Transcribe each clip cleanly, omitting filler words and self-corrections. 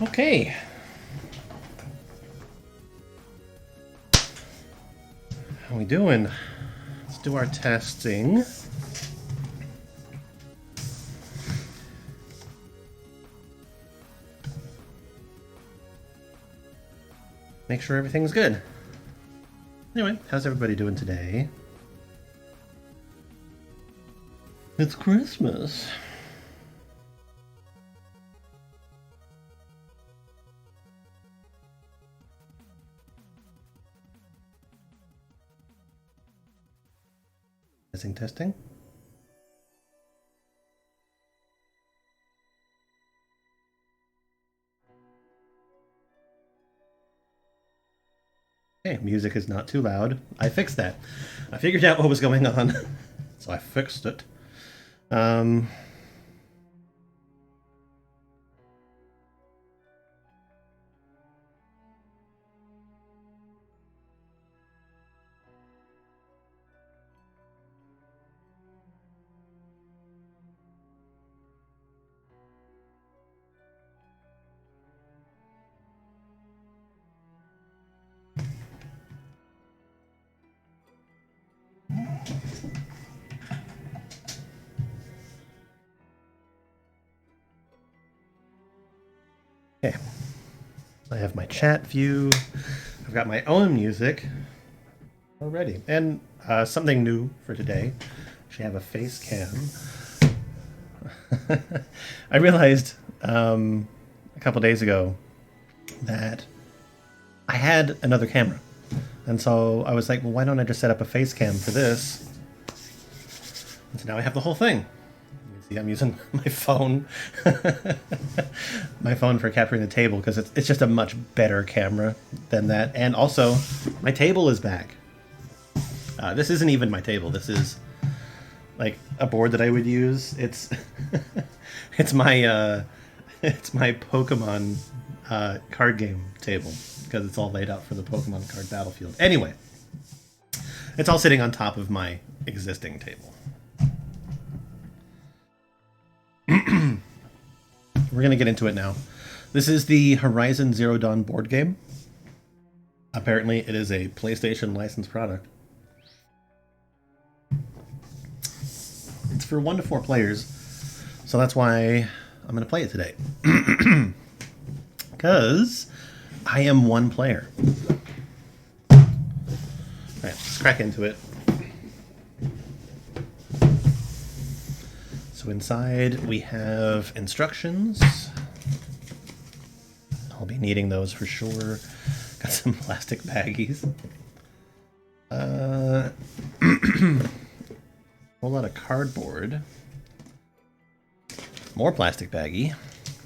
Okay. How we doing? Let's do our testing. Make sure everything's good. Anyway, how's everybody doing today? It's Christmas. Testing. Okay, music is not too loud. I fixed that. I figured out what was going on, so I fixed it. Okay, I have my chat view. I've got my own music already, and something new for today. Actually, have a face cam. I realized a couple days ago that I had another camera, and so I was like, well, why don't I just set up a face cam for this? And so now I have the whole thing. See, I'm using my phone, my phone for capturing the table because it's just a much better camera than that. And also, my table is back. This isn't even my table. This is like a board that I would use. It's it's my Pokemon card game table because it's all laid out for the Pokemon card battlefield. Anyway, it's all sitting on top of my existing table. We're going to get into it now. This is the Horizon Zero Dawn board game. Apparently, it is a PlayStation licensed product. It's for 1 to 4 players, so that's why I'm going to play it today. Because I am 1 player. Alright, let's crack into it. So inside we have instructions. I'll be needing those for sure. Got some plastic baggies. A whole lot of cardboard. More plastic baggie.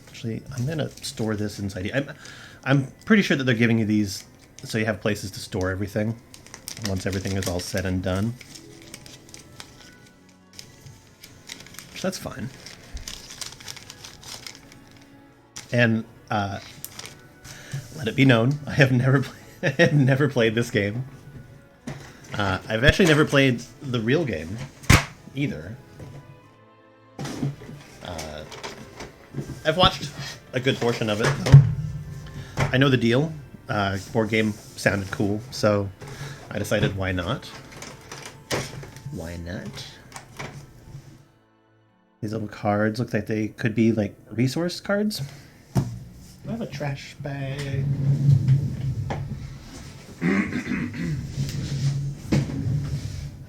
Actually, I'm gonna store this inside here. I'm pretty sure that they're giving you these so you have places to store everything once everything is all said and done. That's fine. And let it be known, I have never played this game. I've actually never played the real game either. I've watched a good portion of it though. I know the deal. Board game sounded cool, so I decided why not. Why not? These little cards look like they could be like resource cards. Do I have a trash bag? I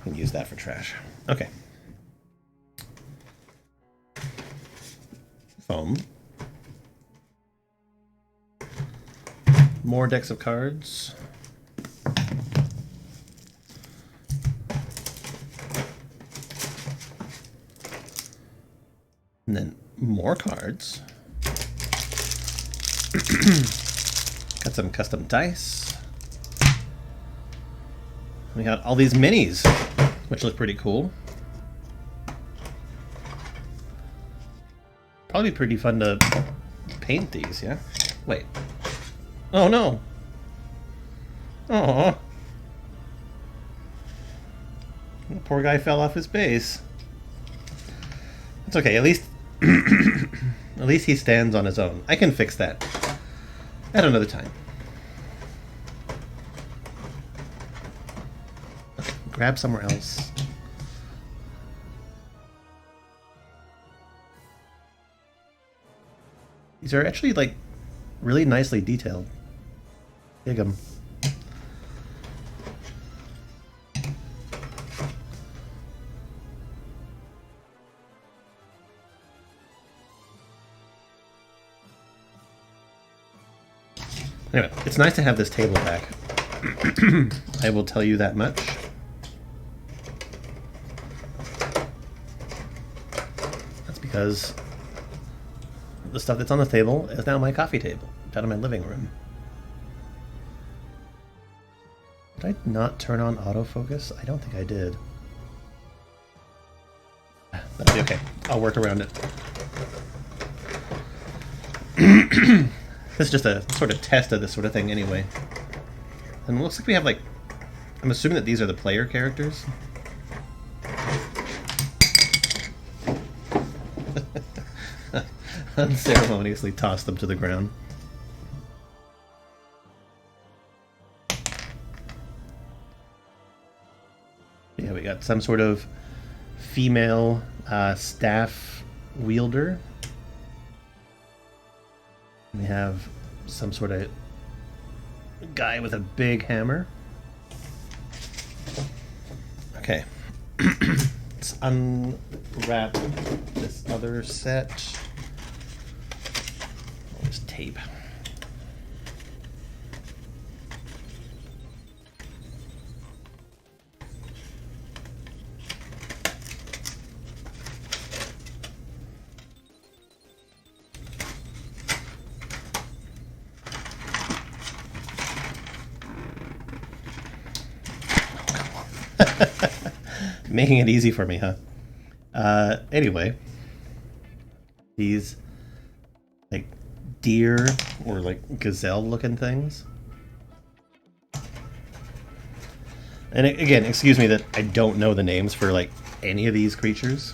can use that for trash. Okay. Foam. More decks of cards. And then more cards. Got some custom dice. We got all these minis, which look pretty cool. Probably pretty fun to paint these, yeah? Wait. Oh no! Oh, poor guy fell off his base. It's okay, at least at least he stands on his own. I can fix that. At another time. Okay, grab somewhere else. These are actually, like, really nicely detailed. Dig them. Anyway, it's nice to have this table back. I will tell you that much. That's because the stuff that's on the table is now my coffee table, down in my living room. Did I not turn on autofocus? I don't think I did. That'll be okay. I'll work around it. This is just a sort of test of this sort of thing anyway. And it looks like we have, like... I'm assuming that these are the player characters. Unceremoniously toss them to the ground. Yeah, we got some sort of female staff wielder. We have some sort of guy with a big hammer. Okay. Let's unwrap this other set. Oh, there's tape. Making it easy for me, huh? Anyway, these like deer or like gazelle looking things. And again, excuse me that I don't know the names for like any of these creatures.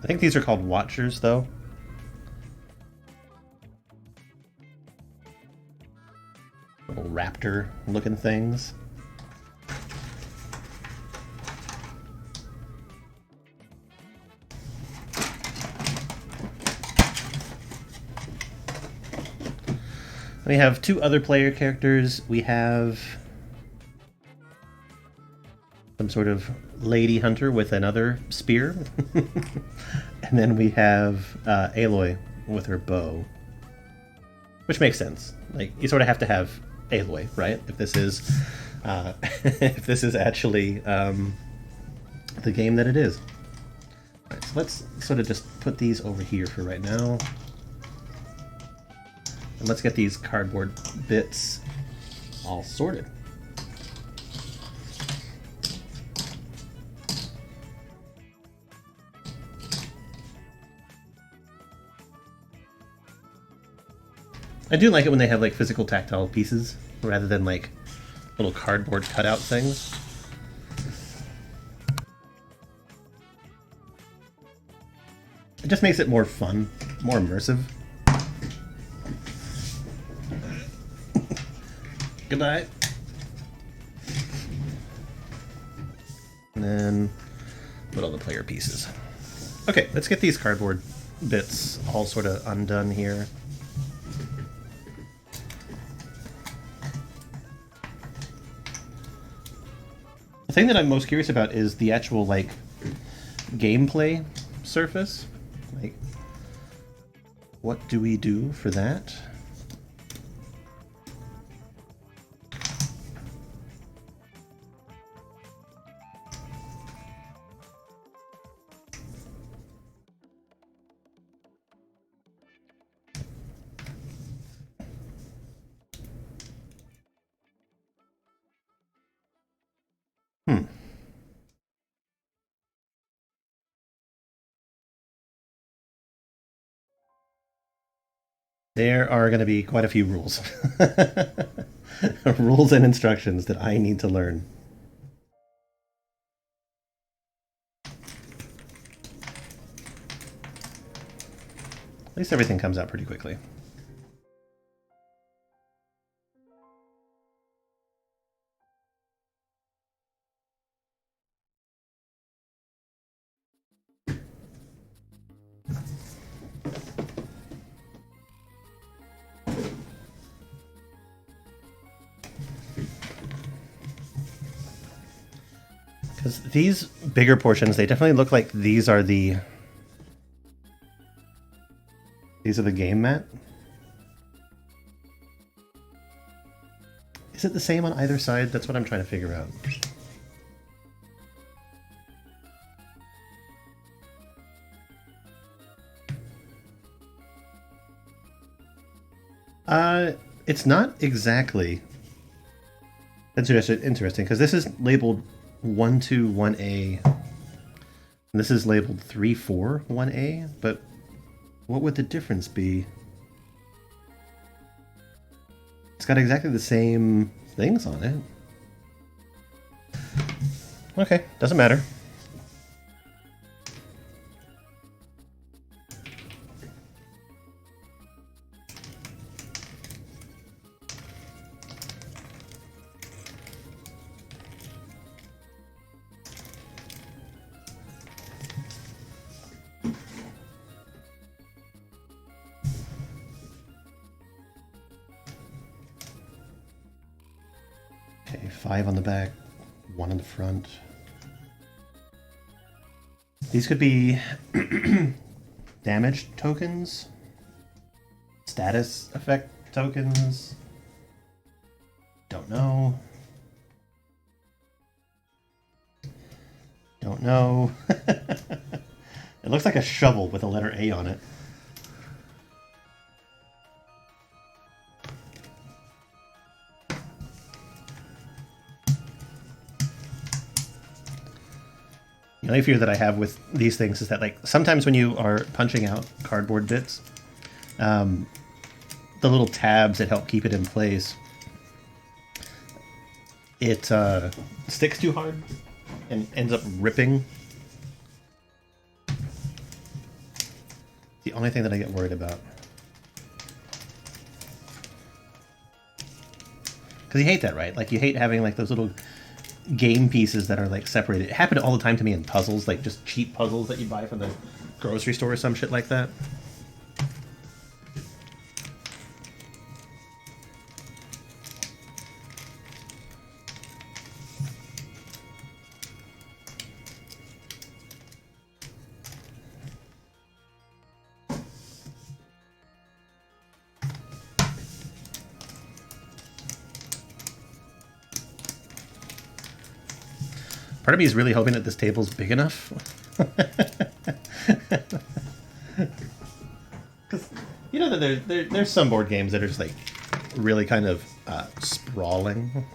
I think these are called watchers though. Little raptor looking things. We have two other player characters. We have some sort of lady hunter with another spear. And then we have Aloy with her bow. Which makes sense. Like, you sort of have to have Aloy, right? If this is if this is actually the game that it is. All right, so let's sort of just put these over here for right now. And let's get these cardboard bits all sorted. I do like it when they have like physical tactile pieces rather than like little cardboard cutout things. It just makes it more fun, more immersive. Good night. And then put all the player pieces. Okay, let's get these cardboard bits all sort of undone here. The thing that I'm most curious about is the actual, like, gameplay surface. Like, what do we do for that? There are going to be quite a few rules. Rules and instructions that I need to learn. least everything comes out pretty quickly. Because these bigger portions, they definitely look like these are the game mat. Is it the same on either side? That's what I'm trying to figure out. It's not exactly. That's interesting, because this is labeled 121A, and this is labeled 341A, but what would the difference be? It's got exactly the same things on it. Okay, doesn't matter. Okay, 5 on the back, 1 on the front. These could be damage tokens, status effect tokens. Don't know. Don't know. It looks like a shovel with a letter A on it. The only fear that I have with these things is that, like, sometimes when you are punching out cardboard bits, the little tabs that help keep it in place, it sticks too hard and ends up ripping. The only thing that I get worried about. Because you hate that, right? Like, you hate having, like, those little game pieces that are, like, separated. It happened all the time to me in puzzles, like just cheap puzzles that you buy from the grocery store or some shit like that. Part of me is really hoping that this table's big enough. Because you know that there's some board games that are just like really kind of sprawling.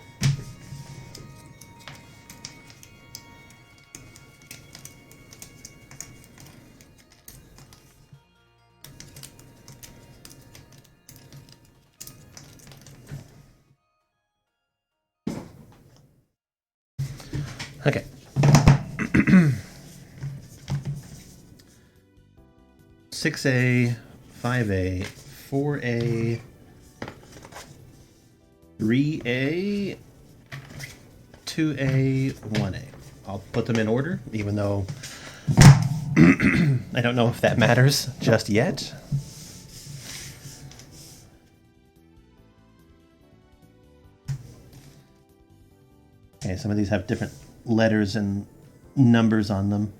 Okay. 6A, 5A, 4A, 3A, 2A, 1A. I'll put them in order, even though I don't know if that matters just yet. Okay, some of these have different letters and numbers on them.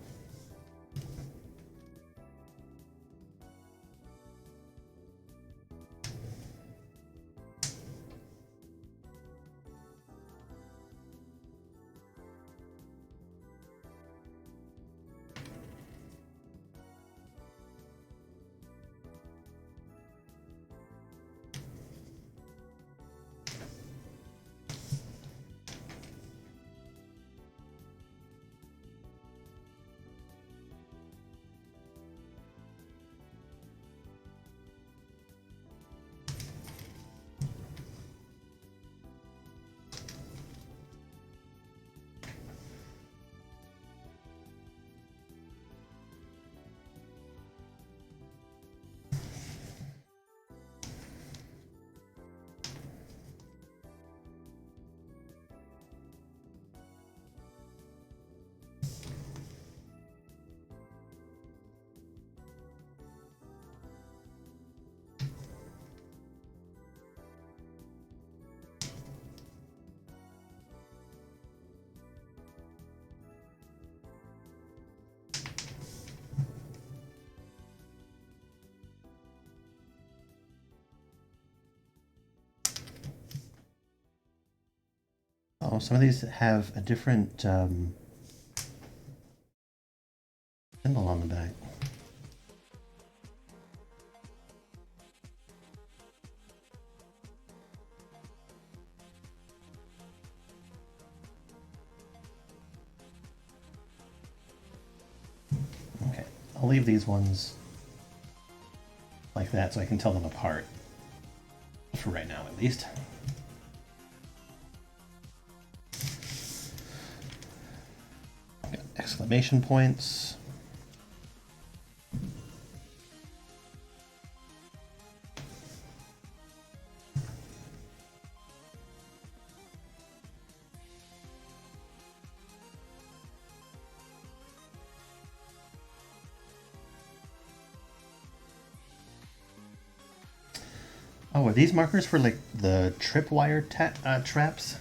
Oh, some of these have a different symbol on the back. Okay, I'll leave these ones like that so I can tell them apart. For right now, at least. Exclamation points. Oh, are these markers for like the tripwire traps?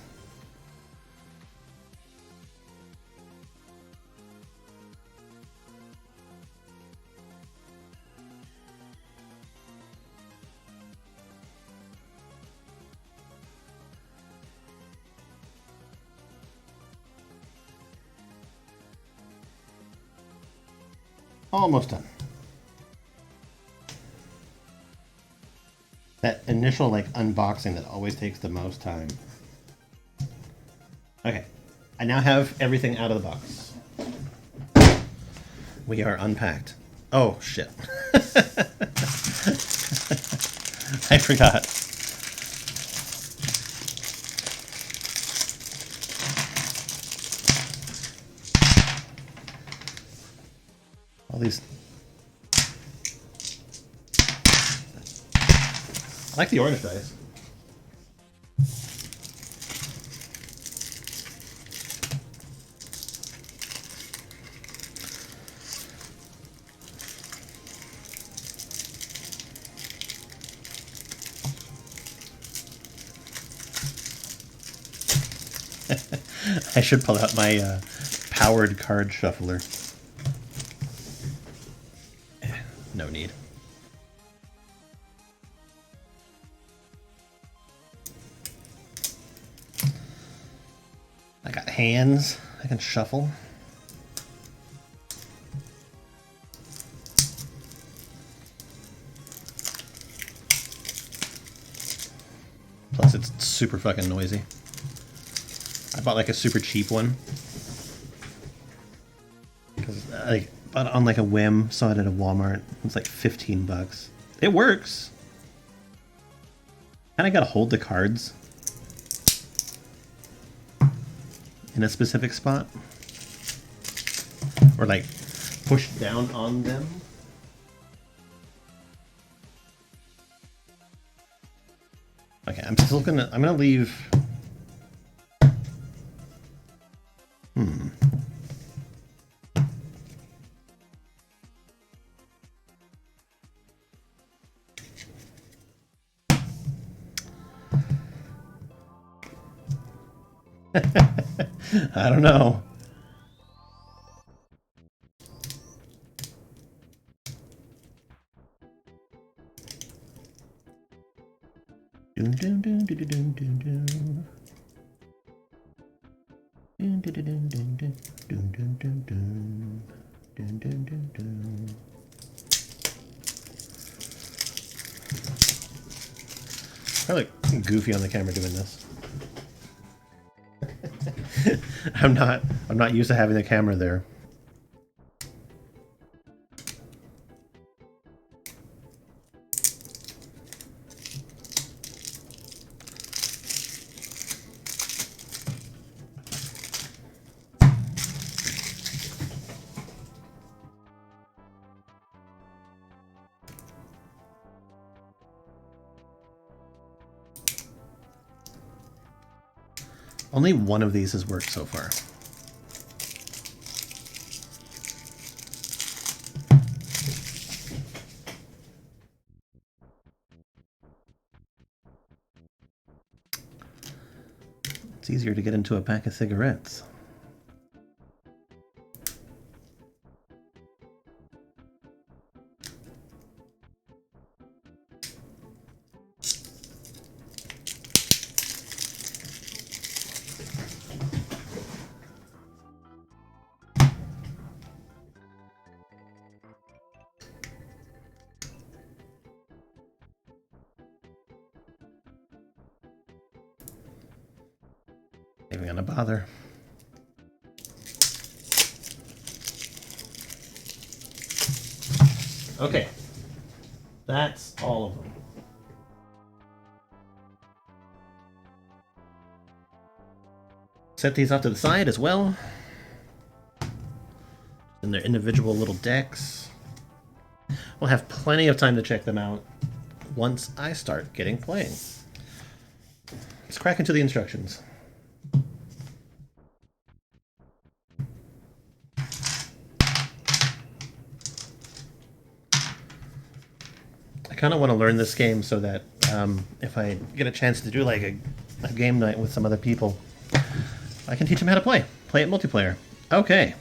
Almost done. That initial like unboxing that always takes the most time. Okay, I now have everything out of the box. We are unpacked. Oh shit. I forgot. All these. I like the orange dice. I should pull out my powered card shuffler. No need. I got hands. I can shuffle. Plus, it's super fucking noisy. I bought like a super cheap one. Because I bought it on like a whim, saw it at a Walmart. It's like 15 bucks. It works. And I gotta hold the cards in a specific spot. Or like push down on them. Okay, I'm gonna leave. I don't know. Dun, dun, dun, dun, dun, dun, dun. Dun, dun, dun, dun, dun, dun, dun, dun, dun. Dun, dun, dun, dun. I look goofy on the camera doing this. I'm not used to having the camera there. Only one of these has worked so far. It's easier to get into a pack of cigarettes. even gonna bother. Okay. That's all of them. Set these off to the side as well. In their individual little decks. We'll have plenty of time to check them out once I start getting playing. Let's crack into the instructions. I kind of want to learn this game so that if I get a chance to do like a game night with some other people, I can teach them how to play. Play it multiplayer. Okay.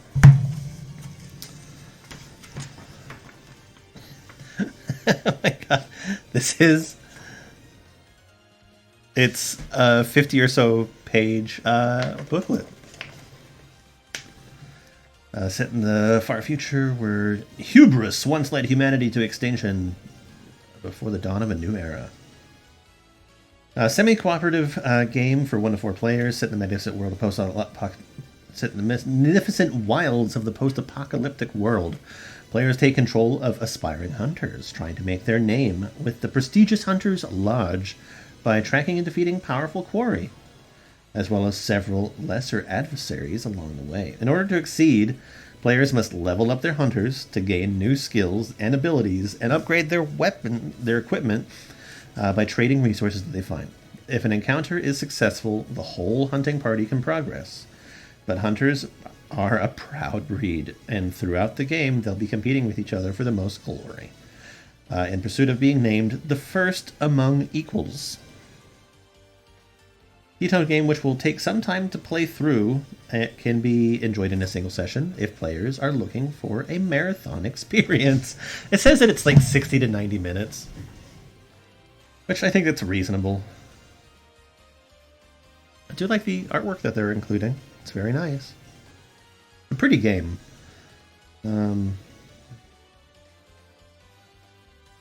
Oh my god. This is... It's a 50 or so page booklet. Set in the far future where hubris once led humanity to extinction before the dawn of a new era. A semi-cooperative game for 1 to 4 players set in the magnificent world of set in the magnificent wilds of the post-apocalyptic world. Players take control of aspiring hunters, trying to make their name with the prestigious Hunter's Lodge by tracking and defeating powerful quarry, as well as several lesser adversaries along the way. In order to exceed, players must level up their hunters to gain new skills and abilities and upgrade their equipment by trading resources that they find. If an encounter is successful, the whole hunting party can progress. But hunters are a proud breed, and throughout the game they'll be competing with each other for the most glory, in pursuit of being named the first among equals. Detailed game which will take some time to play through. It can be enjoyed in a single session if players are looking for a marathon experience. It says that it's like 60 to 90 minutes, which I think that's reasonable. I do like the artwork that they're including. It's very nice. A pretty game.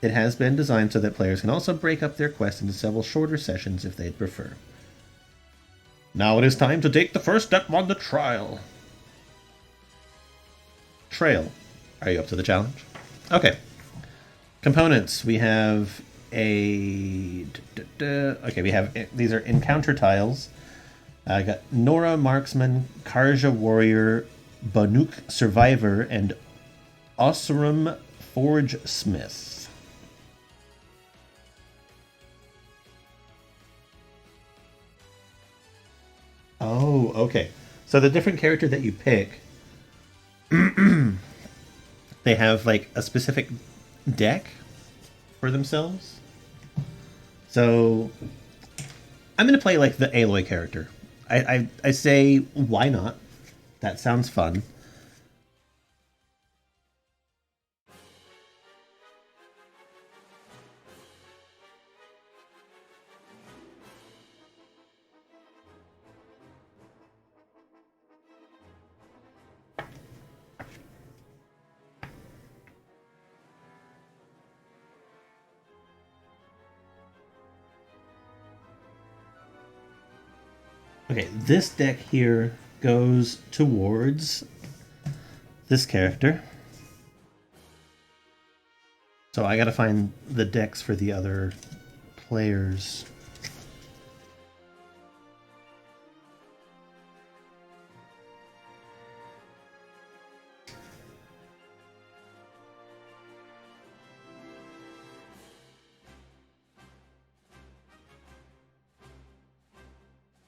It has been designed so that players can also break up their quest into several shorter sessions if they'd prefer. Now it is time to take the first step on the trial. Trail. Are you up to the challenge? Okay. Components. We have a... Okay, we have... These are encounter tiles. I got Nora Marksman, Karja Warrior, Banuk Survivor, and Osram Forge Smith. Oh, okay. So the different character that you pick, they have like a specific deck for themselves. So I'm going to play like the Aloy character. I say, why not? That sounds fun. Okay, this deck here goes towards this character. So I gotta find the decks for the other players.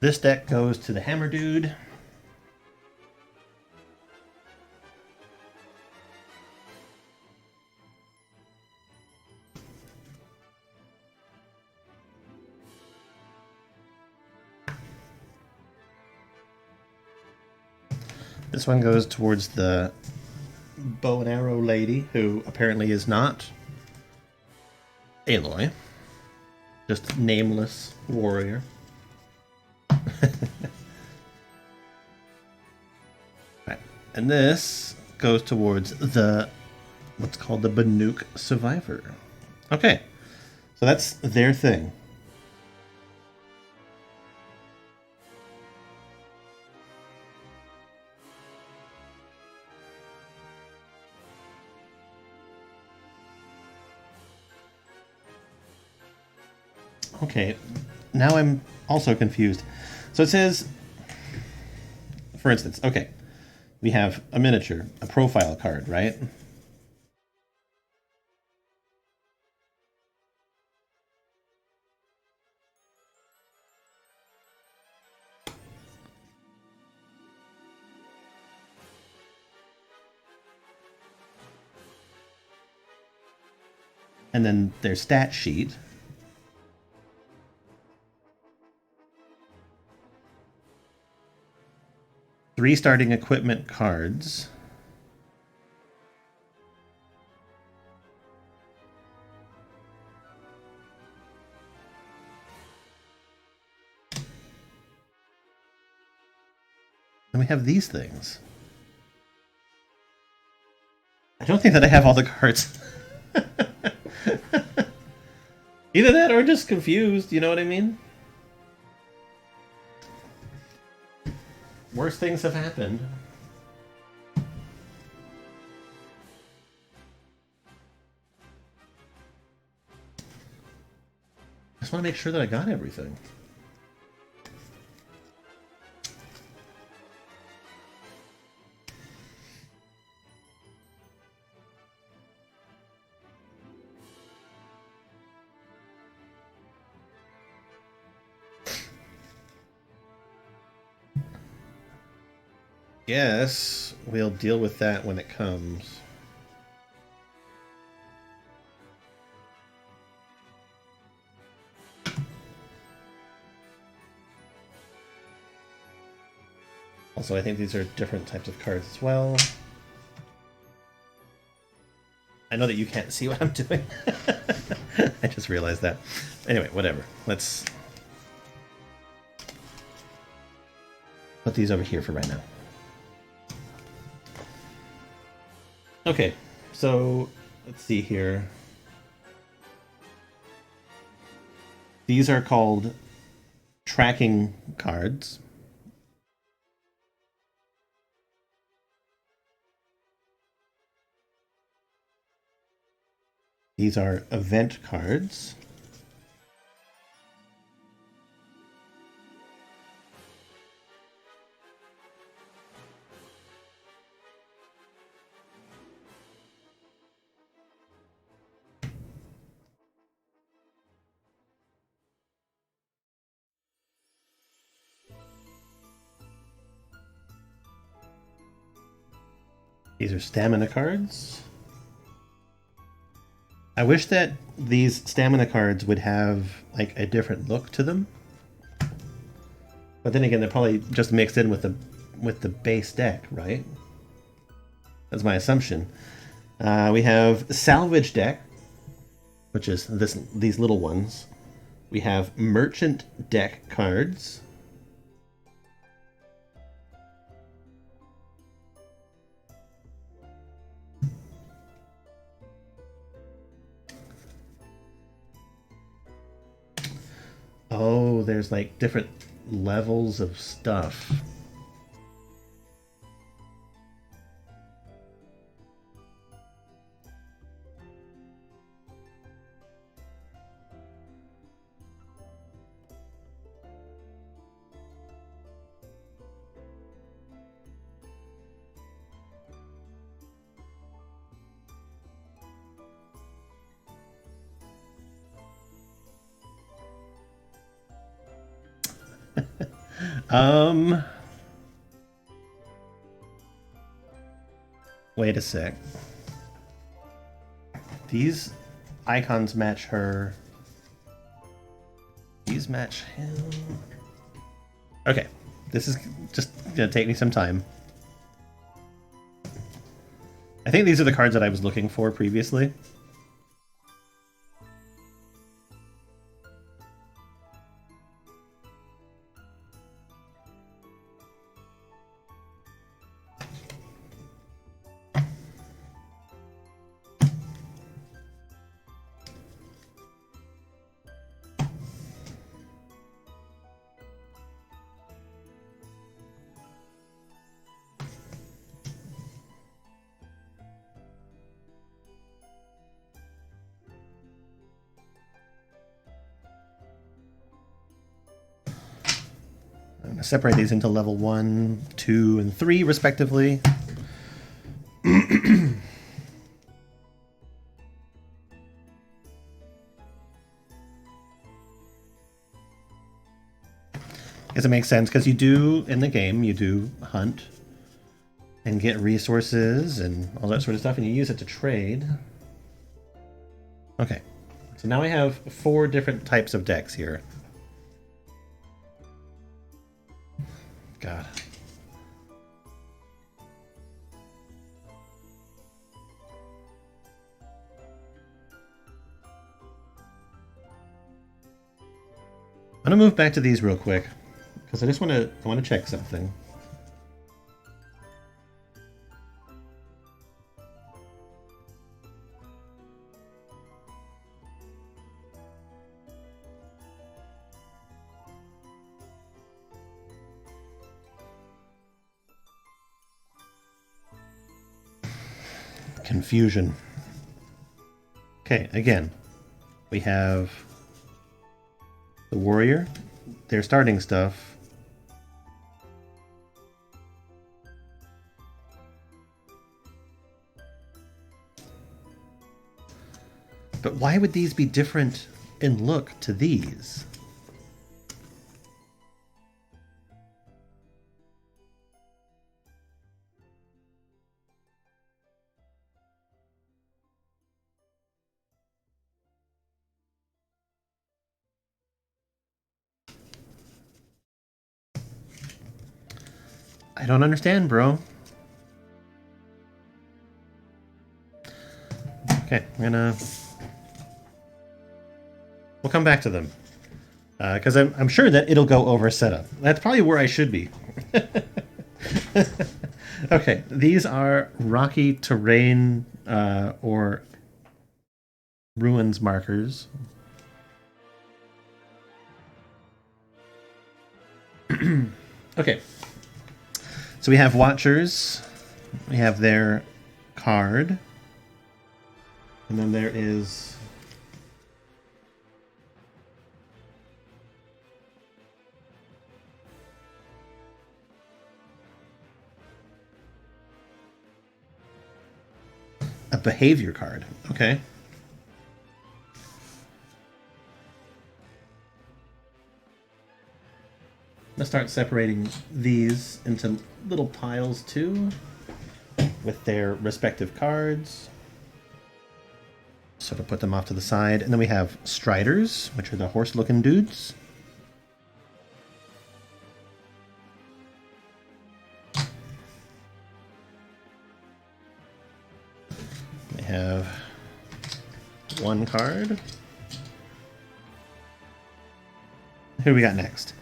This deck goes to the Hammer Dude. This one goes towards the bow and arrow lady, who apparently is not Aloy, just nameless warrior. Right. And this goes towards the what's called the Banuk Survivor. Okay, so that's their thing. Okay, now I'm also confused. So it says, for instance, okay, we have a miniature, a profile card, right? And then their stat sheet. Three starting equipment cards. And we have these things. I don't think that I have all the cards. Either that or just confused, you know what I mean? Worse things have happened. I just want to make sure that I got everything. Guess we'll deal with that when it comes. Also, I think these are different types of cards as well. I know that you can't see what I'm doing. I just realized that. Anyway, whatever. Let's put these over here for right now. Okay, so let's see here. These are called tracking cards. These are event cards. These are stamina cards. I wish that these stamina cards would have like a different look to them. But then again, they're probably just mixed in with the base deck, right? That's my assumption. We have salvage deck, which is these little ones. We have merchant deck cards. Oh, there's like different levels of stuff. Um, wait a sec. These icons match her. These match him. Okay, this is just gonna take me some time. I think these are the cards that I was looking for previously. separate these into level 1, 2, and 3, respectively. Guess it makes sense, because you do, in the game, you do hunt and get resources and all that sort of stuff, and you use it to trade. Okay, so now we have 4 different types of decks here. God. I'm gonna move back to these real quick, because I want to check something. Confusion. Okay, again, we have the warrior, their starting stuff. But why would these be different in look to these? I don't understand, bro. Okay, we'll come back to them. Because I'm sure that it'll go over setup. That's probably where I should be. Okay, these are rocky terrain or ruins markers. Okay. So we have Watchers, we have their card, and then there is a behavior card. Okay. Let's start separating these into little piles too, with their respective cards. Sort of put them off to the side. And then we have Striders, which are the horse-looking dudes. We have one card. Who do we got next?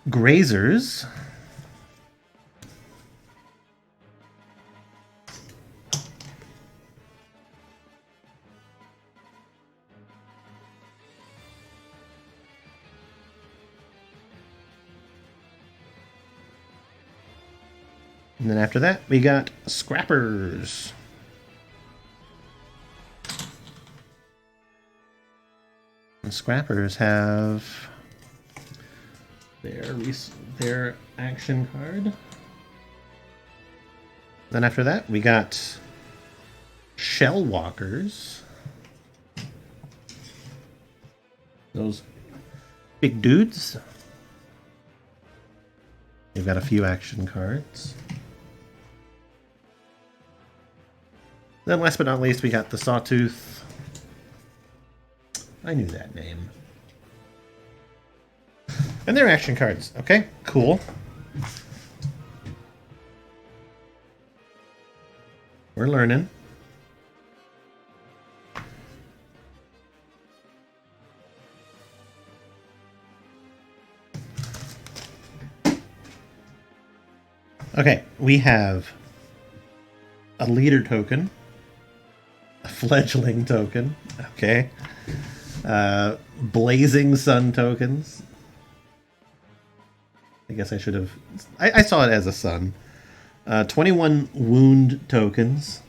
Grazers. And then after that, we got Scrappers. And Scrappers have their action card. Then after that, we got Shell Walkers. Those big dudes. They've got a few action cards. Then last but not least, we got the Sawtooth. I knew that name. And their action cards. Okay, cool. We're learning. Okay, we have a leader token, a fledgling token, okay, blazing sun tokens. I guess I should have... I saw it as a sun. 21 wound tokens.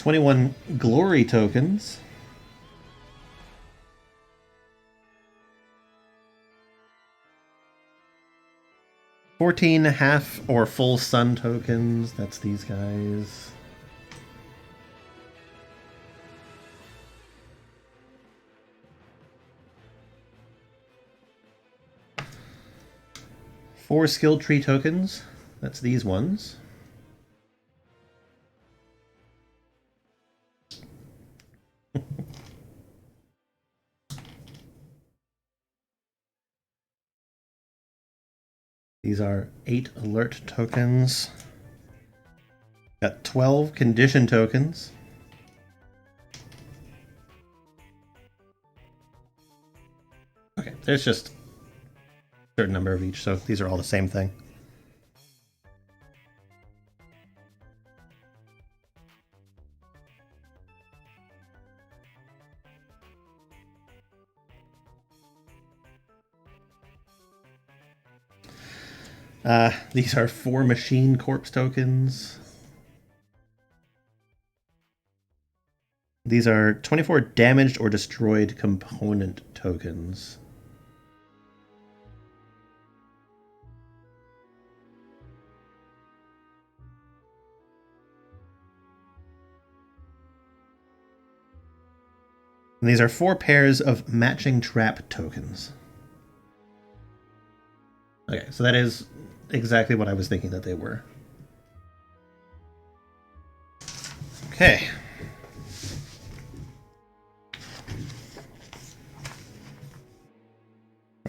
21 glory tokens. $14 half or full sun tokens. That's these guys. Four skill tree tokens. That's these ones. These are 8 alert tokens. Got 12 condition tokens. Okay, there's just a certain number of each, so these are all the same thing. These are 4 machine corpse tokens. These are 24 damaged or destroyed component tokens. And these are 4 pairs of matching trap tokens. Okay, so that is exactly what I was thinking that they were. Okay.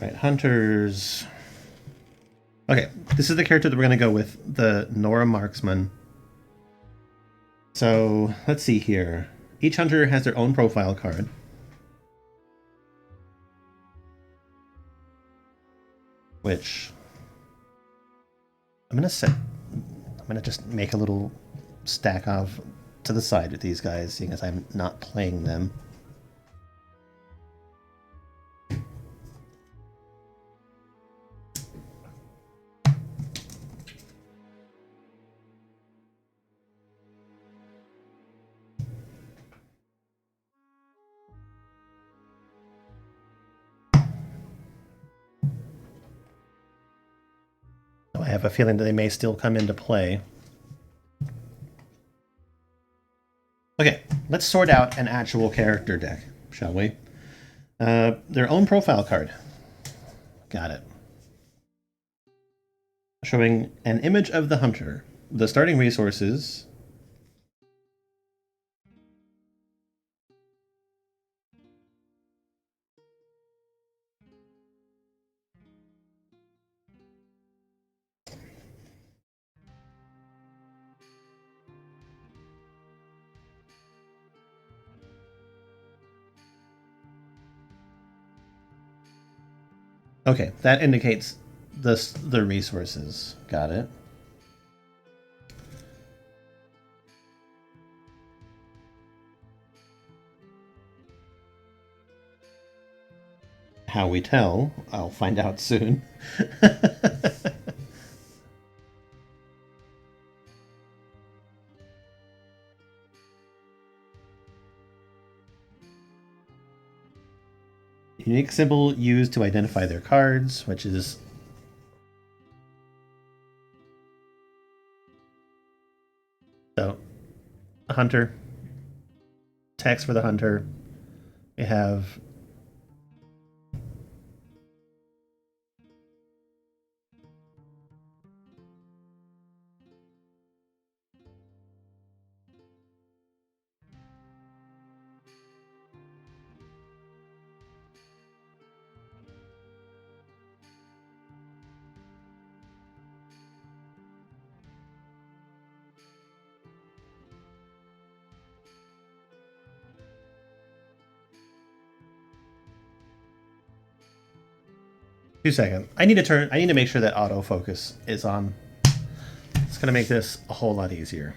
Right, hunters. Okay, this is the character that we're going to go with, the Nora Marksman. So, let's see here. Each hunter has their own profile card. Which I'm gonna just make a little stack of to the side with these guys, seeing as I'm not playing them. So I have a feeling that they may still come into play. Okay, let's sort out an actual character deck, shall we? Their own profile card. Got it. Showing an image of the hunter. The starting resources. Okay, that indicates the resources. Got it. How we tell, I'll find out soon. Unique symbol used to identify their cards, which is so a hunter. Text for the hunter. We have Two-second. I need to make sure that autofocus is on. It's gonna make this a whole lot easier.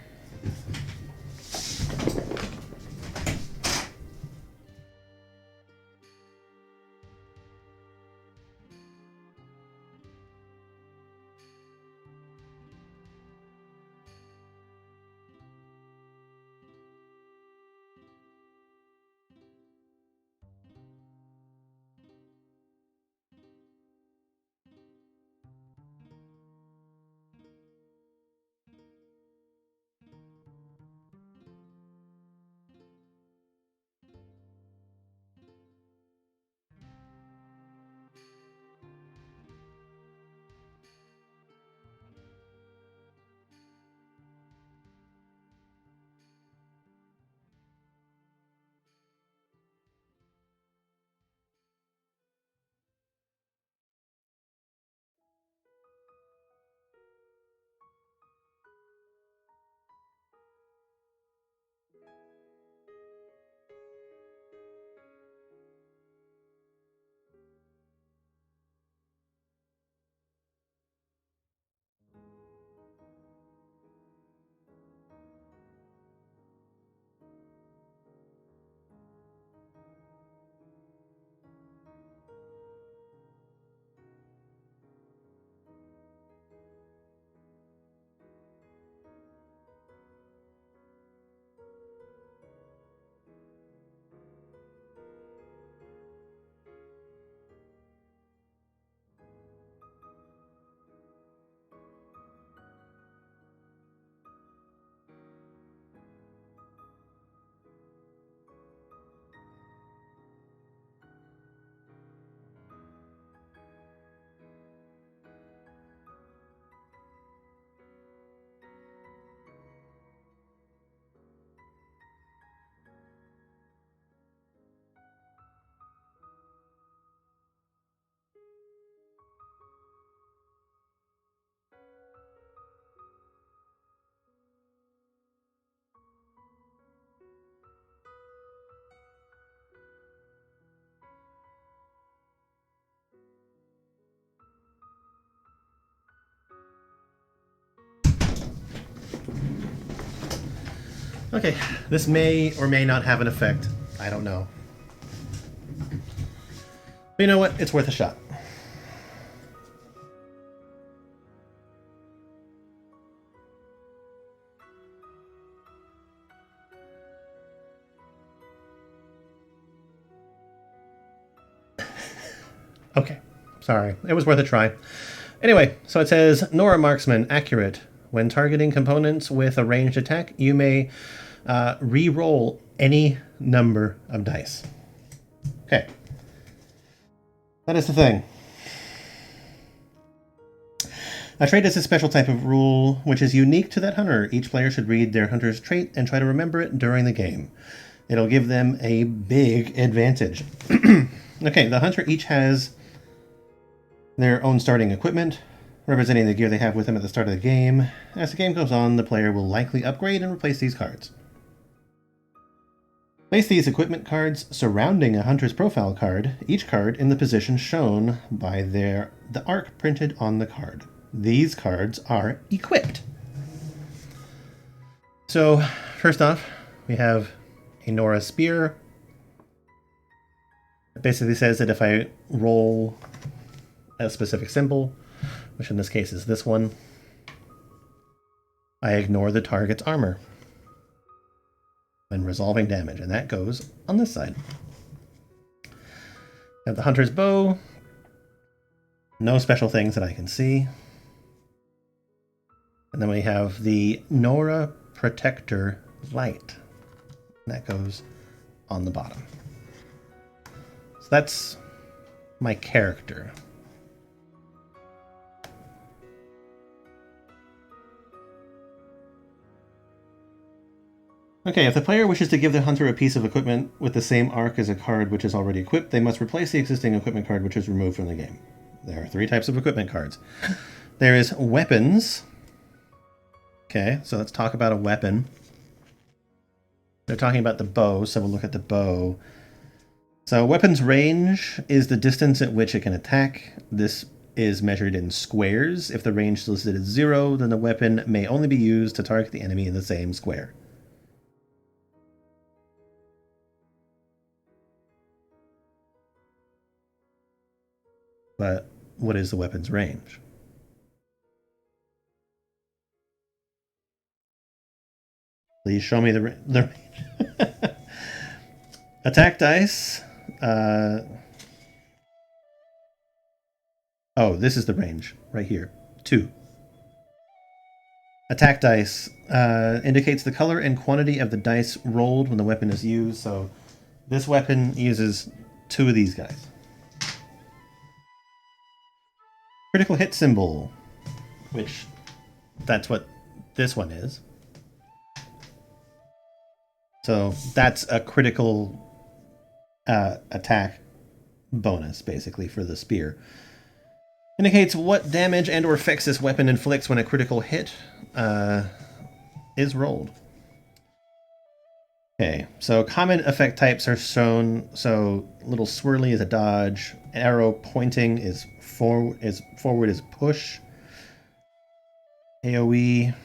Okay, this may or may not have an effect. I don't know. But you know what? It's worth a shot. Okay, sorry. It was worth a try. Anyway, so it says, Nora Marksman, accurate. When targeting components with a ranged attack, you may re-roll any number of dice. Okay. That is the thing. A trait is a special type of rule which is unique to that hunter. Each player should read their hunter's trait and try to remember it during the game. It'll give them a big advantage. Okay, the hunter each has their own starting equipment, representing the gear they have with them at the start of the game. As the game goes on, the player will likely upgrade and replace these cards. Place these equipment cards surrounding a hunter's profile card, each card in the position shown by the arc printed on the card. These cards are equipped. So, first off, we have a Nora Spear. It basically says that if I roll a specific symbol, which in this case is this one, I ignore the target's armor when resolving damage, and that goes on this side. I have the Hunter's Bow. No special things that I can see. And then we have the Nora Protector Light. And that goes on the bottom. So that's my character. Okay, if the player wishes to give the hunter a piece of equipment with the same arc as a card which is already equipped, they must replace the existing equipment card which is removed from the game. There are 3 types of equipment cards. There is weapons. Okay, so let's talk about a weapon. They're talking about the bow, so we'll look at the bow. So weapons range is the distance at which it can attack. This is measured in squares. If the range is listed as 0, then the weapon may only be used to target the enemy in the same square. But what is the weapon's range? Please show me the range. Attack dice. Oh, this is the range right here. 2. Attack dice indicates the color and quantity of the dice rolled when the weapon is used. So this weapon uses 2 of these guys. Critical hit symbol, which that's what this one is. So that's a critical attack bonus, basically, for the spear. Indicates what damage and or effects this weapon inflicts when a critical hit is rolled. Okay, so common effect types are shown. So little swirly is a dodge. Arrow pointing is forward is push. AoE.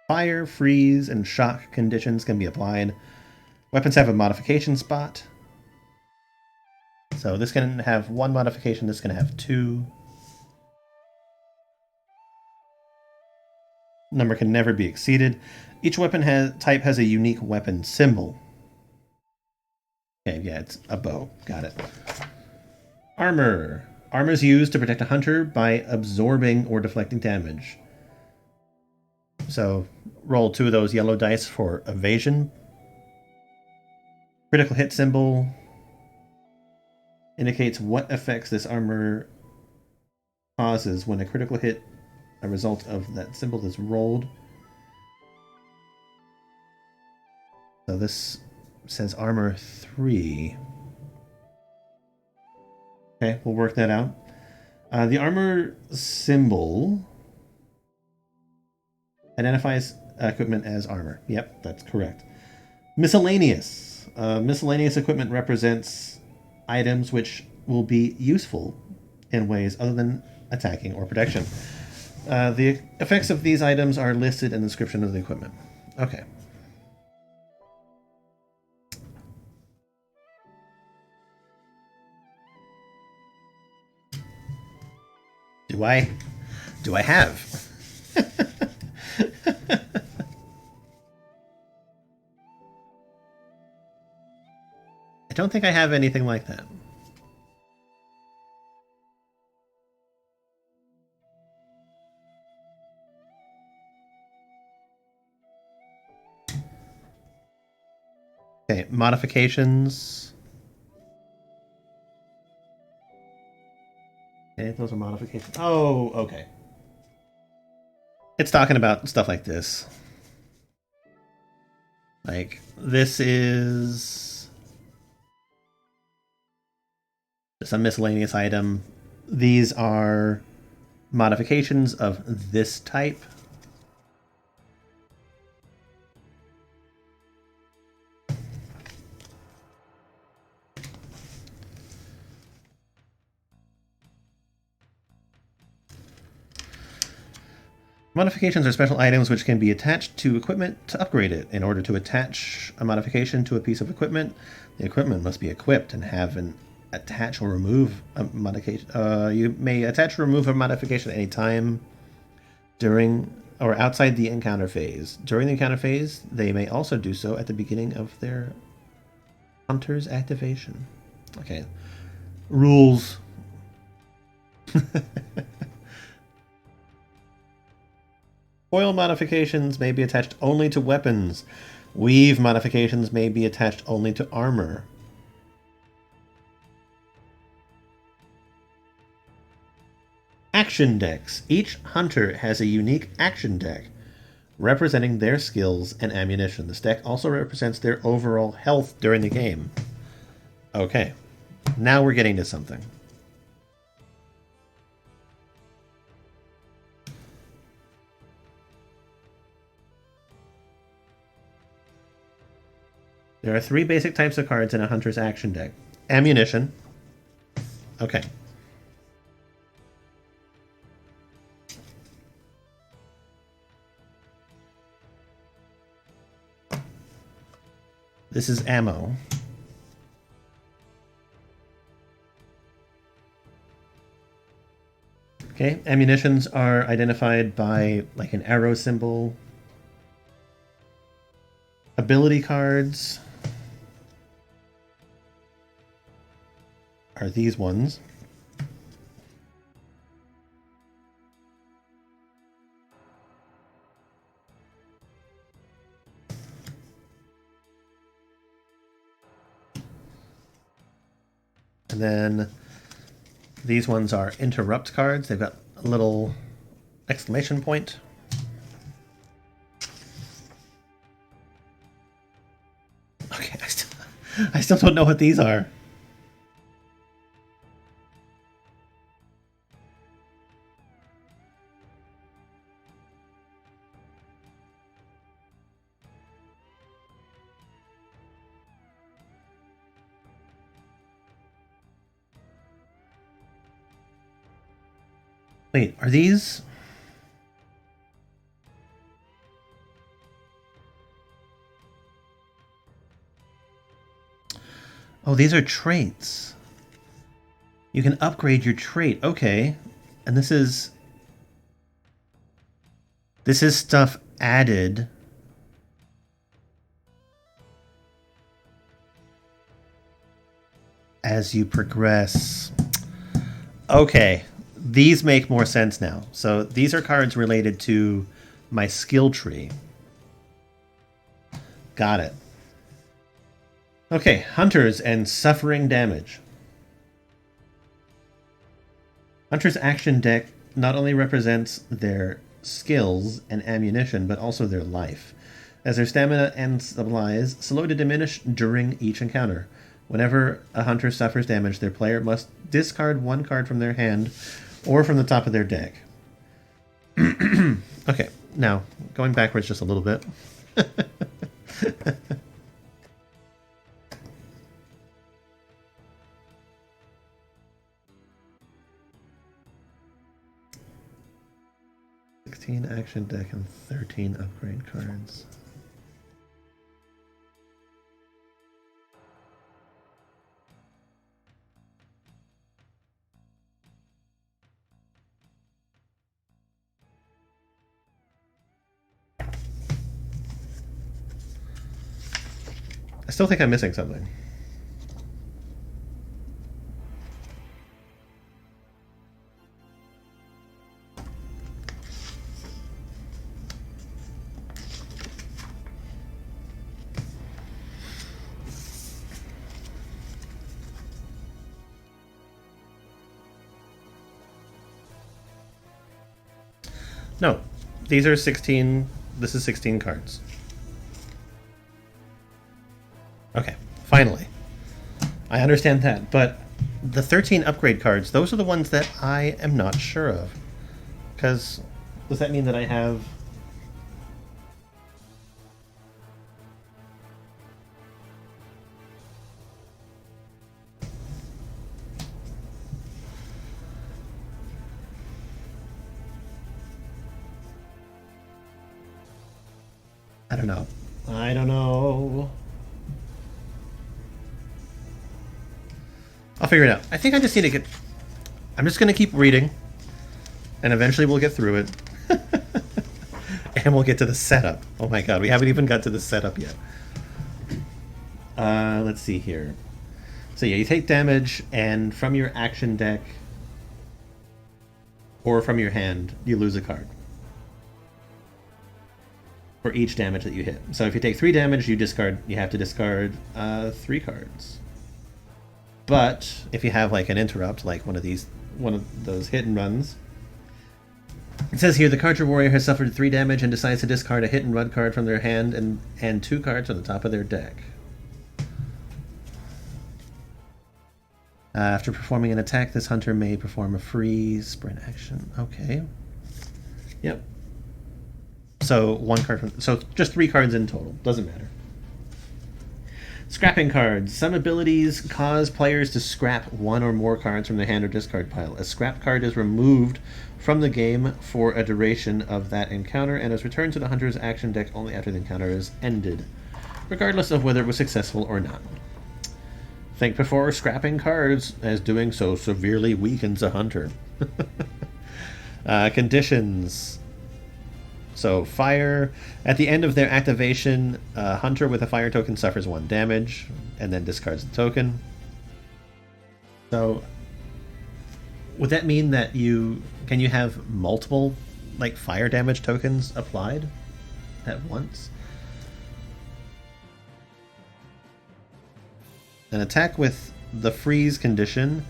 Fire, freeze, and shock conditions can be applied. Weapons have a modification spot. So this can have 1 modification, this can have 2. Number can never be exceeded. Each weapon type has a unique weapon symbol. Okay, yeah, it's a bow. Got it. Armor. Armor is used to protect a hunter by absorbing or deflecting damage. So roll 2 of those yellow dice for evasion. Critical hit symbol indicates what effects this armor causes when a critical hit, a result of that symbol, is rolled. So this says armor 3. Okay, we'll work that out. The armor symbol identifies equipment as armor. Yep, that's correct. Miscellaneous. Miscellaneous equipment represents items which will be useful in ways other than attacking or protection. The effects of these items are listed in the description of the equipment. Okay, Do I have? I don't think I have anything like that. Okay, modifications. Okay, those are modifications. Oh, okay. It's talking about stuff like this. Like, this is just a miscellaneous item. These are modifications of this type. Modifications are special items which can be attached to equipment to upgrade it. In order to attach a modification to a piece of equipment, the equipment must be equipped and have an attach or remove a modification. You may attach or remove a modification at any time during or outside the encounter phase. During the encounter phase, they may also do so at the beginning of their hunter's activation. Okay. Rules. Foil modifications may be attached only to weapons. Weave modifications may be attached only to armor. Action decks. Each hunter has a unique action deck representing their skills and ammunition. This deck also represents their overall health during the game. Okay, now we're getting to something. There are 3 basic types of cards in a hunter's action deck. Ammunition. Okay. This is ammo. Okay, ammunitions are identified by like an arrow symbol. Ability cards are these ones. And then these ones are interrupt cards. They've got a little exclamation point. Okay, I still don't know what these are. Wait, are these? Oh, these are traits. You can upgrade your trait. Okay. And this is stuff added as you progress. Okay. These make more sense now. So these are cards related to my skill tree. Got it. Okay, hunters and suffering damage. Hunter's action deck not only represents their skills and ammunition, but also their life, as their stamina and supplies slowly diminish during each encounter. Whenever a hunter suffers damage, their player must discard 1 card from their hand or from the top of their deck. Okay, now, going backwards just a little bit. 16 action deck and 13 upgrade cards. I still think I'm missing something. No, these are 16. This is 16 cards. Okay, finally. I understand that, but the 13 upgrade cards, those are the ones that I am not sure of. Because does that mean that I have... I don't know. I don't know. I'll figure it out. I think I just need to get... I'm just going to keep reading, and eventually we'll get through it. And we'll get to the setup. Oh my god, we haven't even got to the setup yet. Let's see here. So yeah, you take damage, and from your action deck, or from your hand, you lose a card. For each damage that you hit. So if you take 3 damage, you have to discard 3 cards. But if you have like an interrupt, like one of those hit and runs, it says here the card your warrior has suffered 3 damage and decides to discard a hit and run card from their hand and 2 cards from the top of their deck. After performing an attack, this hunter may perform a free sprint action. Okay. Yep. So 1 card from... So just 3 cards in total. Doesn't matter. Scrapping cards. Some abilities cause players to scrap 1 or more cards from their hand or discard pile. A scrap card is removed from the game for a duration of that encounter and is returned to the hunter's action deck only after the encounter is ended, regardless of whether it was successful or not. Think before scrapping cards, as doing so severely weakens a hunter. Conditions. So fire, at the end of their activation, a hunter with a fire token suffers 1 damage and then discards the token. So would that mean that can you have multiple like fire damage tokens applied at once? An attack with the freeze condition.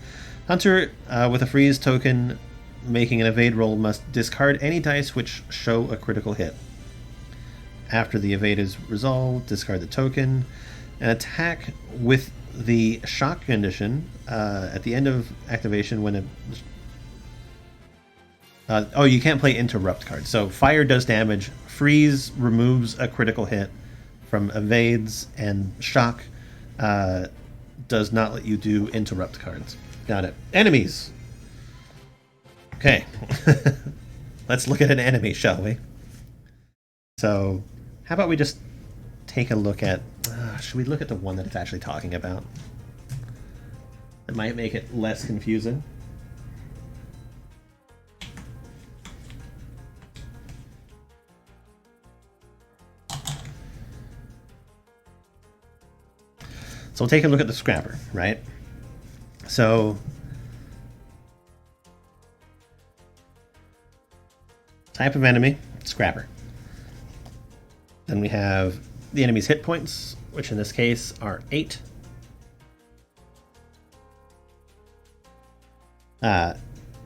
Hunter with a freeze token making an evade roll must discard any dice which show a critical hit. After the evade is resolved, discard the token. An attack with the shock condition at the end of activation when you can't play interrupt cards. So fire does damage, freeze removes a critical hit from evades, and shock does not let you do interrupt cards. Got it. Enemies. Okay, let's look at an enemy, shall we? So, how about we just take a look at... should we look at the one that it's actually talking about? It might make it less confusing. So we'll take a look at the Scrapper, right? So... type of enemy, Scrapper. Then we have the enemy's hit points, which in this case are 8.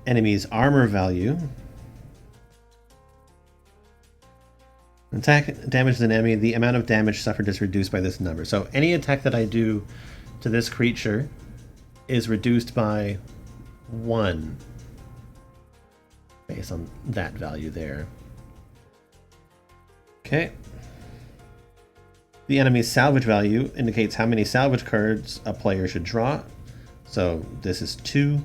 Enemy's armor value. Attack damages an enemy. The amount of damage suffered is reduced by this number. So any attack that I do to this creature is reduced by 1. Based on that value there. Okay. The enemy's salvage value indicates how many salvage cards a player should draw. So this is 2.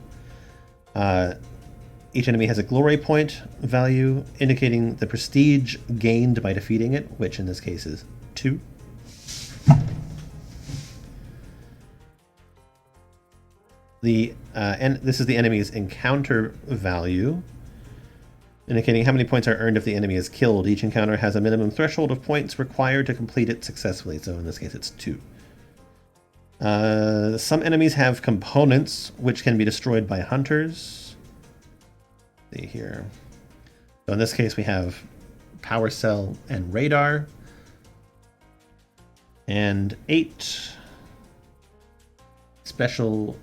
Each enemy has a glory point value indicating the prestige gained by defeating it, which in this case is 2. And this is the enemy's encounter value, indicating how many points are earned if the enemy is killed. Each encounter has a minimum threshold of points required to complete it successfully, so in this case it's 2. Some enemies have components which can be destroyed by hunters. Let's see here. So in this case, we have power cell and radar. And 8 special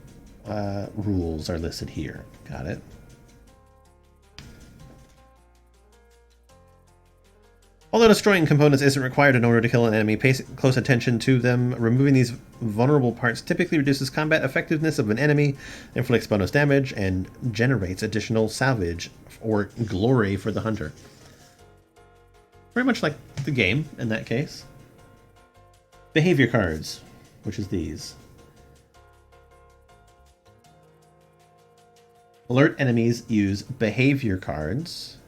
rules are listed here. Got it. Although destroying components isn't required in order to kill an enemy, pay close attention to them. Removing these vulnerable parts typically reduces combat effectiveness of an enemy, inflicts bonus damage, and generates additional salvage or glory for the hunter. Very much like the game in that case. Behavior cards, which is these. Alert enemies use behavior cards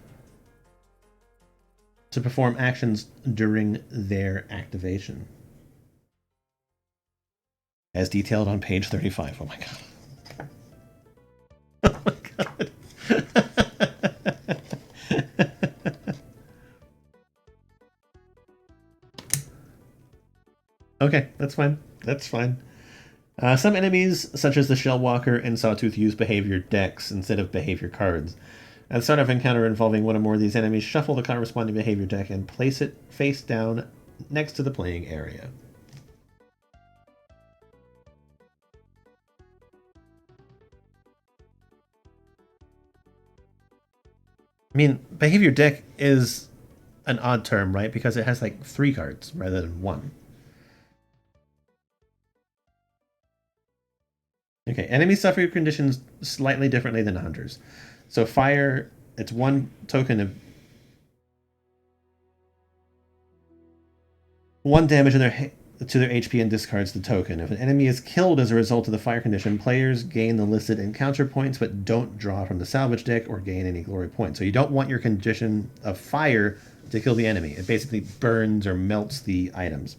to perform actions during their activation. As detailed on page 35. Oh my god. Oh my god. Okay, that's fine. That's fine. Some enemies, such as the Shellwalker and Sawtooth, use behavior decks instead of behavior cards. At the start of an encounter involving one or more of these enemies, shuffle the corresponding behavior deck and place it face down next to the playing area. I mean, behavior deck is an odd term, right? Because it has like 3 cards rather than 1. Okay, enemies suffer conditions slightly differently than hunters. So fire, it's 1 token of 1 damage to their HP and discards the token. If an enemy is killed as a result of the fire condition, players gain the listed encounter points but don't draw from the salvage deck or gain any glory points. So you don't want your condition of fire to kill the enemy. It basically burns or melts the items.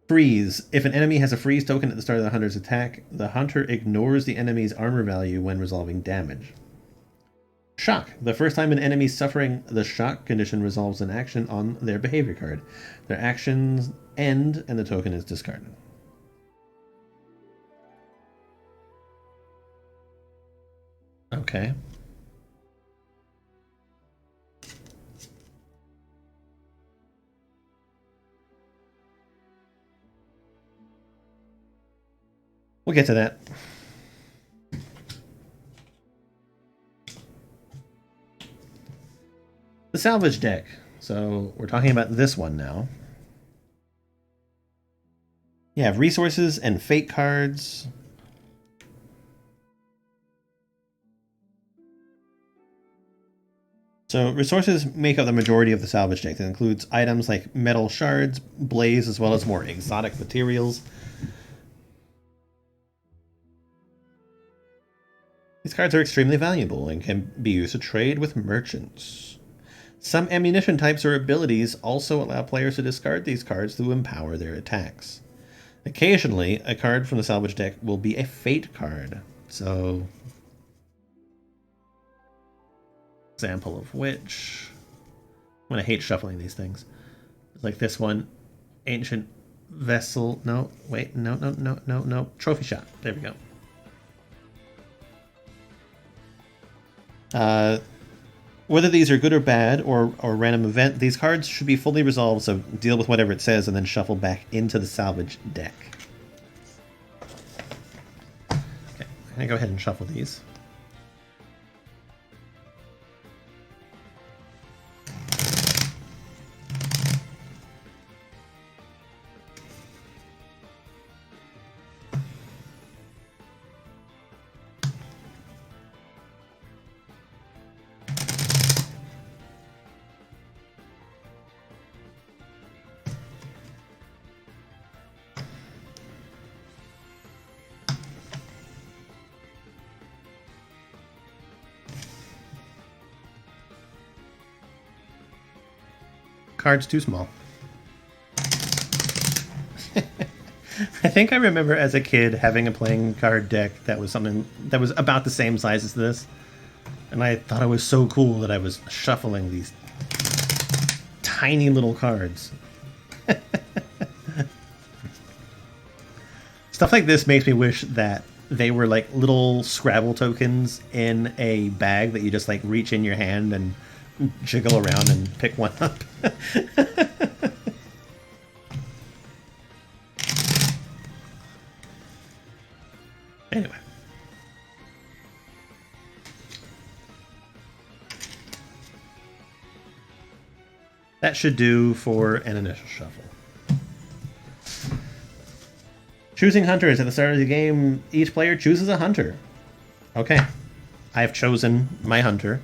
Freeze. If an enemy has a freeze token at the start of the hunter's attack, the hunter ignores the enemy's armor value when resolving damage. Shock. The first time an enemy suffering the shock condition resolves an action on their behavior card, their actions end and the token is discarded. Okay. We'll get to that. The salvage deck. So we're talking about this one now. You have resources and fate cards. So resources make up the majority of the salvage deck. That includes items like metal shards, blaze, as well as more exotic materials. These cards are extremely valuable and can be used to trade with merchants. Some ammunition types or abilities also allow players to discard these cards to empower their attacks. Occasionally, a card from the salvage deck will be a fate card. So, example of which, I'm going to hate shuffling these things. Like this one, Ancient Vessel, no, wait, no, Trophy Shot, there we go. Whether these are good or bad or a random event, these cards should be fully resolved, so deal with whatever it says and then shuffle back into the salvage deck. Okay, I'm going to go ahead and shuffle these. Card's too small. I think I remember as a kid having a playing card deck that was something that was about the same size as this. And I thought it was so cool that I was shuffling these tiny little cards. Stuff like this makes me wish that they were like little Scrabble tokens in a bag that you just like reach in your hand and jiggle around and pick one up. Anyway. That should do for an initial shuffle. Choosing hunters at the start of the game. Each player chooses a hunter. Okay. I've chosen my hunter.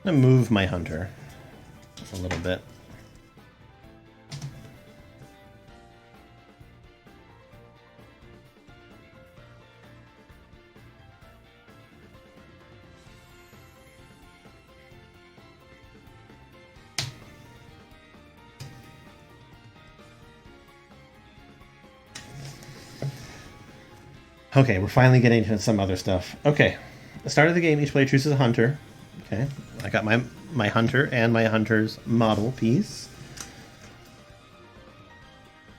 I'm going to move my hunter a little bit. Okay, we're finally getting into some other stuff. Okay, at the start of the game, each player chooses a hunter. Okay, I got my hunter and my hunter's model piece.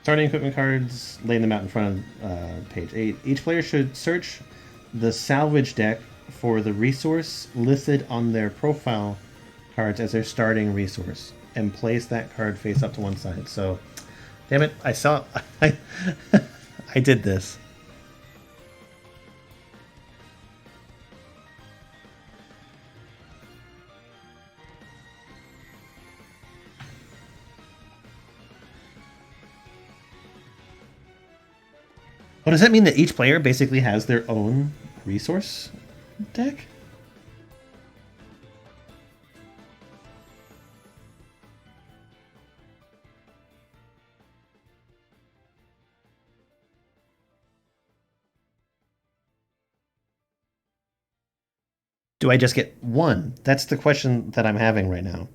Starting equipment cards, laying them out in front of page 8. Each player should search the salvage deck for the resource listed on their profile cards as their starting resource and place that card face up to one side. So, damn it, I did this. Well, does that mean that each player basically has their own resource deck? Do I just get one? That's the question that I'm having right now.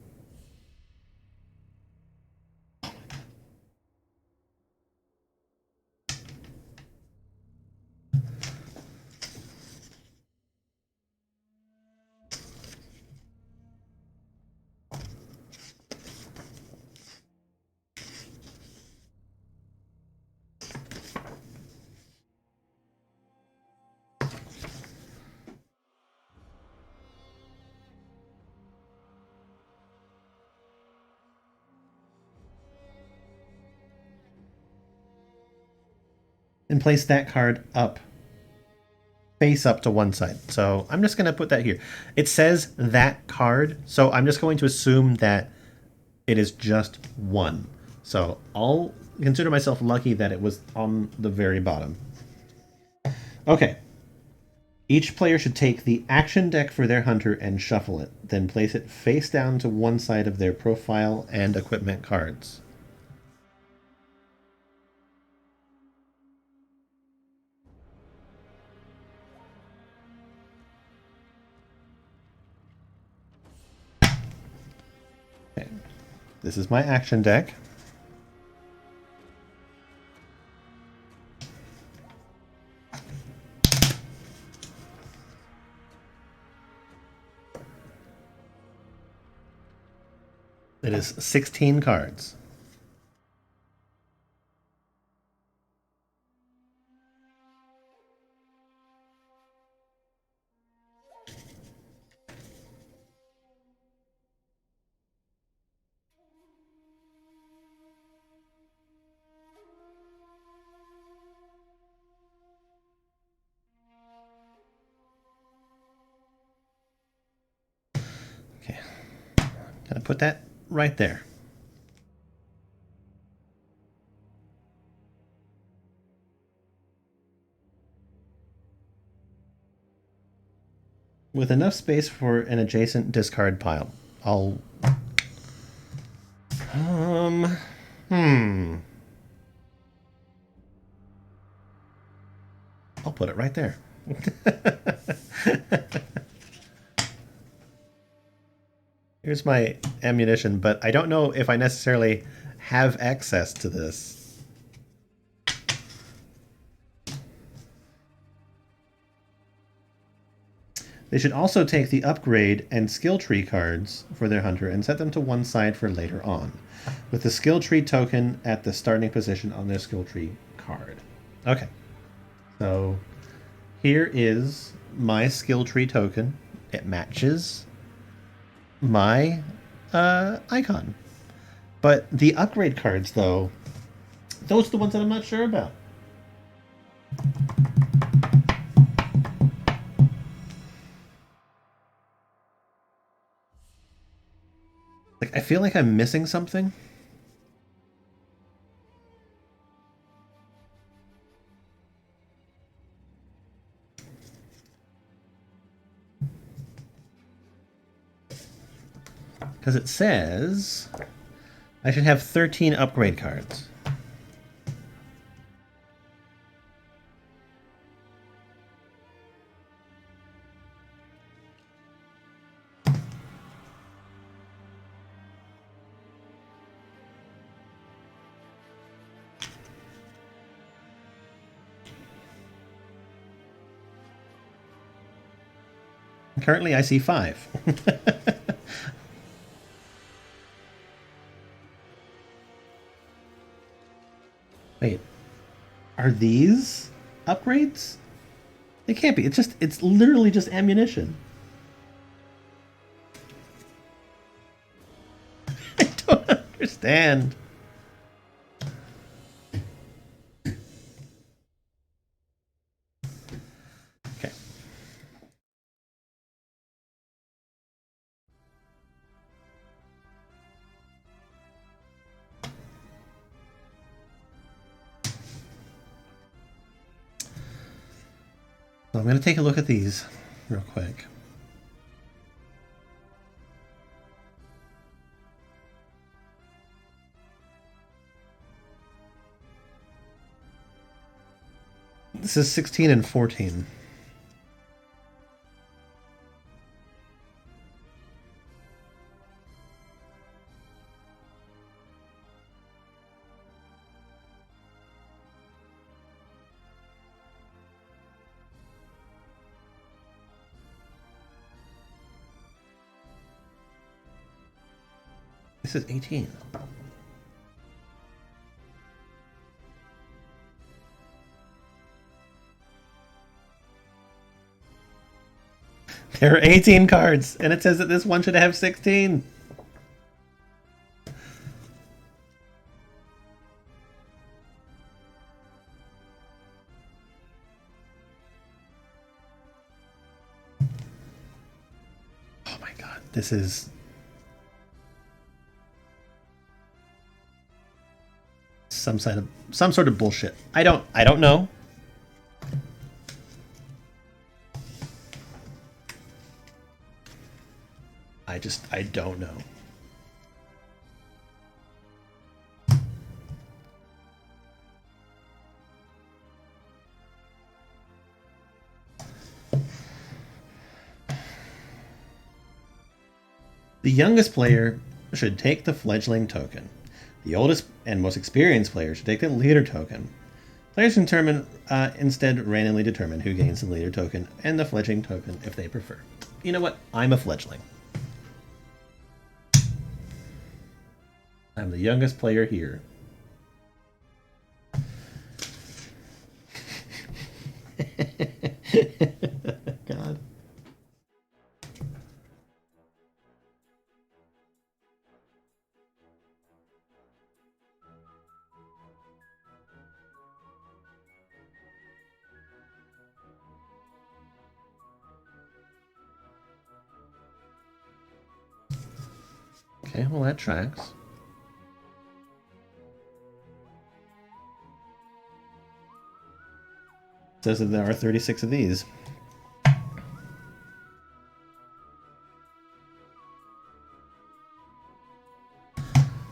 And place that card up, face up to one side. So I'm just going to put that here. It says that card, so I'm just going to assume that it is just one. So I'll consider myself lucky that it was on the very bottom. Okay. Each player should take the action deck for their hunter and shuffle it, then place it face down to one side of their profile and equipment cards. Okay. This is my action deck. It is 16 cards. Okay. Gonna put that right there. With enough space for an adjacent discard pile. I'll... I'll put it right there. Here's my ammunition, but I don't know if I necessarily have access to this. They should also take the upgrade and skill tree cards for their hunter and set them to one side for later on, with the skill tree token at the starting position on their skill tree card. Okay, so here is my skill tree token. It matches my icon. But the upgrade cards, though, those are the ones that I'm not sure about. Like, I feel like I'm missing something. Because it says I should have 13 upgrade cards. Currently, I see 5. Wait, are these upgrades? They can't be. It's literally just ammunition. I don't understand. Okay. So I'm going to take a look at these real quick. This is 16 and 14. This is 18. There are 18 cards, and it says that this one should have 16. Oh my god, this is some sort of bullshit. I don't know. I don't know. The youngest player should take the fledgling token. The oldest and most experienced player should take the leader token. Players can instead randomly determine who gains the leader token and the fledgling token if they prefer. You know what? I'm a fledgling. I'm the youngest player here. God. Okay, well that tracks. It says that there are 36 of these.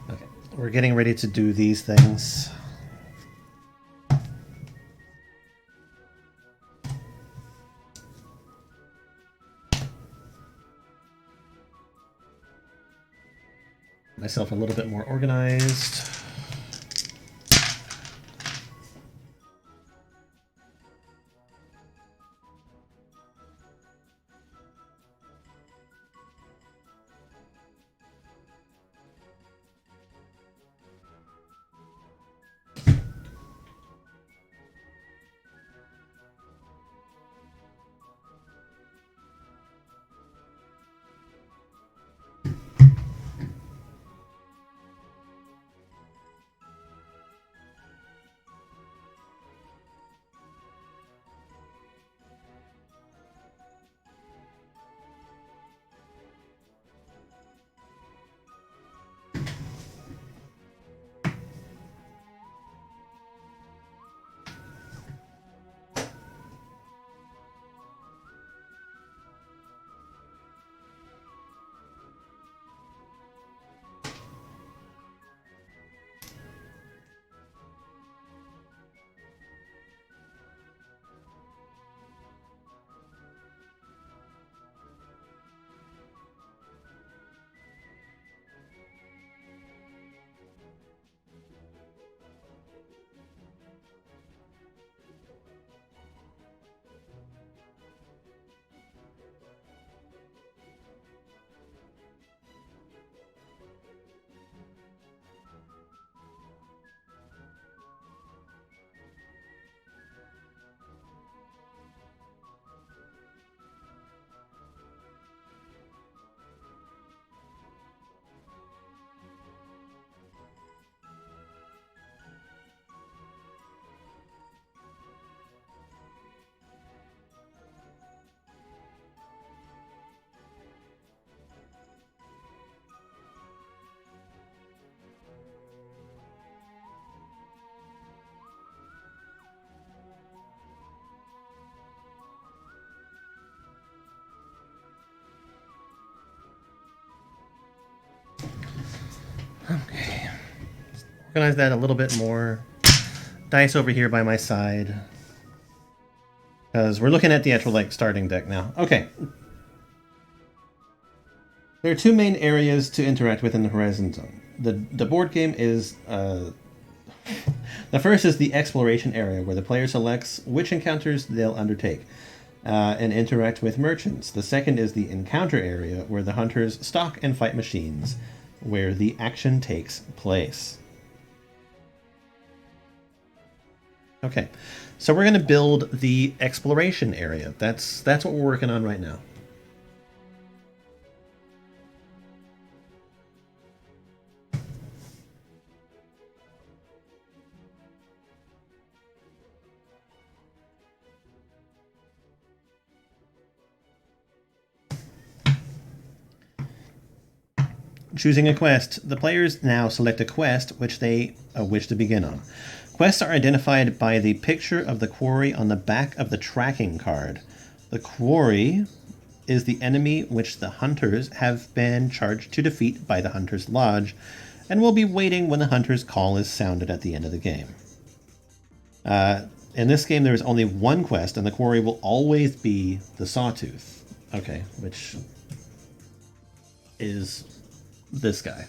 Okay, we're getting ready to do these things. myself a little bit more organized. Okay. Organize that a little bit more. Dice over here by my side. Because we're looking at the actual starting deck now. Okay. There are two main areas to interact with in the Horizon Zone. The board game is... the first is the exploration area, where the player selects which encounters they'll undertake and interact with merchants. The second is the encounter area, where the hunters stalk and fight machines, where the action takes place. Okay, so we're going to build the exploration area. That's what we're working on right now. Choosing a quest. The players now select a quest which they wish to begin on. Quests are identified by the picture of the quarry on the back of the tracking card. The quarry is the enemy which the hunters have been charged to defeat by the Hunter's Lodge, and will be waiting when the Hunter's call is sounded at the end of the game. In this game, there is only one quest, and the quarry will always be the Sawtooth. Okay, which is this guy.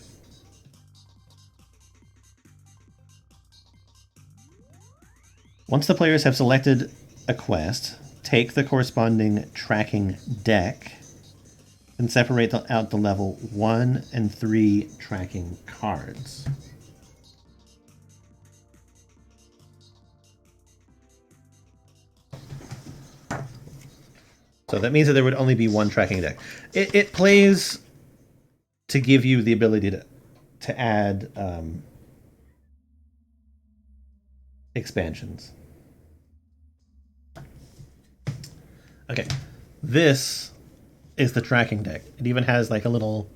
Once the players have selected a quest, take the corresponding tracking deck and separate out the level 1 and 3 tracking cards. So that means that there would only be one tracking deck. It plays to give you the ability to add expansions. Okay, this is the tracking deck. It even has like a little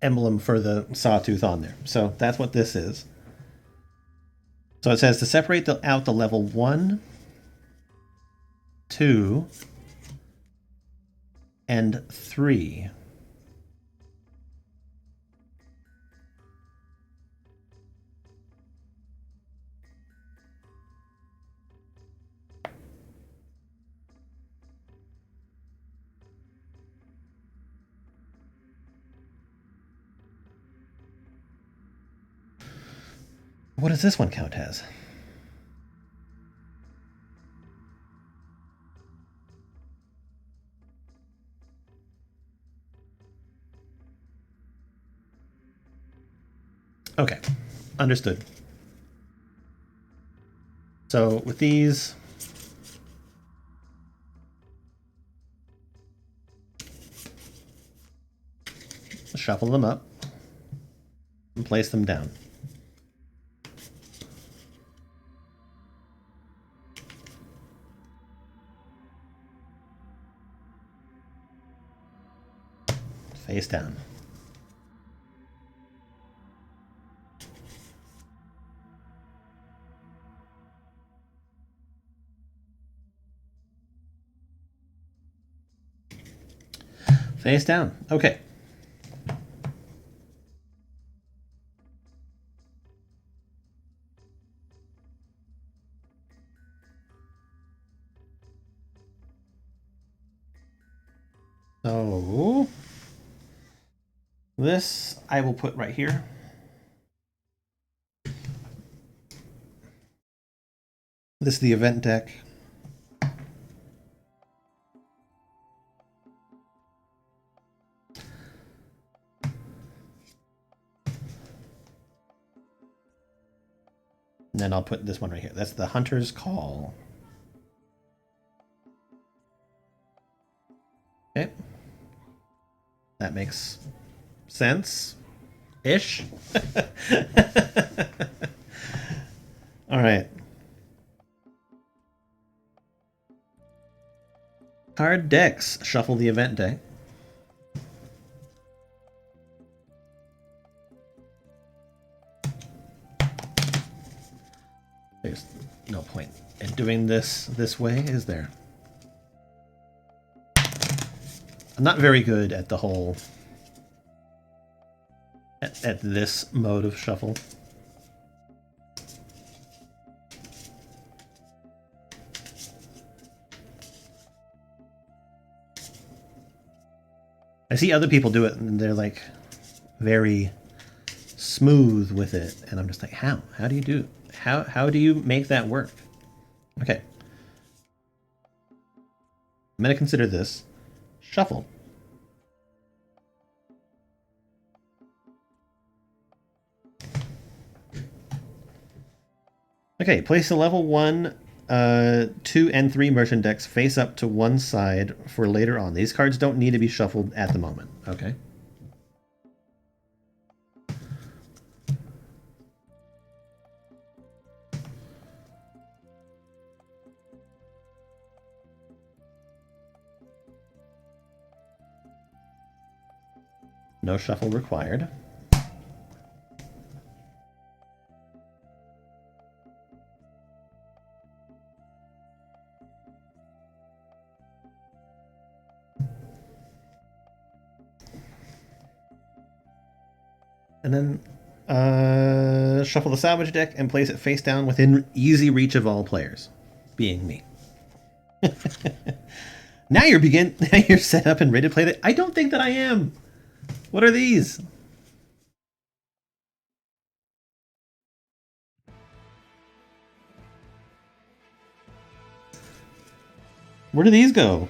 emblem for the Sawtooth on there. So that's what this is. So it says to separate out the level 1, 2, and 3. What does this one count as? Okay, understood. So with these, shuffle them up and place them down. Face down. Face down. Okay. So this I will put right here. This is the event deck. And then I'll put this one right here. That's the Hunter's Call. Okay. That makes sense-ish. All right. Card decks. Shuffle the event deck. There's no point in doing this way, is there? I'm not very good at the whole... at this mode of shuffle. I see other people do it and they're like very smooth with it, and I'm just like, how? How do you do it? How do you make that work? Okay. I'm gonna consider this shuffle. Okay, place the level 1, 2, and 3 merchant decks face up to one side for later on. These cards don't need to be shuffled at the moment. Okay. No shuffle required. And then shuffle the salvage deck and place it face down within easy reach of all players, being me. Now you're set up and ready to play that. I don't think that I am. What are these? Where do these go?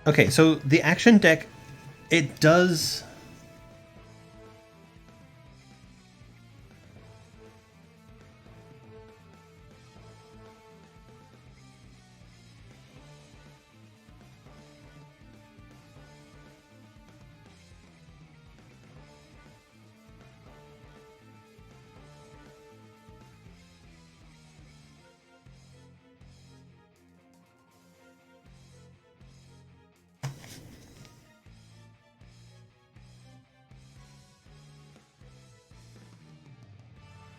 Okay, so the action deck, it does...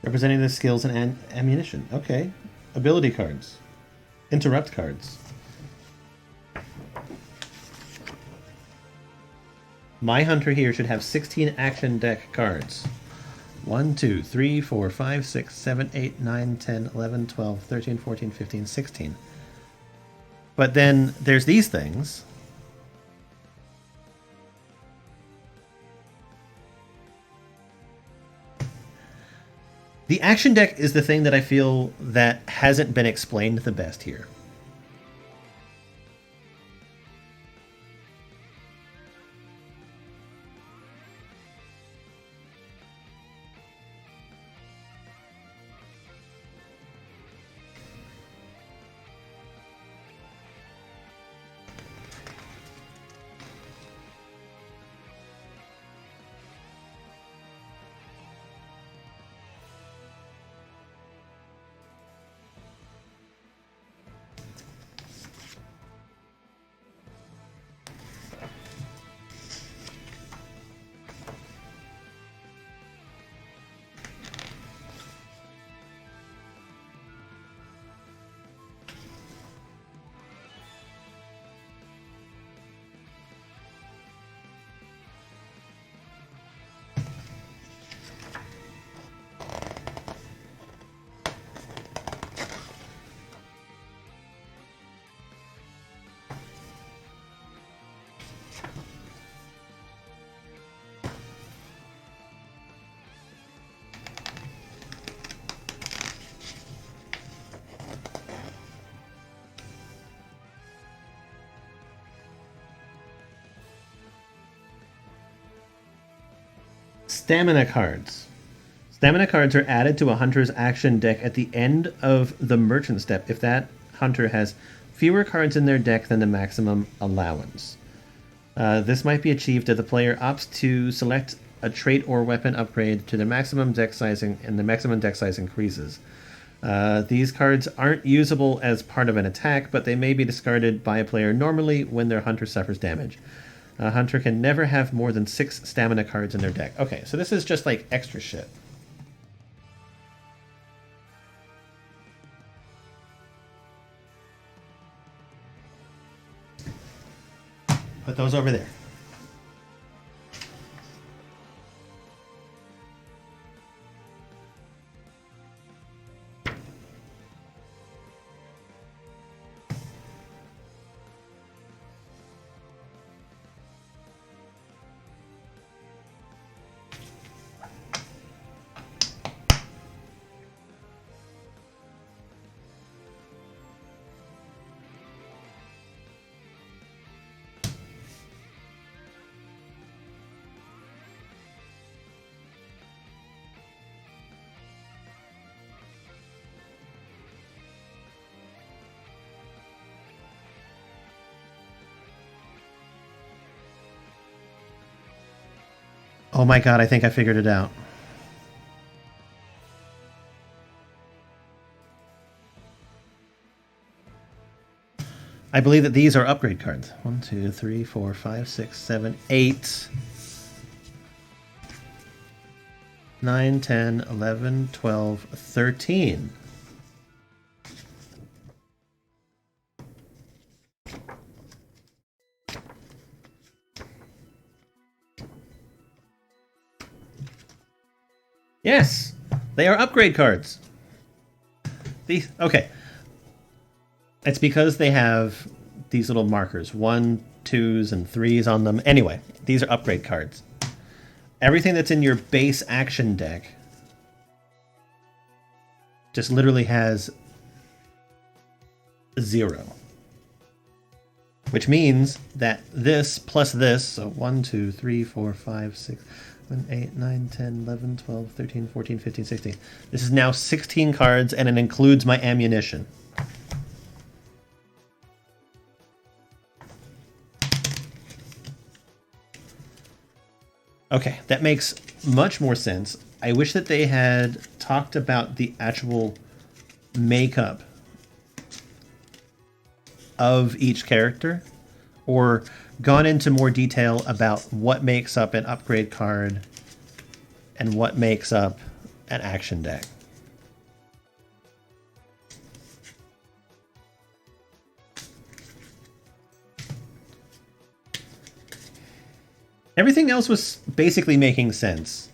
Representing the skills and ammunition. Okay. Ability cards. Interrupt cards. My hunter here should have 16 action deck cards. 1, 2, 3, 4, 5, 6, 7, 8, 9, 10, 11, 12, 13, 14, 15, 16. But then there's these things. The action deck is the thing that I feel that hasn't been explained the best here. Stamina cards. Stamina cards are added to a hunter's action deck at the end of the merchant step if that hunter has fewer cards in their deck than the maximum allowance. This might be achieved if the player opts to select a trait or weapon upgrade to the maximum deck sizing, and the maximum deck size increases. These cards aren't usable as part of an attack, but they may be discarded by a player normally when their hunter suffers damage. A hunter can never have more than 6 stamina cards in their deck. Okay, so this is just like extra shit. Put those over there. Oh my god, I think I figured it out. I believe that these are upgrade cards. 1, 2, 3, 4, 5, 6, 7, 8, 9, 10, 11, 12, 13. Yes, they are upgrade cards. These, okay. It's because they have these little markers, 1, 2s, and 3s on them. Anyway, these are upgrade cards. Everything that's in your base action deck just literally has 0. Which means that this plus this, so 1, 2, 3, 4, 5, 6, 7, 8, 9, 10, 11, 12, 13, 14, 15, 16. This is now 16 cards, and it includes my ammunition. Okay, that makes much more sense. I wish that they had talked about the actual makeup of each character, or gone into more detail about what makes up an upgrade card and what makes up an action deck. Everything else was basically making sense.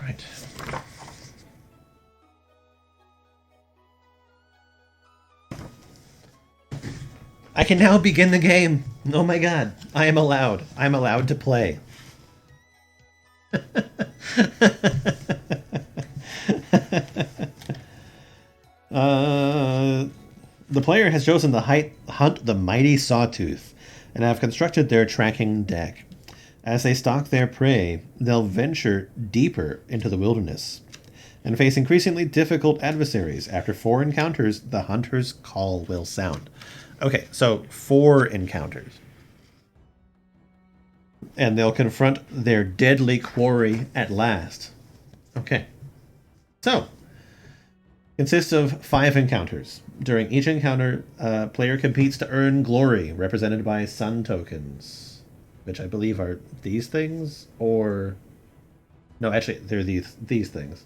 Right. I can now begin the game. Oh my god. I am allowed. I'm allowed to play. The player has chosen to hunt the mighty Sawtooth and have constructed their tracking deck. As they stalk their prey, they'll venture deeper into the wilderness and face increasingly difficult adversaries. After 4 encounters, the hunter's call will sound. Okay, so 4 encounters. And they'll confront their deadly quarry at last. Okay. So, consists of 5 encounters. During each encounter, player competes to earn glory, represented by sun tokens, which I believe are these things, or... No, actually, they're these things.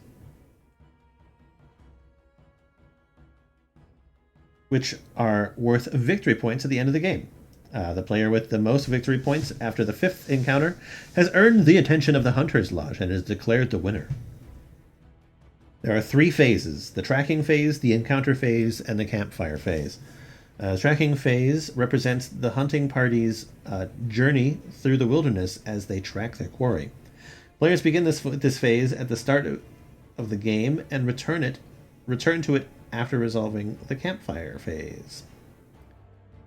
Which are worth victory points at the end of the game. The player with the most victory points after the 5th encounter has earned the attention of the Hunter's Lodge and is declared the winner. There are 3 phases: the tracking phase, the encounter phase, and the campfire phase. The tracking phase represents the hunting party's journey through the wilderness as they track their quarry. Players begin this phase at the start of the game and return to it after resolving the campfire phase.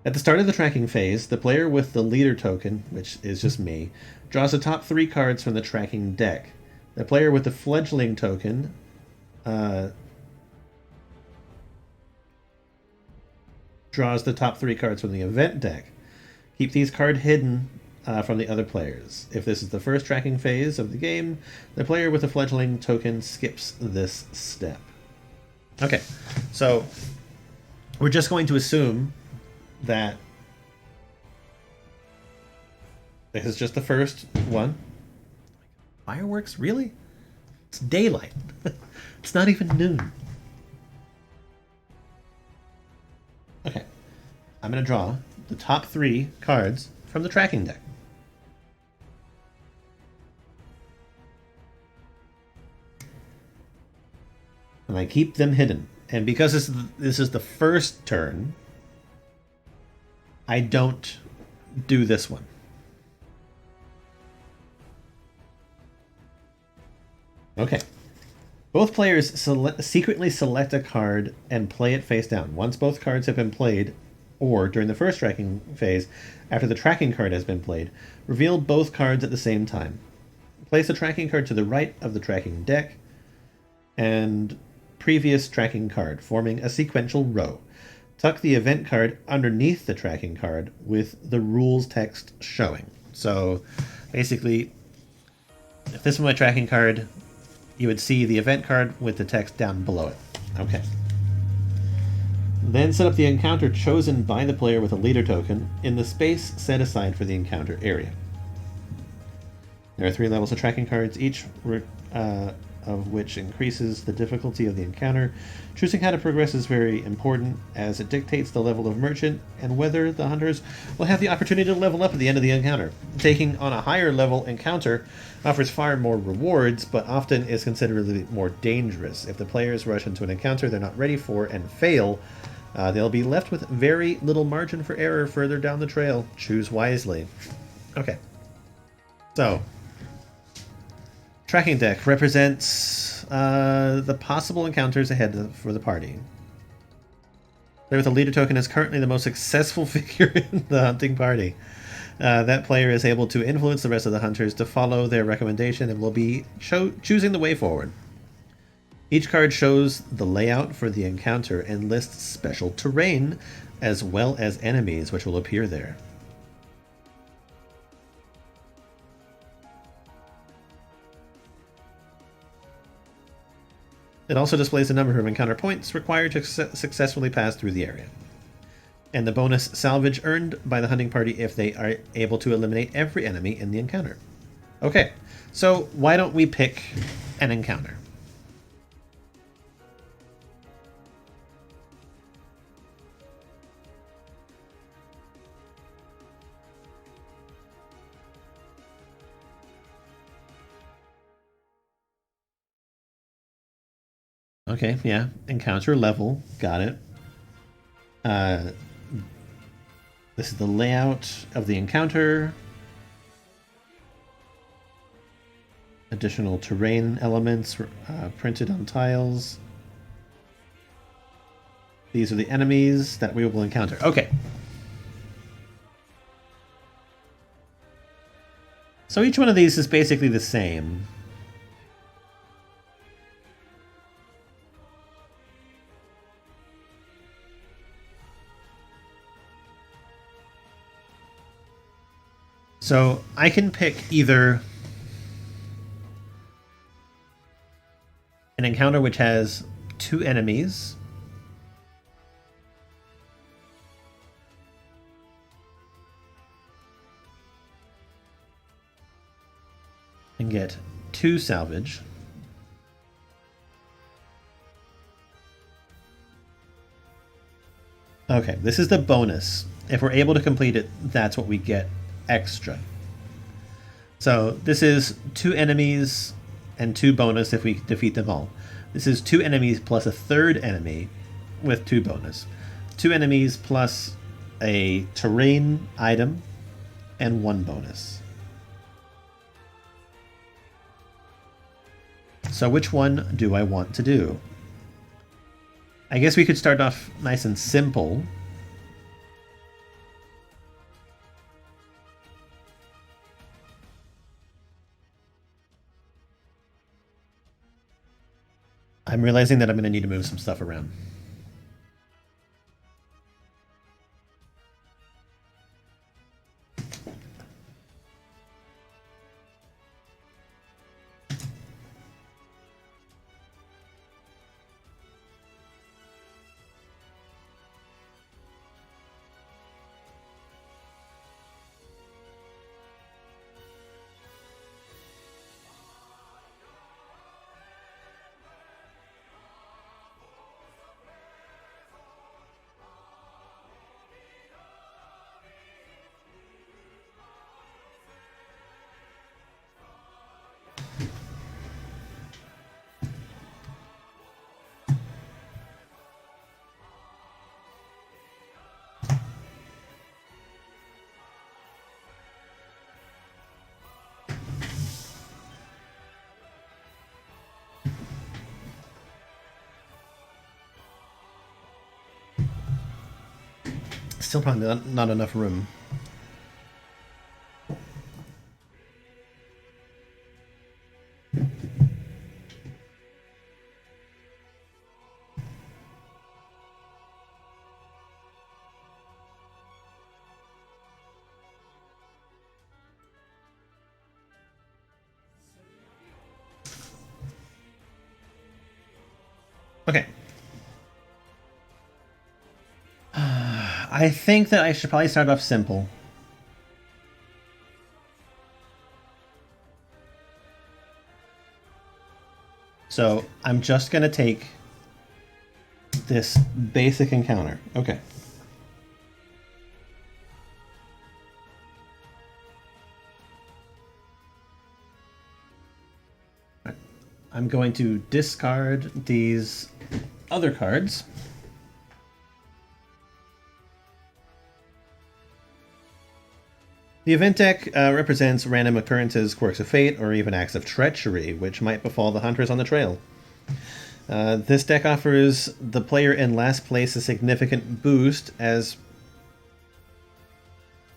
At the start of the tracking phase, the player with the leader token, which is just me, draws the top 3 cards from the tracking deck. The player with the fledgling token draws the top 3 cards from the event deck. Keep these cards hidden from the other players. If this is the first tracking phase of the game, the player with the fledgling token skips this step. Okay, so we're just going to assume that this is just the first one. Fireworks? Really? It's daylight. It's not even noon. Okay, I'm going to draw the top 3 cards from the tracking deck. And I keep them hidden. And because this is the first turn, I don't do this one. Okay. Both players secretly select a card and play it face down. Once both cards have been played, or during the first tracking phase, after the tracking card has been played, reveal both cards at the same time. Place the tracking card to the right of the tracking deck and previous tracking card, forming a sequential row. Tuck the event card underneath the tracking card with the rules text showing. So basically, if this was my tracking card, you would see the event card with the text down below it. Okay. Then set up the encounter chosen by the player with a leader token in the space set aside for the encounter area. There are 3 levels of tracking cards, each of which increases the difficulty of the encounter. Choosing how to progress is very important, as it dictates the level of merchant and whether the hunters will have the opportunity to level up at the end of the encounter. Taking on a higher level encounter offers far more rewards, but often is considerably more dangerous. If the players rush into an encounter they're not ready for and fail, they'll be left with very little margin for error further down the trail. Choose wisely. Okay. So, Tracking deck represents the possible encounters ahead for the party. Player with a leader token is currently the most successful figure in the hunting party. That player is able to influence the rest of the hunters to follow their recommendation and will be choosing the way forward. Each card shows the layout for the encounter and lists special terrain as well as enemies which will appear there. It also displays the number of encounter points required to successfully pass through the area, and the bonus salvage earned by the hunting party if they are able to eliminate every enemy in the encounter. Okay, so why don't we pick an encounter? Okay, yeah, encounter level, got it. This is the layout of the encounter. Additional terrain elements printed on tiles. These are the enemies that we will encounter. Okay. So each one of these is basically the same. So I can pick either an encounter which has 2 enemies, and get 2 salvage. Okay, this is the bonus. If we're able to complete it, that's what we get extra. So this is 2 enemies and 2 bonus if we defeat them all. This is 2 enemies plus a 3rd enemy with 2 bonus. 2 enemies plus a terrain item and 1 bonus. So which one do I want to do? I guess we could start off nice and simple. I'm realizing that I'm going to need to move some stuff around. Still probably not enough room. Okay. I think that I should probably start off simple. So I'm just going to take this basic encounter. Okay. I'm going to discard these other cards. The event deck represents random occurrences, quirks of fate, or even acts of treachery, which might befall the hunters on the trail. This deck offers the player in last place a significant boost as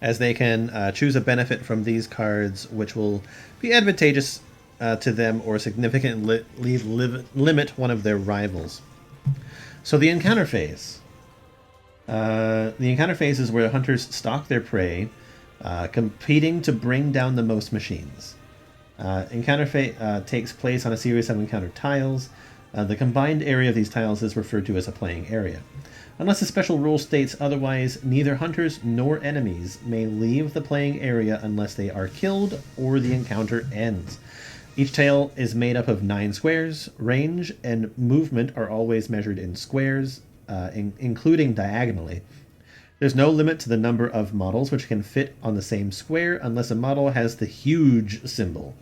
they can choose a benefit from these cards, which will be advantageous to them or significantly limit one of their rivals. So the encounter phase. The encounter phase is where hunters stalk their prey, competing to bring down the most machines. Encounter phase takes place on a series of encounter tiles. The combined area of these tiles is referred to as a playing area. Unless a special rule states otherwise, neither hunters nor enemies may leave the playing area unless they are killed or the encounter ends. Each tile is made up of 9 squares. Range and movement are always measured in squares, including diagonally. There's no limit to the number of models which can fit on the same square unless a model has the huge symbol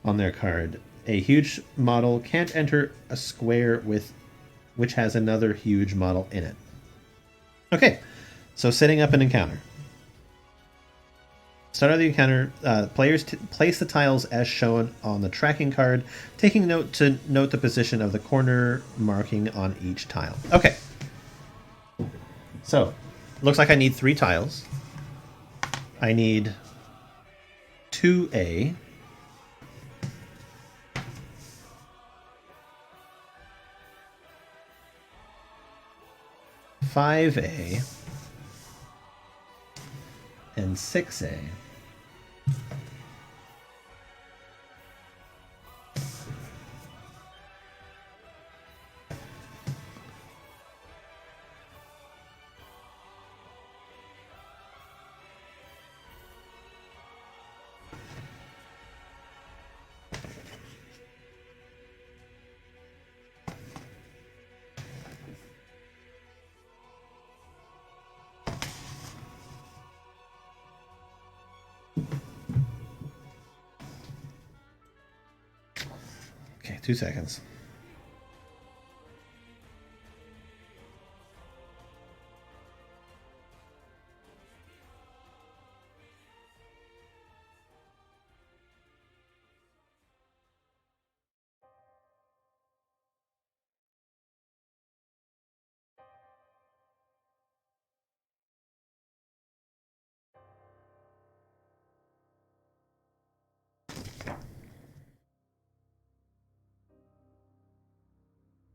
on their card. A huge model can't enter a square which has another huge model in it. Okay, so setting up an encounter. Start of the encounter, players place the tiles as shown on the tracking card, taking note to note the position of the corner marking on each tile. Okay, so looks like I need 3 tiles. I need 2A. 5A and 6A. Okay, 2 seconds.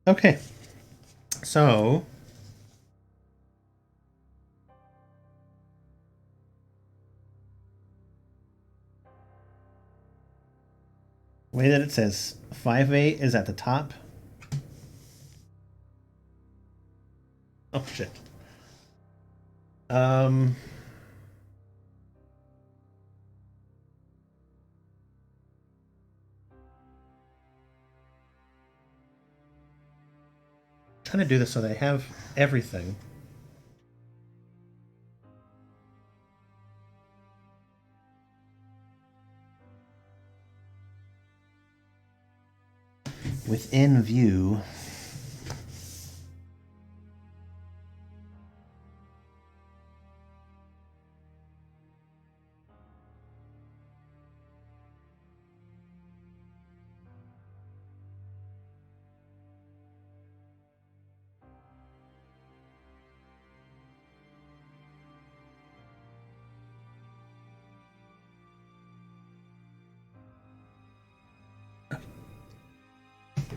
Okay, so the way that it says 5A is at the top. Oh shit. Trying to do this so they have everything. Within view.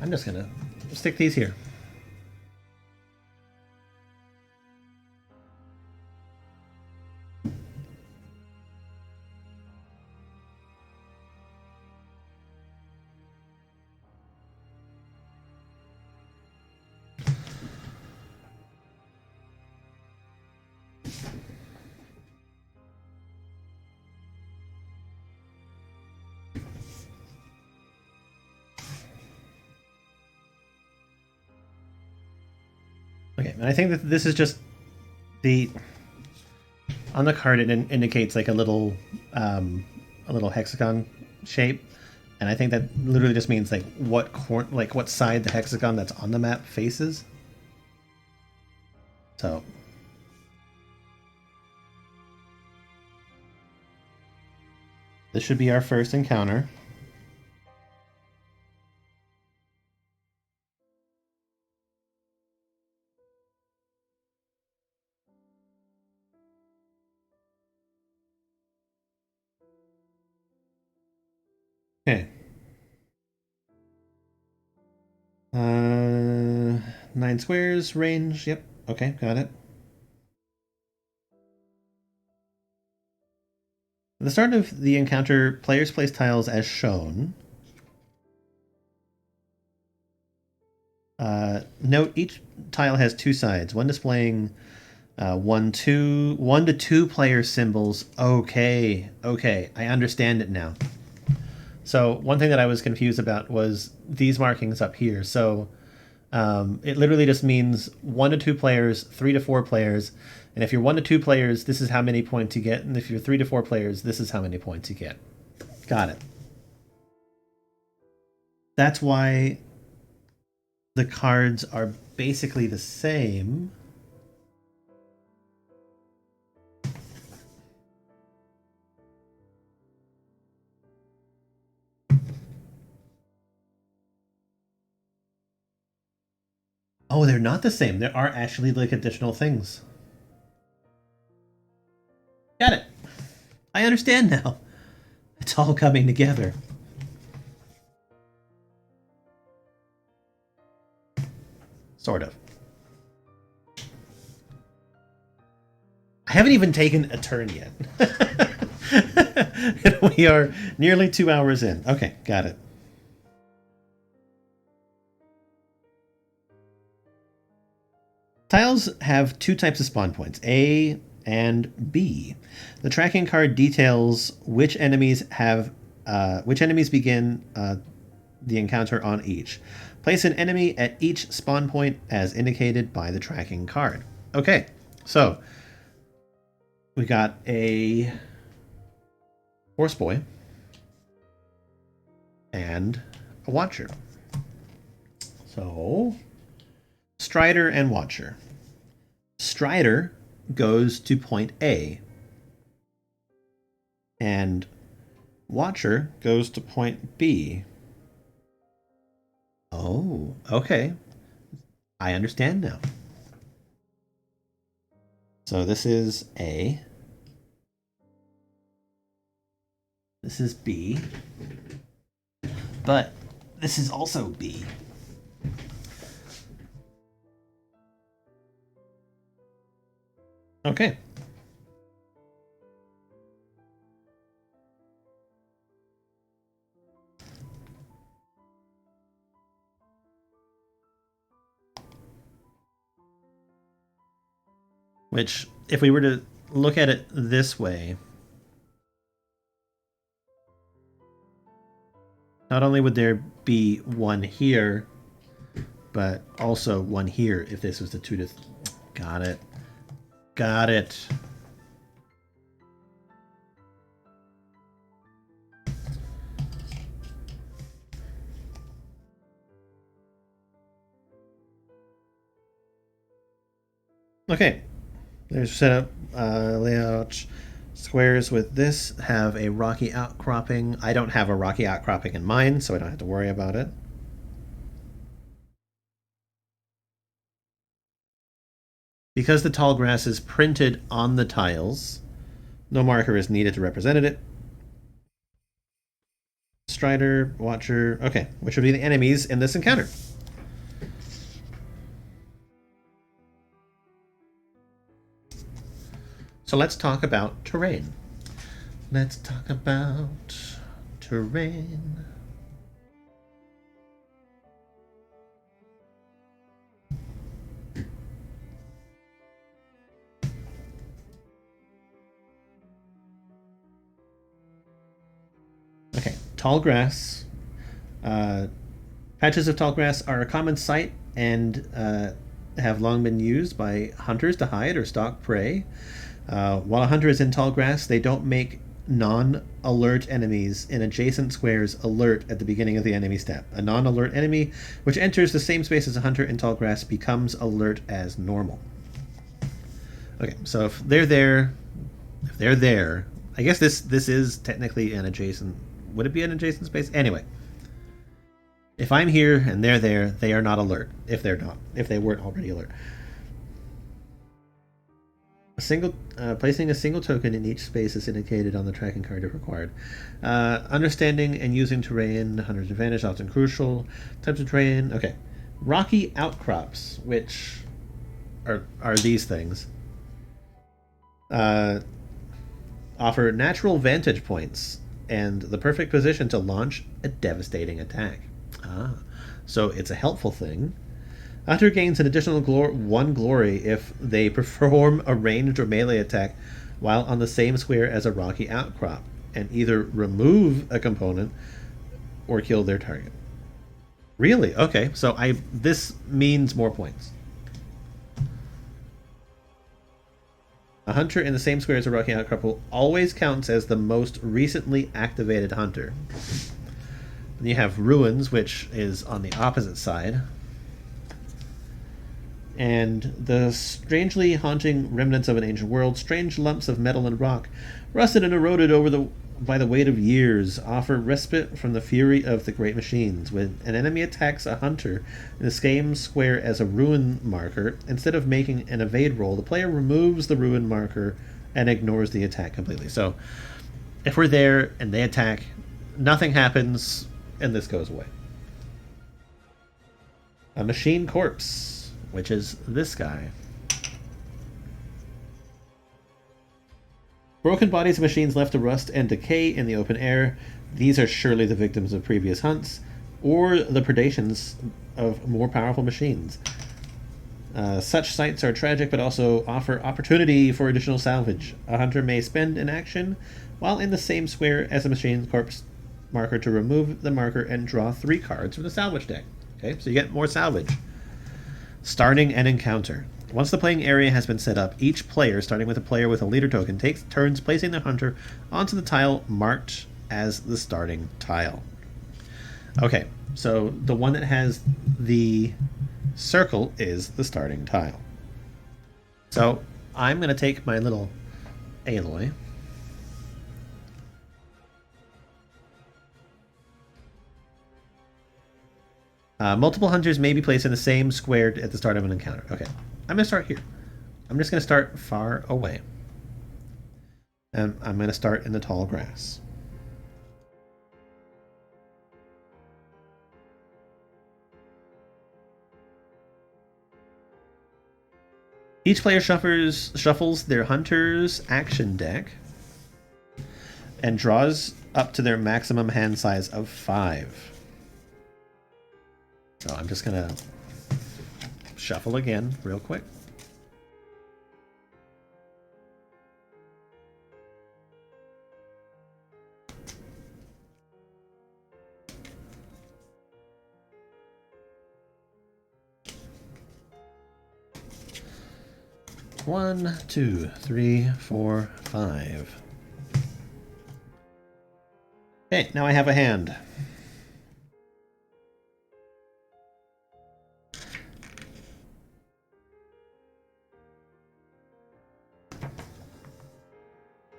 I'm just gonna stick these here. Okay, and I think that this is just the on the card. It indicates like a little hexagon shape, and I think that literally just means like what side the hexagon that's on the map faces. So This should be our first encounter. Okay. 9 squares, range, yep. Okay, got it. At the start of the encounter, players place tiles as shown. Note each tile has 2 sides, one displaying 1 to 2 player symbols. Okay, I understand it now. So one thing that I was confused about was these markings up here. So it literally just means 1 to 2 players, 3 to 4 players, and if you're 1 to 2 players, this is how many points you get, and if you're 3 to 4 players, this is how many points you get. Got it. That's why the cards are basically the same. Oh, they're not the same. There are actually like additional things. Got it. I understand now. It's all coming together. Sort of. I haven't even taken a turn yet. We are nearly 2 hours in. Okay, got it. Tiles have 2 types of spawn points, A and B. The tracking card details which enemies begin the encounter on each. Place an enemy at each spawn point as indicated by the tracking card. Okay, so we got a horse boy and a watcher. So Strider and Watcher. Strider goes to point A, and Watcher goes to point B. Oh, okay. I understand now. So this is A. This is B. But this is also B. Okay. Which, if we were to look at it this way, not only would there be one here, but also one here if this was the 2 to... Got it. Got it. Okay. There's setup layout. Squares with this have a rocky outcropping. I don't have a rocky outcropping in mine, so I don't have to worry about it. Because the tall grass is printed on the tiles, no marker is needed to represent it. Strider, Watcher, okay, which would be the enemies in this encounter. So let's talk about terrain. Let's talk about terrain. Okay, tall grass. Patches of tall grass are a common sight and have long been used by hunters to hide or stalk prey. While a hunter is in tall grass, they don't make non-alert enemies in adjacent squares alert at the beginning of the enemy step. A non-alert enemy which enters the same space as a hunter in tall grass becomes alert as normal. Okay, so if they're there, I guess this is technically an adjacent. Would it be an adjacent space? Anyway, if I'm here and they're there, they are not alert. If they weren't already alert. Placing a single token in each space is indicated on the tracking card if required. Understanding and using terrain, Hunter's Advantage, often crucial. Types of terrain, okay. Rocky outcrops, which are these things. Offer natural vantage points and the perfect position to launch a devastating attack. So it's a helpful thing. Hunter gains an additional 1 glory if they perform a ranged or melee attack while on the same square as a rocky outcrop, and either remove a component or kill their target. Really? Okay, so this means more points. A hunter in the same square as a rocky outcrop will always counts as the most recently activated hunter. Then you have ruins, which is on the opposite side. And the strangely haunting remnants of an ancient world, strange lumps of metal and rock, rusted and eroded by the weight of years, offer respite from the fury of the great machines. When an enemy attacks a hunter in the same square as a ruin marker, instead of making an evade roll, the player removes the ruin marker and ignores the attack completely. So if we're there and they attack, nothing happens, and this goes away. A machine corpse, which is this guy. Broken bodies of machines left to rust and decay in the open air. These are surely the victims of previous hunts, or the predations of more powerful machines. Such sights are tragic, but also offer opportunity for additional salvage. A hunter may spend an action while in the same square as a machine corpse marker to remove the marker and draw 3 cards from the salvage deck. Okay, so you get more salvage. Starting an encounter. Once the playing area has been set up, each player, starting with a player with a leader token, takes turns placing their hunter onto the tile marked as the starting tile. Okay, so the one that has the circle is the starting tile. So I'm going to take my little Aloy. Multiple hunters may be placed in the same square at the start of an encounter. Okay, I'm going to start here. I'm just going to start far away. And I'm going to start in the tall grass. Each player shuffles their hunter's action deck and draws up to their maximum hand size of 5. So I'm just going to shuffle again real quick. One, 2, 3, 4, 5. Okay, now I have a hand.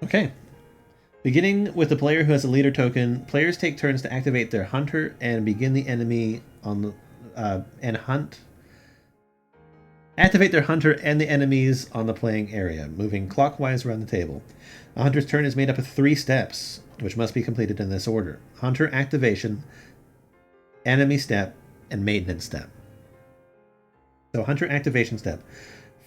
Okay. Beginning with the player who has a leader token, players take turns to activate their hunter and begin the enemy on the activate their hunter and the enemies on the playing area, moving clockwise around the table. A hunter's turn is made up of 3 steps, which must be completed in this order: hunter activation, enemy step, and maintenance step. So hunter activation step.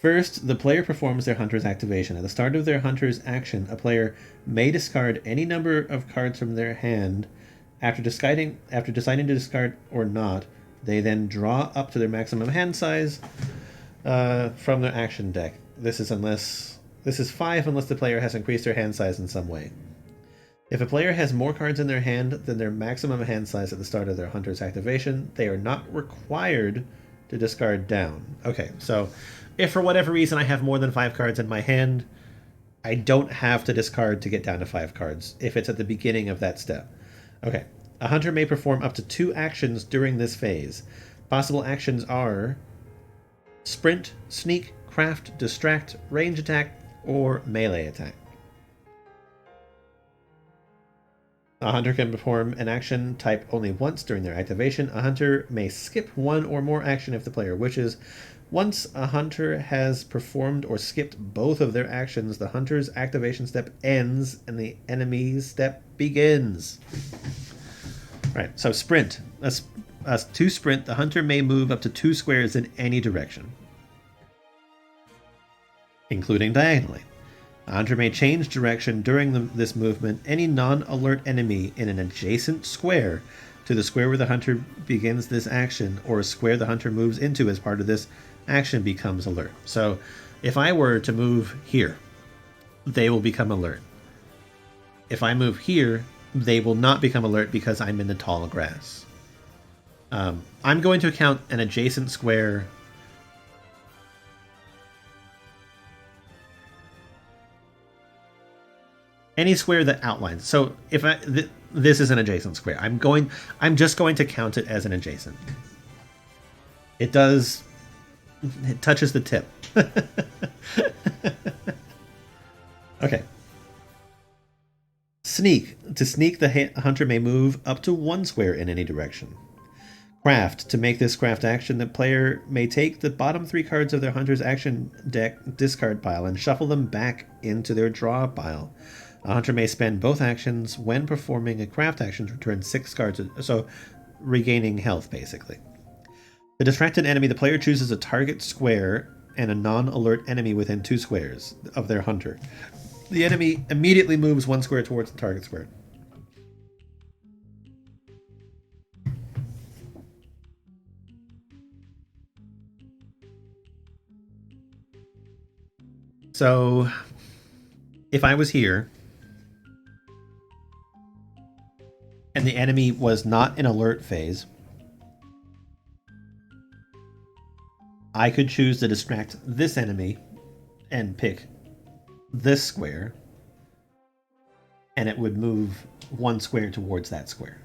First, the player performs their hunter's activation. At the start of their hunter's action, a player may discard any number of cards from their hand. After deciding to discard or not, they then draw up to their maximum hand size from their action deck. This is 5 unless the player has increased their hand size in some way. If a player has more cards in their hand than their maximum hand size at the start of their hunter's activation, they are not required to discard down. Okay, so if for whatever reason I have more than 5 cards in my hand, I don't have to discard to get down to 5 cards if it's at the beginning of that step. Okay, a hunter may perform up to 2 actions during this phase. Possible actions are sprint, sneak, craft, distract, range attack, or melee attack. A hunter can perform an action type only once during their activation. A hunter may skip one or more action if the player wishes. Once a hunter has performed or skipped both of their actions, the hunter's activation step ends and the enemy's step begins. Right, so sprint. To sprint, the hunter may move up to 2 squares in any direction, including diagonally. A hunter may change direction during this movement. Any non-alert enemy in an adjacent square to the square where the hunter begins this action, or a square the hunter moves into as part of this action, becomes alert. So if I were to move here, they will become alert. If I move here, they will not become alert because I'm in the tall grass. I'm going to count an adjacent square. Any square that outlines. So if this is an adjacent square, I'm just going to count it as an adjacent. It touches the tip. Okay. Sneak. To sneak, the hunter may move up to 1 square in any direction. Craft. To make this craft action, the player may take the bottom 3 cards of their hunter's action deck discard pile and shuffle them back into their draw pile. A hunter may spend both actions when performing a craft action to return 6 cards, so regaining health, basically. The distracted enemy, the player chooses a target square and a non-alert enemy within 2 squares of their hunter. The enemy immediately moves 1 square towards the target square. So, if I was here, and the enemy was not in alert phase, I could choose to distract this enemy and pick this square, and it would move 1 square towards that square.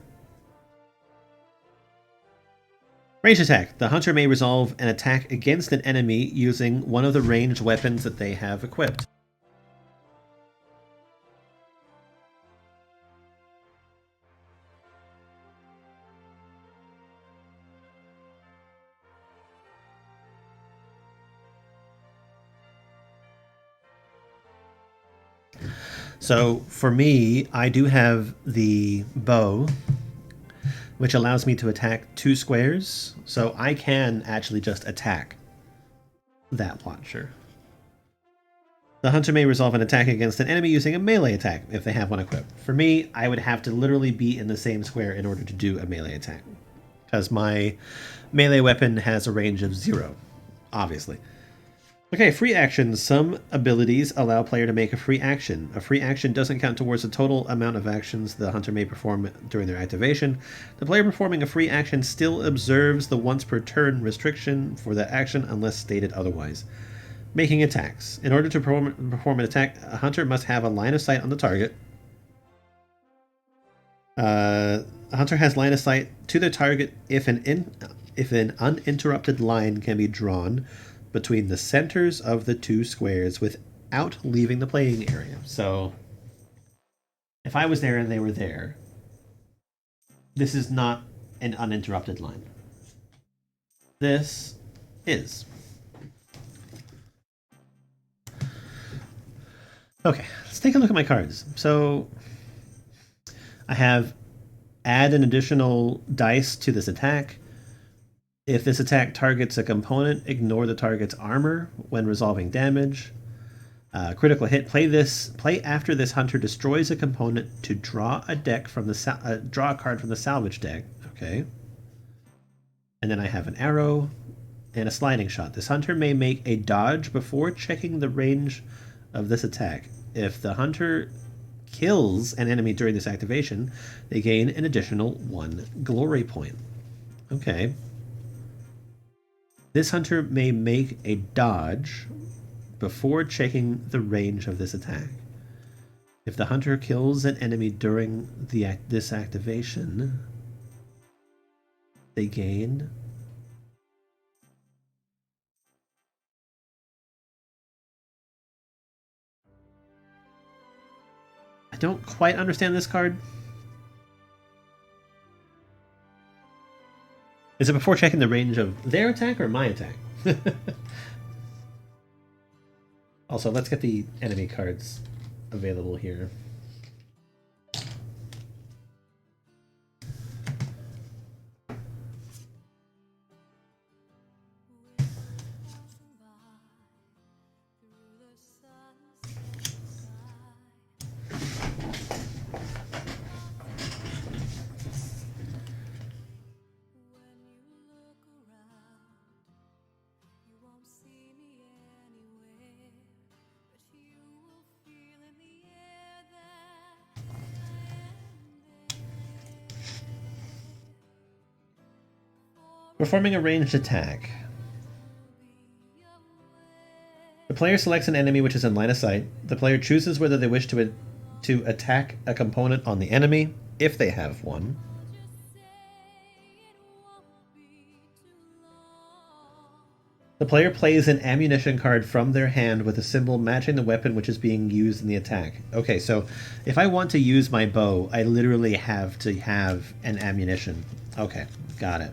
Range attack. The hunter may resolve an attack against an enemy using one of the ranged weapons that they have equipped. So for me, I do have the bow, which allows me to attack 2 squares. So I can actually just attack that launcher. The hunter may resolve an attack against an enemy using a melee attack if they have one equipped. For me, I would have to literally be in the same square in order to do a melee attack, because my melee weapon has a range of 0, obviously. Okay, free actions. Some abilities allow a player to make a free action. A free action doesn't count towards the total amount of actions the hunter may perform during their activation. The player performing a free action still observes the once per turn restriction for the action unless stated otherwise. Making attacks. In order to perform an attack, a hunter must have a line of sight on the target. A hunter has line of sight to the target if an uninterrupted line can be drawn between the centers of the 2 squares without leaving the playing area. So if I was there and they were there, this is not an uninterrupted line. This is. Okay, let's take a look at my cards. So I have add an additional dice to this attack. If this attack targets a component, ignore the target's armor when resolving damage. Critical hit. Play after this hunter destroys a component to draw a deck from the draw a card from the salvage deck. Okay. And then I have an arrow and a sliding shot. This hunter may make a dodge before checking the range of this attack. If the hunter kills an enemy during this activation, they gain an additional 1 glory point. Okay. This hunter may make a dodge before checking the range of this attack. If the hunter kills an enemy during this activation, they gain I don't quite understand this card. Is it before checking the range of their attack or my attack? Also, let's get the enemy cards available here. Performing a ranged attack. The player selects an enemy which is in line of sight. The player chooses whether they wish to attack a component on the enemy, if they have one. The player plays an ammunition card from their hand with a symbol matching the weapon which is being used in the attack. Okay, so if I want to use my bow, I literally have to have an ammunition. Okay, got it.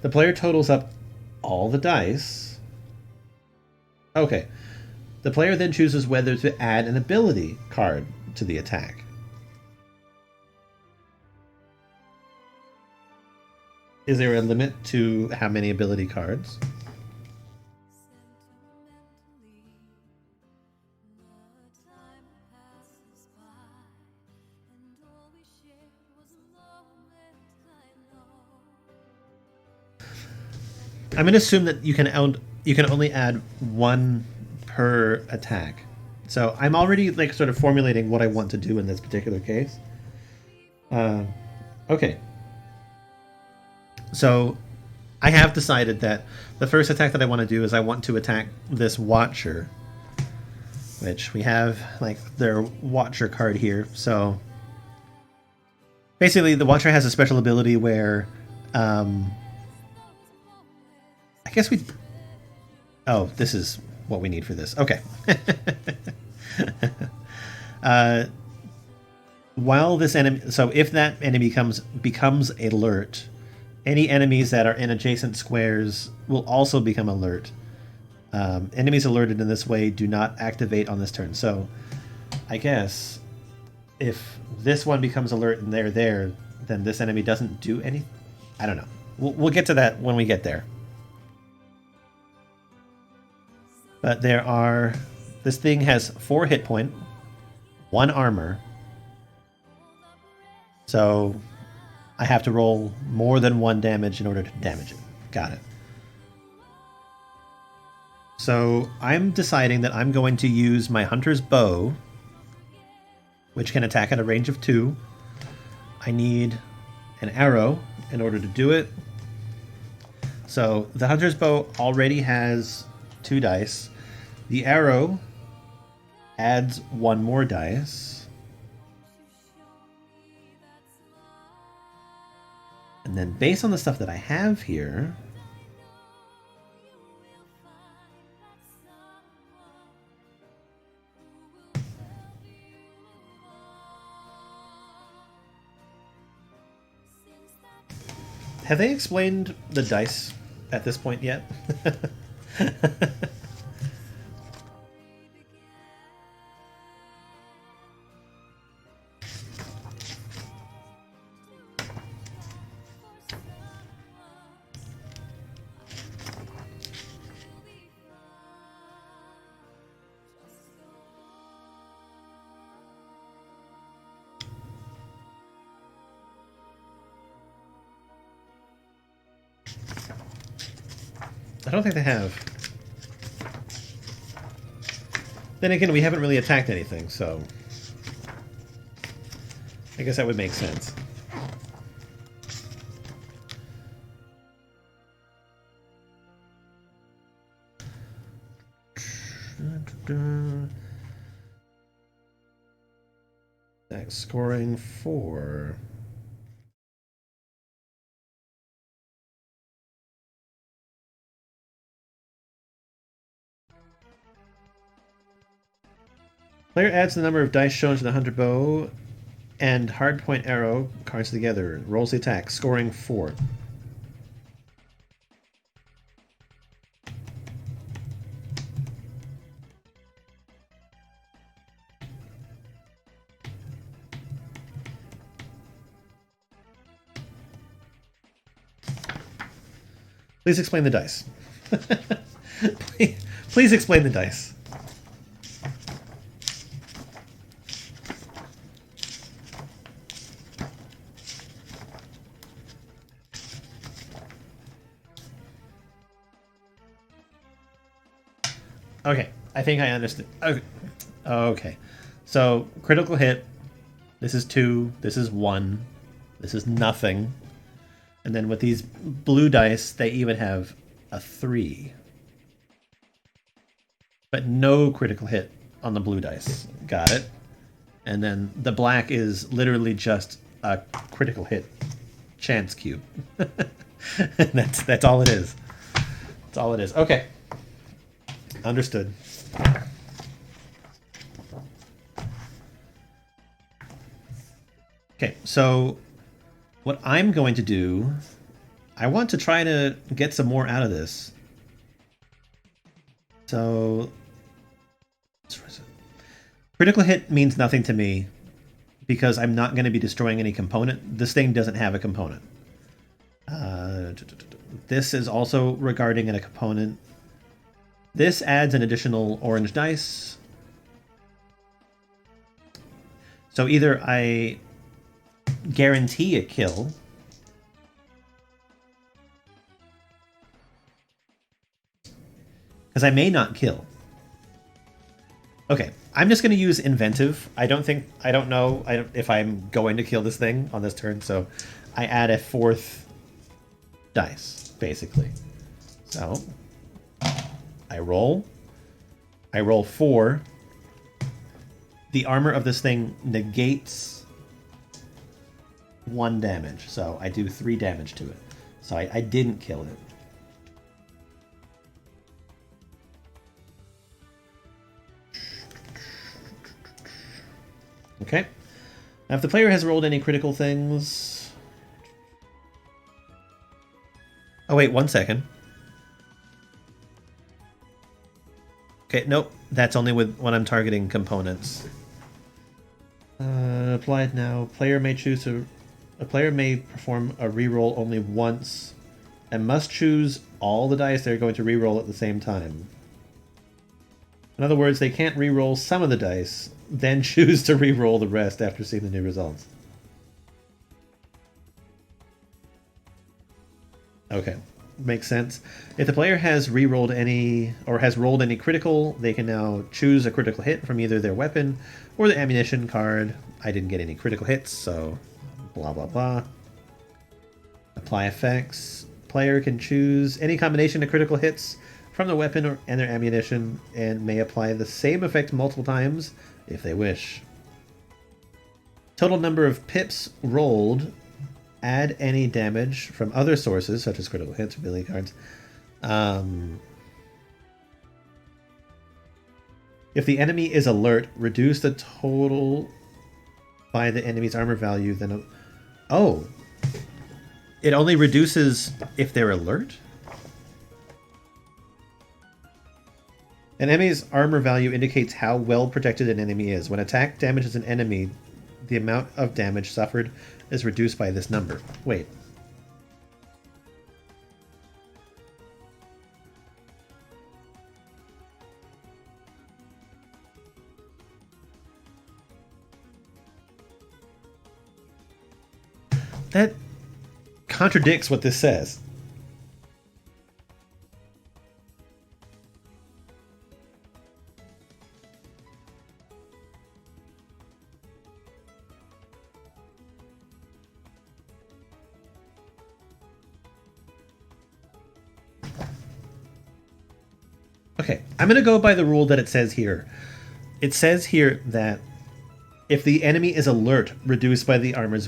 The player totals up all the dice. Okay. The player then chooses whether to add an ability card to the attack. Is there a limit to how many ability cards? I'm going to assume that you can only add one per attack. So I'm already like sort of formulating what I want to do in this particular case. Okay. So I have decided that the first attack that I want to do is I want to attack this Watcher, which we have like their Watcher card here. So basically the Watcher has a special ability where I guess we... Oh, this is what we need for this. Okay. While this enemy... So if that enemy becomes alert, any enemies that are in adjacent squares will also become alert. Enemies alerted in this way do not activate on this turn. So I guess if this one becomes alert and they're there, then this enemy doesn't do any... I don't know. We'll get to that when we get there. But there are... This thing has 4 hit point, 1 armor. So I have to roll more than 1 damage in order to damage it. Got it. So I'm deciding that I'm going to use my Hunter's Bow, which can attack at a range of 2. I need an arrow in order to do it. So the Hunter's Bow already has 2 dice. The arrow adds 1 more dice. And then based on the stuff that I have here, have they explained the dice at this point yet? I don't think they have. Then again, we haven't really attacked anything, so I guess that would make sense. That's scoring 4. Player adds the number of dice shown to the Hunter Bow and Hardpoint Arrow cards together. Rolls the attack, scoring 4. Please explain the dice. Please explain the dice. Okay, I think I understood. Okay. Okay. So, critical hit. This is 2. This is 1. This is nothing. And then with these blue dice, they even have a 3. But no critical hit on the blue dice. Got it. And then the black is literally just a critical hit chance cube. That's all it is. That's all it is. Okay. Understood. Okay, so what I'm going to do, I want to try to get some more out of this. So, critical hit means nothing to me because I'm not going to be destroying any component. This thing doesn't have a component. This is also regarding a component. This adds an additional orange dice. So either I guarantee a kill, because I may not kill. Okay, I'm just going to use inventive. I don't know if I'm going to kill this thing on this turn, so I add a 4th dice, basically. So I roll 4. The armor of this thing negates 1 damage, so I do 3 damage to it. So I didn't kill it. Okay. Now if the player has rolled any critical things... Oh wait, 1 second. Okay, nope. That's only with when I'm targeting components. Apply it now. A player may perform a reroll only once and must choose all the dice they're going to reroll at the same time. In other words, they can't reroll some of the dice, then choose to reroll the rest after seeing the new results. Okay. Makes sense. If the player has rerolled any or has rolled any critical, they can now choose a critical hit from either their weapon or the ammunition card. I didn't get any critical hits, so blah blah blah. Apply effects. Player can choose any combination of critical hits from the weapon and their ammunition and may apply the same effect multiple times if they wish. Total number of pips rolled. Add any damage from other sources, such as critical hits or ability cards. If the enemy is alert, reduce the total by the enemy's armor value. Then, oh, it only reduces if they're alert. An enemy's armor value indicates how well protected an enemy is. When attack damages an enemy, the amount of damage suffered is reduced by this number. Wait. That contradicts what this says. Okay, I'm going to go by the rule that it says here. It says here that if the enemy is alert, reduced by the armor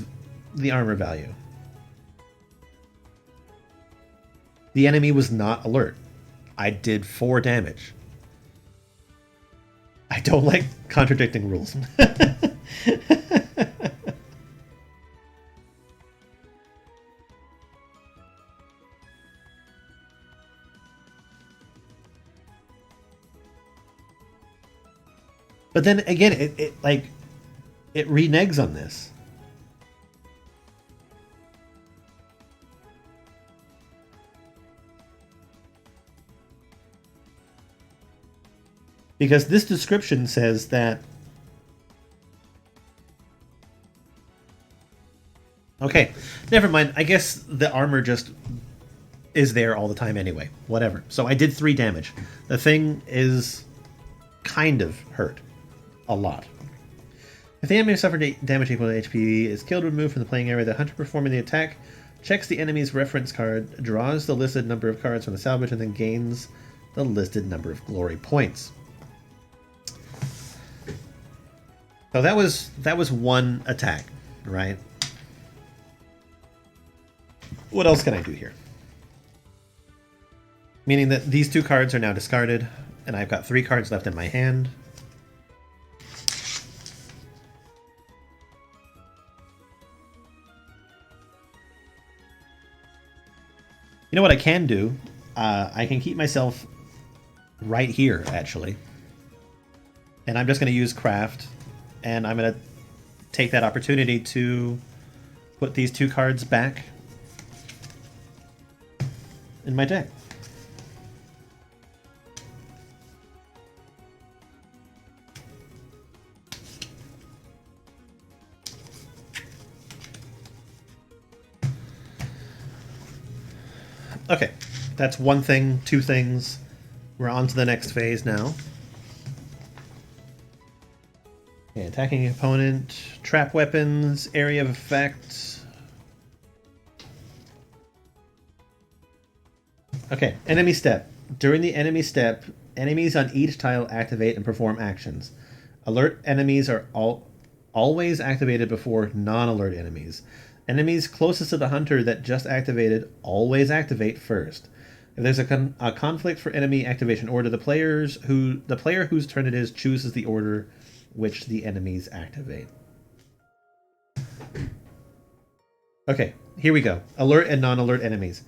value. The enemy was not alert. I did 4 damage. I don't like contradicting rules. But then again, it reneges on this. Because this description says that... Okay, never mind. I guess the armor just is there all the time anyway. Whatever. So I did 3 damage. The thing is kind of hurt. A lot. If the enemy suffered damage equal to HP is killed or removed from the playing area, the hunter performing the attack checks the enemy's reference card, draws the listed number of cards from the salvage, and then gains the listed number of glory points. So that was one attack, right? What else can I do here? Meaning that these 2 cards are now discarded, and I've got 3 cards left in my hand. You know what I can do? I can keep myself right here, actually. And I'm just going to use Craft, and I'm going to take that opportunity to put these 2 cards back in my deck. Okay, that's one thing, 2 things. We're on to the next phase now. Okay, attacking opponent, trap weapons, area of effect. Okay, enemy step. During the enemy step, enemies on each tile activate and perform actions. Alert enemies are always activated before non-alert enemies. Enemies closest to the hunter that just activated always activate first. If there's a conflict for enemy activation order, the player whose turn it is chooses the order which the enemies activate. Okay, here we go. Alert and non-alert enemies.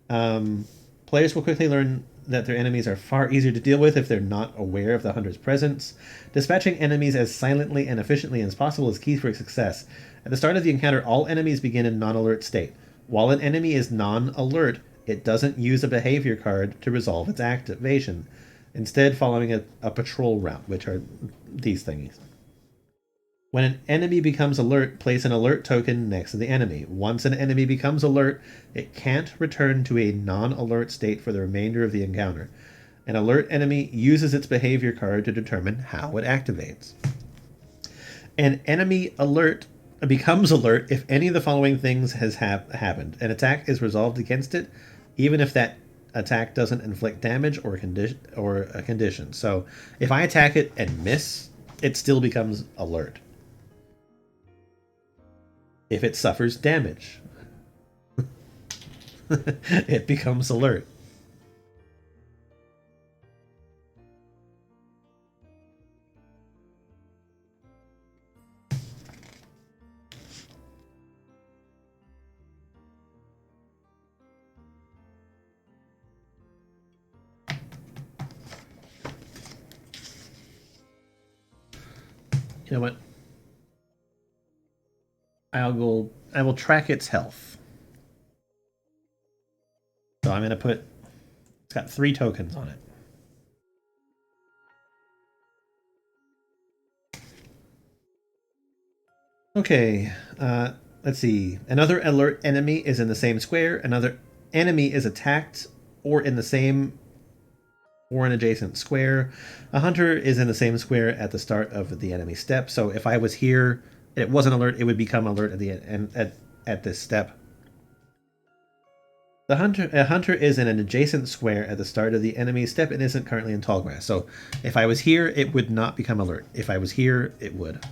Players will quickly learn that their enemies are far easier to deal with if they're not aware of the hunter's presence. Dispatching enemies as silently and efficiently as possible is key for success. At the start of the encounter, all enemies begin in non-alert state. While an enemy is non-alert, it doesn't use a behavior card to resolve its activation, instead following a patrol route, which are these thingies. When an enemy becomes alert, place an alert token next to the enemy. Once an enemy becomes alert, it can't return to a non-alert state for the remainder of the encounter. An alert enemy uses its behavior card to determine how it activates. An enemy alert becomes alert if any of the following things has happened. An attack is resolved against it, even if that attack doesn't inflict damage or a condition. So if I attack it and miss, it still becomes alert. If it suffers damage, it becomes alert. You know what? I will track its health. So I'm going to put... It's got 3 tokens on it. Okay, let's see. Another alert enemy is in the same square. Another enemy is attacked or in the same or an adjacent square. A hunter is in the same square at the start of the enemy step. So if I was here, it wasn't alert, it would become alert at the end at this step. A hunter is in an adjacent square at the start of the enemy step and isn't currently in tall grass. So if I was here, it would not become alert. If I was here, it would.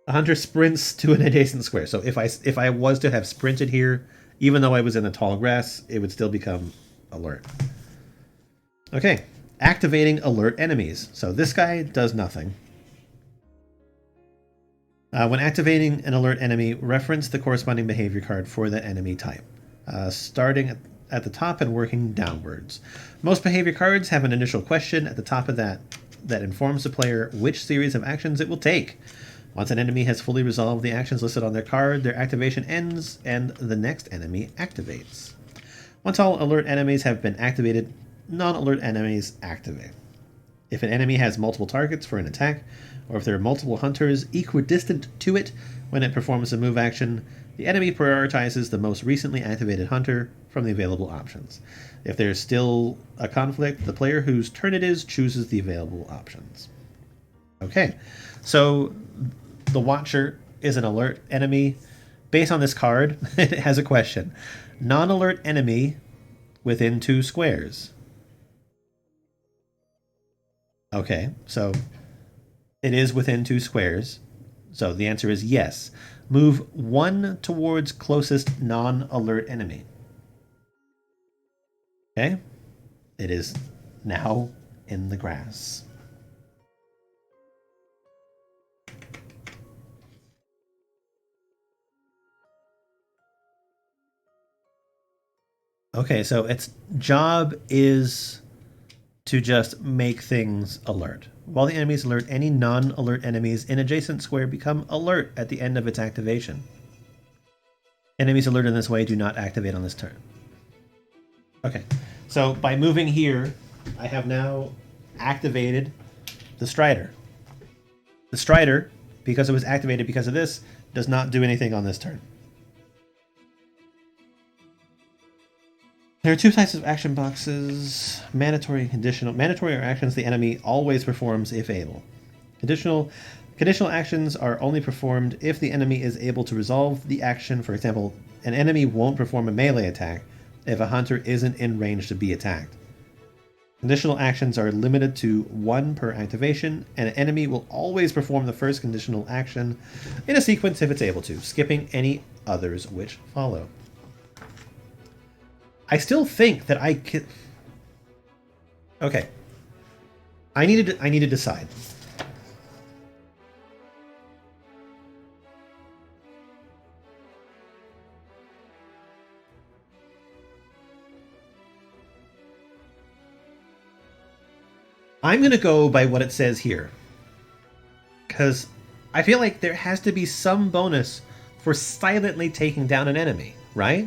A hunter sprints to an adjacent square. So if I was to have sprinted here, even though I was in the tall grass, it would still become alert. Okay, activating alert enemies. So this guy does nothing. When activating an alert enemy, reference the corresponding behavior card for that enemy type, starting at the top and working downwards. Most behavior cards have an initial question at the top of that informs the player which series of actions it will take. Once an enemy has fully resolved the actions listed on their card, their activation ends and the next enemy activates. Once all alert enemies have been activated, non-alert enemies activate. If an enemy has multiple targets for an attack, or if there are multiple hunters equidistant to it when it performs a move action, the enemy prioritizes the most recently activated hunter from the available options. If there's still a conflict, the player whose turn it is chooses the available options. Okay, so the Watcher is an alert enemy. Based on this card, it has a question. Non-alert enemy within 2 squares. Okay, so it is within 2 squares. So the answer is yes. Move 1 towards closest non-alert enemy. Okay, it is now in the grass. Okay, so its job is to just make things alert. While the enemy is alert, any non-alert enemies in adjacent square become alert at the end of its activation. Enemies alert in this way do not activate on this turn. Okay, so by moving here, I have now activated the Strider. The Strider, because it was activated because of this, does not do anything on this turn. There are 2 types of action boxes, mandatory and conditional. Mandatory are actions the enemy always performs if able. Conditional actions are only performed if the enemy is able to resolve the action. For example, an enemy won't perform a melee attack if a hunter isn't in range to be attacked. Conditional actions are limited to 1 per activation, and an enemy will always perform the first conditional action in a sequence if it's able to, skipping any others which follow. I still think that I could... Okay. I need to decide. I'm going to go by what it says here. Because I feel like there has to be some bonus for silently taking down an enemy, right?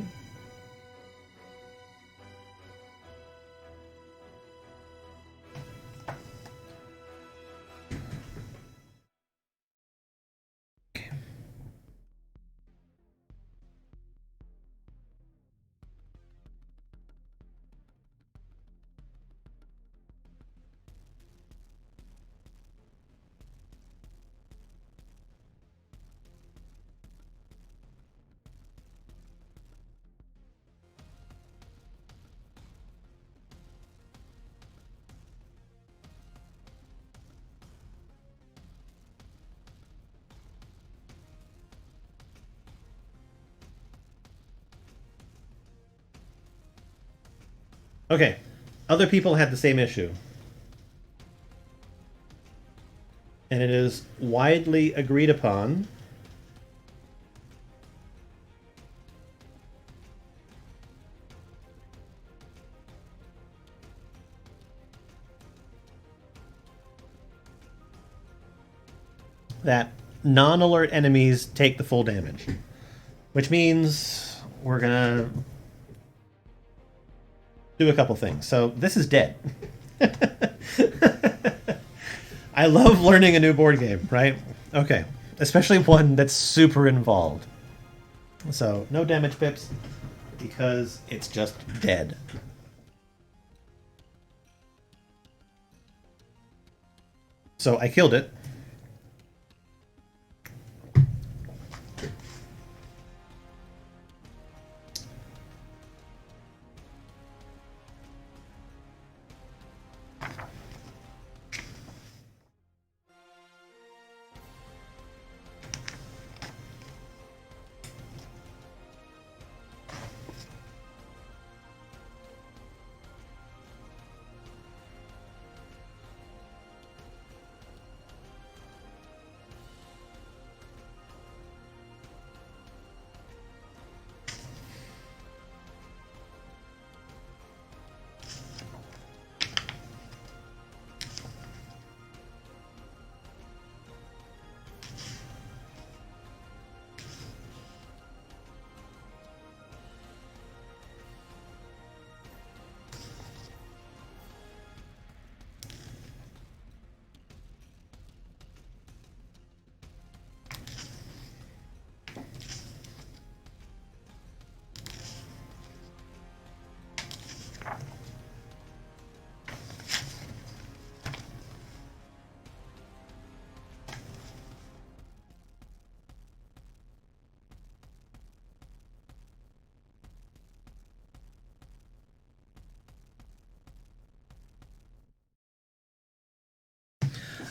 Okay. Other people had the same issue. And it is widely agreed upon that non-alert enemies take the full damage. Which means we're gonna do a couple things. So this is dead. I love learning a new board game, right? Okay. Especially one that's super involved. So no damage pips because it's just dead. So I killed it.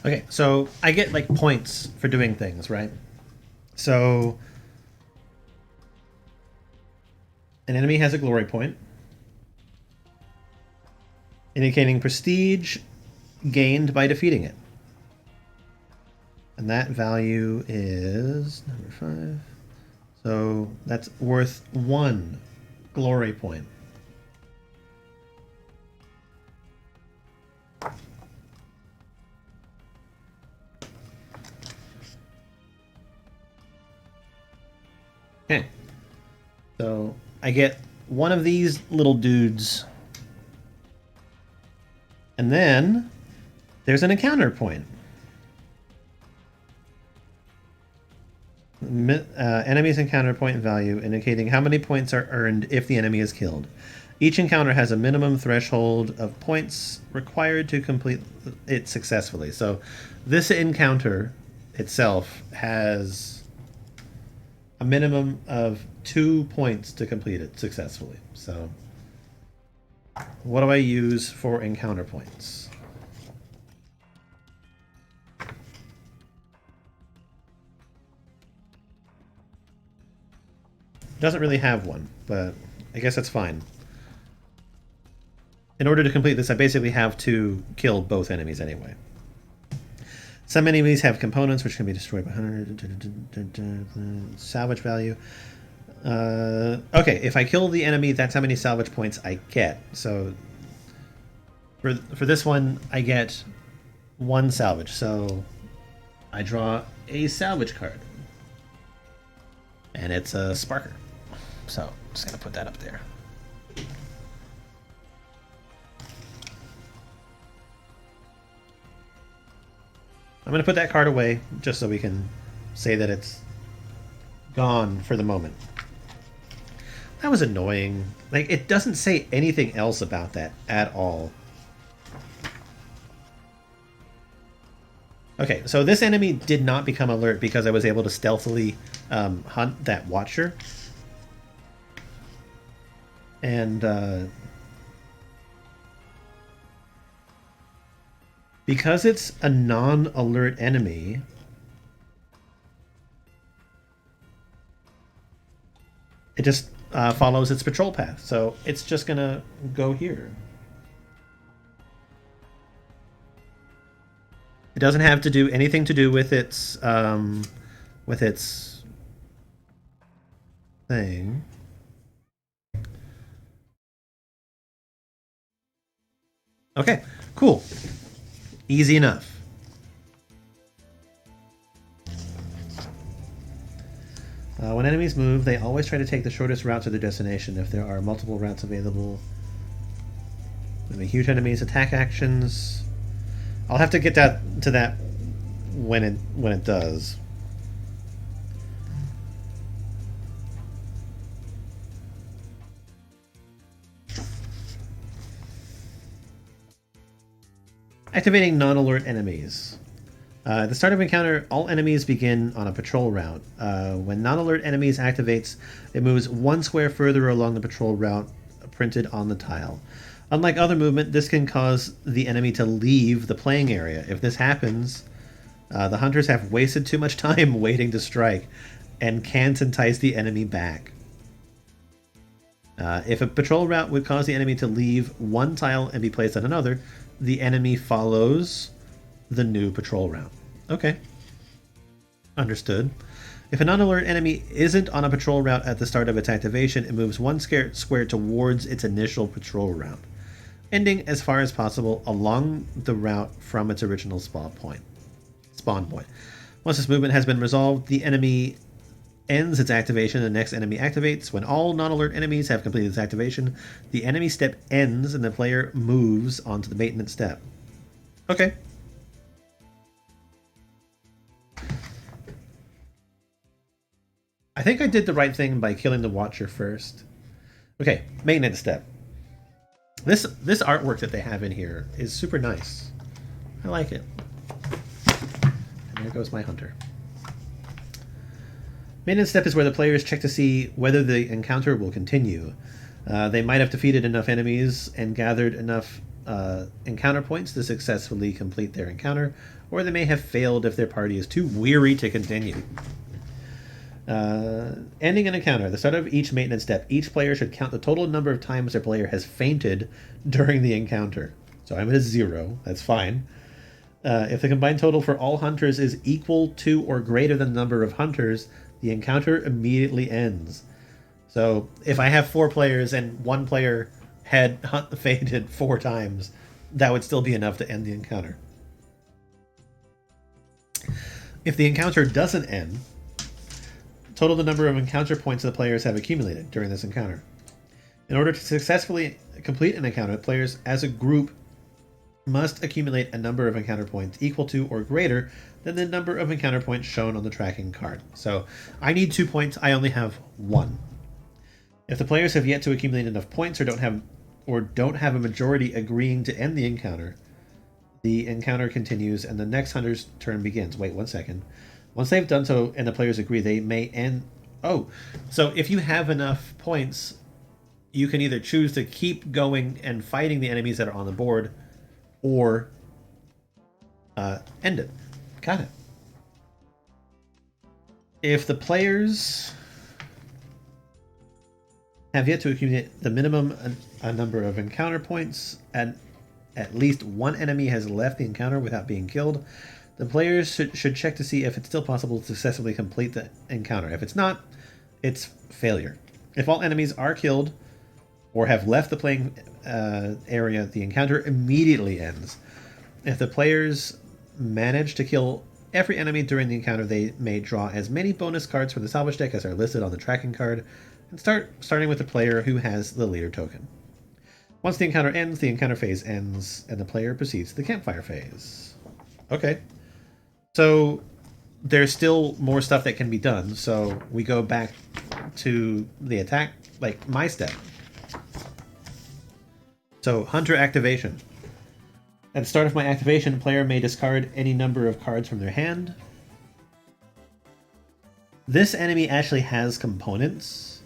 Okay, so I get like points for doing things, right? So an enemy has a glory point, indicating prestige gained by defeating it. And that value is number 5. So that's worth 1 glory point. Okay. So I get one of these little dudes. And then there's an encounter point. Enemy's encounter point value indicating how many points are earned if the enemy is killed. Each encounter has a minimum threshold of points required to complete it successfully. So this encounter itself has a minimum of 2 points to complete it successfully. So what do I use for encounter points? Doesn't really have one, but I guess that's fine. In order to complete this, I basically have to kill both enemies anyway. Some enemies have components which can be destroyed by 100. Salvage value. Okay, if I kill the enemy, that's how many salvage points I get. So for this one, I get 1 salvage. So I draw a salvage card. And it's a Sparker. So I'm just going to put that up there. I'm going to put that card away just so we can say that it's gone for the moment. That was annoying. Like, it doesn't say anything else about that at all. Okay, so this enemy did not become alert because I was able to stealthily hunt that Watcher. And because it's a non-alert enemy, it just follows its patrol path. So it's just gonna go here. It doesn't have to do anything to do with its thing. Okay, cool. Easy enough. When enemies move, they always try to take the shortest route to their destination. If there are multiple routes available, huge enemies attack actions. I'll have to get to that when it does. Activating non-alert enemies. At the start of encounter, all enemies begin on a patrol route. When non-alert enemies activates, it moves 1 square further along the patrol route printed on the tile. Unlike other movement, this can cause the enemy to leave the playing area. If this happens, the hunters have wasted too much time waiting to strike and can't entice the enemy back. If a patrol route would cause the enemy to leave one tile and be placed on another, the enemy follows the new patrol route. Okay. Understood. If a non-alert enemy isn't on a patrol route at the start of its activation, it moves 1 square towards its initial patrol route, ending as far as possible along the route from its original spawn point. Once this movement has been resolved, the enemy ends its activation and the next enemy activates. When all non-alert enemies have completed its activation, the enemy step ends and the player moves onto the maintenance step. Okay. I think I did the right thing by killing the Watcher first. Okay, maintenance step. This artwork that they have in here is super nice. I like it. And there goes my hunter. Maintenance step is where the players check to see whether the encounter will continue. They might have defeated enough enemies and gathered enough encounter points to successfully complete their encounter, or they may have failed if their party is too weary to continue. Ending an encounter. At the start of each maintenance step, each player should count the total number of times their player has fainted during the encounter. So I'm at a 0. That's fine. If the combined total for all hunters is equal to or greater than the number of hunters, the encounter immediately ends. So if I have 4 players and 1 player had fainted 4 times, that would still be enough to end the encounter. If the encounter doesn't end, total the number of encounter points the players have accumulated during this encounter. In order to successfully complete an encounter, players as a group must accumulate a number of encounter points equal to or greater than the number of encounter points shown on the tracking card. So I need 2 points, I only have 1. If the players have yet to accumulate enough points or don't have a majority agreeing to end the encounter continues and the next hunter's turn begins. Wait 1 second. Once they've done so and the players agree, they may end. Oh, so if you have enough points, you can either choose to keep going and fighting the enemies that are on the board, or end it. Got it. If the players have yet to accumulate the minimum a number of encounter points, and at least 1 enemy has left the encounter without being killed, the players should check to see if it's still possible to successfully complete the encounter. If it's not, it's failure. If all enemies are killed or have left the playing area, the encounter immediately ends. If the players manage to kill every enemy during the encounter, they may draw as many bonus cards from the salvage deck as are listed on the tracking card, and starting with the player who has the leader token. Once the encounter ends, the encounter phase ends, and the player proceeds to the campfire phase. Okay. So there's still more stuff that can be done, so we go back to the attack, like my step. So, Hunter activation. At the start of my activation, player may discard any number of cards from their hand. This enemy actually has components.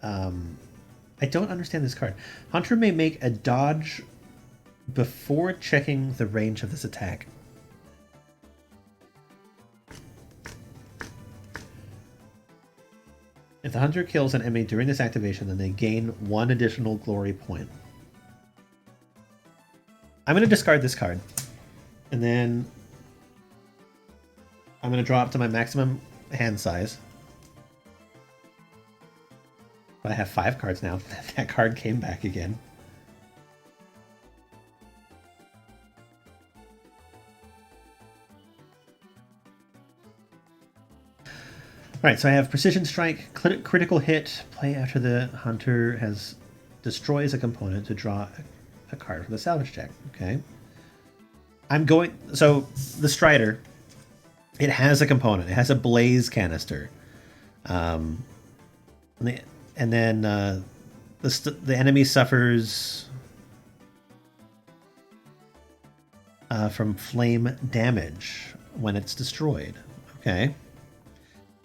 I don't understand this card. Hunter may make a dodge before checking the range of this attack. If the hunter kills an enemy during this activation, then they gain 1 additional glory point. I'm going to discard this card. And then I'm going to draw up to my maximum hand size. But I have 5 cards now. That card came back again. Alright, so I have Precision Strike, critical hit, play after the hunter has destroys a component to draw a card from the salvage deck. Okay. So the Strider, it has a component. It has a blaze canister. And then the enemy suffers from flame damage when it's destroyed. Okay.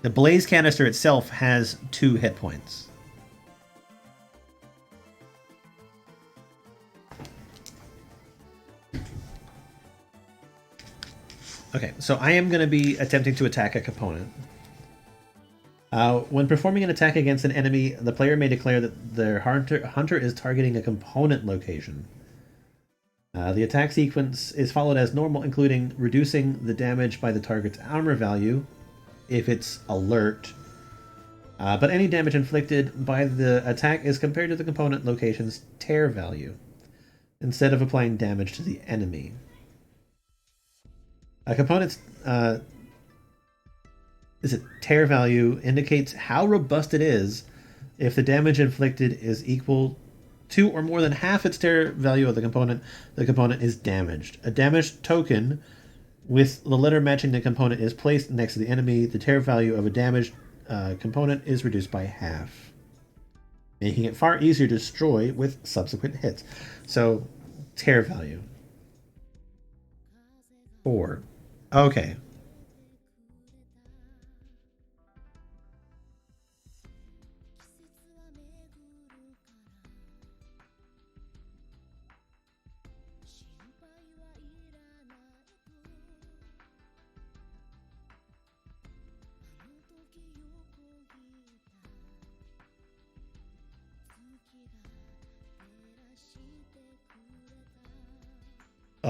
The blaze canister itself has 2 hit points. Okay, so I am going to be attempting to attack a component. When performing an attack against an enemy, the player may declare that their hunter is targeting a component location. The attack sequence is followed as normal, including reducing the damage by the target's armor value, if it's alert, but any damage inflicted by the attack is compared to the component location's tear value, instead of applying damage to the enemy. A component's tear value indicates how robust it is. If the damage inflicted is equal to or more than half its tear value of the component is damaged. A damaged token with the letter matching the component is placed next to the enemy. The tear value of a damaged component is reduced by half, making it far easier to destroy with subsequent hits. So, tear value. 4. Okay.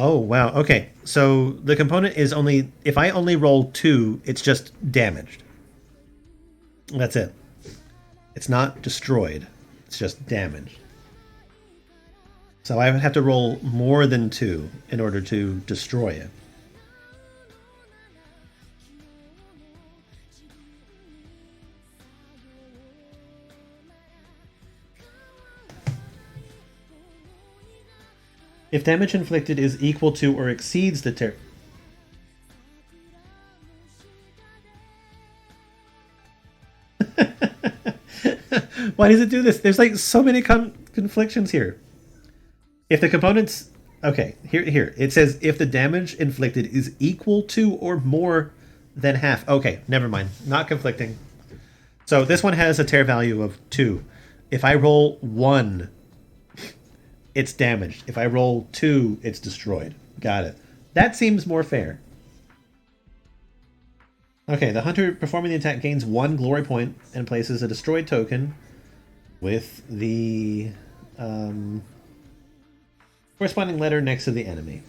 Oh, wow. Okay. So the component is only, if I only roll 2, it's just damaged. That's it. It's not destroyed. It's just damaged. So I would have to roll more than 2 in order to destroy it. If damage inflicted is equal to or exceeds the Why does it do this? There's like so many conflictions here. If the components... Okay, here. It says if the damage inflicted is equal to or more than half. Okay, never mind. Not conflicting. So this one has a tear value of 2. If I roll 1, it's damaged. If I roll 2, it's destroyed. Got it. That seems more fair. Okay, the hunter performing the attack gains 1 glory point and places a destroyed token with the corresponding letter next to the enemy.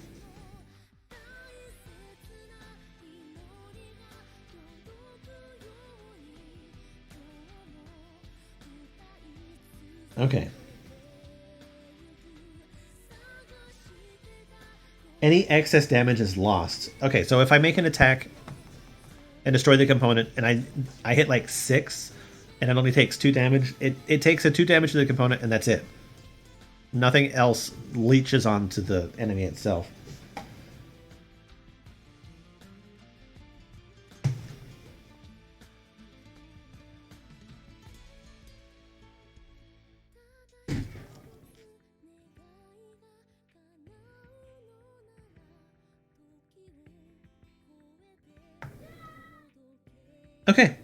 Okay. Any excess damage is lost. Okay, so if I make an attack and destroy the component and I hit like 6 and it only takes 2 damage, it takes a 2 damage to the component and that's it. Nothing else leeches onto the enemy itself. Okay.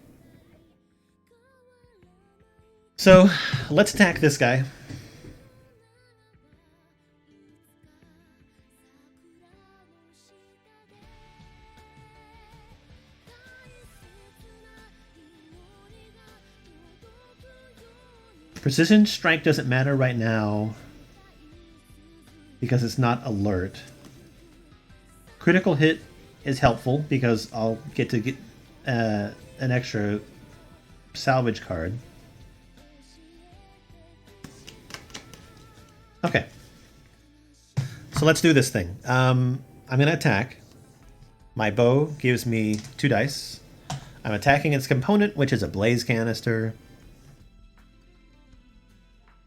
So, let's attack this guy. Precision strike doesn't matter right now because it's not alert. Critical hit is helpful because I'll get to get an extra salvage card. Okay. So let's do this thing. I'm going to attack. My bow gives me 2 dice. I'm attacking its component, which is a blaze canister.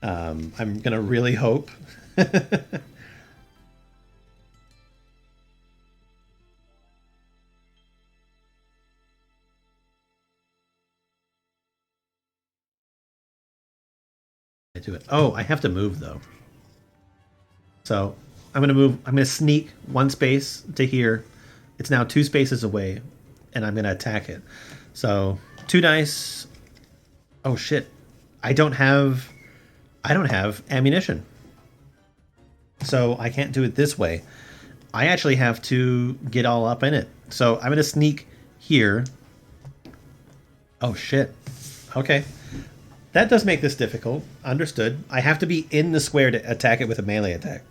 I'm going to really hope. Do it. Oh, I have to move though. So I'm gonna move. I'm gonna sneak 1 space to here. It's now 2 spaces away, and I'm gonna attack it. So 2 dice. Oh shit! I don't have ammunition, so I can't do it this way. I actually have to get all up in it. So I'm gonna sneak here. Oh shit! Okay. That does make this difficult. Understood. I have to be in the square to attack it with a melee attack.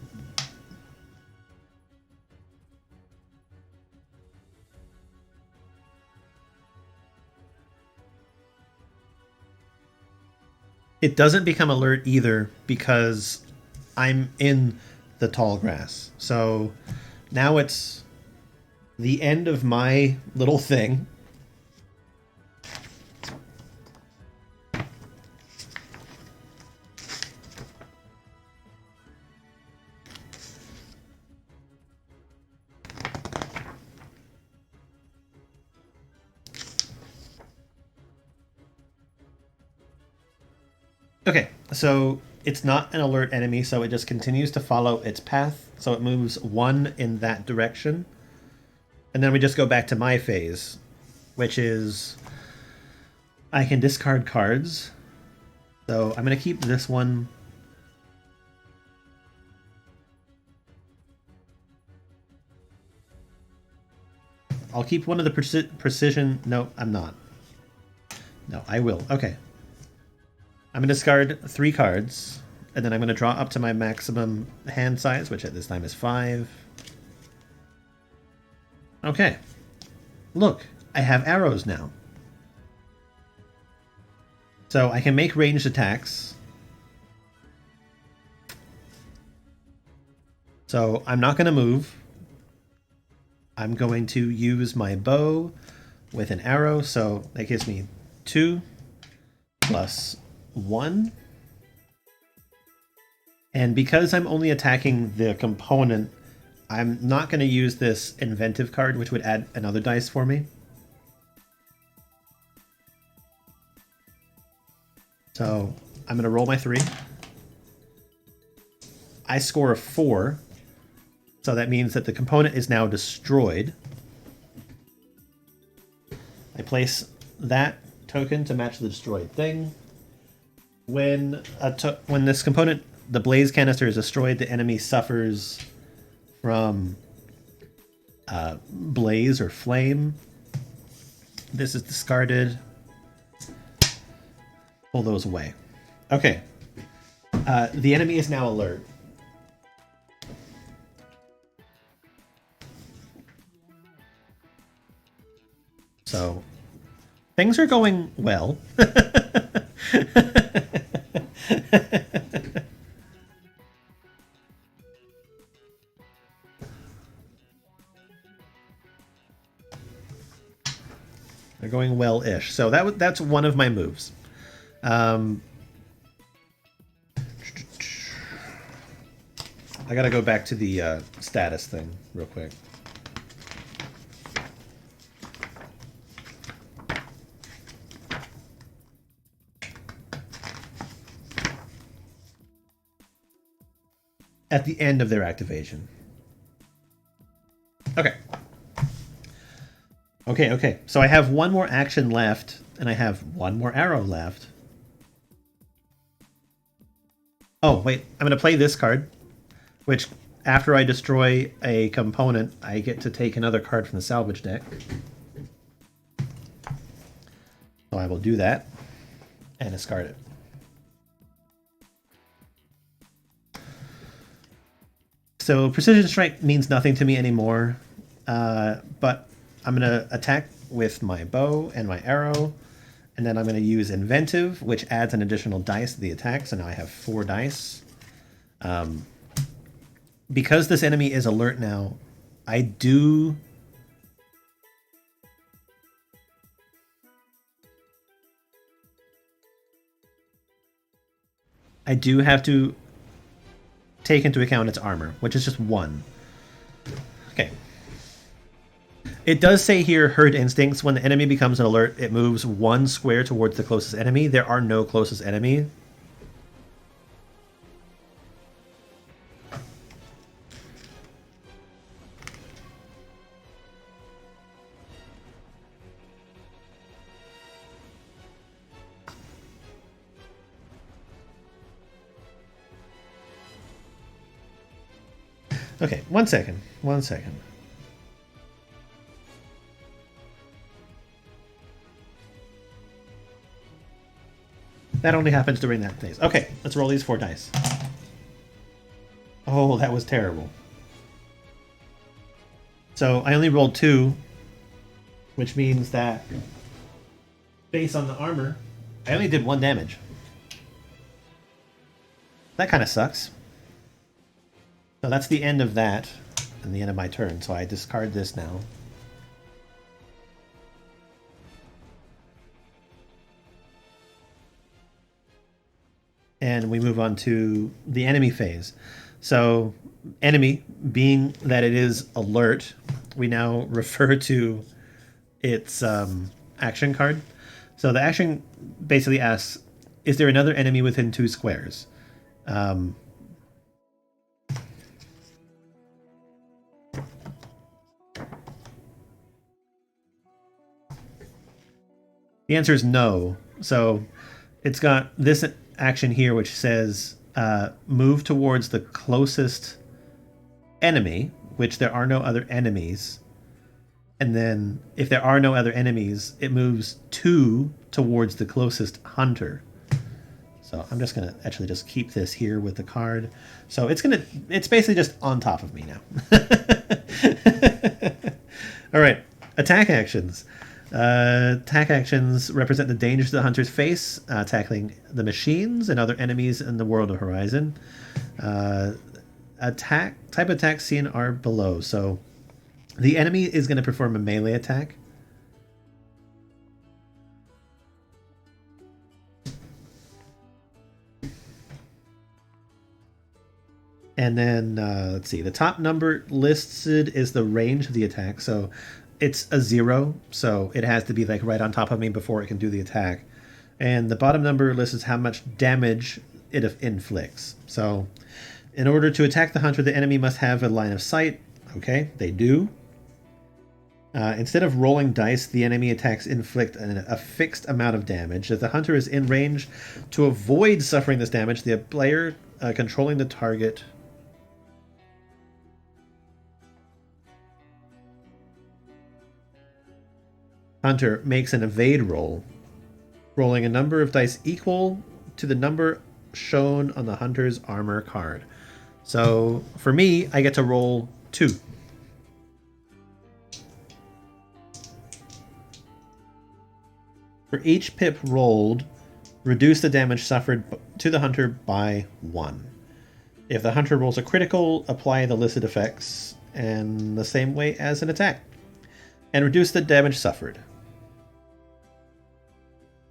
It doesn't become alert either because I'm in the tall grass. So now it's the end of my little thing. Okay, so it's not an alert enemy, so it just continues to follow its path. So it moves 1 in that direction. And then we just go back to my phase, which is I can discard cards. So I'm going to keep this one. I'll keep one of the precision. No, I'm not. No, I will. Okay. I'm going to discard 3 cards, and then I'm going to draw up to my maximum hand size, which at this time is 5. Okay. Look, I have arrows now. So I can make ranged attacks. So I'm not going to move. I'm going to use my bow with an arrow. So that gives me 2 plus 1. And because I'm only attacking the component, I'm not going to use this inventive card, which would add another dice for me. So I'm going to roll my 3. I score a 4. So that means that the component is now destroyed. I place that token to match the destroyed thing. When this component, the blaze canister, is destroyed, the enemy suffers from blaze or flame. This is discarded. Pull those away. Okay. The enemy is now alert. So things are going well. They're going well-ish. So that's one of my moves. I gotta go back to the status thing real quick. At the end of their activation. Okay. Okay. So I have one more action left, and I have one more arrow left. Oh, wait. I'm going to play this card, which, after I destroy a component, I get to take another card from the salvage deck. So I will do that and discard it. So Precision Strike means nothing to me anymore, but I'm going to attack with my bow and my arrow, and then I'm going to use Inventive, which adds an additional dice to the attack, so now I have 4 dice. Because this enemy is alert now, I do have to take into account its armor, which is just 1. Okay. It does say here, Herd Instincts. When the enemy becomes an alert, it moves 1 square towards the closest enemy. There are no closest enemy. Okay, one second. That only happens during that phase. Okay, let's roll these 4 dice. Oh, that was terrible. So I only rolled 2, which means that based on the armor, I only did 1 damage. That kind of sucks. So that's the end of that, and the end of my turn. So I discard this now. And we move on to the enemy phase. So enemy, being that it is alert, we now refer to its action card. So the action basically asks, is there another enemy within 2 squares? The answer is no. So it's got this action here which says move towards the closest enemy, which there are no other enemies. And then if there are no other enemies, it moves 2 towards the closest hunter. So I'm just going to actually just keep this here with the card. So it's basically just on top of me now. All right, attack actions. Attack actions represent the dangers the hunters face, tackling the machines and other enemies in the world of Horizon. Type attacks seen are below. So the enemy is going to perform a melee attack. And then, let's see, the top number listed is the range of the attack. So it's a 0, so it has to be like right on top of me before it can do the attack. And the bottom number lists how much damage it inflicts. So in order to attack the hunter, the enemy must have a line of sight. Okay, they do. Instead of rolling dice, the enemy attacks inflict a fixed amount of damage. If the hunter is in range, to avoid suffering this damage, the player controlling the target hunter makes an evade roll, rolling a number of dice equal to the number shown on the hunter's armor card. So for me, I get to roll 2. For each pip rolled, reduce the damage suffered to the hunter by 1. If the hunter rolls a critical, apply the listed effects in the same way as an attack, and reduce the damage suffered.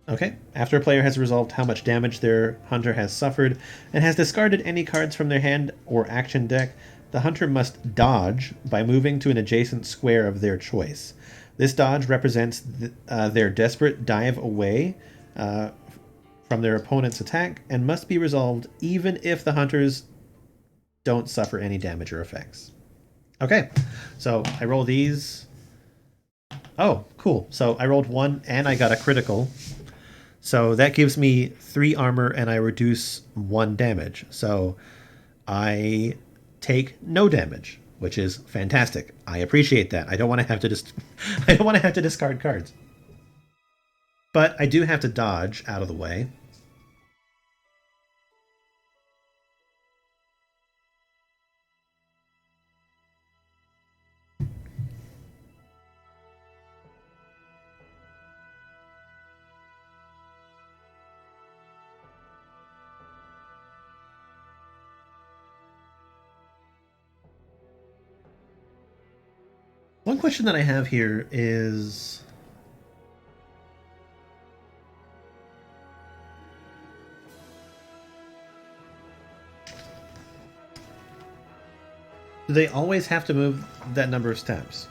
Okay, after a player has resolved how much damage their hunter has suffered and has discarded any cards from their hand or action deck, the hunter must dodge by moving to an adjacent square of their choice. This dodge represents their desperate dive away from their opponent's attack and must be resolved even if the hunters don't suffer any damage or effects. Okay, so I roll these. Oh, cool. So I rolled 1 and I got a critical. So that gives me 3 armor and I reduce 1 damage. So I take no damage, which is fantastic. I appreciate that. I don't want to have to I don't want to have to discard cards. But I do have to dodge out of the way. One question that I have here is, do they always have to move that number of steps?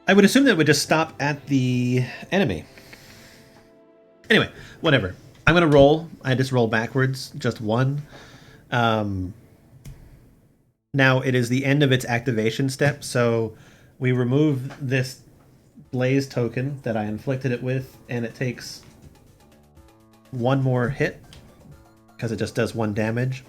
I would assume that it would just stop at the enemy. Anyway, whatever. I'm going to roll. I just roll backwards, just 1. Now it is the end of its activation step, so we remove this blaze token that I inflicted it with, and it takes 1 more hit, because it just does 1 damage.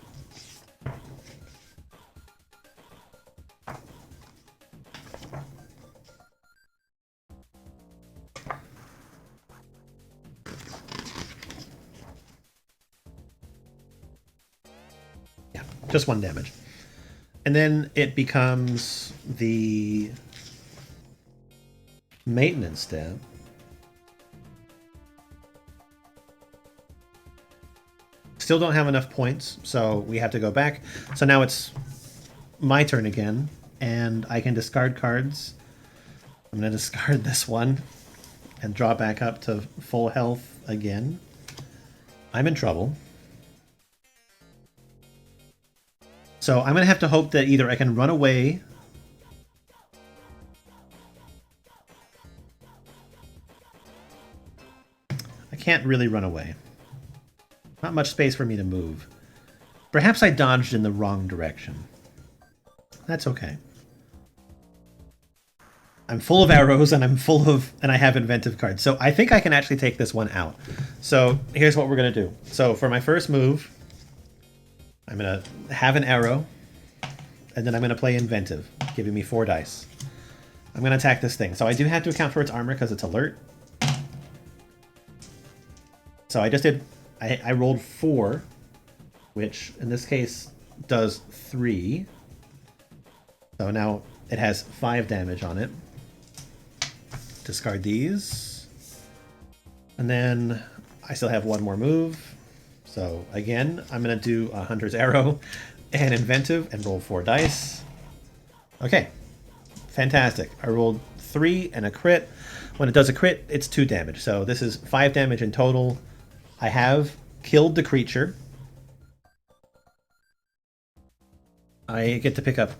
Just 1 damage. And then it becomes the maintenance step. Still don't have enough points, so we have to go back. So now it's my turn again, and I can discard cards. I'm going to discard this one and draw back up to full health again. I'm in trouble. So I'm going to have to hope that either I can run away I can't really run away. Not much space for me to move. Perhaps I dodged in the wrong direction. That's okay. I'm full of arrows and I have inventive cards. So I think I can actually take this one out. So here's what we're going to do. So for my first move, I'm going to have an arrow, and then I'm going to play inventive, giving me 4 dice. I'm going to attack this thing. So I do have to account for its armor because it's alert. So I just did... I rolled 4, which in this case does 3. So now it has 5 damage on it. Discard these. And then I still have 1 more move. So again, I'm going to do a Hunter's Arrow and Inventive and roll 4 dice. Okay. Fantastic. I rolled 3 and a crit. When it does a crit, it's 2 damage. So this is 5 damage in total. I have killed the creature. I get to pick up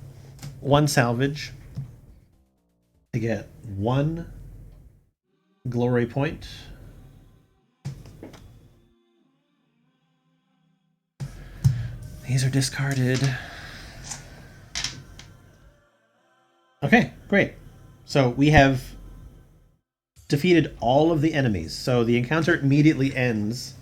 1 salvage. I get 1 glory point. These are discarded. Okay, great. So we have defeated all of the enemies. So the encounter immediately ends.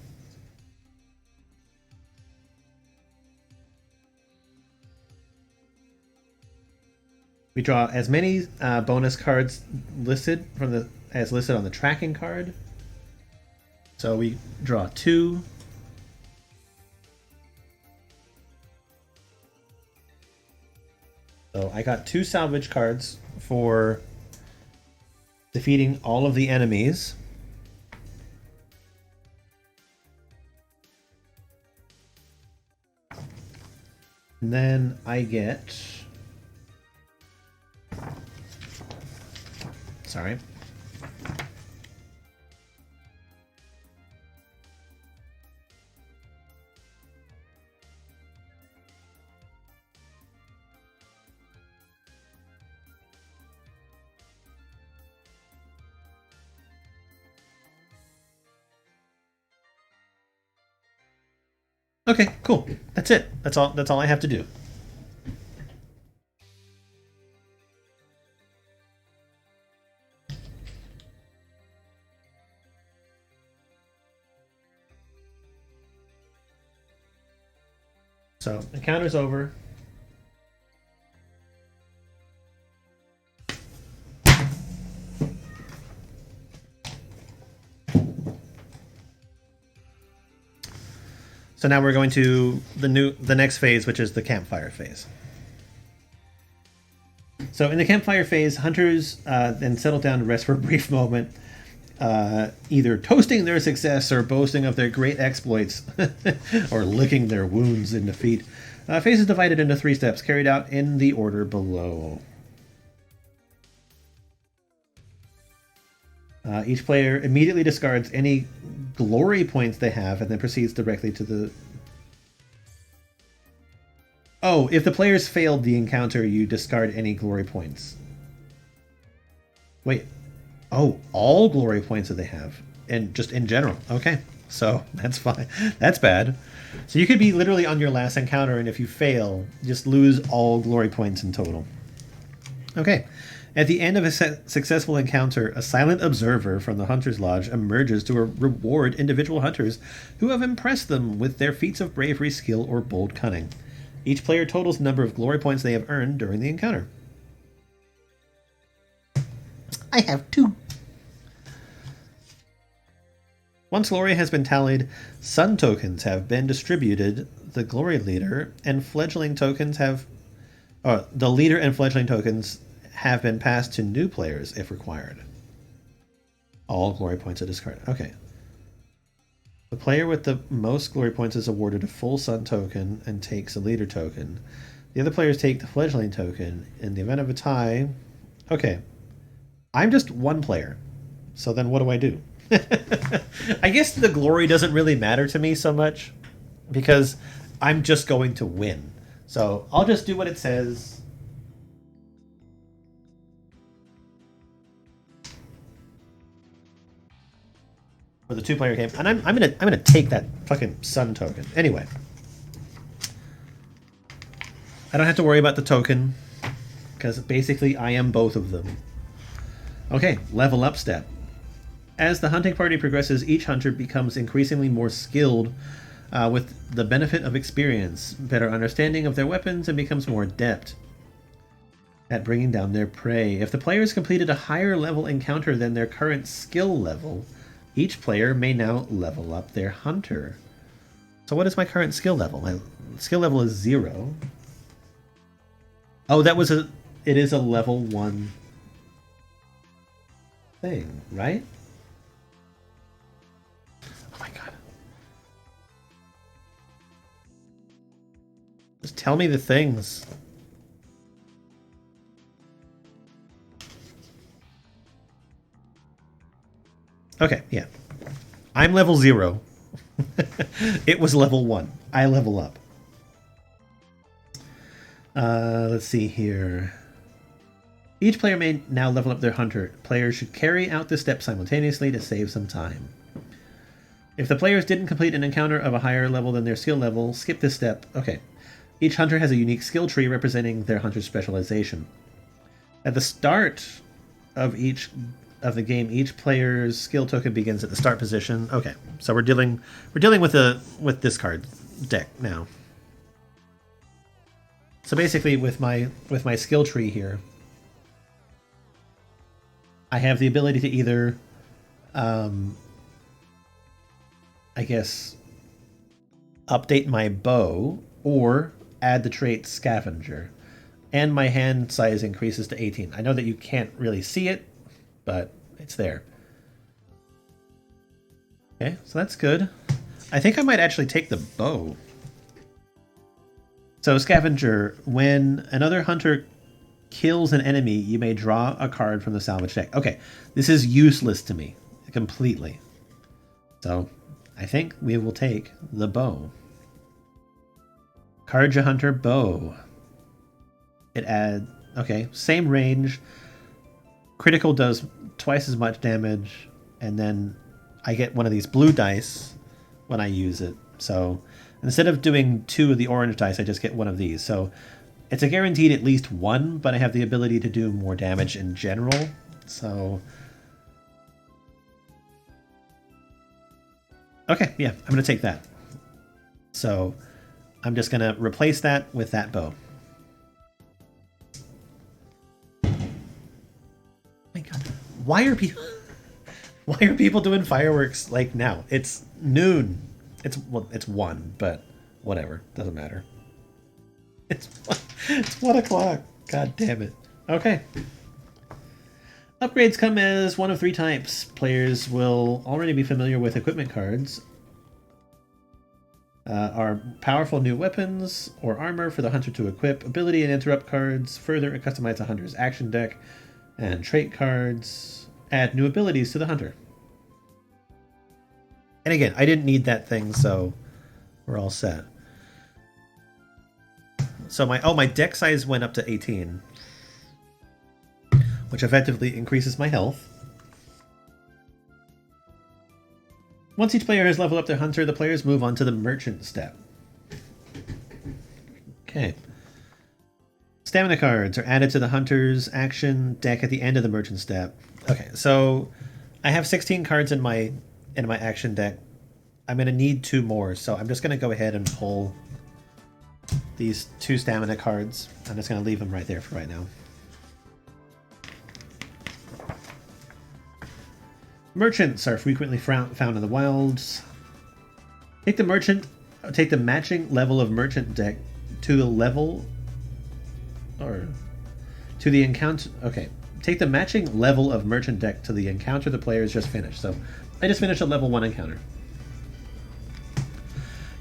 We draw as many bonus cards listed as listed on the tracking card. So we draw 2. So I got 2 salvage cards for defeating all of the enemies. And then I get... Sorry. Okay, cool. That's it. That's all I have to do. So, encounter's over. So now we're going to the next phase, which is the campfire phase. So in the campfire phase, hunters then settle down to rest for a brief moment, either toasting their success or boasting of their great exploits, or licking their wounds in defeat. Phase is divided into 3 steps, carried out in the order below. Each player immediately discards any glory points they have and then proceeds directly to the... Oh, if the players failed the encounter, you discard any glory points. Wait. Oh, all glory points that they have. And just in general. Okay. So, that's fine. That's bad. So you could be literally on your last encounter, and if you fail, just lose all glory points in total. Okay. At the end of a successful encounter, a silent observer from the Hunter's Lodge emerges to reward individual hunters who have impressed them with their feats of bravery, skill, or bold cunning. Each player totals the number of glory points they have earned during the encounter. I have 2. Once glory has been tallied, sun tokens have been distributed. The glory leader and fledgling tokens have... the leader and fledgling tokens have been passed to new players if required. All glory points are discarded. Okay. The player with the most glory points is awarded a full sun token and takes a leader token. The other players take the fledgling token. In the event of a tie... Okay. I'm just 1 player. So then what do I do? I guess the glory doesn't really matter to me so much because I'm just going to win. So I'll just do what it says. For the 2-player game, and I'm gonna take that fucking sun token. Anyway. I don't have to worry about the token, because basically I am both of them. Okay, level up step. As the hunting party progresses, each hunter becomes increasingly more skilled with the benefit of experience, better understanding of their weapons, and becomes more adept. at bringing down their prey. If the players completed a higher level encounter than their current skill level, each player may now level up their hunter. So what is my current skill level? My skill level is 0. Oh, it is a level 1 thing, right? Oh my god. Just tell me the things. Okay, yeah. I'm level 0. It was level 1. I level up. Let's see here. Each player may now level up their hunter. Players should carry out this step simultaneously to save some time. If the players didn't complete an encounter of a higher level than their skill level, skip this step. Okay. Each hunter has a unique skill tree representing their hunter's specialization. At the start of the game, each player's skill token begins at the start position. Okay, so we're dealing with this card deck now. So basically, with my skill tree here, I have the ability to either, I guess, update my bow or add the trait Scavenger. And my hand size increases to 18. I know that you can't really see it, but it's there. Okay, so that's good. I think I might actually take the bow. So Scavenger, when another hunter kills an enemy, you may draw a card from the salvage deck. Okay, this is useless to me completely. So I think we will take the bow. Karja Hunter bow. It adds, okay, same range. Critical does twice as much damage, and then I get one of these blue dice when I use it. So instead of doing 2 of the orange dice, I just get one of these. So it's a guaranteed at least 1, but I have the ability to do more damage in general. So okay, yeah, I'm going to take that. So I'm just going to replace that with that bow. My god. Why are people doing fireworks like now? It's noon. It's 1, but whatever. Doesn't matter. It's 1 o'clock. God damn it. Okay. Upgrades come as one of 3 types. Players will already be familiar with equipment cards. Are powerful new weapons or armor for the hunter to equip. Ability and interrupt cards further customize the hunter's action deck. And trait cards add new abilities to the hunter. And again, I didn't need that thing, so we're all set. So my deck size went up to 18, which effectively increases my health. Once each player has leveled up their hunter, the players move on to the merchant step. Okay. Stamina cards are added to the hunter's action deck at the end of the merchant step. Okay, so I have 16 cards in my action deck. I'm going to need 2 more, so I'm just going to go ahead and pull these 2 stamina cards. I'm just going to leave them right there for right now. Merchants are frequently found in the wilds. Take the matching level of merchant deck to the level or to the encounter. Okay, take the matching level of merchant deck to the encounter the player has just finished. So I just finished a level 1 encounter.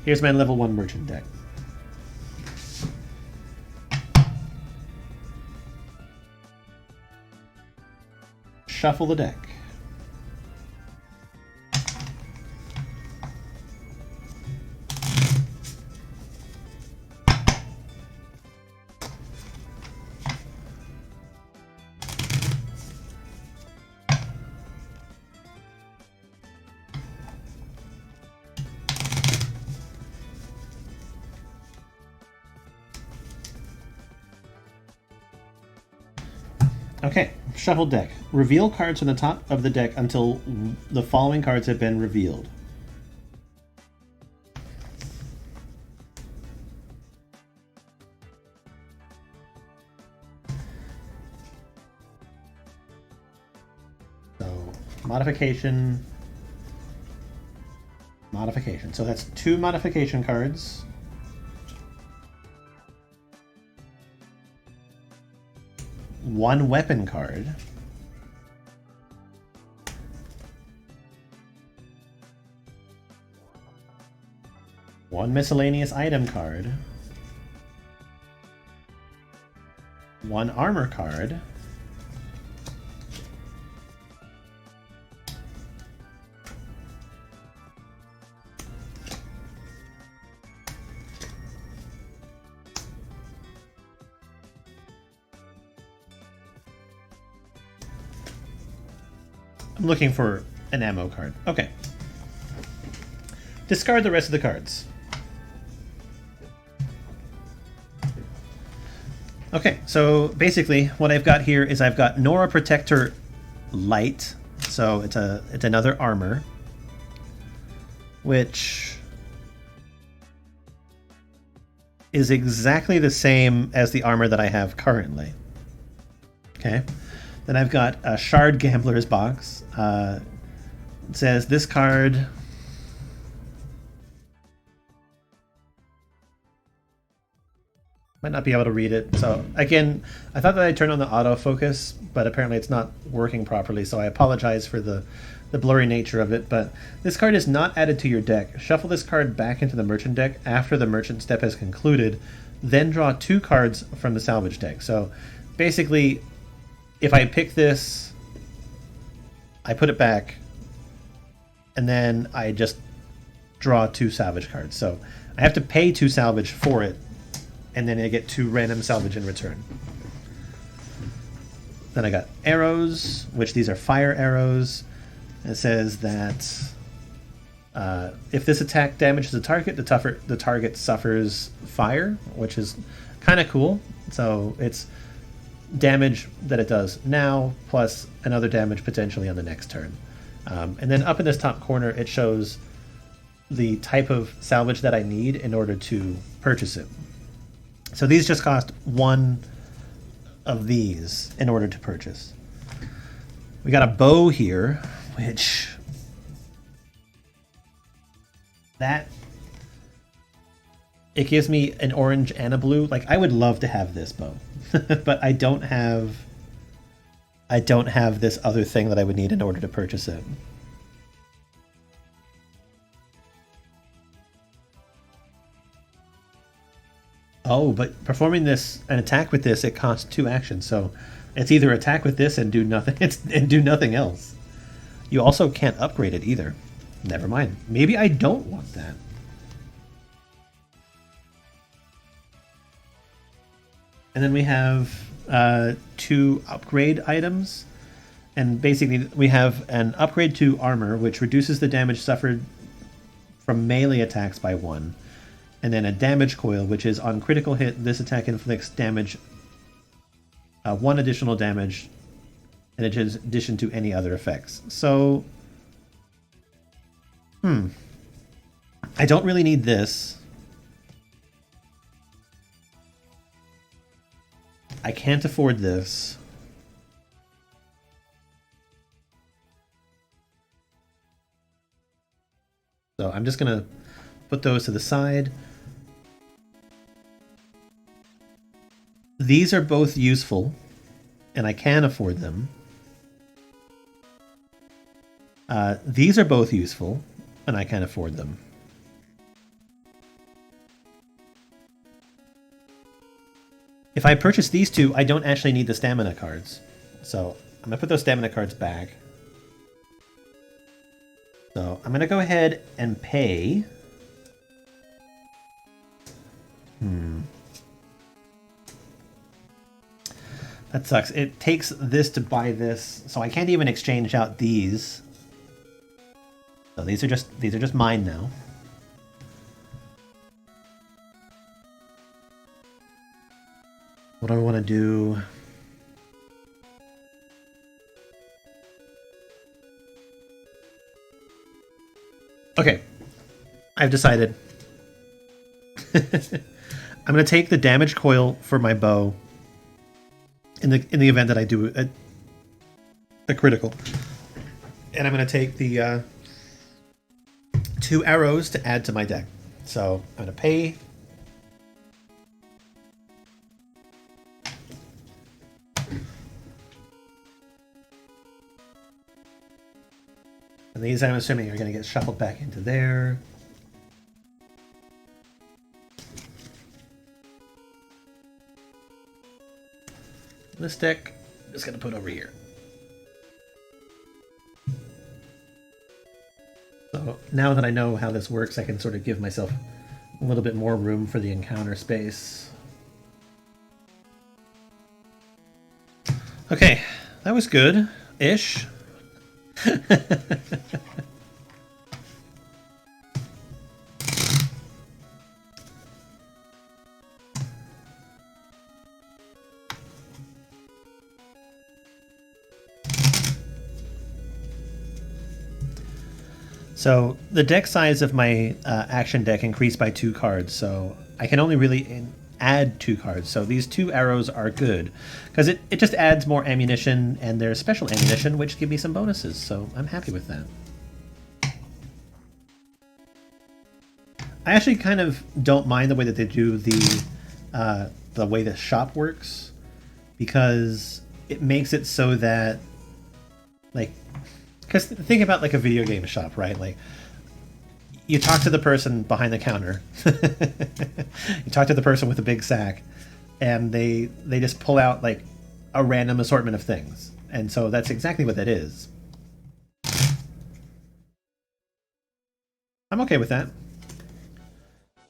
Here's my level 1 merchant deck. Shuffle the deck. Okay, shuffle deck. Reveal cards from the top of the deck until the following cards have been revealed. Modification. Modification. So that's 2 modification cards. One weapon card. One miscellaneous item card. One armor card. I'm looking for an ammo card. Okay. Discard the rest of the cards. Okay, so basically what I've got here is I've got Nora Protector Light. So it's another armor, which is exactly the same as the armor that I have currently. Okay. Then I've got a Shard Gambler's Box. It says this card... Might not be able to read it. So again, I thought that I turned on the autofocus, but apparently it's not working properly. So I apologize for the blurry nature of it. But this card is not added to your deck. Shuffle this card back into the merchant deck after the merchant step has concluded. Then draw 2 cards from the salvage deck. So basically, if I pick this, I put it back, and then I just draw 2 salvage cards. So I have to pay 2 salvage for it, and then I get 2 random salvage in return. Then I got arrows, which these are fire arrows. It says that if this attack damages a target, the target suffers fire, which is kind of cool. So it's damage that it does now, plus another damage potentially on the next turn. And then up in this top corner, it shows the type of salvage that I need in order to purchase it. So these just cost 1 of these in order to purchase. We got a bow here, which... It gives me an orange and a blue. Like, I would love to have this bow. But I don't have this other thing that I would need in order to purchase it. Oh, but performing an attack with this, it costs 2 actions. So it's either attack with this and do nothing, and do nothing else. You also can't upgrade it either. Never mind. Maybe I don't want that. And then we have 2 upgrade items. And basically we have an upgrade to armor, which reduces the damage suffered from melee attacks by 1. And then a damage coil, which is on critical hit, this attack inflicts damage, 1 additional damage in addition to any other effects. So, I don't really need this. I can't afford this. So I'm just going to put those to the side. These are both useful, and I can afford them. These are both useful, and I can afford them. If I purchase these 2, I don't actually need the stamina cards. So I'm going to put those stamina cards back. So I'm going to go ahead and pay. That sucks. It takes this to buy this, so I can't even exchange out these. So these are just mine now. What do I want to do? Okay, I've decided. I'm going to take the damage coil for my bow in the event that I do a critical. And I'm going to take the 2 arrows to add to my deck. So I'm going to pay. And these, I'm assuming, are going to get shuffled back into there. This deck, I'm just going to put over here. So now that I know how this works, I can sort of give myself a little bit more room for the encounter space. Okay, that was good-ish. So the deck size of my action deck increased by 2 cards, so I can only really add 2 cards. So these 2 arrows are good, because it just adds more ammunition, and there's special ammunition, which give me some bonuses, so I'm happy with that. I actually kind of don't mind the way that they do the way the shop works, because it makes it so that, like, because think about like a video game shop, right? Like, you talk to the person behind the counter, you talk to the person with the big sack, and they just pull out like a random assortment of things, and so that's exactly what that is. I'm okay with that.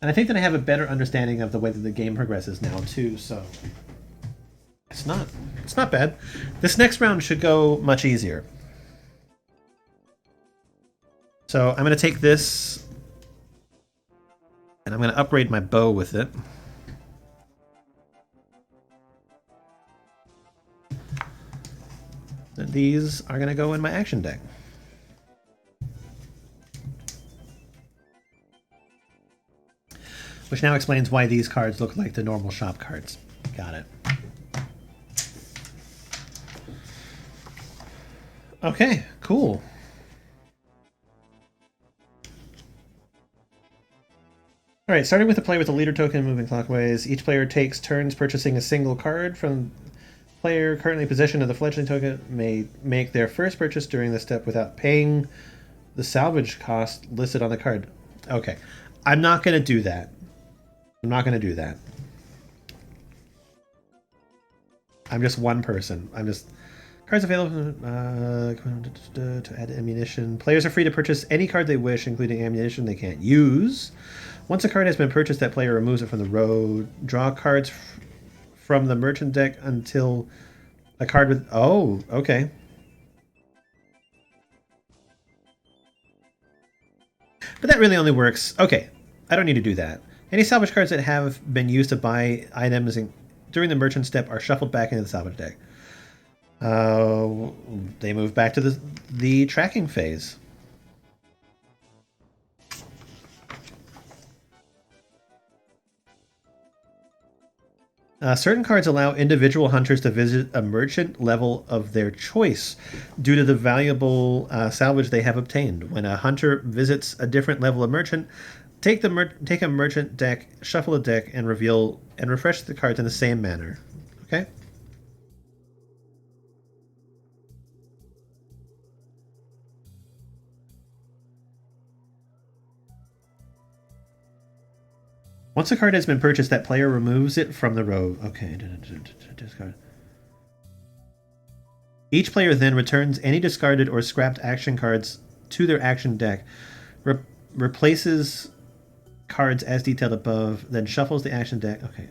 And I think that I have a better understanding of the way that the game progresses now too, so it's not bad. This next round should go much easier. So I'm going to take this, and I'm going to upgrade my bow with it. And these are going to go in my action deck. Which now explains why these cards look like the normal shop cards. Got it. Okay, cool. Alright, starting with the play with the leader token moving clockwise. Each player takes turns purchasing a single card from player currently in possession of the fledgling token may make their first purchase during the step without paying the salvage cost listed on the card. Okay, I'm not going to do that. I'm not going to do that. I'm just one person. I'm just... Cards available to add ammunition. Players are free to purchase any card they wish, including ammunition they can't use. Once a card has been purchased, that player removes it from the road. Draw cards from the merchant deck until a card with... Oh, okay. But that really only works... Okay, I don't need to do that. Any salvage cards that have been used to buy items during the merchant step are shuffled back into the salvage deck. They move back to the tracking phase. Certain cards allow individual hunters to visit a merchant level of their choice due to the valuable salvage they have obtained. When a hunter visits a different level of merchant, take a merchant deck, shuffle a deck, and reveal and refresh the cards in the same manner. Okay. Once a card has been purchased, that player removes it from the row. Okay, discard. Each player then returns any discarded or scrapped action cards to their action deck, replaces cards as detailed above, then shuffles the action deck. Okay.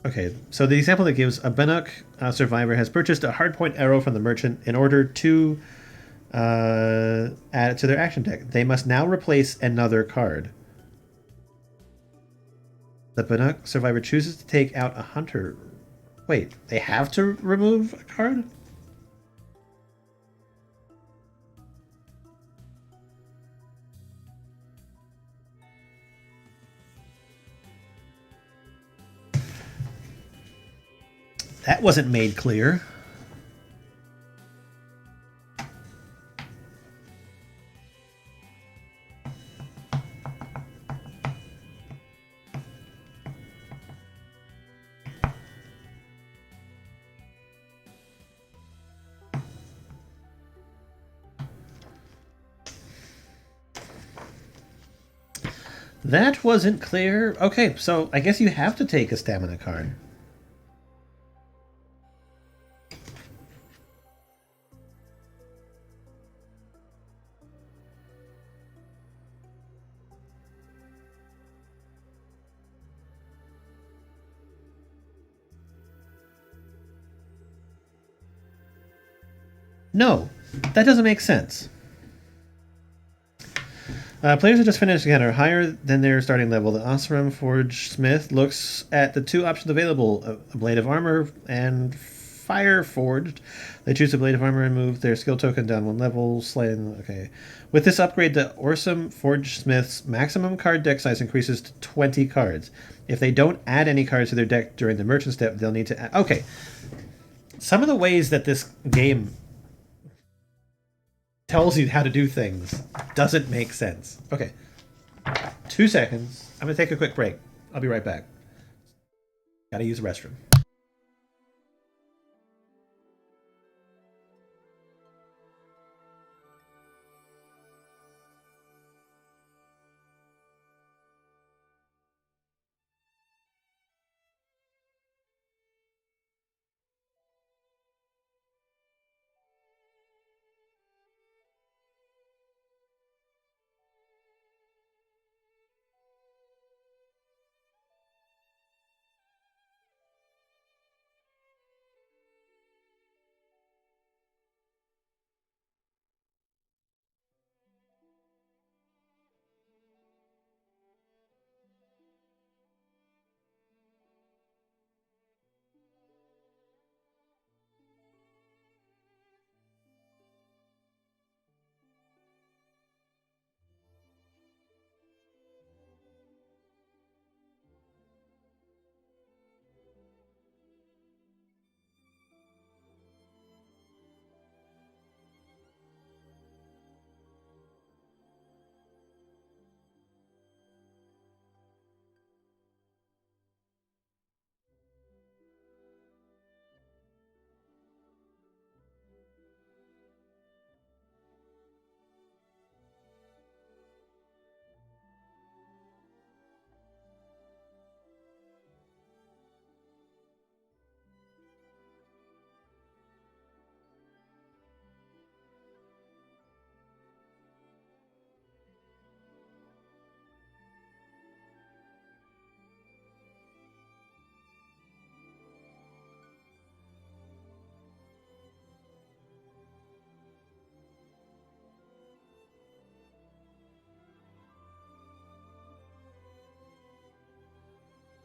Okay, so the example that gives a Bannock survivor has purchased a hardpoint arrow from the merchant in order to add it to their action deck. They must now replace another card. The Bannock survivor chooses to take out a hunter. Wait, they have to remove a card? That wasn't made clear. That wasn't clear. Okay, so I guess you have to take a stamina card. No, that doesn't make sense. Players who just finished again are higher than their starting level. The Osram Forge Smith looks at the two options available, a Blade of Armor and Fire Forged. They choose a Blade of Armor and move their skill token down one level. Okay. With this upgrade, the Orsum Forge Smith's maximum card deck size increases to 20 cards. If they don't add any cards to their deck during the merchant step, they'll need to add... Okay. Some of the ways that this game tells you how to do things doesn't make sense. Okay. 2 seconds. I'm going to take a quick break. I'll be right back. Gotta use the restroom.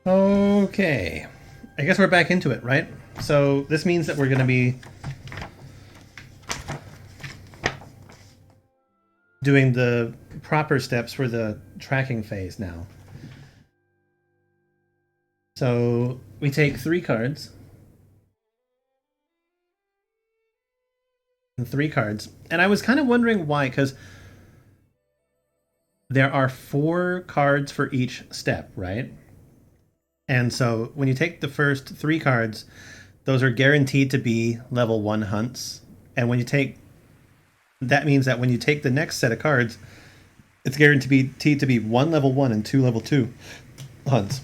Okay. I guess we're back into it, right? So this means that we're going to be doing the proper steps for the tracking phase now. So we take 3 cards. And 3 cards. And I was kind of wondering why, because there are 4 cards for each step, right? And so when you take the first 3 cards, those are guaranteed to be level 1 hunts. And when you take... That means that when you take the next set of cards, it's guaranteed to be 1 level 1 and 2 level 2 hunts.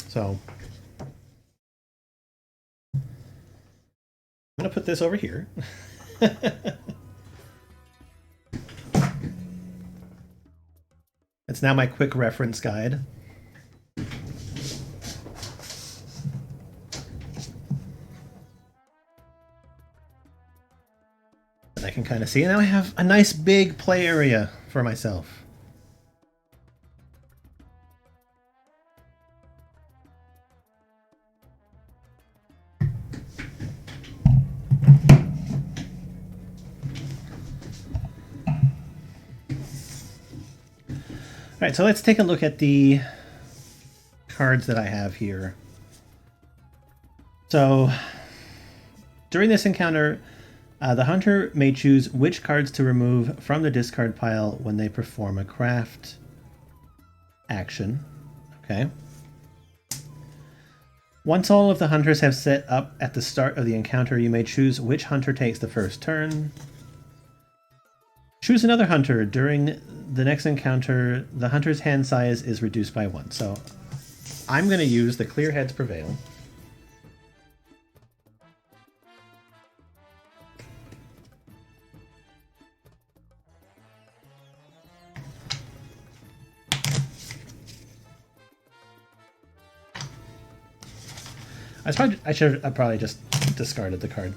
So... I'm going to put this over here. It's now my quick reference guide. And I can kind of see, and now I have a nice big play area for myself. All right, so let's take a look at the cards that I have here. So during this encounter, the hunter may choose which cards to remove from the discard pile when they perform a craft action. Okay. Once all of the hunters have set up at the start of the encounter, you may choose which hunter takes the first turn. Choose another hunter. During the next encounter, the hunter's hand size is reduced by 1. So I'm going to use the Clear Heads Prevail. I should have probably just discarded the card.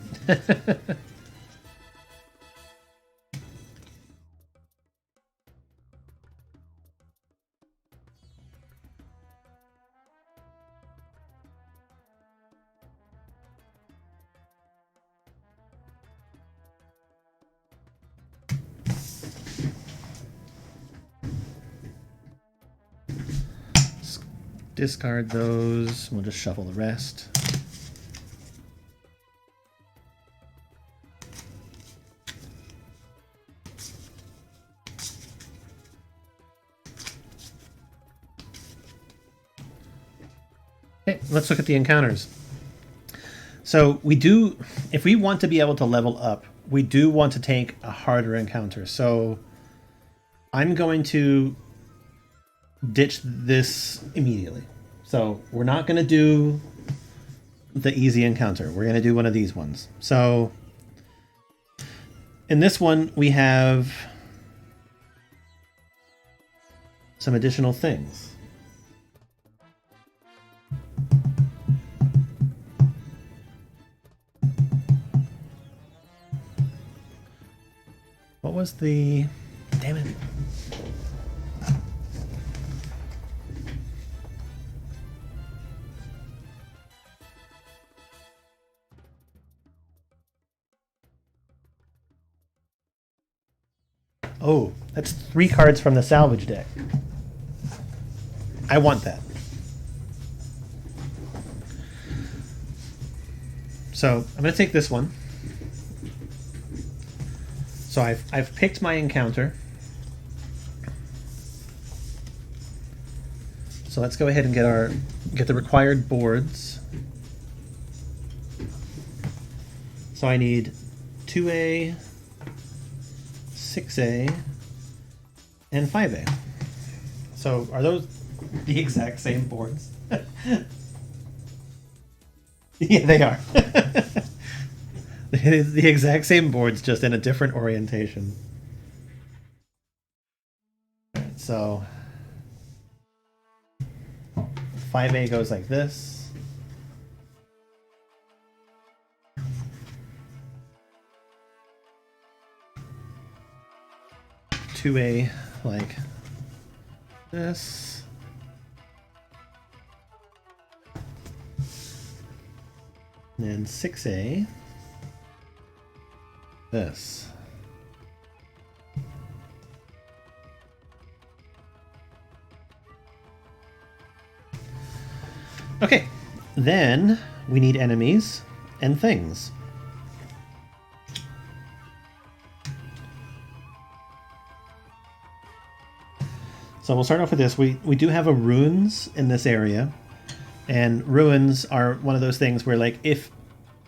Discard those. We'll just shuffle the rest. Okay, let's look at the encounters. So we do, if we want to be able to level up, we do want to take a harder encounter. So I'm going to ditch this immediately. So we're not going to do the easy encounter. We're going to do one of these ones. So in this one, we have some additional things. What was the... Damn it. Oh, that's 3 cards from the salvage deck. I want that. So I'm going to take this one. So I've picked my encounter. So let's go ahead and get the required boards. So I need 2A, 6A, and 5A. So are those the exact same boards? Yeah, they are. It is the exact same boards, just in a different orientation. Alright, so 5A goes like this. Two A like this. And then 6A this. Okay, then we need enemies and things. So we'll start off with this. We do have a runes in this area, and ruins are one of those things where, like, if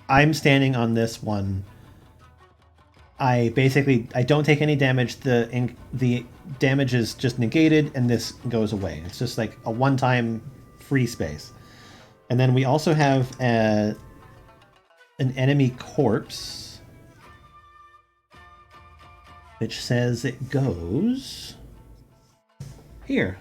I'm standing on this one, I don't take any damage. The damage is just negated, and this goes away. It's just like a one-time free space. And then we also have an enemy corpse, which says it goes here.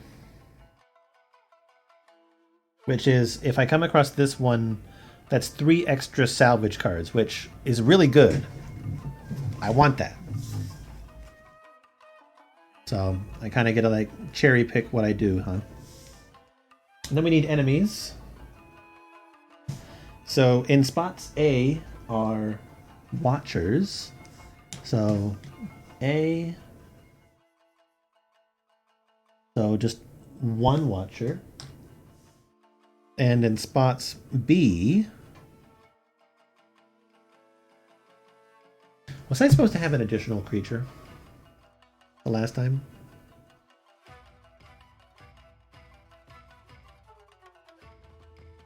Which is, if I come across this one, that's 3 extra salvage cards, which is really good. I want that. So I kind of get to like cherry pick what I do, huh? And then we need enemies. So in spots A are watchers. So A. So just 1 watcher. And in spots B Was I supposed to have an additional creature the last time?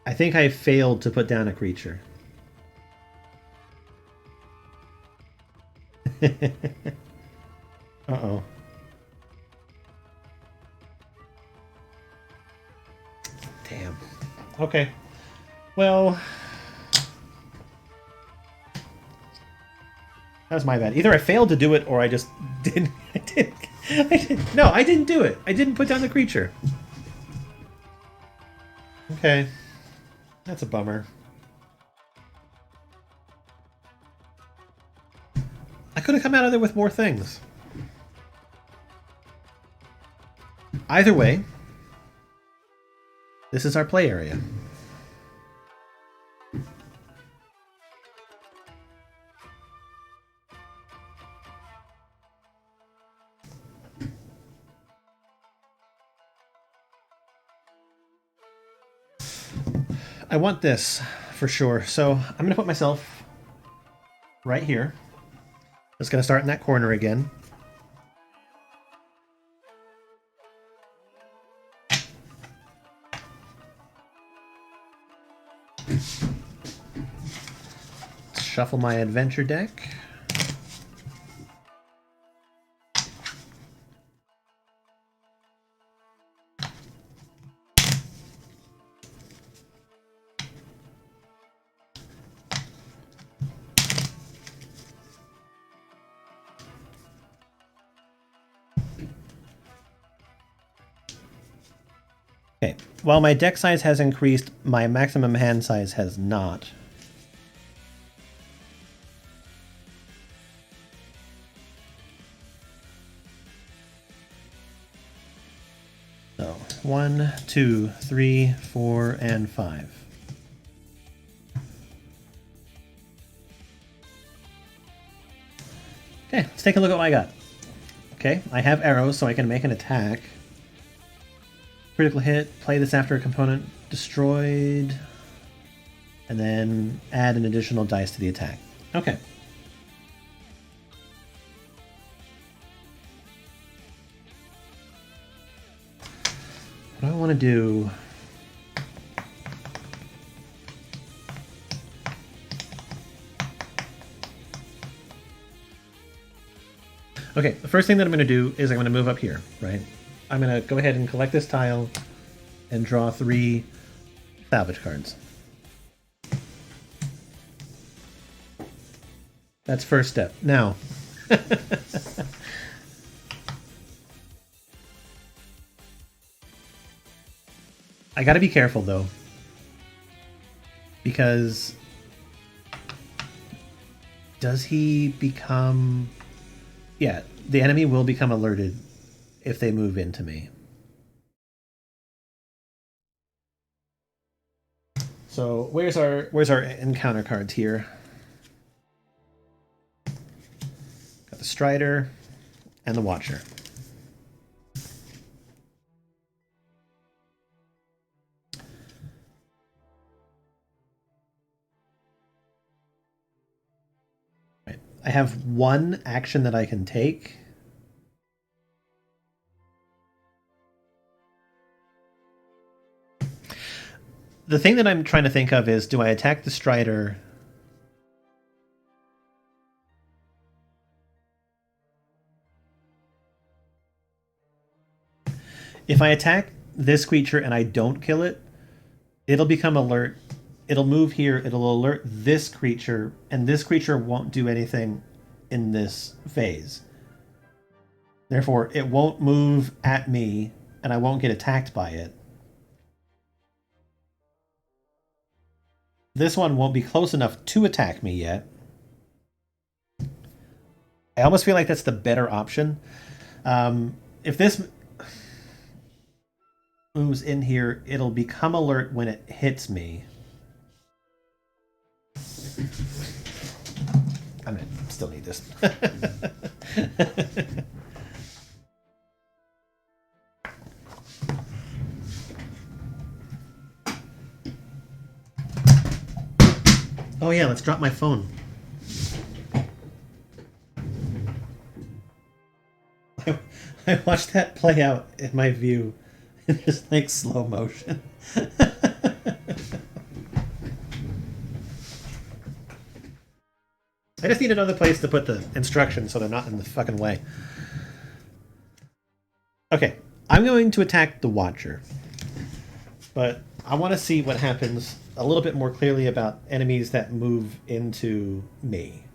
I think I failed to put down a creature. Uh-oh. Damn. Okay. Well, that was my bad. Either I failed to do it or I just didn't. No, I didn't do it. I didn't put down the creature. Okay. That's a bummer. I could have come out of there with more things. Either way, this is our play area. I want this for sure, so I'm going to put myself right here. Just going to start in that corner again. Shuffle my adventure deck. Okay, while my deck size has increased, my maximum hand size has not. So, 1, 2, 3, 4, and 5. Okay, let's take a look at what I got. Okay, I have arrows, so I can make an attack. Critical hit, play this after a component destroyed, and then add an additional dice to the attack. Okay. What do I want to do? Okay, the first thing that I'm going to do is I'm going to move up here, right? I'm going to go ahead and collect this tile and draw 3 salvage cards. That's first step. Now, I got to be careful though, because does he become... Yeah, the enemy will become alerted if they move into me. So where's our encounter cards here? Got the Strider and the Watcher. Right. I have one action that I can take. The thing that I'm trying to think of is, do I attack the Strider? If I attack this creature and I don't kill it, it'll become alert. It'll move here, it'll alert this creature, and this creature won't do anything in this phase. Therefore, it won't move at me, and I won't get attacked by it. This one won't be close enough to attack me yet. I almost feel like that's the better option. If this moves in here, it'll become alert when it hits me. I'm gonna still need this. Oh yeah, let's drop my phone. I watched that play out in my view in just like slow motion. I just need another place to put the instructions so they're not in the fucking way. Okay, I'm going to attack the Watcher. But I want to see what happens a little bit more clearly about enemies that move into me.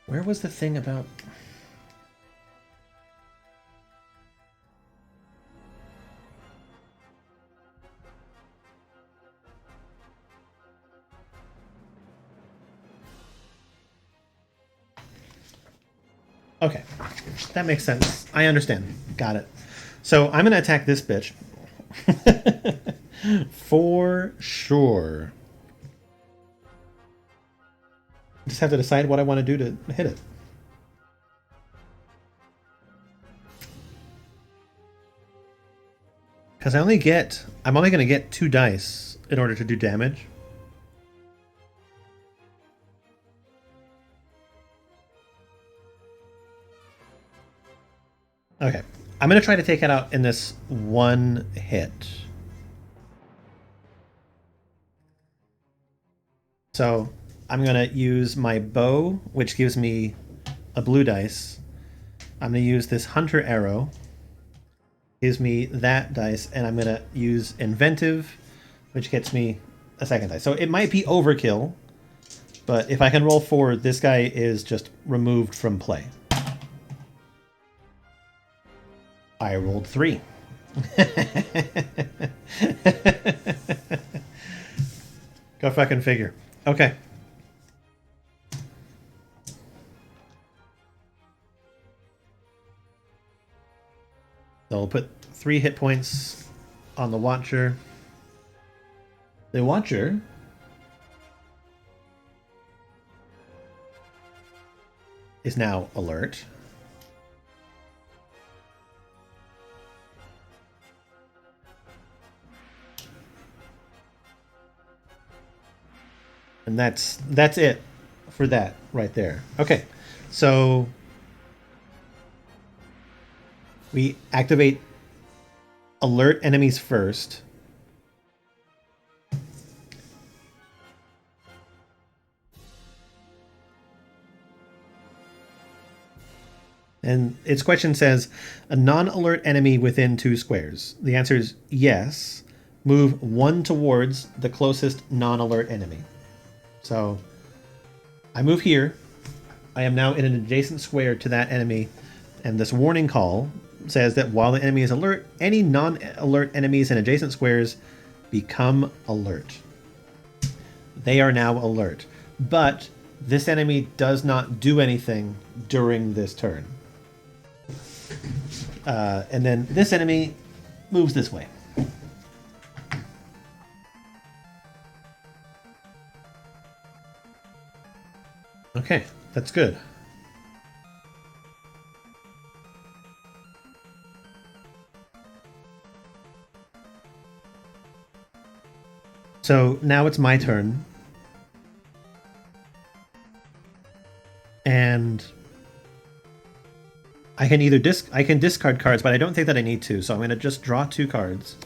Where was the thing about... Okay, that makes sense. I understand. Got it. So I'm going to attack this bitch. For sure. Just have to decide what I want to do to hit it. Because I'm only going to get 2 dice in order to do damage. Okay, I'm going to try to take it out in this one hit. So I'm going to use my bow, which gives me a blue dice. I'm going to use this hunter arrow. Gives me that dice, and I'm going to use inventive, which gets me a second dice. So it might be overkill, but if I can roll 4, this guy is just removed from play. I rolled 3. Go fucking figure. Okay. So I'll put 3 hit points on the Watcher. The Watcher is now alert. And that's it for that right there. Okay, so we activate alert enemies first. And its question says, a non-alert enemy within 2 squares. The answer is yes. Move 1 towards the closest non-alert enemy. So I move here. I am now in an adjacent square to that enemy. And this warning call says that while the enemy is alert, any non-alert enemies in adjacent squares become alert. They are now alert. But this enemy does not do anything during this turn. And then this enemy moves this way. Okay, that's good. So now it's my turn. And I can either discard cards, but I don't think that I need to, so I'm going to just draw 2 cards.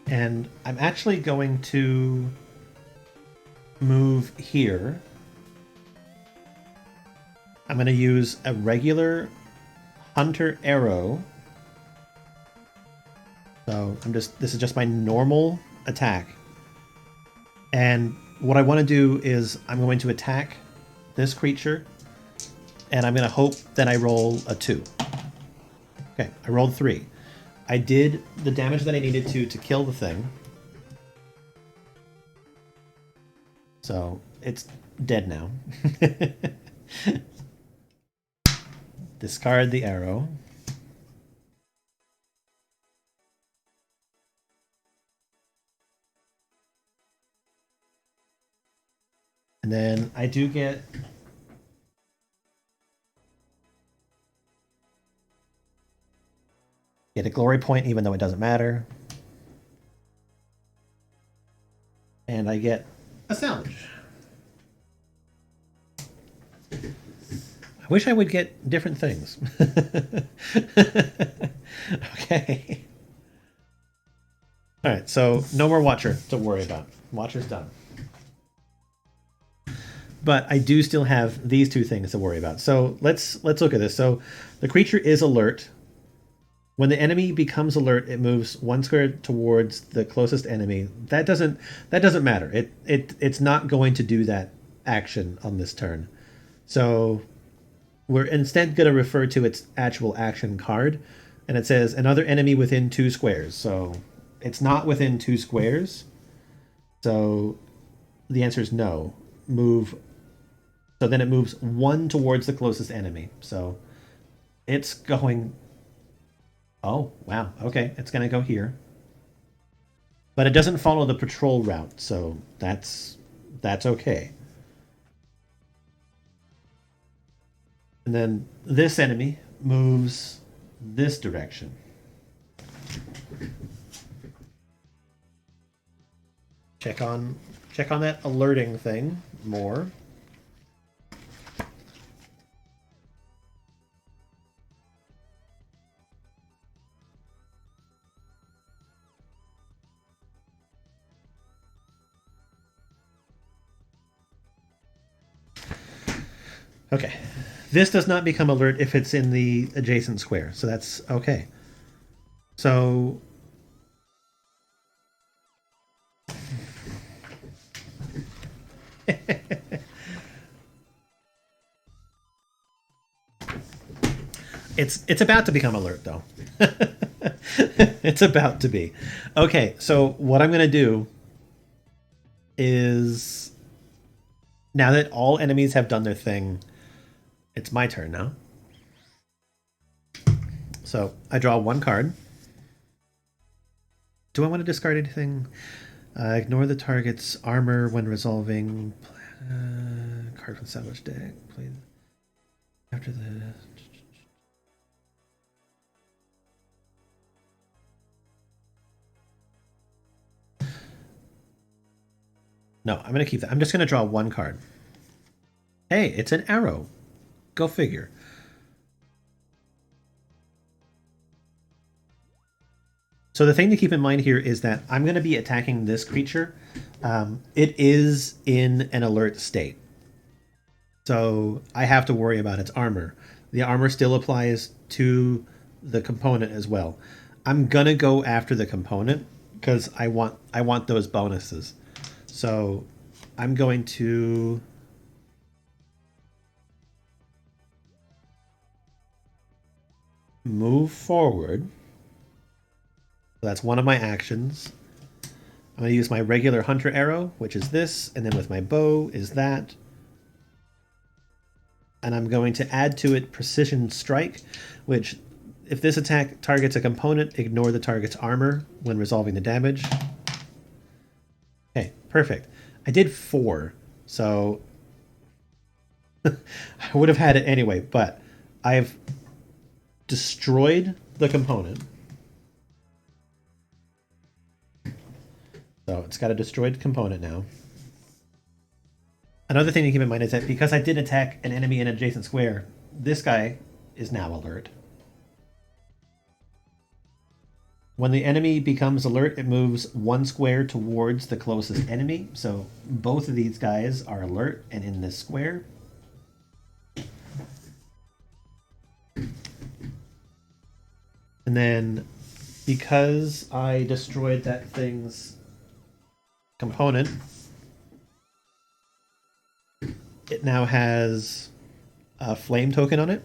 And I'm actually going to move here I'm going to use a regular hunter arrow. So this is just my normal attack. And what I want to do is I'm going to attack this creature, and I'm going to hope that I roll a 2. Okay, I rolled 3. I did the damage that I needed to kill the thing. So it's dead now. Discard the arrow. And then I do get a glory point, even though it doesn't matter. And I get a salvage. I wish I would get different things. Okay. All right, so no more Watcher to worry about. Watcher's done. But I do still have these 2 things to worry about. So let's look at this. So the creature is alert. When the enemy becomes alert, it moves 1 square towards the closest enemy. That doesn't matter. It's not going to do that action on this turn. So we're instead going to refer to its actual action card, and it says another enemy within 2 squares. So it's not within 2 squares. So the answer is no. Move. So then it moves 1 towards the closest enemy. So it's going... Oh, wow. Okay, it's going to go here. But it doesn't follow the patrol route, so that's okay. And then this enemy moves this direction. Check on that alerting thing more. Okay. This does not become alert if it's in the adjacent square, so that's okay. So it's about to become alert though. It's about to be. Okay, so what I'm going to do is, now that all enemies have done their thing, it's my turn now. So I draw 1 card. Do I want to discard anything? Ignore the target's armor when resolving. Card from Savage deck. Play after the... No, I'm going to keep that. I'm just going to draw 1 card. Hey, it's an arrow. Go figure. So the thing to keep in mind here is that I'm going to be attacking this creature. It is in an alert state. So I have to worry about its armor. The armor still applies to the component as well. I'm going to go after the component because I want those bonuses. So I'm going to... move forward. So that's one of my actions. I'm going to use my regular hunter arrow, which is this, and then with my bow is that. And I'm going to add to it precision strike, which if this attack targets a component, ignore the target's armor when resolving the damage. Okay, perfect. I did 4, so I would have had it anyway, but I've destroyed the component. So it's got a destroyed component now. Another thing to keep in mind is that because I did attack an enemy in an adjacent square, this guy is now alert. When the enemy becomes alert, it moves 1 square towards the closest enemy. So both of these guys are alert and in this square. And then because I destroyed that thing's component, it now has a flame token on it.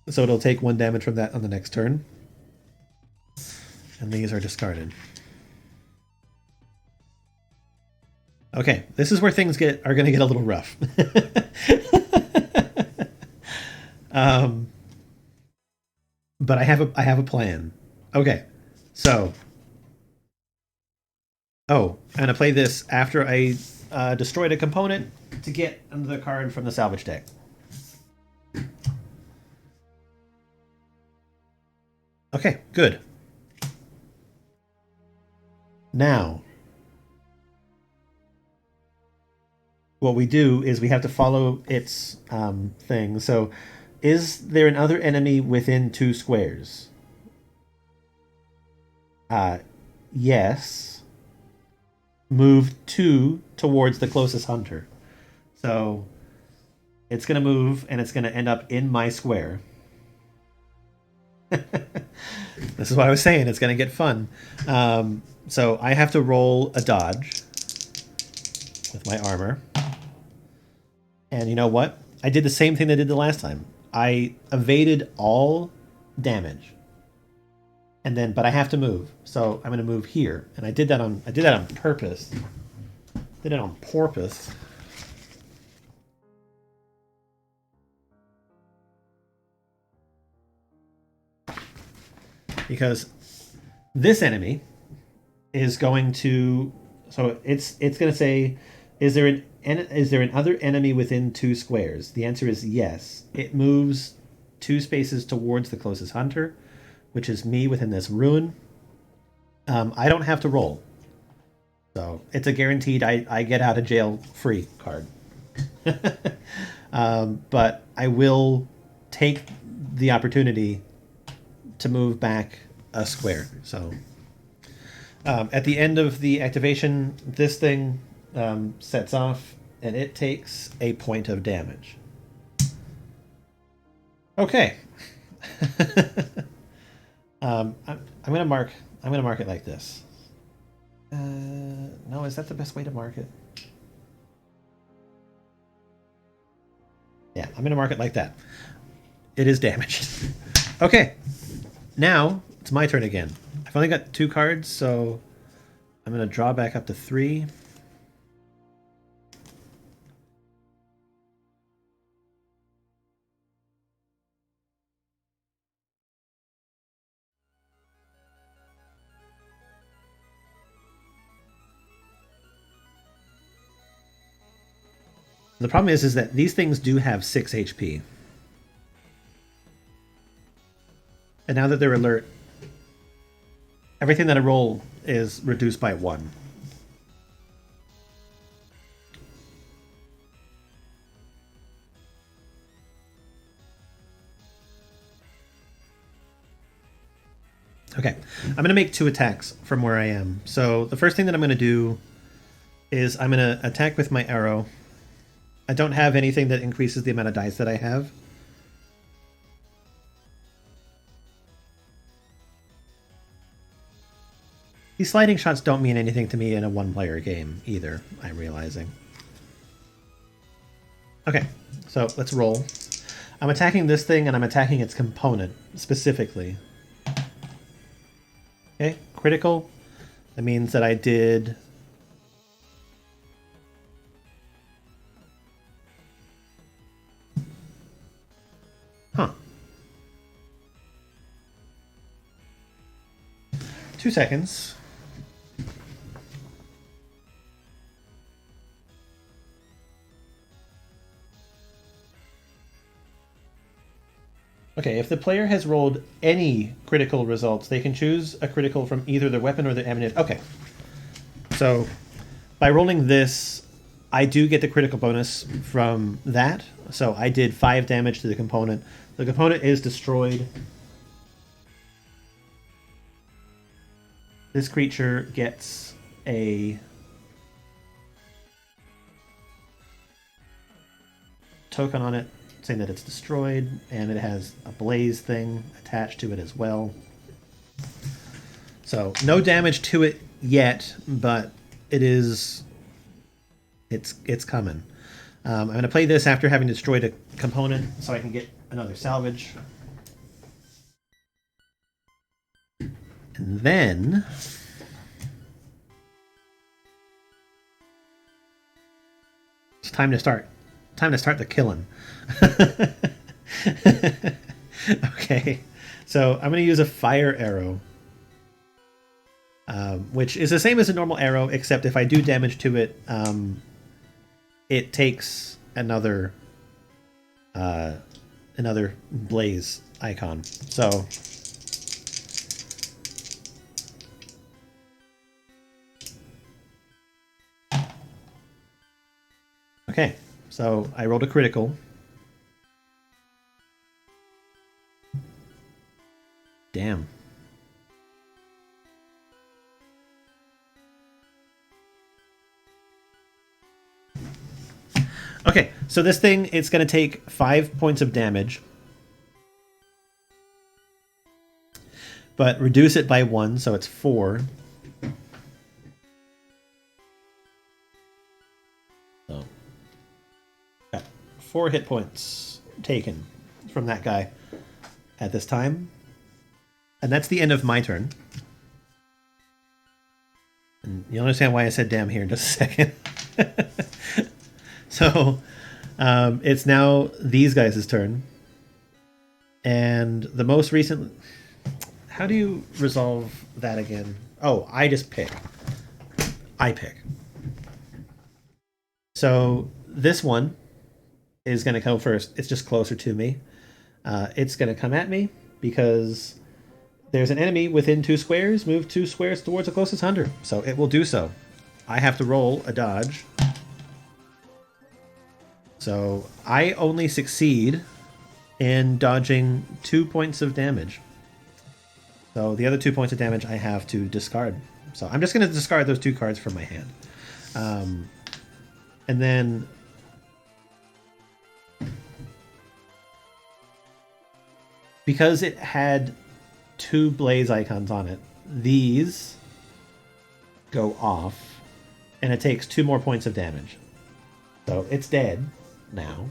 So it'll take 1 damage from that on the next turn. And these are discarded. Okay, this is where things are going to get a little rough. But I have a plan. Okay, so I'm gonna play this after I destroyed a component to get another card from the salvage deck. Okay, good. Now, what we do is we have to follow its thing. So, is there another enemy within 2 squares? Yes. Move 2 towards the closest hunter. So, it's going to move, and it's going to end up in my square. This is what I was saying. It's going to get fun. So I have to roll a dodge with my armor. And you know what? I did the same thing I did the last time. I evaded all damage. And then, but I have to move. So I'm going to move here. And I did that on purpose. Did it on porpoise. Because this enemy is going to, so it's going to say, is there an other enemy within 2 squares? The answer is yes. It moves 2 spaces towards the closest hunter, which is me within this ruin. I don't have to roll, so it's a guaranteed I get out of jail free card. But I will take the opportunity to move back a square. So at the end of the activation, this thing sets off, and it takes a point of damage. Okay. I'm gonna mark it like this. No, is that the best way to mark it? Yeah, I'm gonna mark it like that. It is damaged. Okay. Now, it's my turn again. I've only got 2 cards, so I'm going to draw back up to 3. The problem is that these things do have 6 HP. And now that they're alert, everything that I roll is reduced by 1. Okay, I'm going to make 2 attacks from where I am. So the first thing that I'm going to do is I'm going to attack with my arrow. I don't have anything that increases the amount of dice that I have. These sliding shots don't mean anything to me in a 1-player game either, I'm realizing. Okay, so let's roll. I'm attacking this thing, and I'm attacking its component, specifically. Okay, critical. That means that I did... Huh. 2 seconds. Okay, if the player has rolled any critical results, they can choose a critical from either their weapon or their ammunition. Okay. So, by rolling this, I do get the critical bonus from that. So I did 5 damage to the component. The component is destroyed. This creature gets a token on it saying that it's destroyed, and it has a blaze thing attached to it as well. So no damage to it yet, but it's coming. I'm going to play this after having destroyed a component so I can get another salvage. And then it's time to start. Time to start the killing. Okay, so I'm going to use a fire arrow, which is the same as a normal arrow, except if I do damage to it, it takes another blaze icon. So okay, so I rolled a critical. Damn. Okay, so this thing, it's going to take 5 points of damage. But reduce it by 1, so it's 4. So, got 4 hit points taken from that guy at this time. And that's the end of my turn. And you'll understand why I said damn here in just a second. So, it's now these guys' turn. And the most recent... How do you resolve that again? Oh, I just pick. I pick. So, this one is going to come first. It's just closer to me. It's going to come at me because there's an enemy within 2 squares. Move 2 squares towards the closest hunter. So, it will do so. I have to roll a dodge. So I only succeed in dodging 2 points of damage. So the other 2 points of damage I have to discard. So I'm just going to discard those 2 cards from my hand. And then because it had 2 blaze icons on it, these go off and it takes 2 more points of damage. So it's dead. Now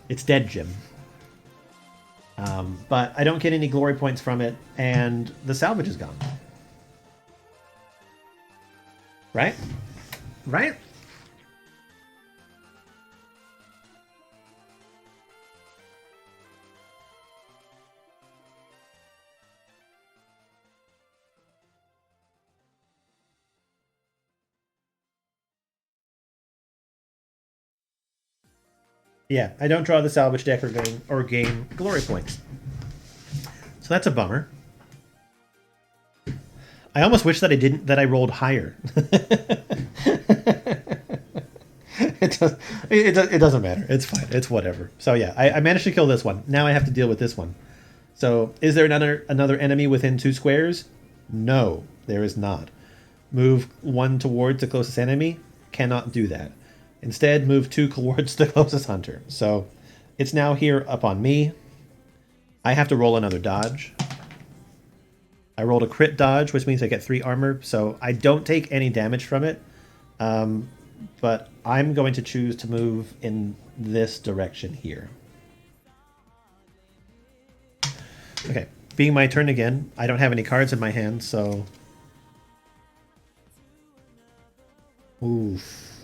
it's dead, Jim. But I don't get any glory points from it, and the salvage is gone. Right? Yeah, I don't draw the salvage deck or gain glory points. So that's a bummer. I almost wish that I rolled higher. It doesn't matter. It's fine. It's whatever. So yeah, I managed to kill this one. Now I have to deal with this one. So is there another enemy within 2 squares? No, there is not. Move 1 towards the closest enemy. Cannot do that. Instead, move 2 towards the closest hunter. So it's now here up on me. I have to roll another dodge. I rolled a crit dodge, which means I get 3 armor. So I don't take any damage from it. But I'm going to choose to move in this direction here. Okay, being my turn again, I don't have any cards in my hand, so... Oof.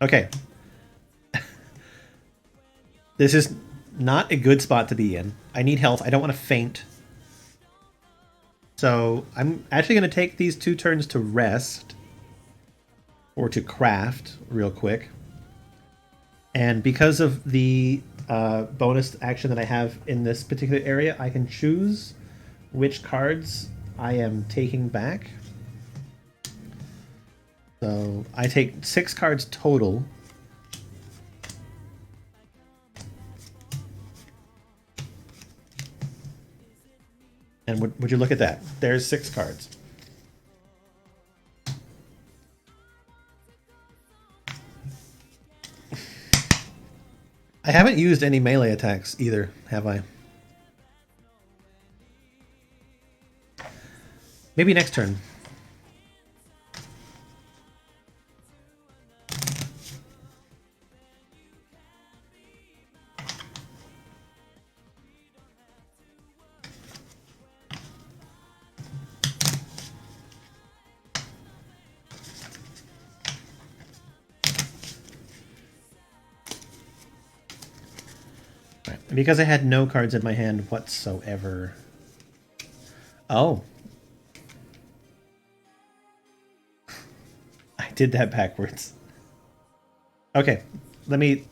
Okay. This is not a good spot to be in. I need health. I don't want to faint. So I'm actually going to take these 2 turns to rest. Or to craft real quick. And because of the bonus action that I have in this particular area, I can choose which cards I am taking back. So I take 6 cards total. And would you look at that? There's 6 cards. I haven't used any melee attacks either, have I? Maybe next turn. Because I had no cards in my hand whatsoever. Oh. I did that backwards. Okay, let me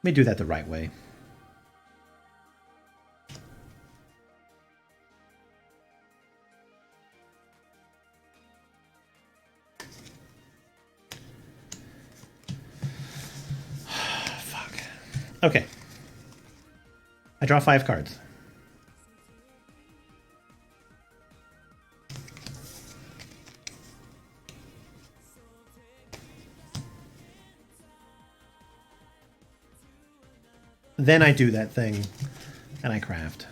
do that the right way. Fuck. Okay. I draw 5 cards. Then I do that thing, and I craft.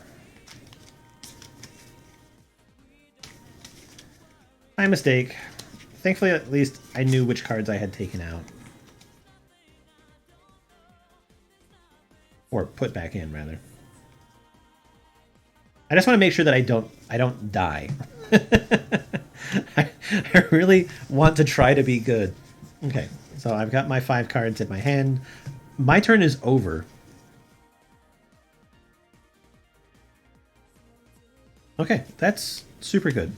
My mistake. Thankfully, at least I knew which cards I had taken out. Or put back in, rather. I just want to make sure that I don't die. I really want to try to be good. Okay, so I've got my 5 cards in my hand. My turn is over. Okay, that's super good.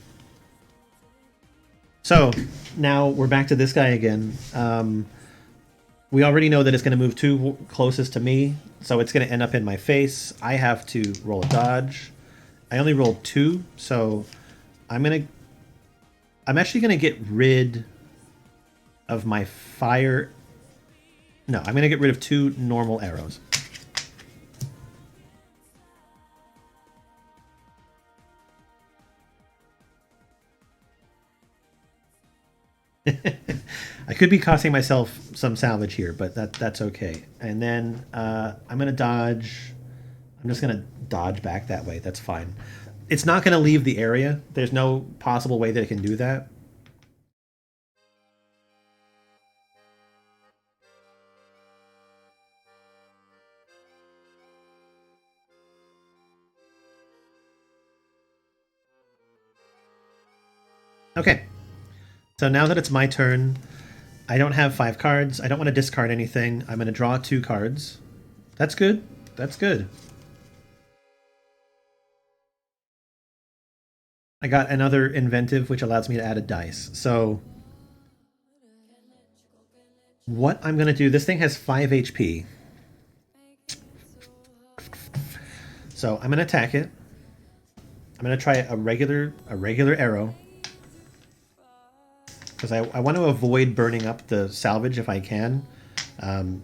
So, now we're back to this guy again. We already know that it's going to move 2 closest to me, so it's going to end up in my face. I have to roll a dodge. I only rolled 2, so I'm actually going to get rid of my fire. No, I'm going to get rid of 2 normal arrows. I could be costing myself some salvage here, but that's okay. And then I'm going to dodge. I'm just going to dodge back that way. That's fine. It's not going to leave the area. There's no possible way that it can do that. Okay. So now that it's my turn, I don't have 5 cards. I don't want to discard anything. I'm going to draw 2 cards. That's good. That's good. I got another inventive, which allows me to add a dice. So what I'm going to do, this thing has 5 HP. So I'm going to attack it. I'm going to try a regular arrow. Because I want to avoid burning up the salvage if I can.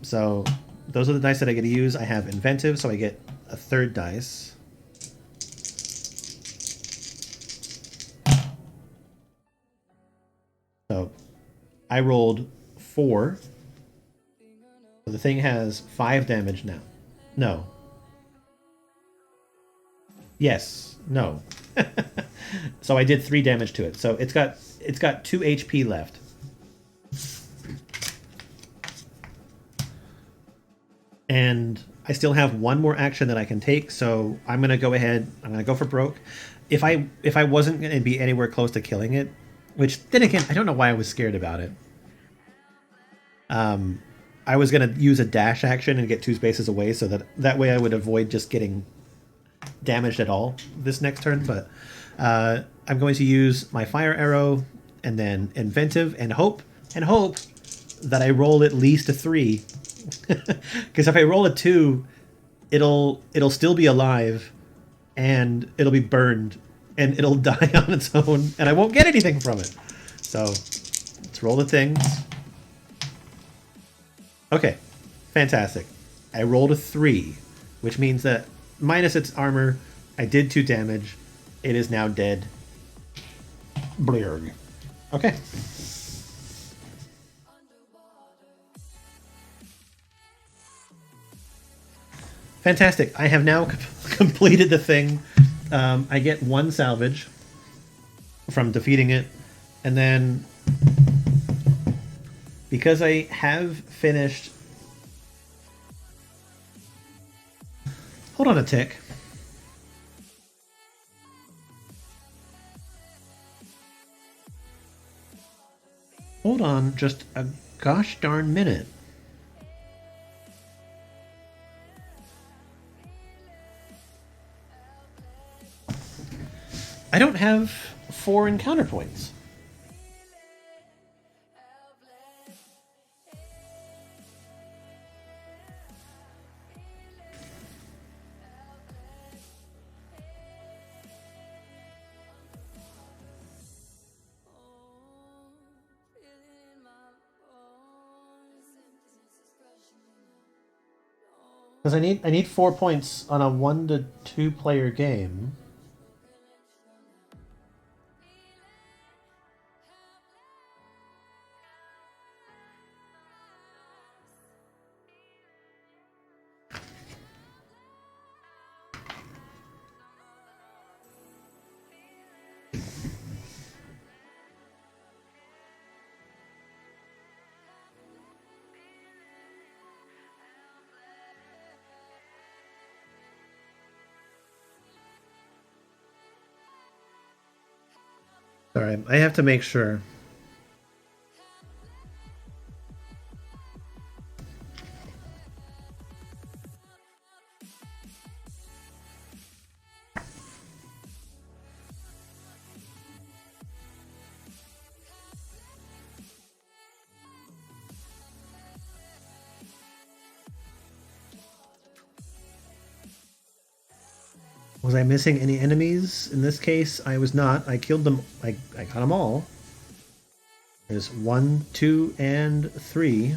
So those are the dice that I get to use. I have inventive, so I get a 3rd dice. So I rolled 4. So the thing has 5 damage now. No. Yes. No. So I did 3 damage to it. So it's got 2 HP left. And I still have 1 more action that I can take, so I'm going to go ahead. I'm going to go for broke. If I wasn't going to be anywhere close to killing it, which then again, I don't know why I was scared about it. I was going to use a dash action and get 2 spaces away, so that way I would avoid just getting damaged at all this next turn. But I'm going to use my fire arrow and then inventive and hope that I roll at least a 3. Because if I roll a 2, it'll still be alive and it'll be burned and it'll die on its own and I won't get anything from it. So let's roll the things. Okay, fantastic. I rolled a 3, which means that minus its armor, I did 2 damage. It is now dead. Blurg. Okay. Fantastic. I have now completed the thing. I get 1 salvage. from defeating it. And then, because I have finished... Hold on a tick. Hold on just a gosh darn minute. I don't have 4 encounter points. Because I need 4 points on a 1 to 2 player game. Sorry, I have to make sure. Was I missing any enemies? In this case, I was not. I killed them. I got them all. There's 1, 2, and 3.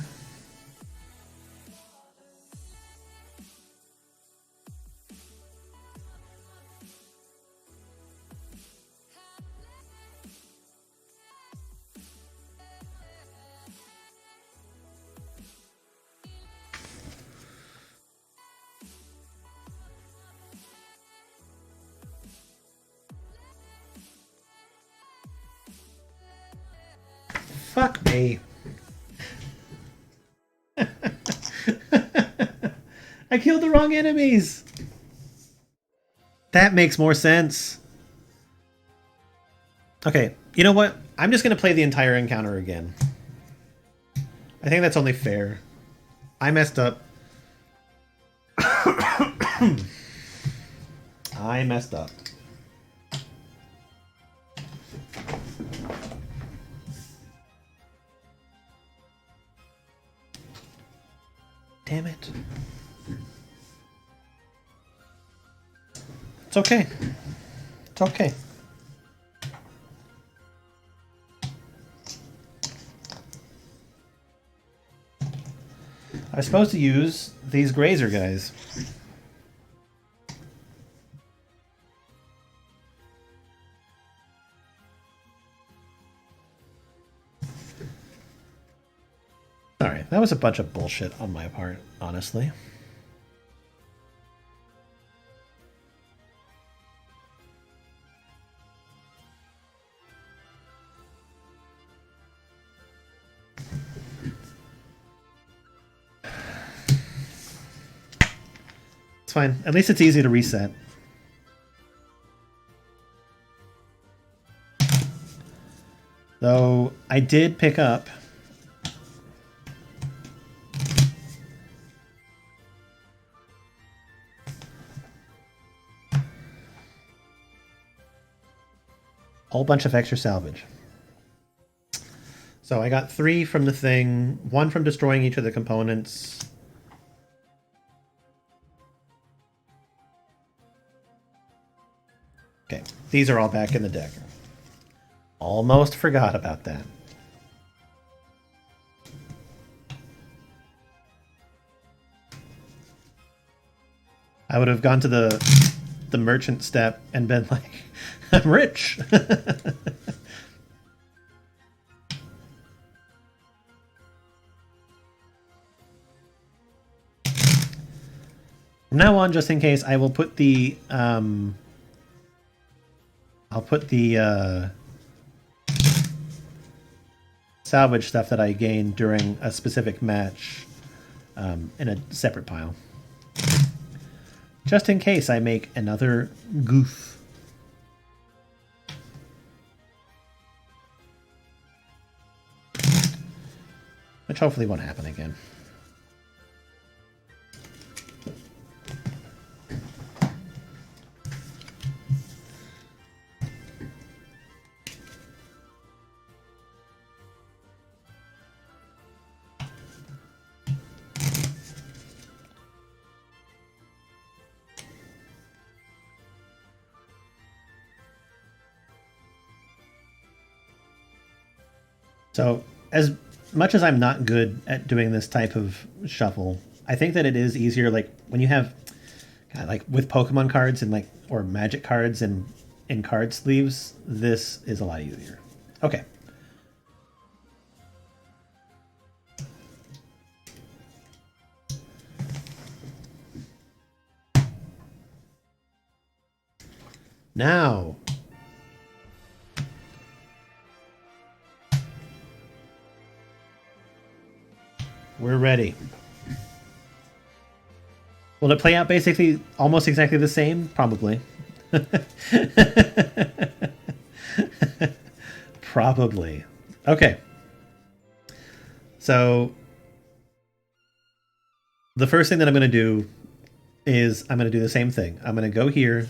Fuck me. I killed the wrong enemies. That makes more sense. Okay, you know what? I'm just going to play the entire encounter again. I think that's only fair. I messed up. I messed up. Damn it. It's okay. It's okay. I was supposed to use these grazer guys. Sorry, that was a bunch of bullshit on my part, honestly. It's fine. At least it's easy to reset. Though I did pick up a whole bunch of extra salvage. So I got 3 from the thing, 1 from destroying each of the components. Okay, these are all back in the deck. Almost forgot about that. I would have gone to the merchant step and been like, I'm rich. From now on, just in case, I will put the I'll put the salvage stuff that I gained during a specific match in a separate pile. Just in case I make another goof. Which hopefully won't happen again. So, as much as I'm not good at doing this type of shuffle, I think that it is easier, like, when you have, God, like, with Pokemon cards and, like, or Magic cards and in card sleeves, this is a lot easier. Okay. Now, we're ready. Will it play out basically almost exactly the same? Probably. Probably. Okay. So the first thing that I'm going to do is I'm going to do the same thing. I'm going to go here,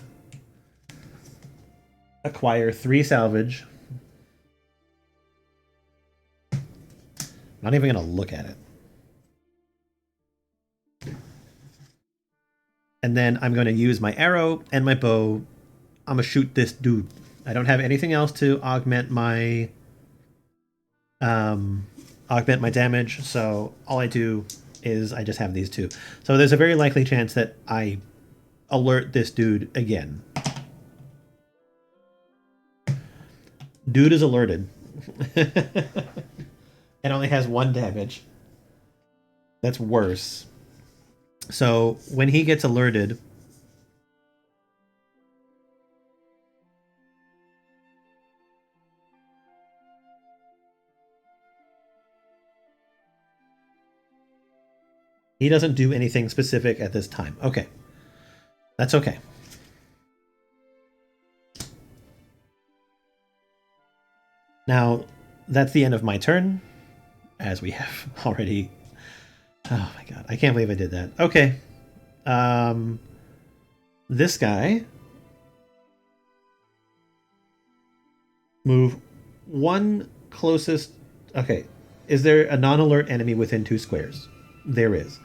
acquire 3 salvage. I'm not even going to look at it. And then I'm going to use my arrow and my bow. I'm going to shoot this dude. I don't have anything else to augment my damage, so all I do is I just have these 2. So there's a very likely chance that I alert this dude again. Dude is alerted. It only has 1 damage. That's worse. So when he gets alerted, he doesn't do anything specific at this time. Okay. That's okay. Now, that's the end of my turn, as we have already... Oh my god, I can't believe I did that. Okay. This guy... Move 1 closest... Okay. Is there a non-alert enemy within 2 squares? There is.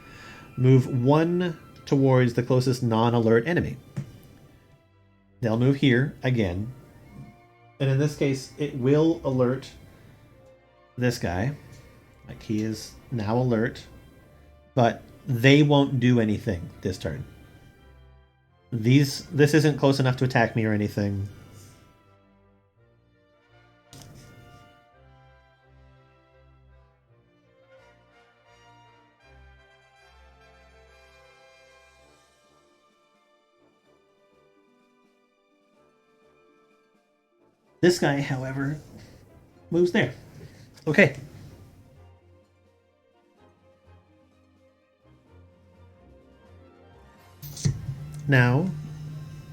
Move 1 towards the closest non-alert enemy. They'll move here again. And in this case, it will alert this guy. Like, he is now alert. But they won't do anything this turn. This isn't close enough to attack me or anything. This guy, however, moves there. Okay. Now,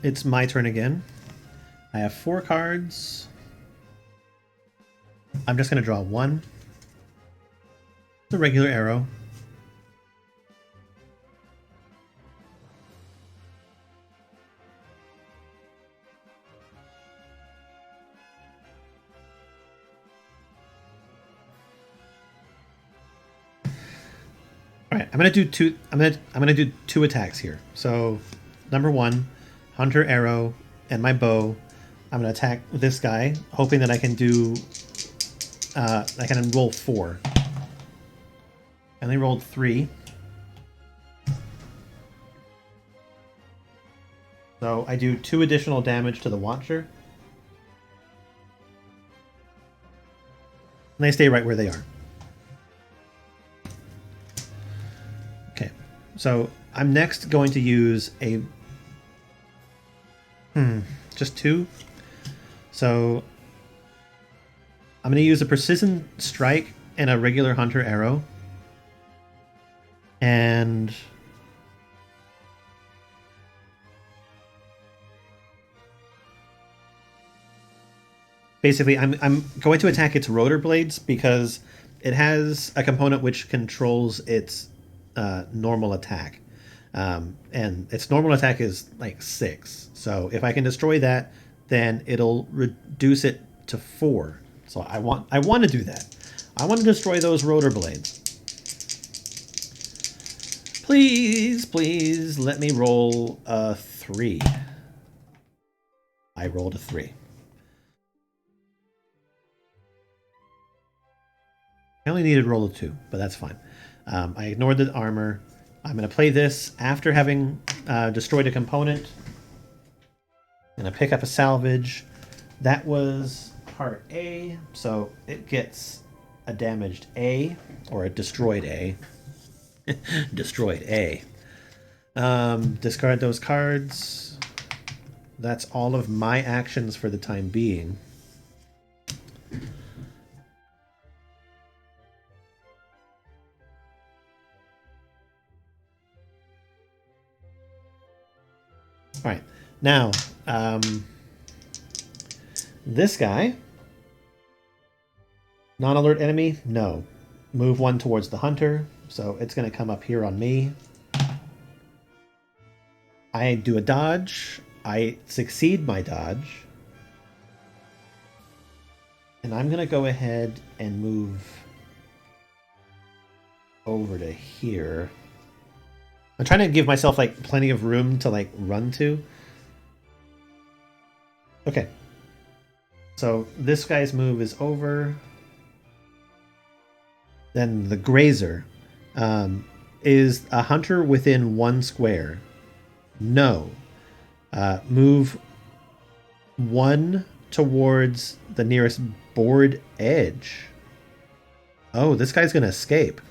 it's my turn again. I have 4 cards. I'm just going to draw 1. The regular arrow. All right, I'm gonna do 2. I'm gonna do 2 attacks here. So, number 1, hunter arrow and my bow. I'm gonna attack this guy, hoping that I can do. I can roll 4. I only rolled 3. So I do 2 additional damage to the Watcher. And they stay right where they are. Okay, so I'm next going to use a... just 2? So I'm going to use a precision strike and a regular hunter arrow. And basically, I'm going to attack its rotor blades because it has a component which controls its normal attack. And its normal attack is like 6. So if I can destroy that, then it'll reduce it to 4. So I want to do that. I want to destroy those rotor blades. Please, please let me roll a 3. I rolled a 3. I only needed to roll a 2, but that's fine. I ignored the armor. I'm going to play this after having destroyed a component. I'm going to pick up a salvage. That was part A, so it gets a damaged A, or a destroyed A. Destroyed A. Discard those cards. That's all of my actions for the time being. All right, now this guy, non-alert enemy, no. Move 1 towards the hunter, so it's going to come up here on me. I do a dodge. I succeed my dodge. And I'm going to go ahead and move over to here. I'm trying to give myself like plenty of room to like run to. Okay. So this guy's move is over. Then the grazer is a hunter within 1 square. No. Move 1 towards the nearest board edge. Oh, this guy's going to escape.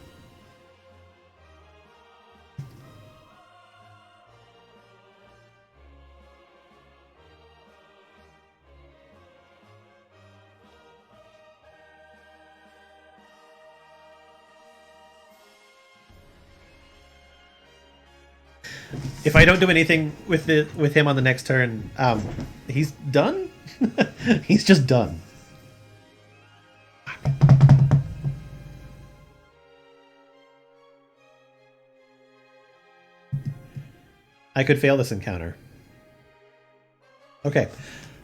If I don't do anything with him on the next turn, he's done. He's just done. I could fail this encounter. Okay.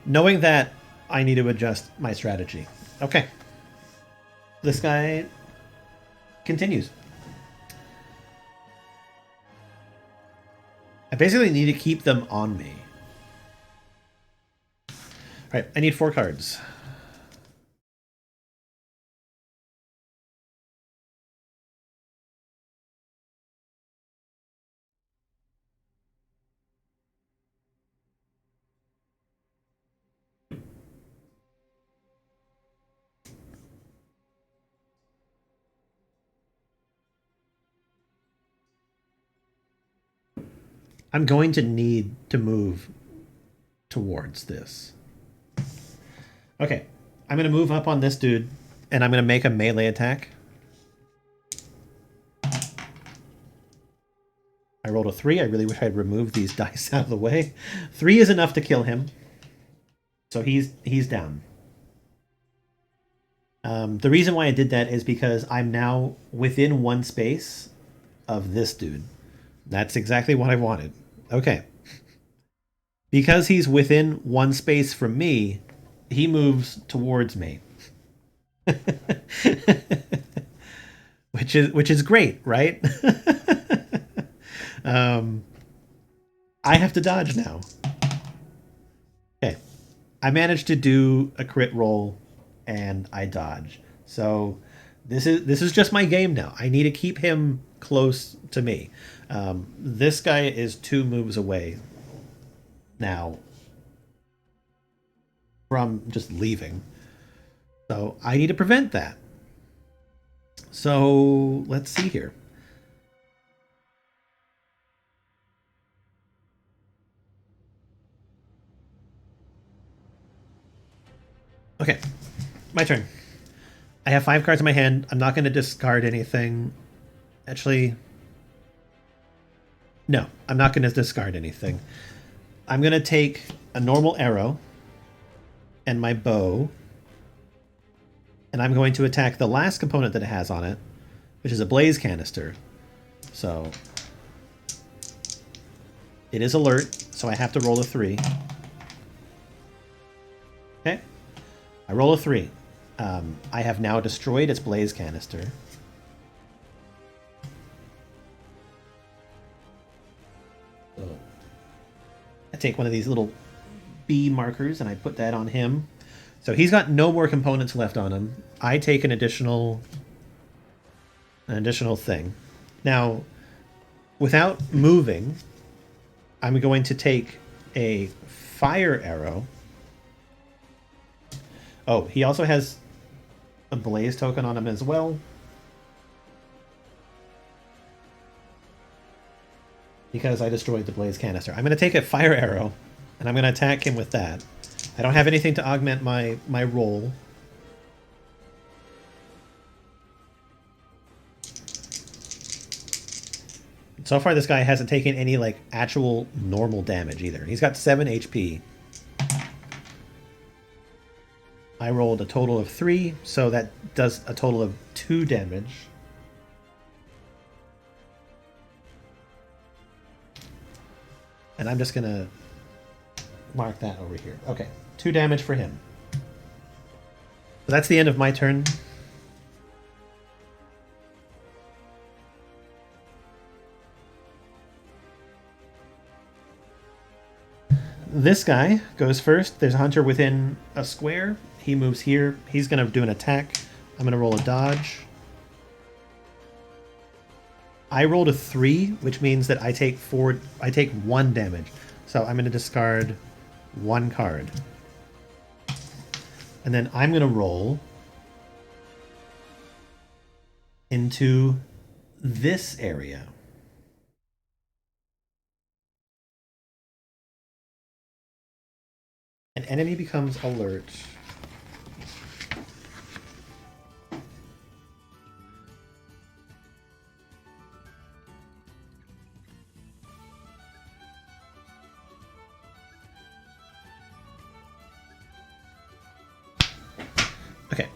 Knowing that, I need to adjust my strategy. Okay. This guy continues. I basically need to keep them on me. Alright, I need 4 cards. I'm going to need to move towards this. Okay, I'm going to move up on this dude, and I'm going to make a melee attack. I rolled a 3. I really wish I'd removed these dice out of the way. 3 is enough to kill him. So he's down. The reason why I did that is because I'm now within 1 space of this dude. That's exactly what I wanted. Okay. Because he's within 1 space from me, he moves towards me. which is great, right? I have to dodge now. Okay. I managed to do a crit roll and I dodge. So this is just my game now. I need to keep him close to me. This guy is 2 moves away now from just leaving. So I need to prevent that. So let's see here. Okay, my turn. I have 5 cards in my hand. I'm not going to discard anything. Actually, no, I'm not going to discard anything. I'm going to take a normal arrow and my bow, and I'm going to attack the last component that it has on it, which is a blaze canister. So it is alert, so I have to roll a 3. Okay, I roll a 3. I have now destroyed its blaze canister. So I take one of these little B markers and I put that on him. So he's got no more components left on him. I take an additional thing. Now, without moving, I'm going to take a fire arrow. Oh, he also has a blaze token on him as well. Because I destroyed the blaze canister. I'm going to take a fire arrow, and I'm going to attack him with that. I don't have anything to augment my roll. So far, this guy hasn't taken any, like, actual normal damage either. He's got 7 HP. I rolled a total of 3, so that does a total of 2 damage. And I'm just going to mark that over here. Okay, 2 damage for him. So that's the end of my turn. This guy goes first. There's a hunter within a square. He moves here. He's going to do an attack. I'm going to roll a dodge. I rolled a 3, which means that I take 1 damage. So I'm going to discard 1 card. And then I'm going to roll into this area. An enemy becomes alert. Okay.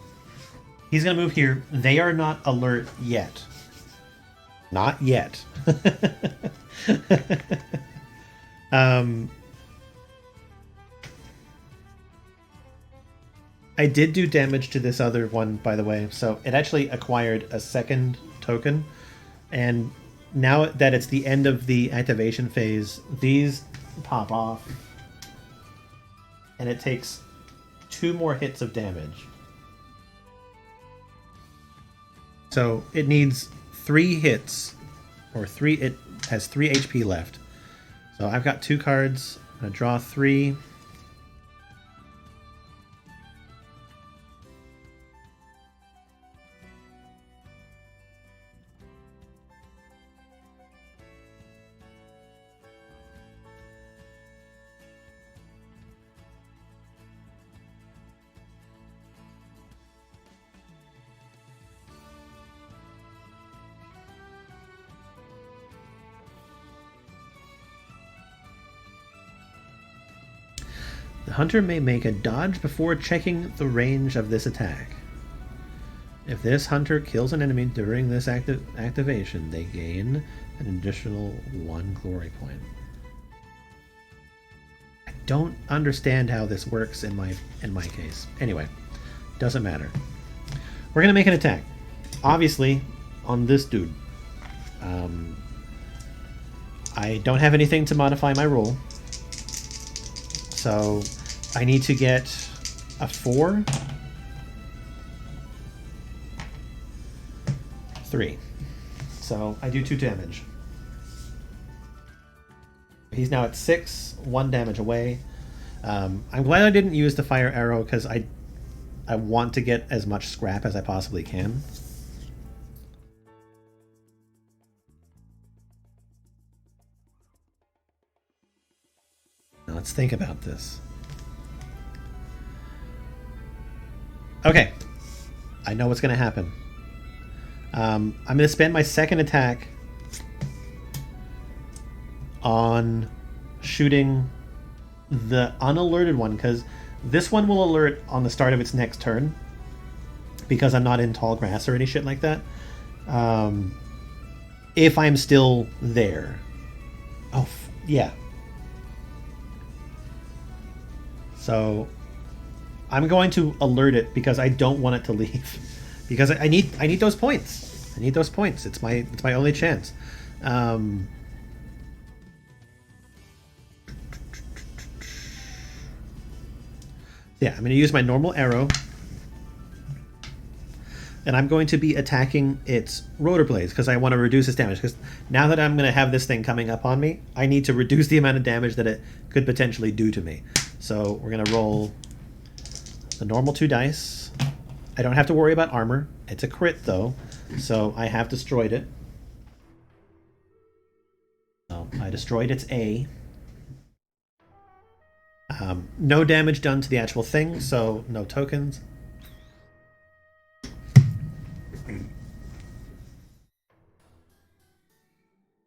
He's going to move here. They are not alert yet. Not yet. I did do damage to this other one, by the way, so it actually acquired a second token, and now that it's the end of the activation phase, these pop off, and it takes 2 more hits of damage. So it needs 3 hits, or 3. It has 3 HP left. So I've got 2 cards. I'm gonna draw 3. The hunter may make a dodge before checking the range of this attack. If this hunter kills an enemy during this activation, they gain an additional 1 glory point. I don't understand how this works in my case. Anyway, doesn't matter. We're gonna make an attack. Obviously, on this dude. I don't have anything to modify my roll. So I need to get a 4. 3. So I do 2 damage. He's now at 6, 1 damage away. I'm glad I didn't use the fire arrow because I want to get as much scrap as I possibly can. Now let's think about this. Okay. I know what's going to happen. I'm going to spend my second attack on shooting the unalerted one, because this one will alert on the start of its next turn, because I'm not in tall grass or any shit like that. If I'm still there. Oh, yeah. So I'm going to alert it because I don't want it to leave. Because I need those points. I need those points. It's my only chance. Yeah, I'm going to use my normal arrow. And I'm going to be attacking its rotor blades because I want to reduce its damage. Because now that I'm going to have this thing coming up on me, I need to reduce the amount of damage that it could potentially do to me. So we're going to roll the normal 2 dice. I don't have to worry about armor. It's a crit, though, so I have destroyed it. So I destroyed its A. No damage done to the actual thing, so no tokens.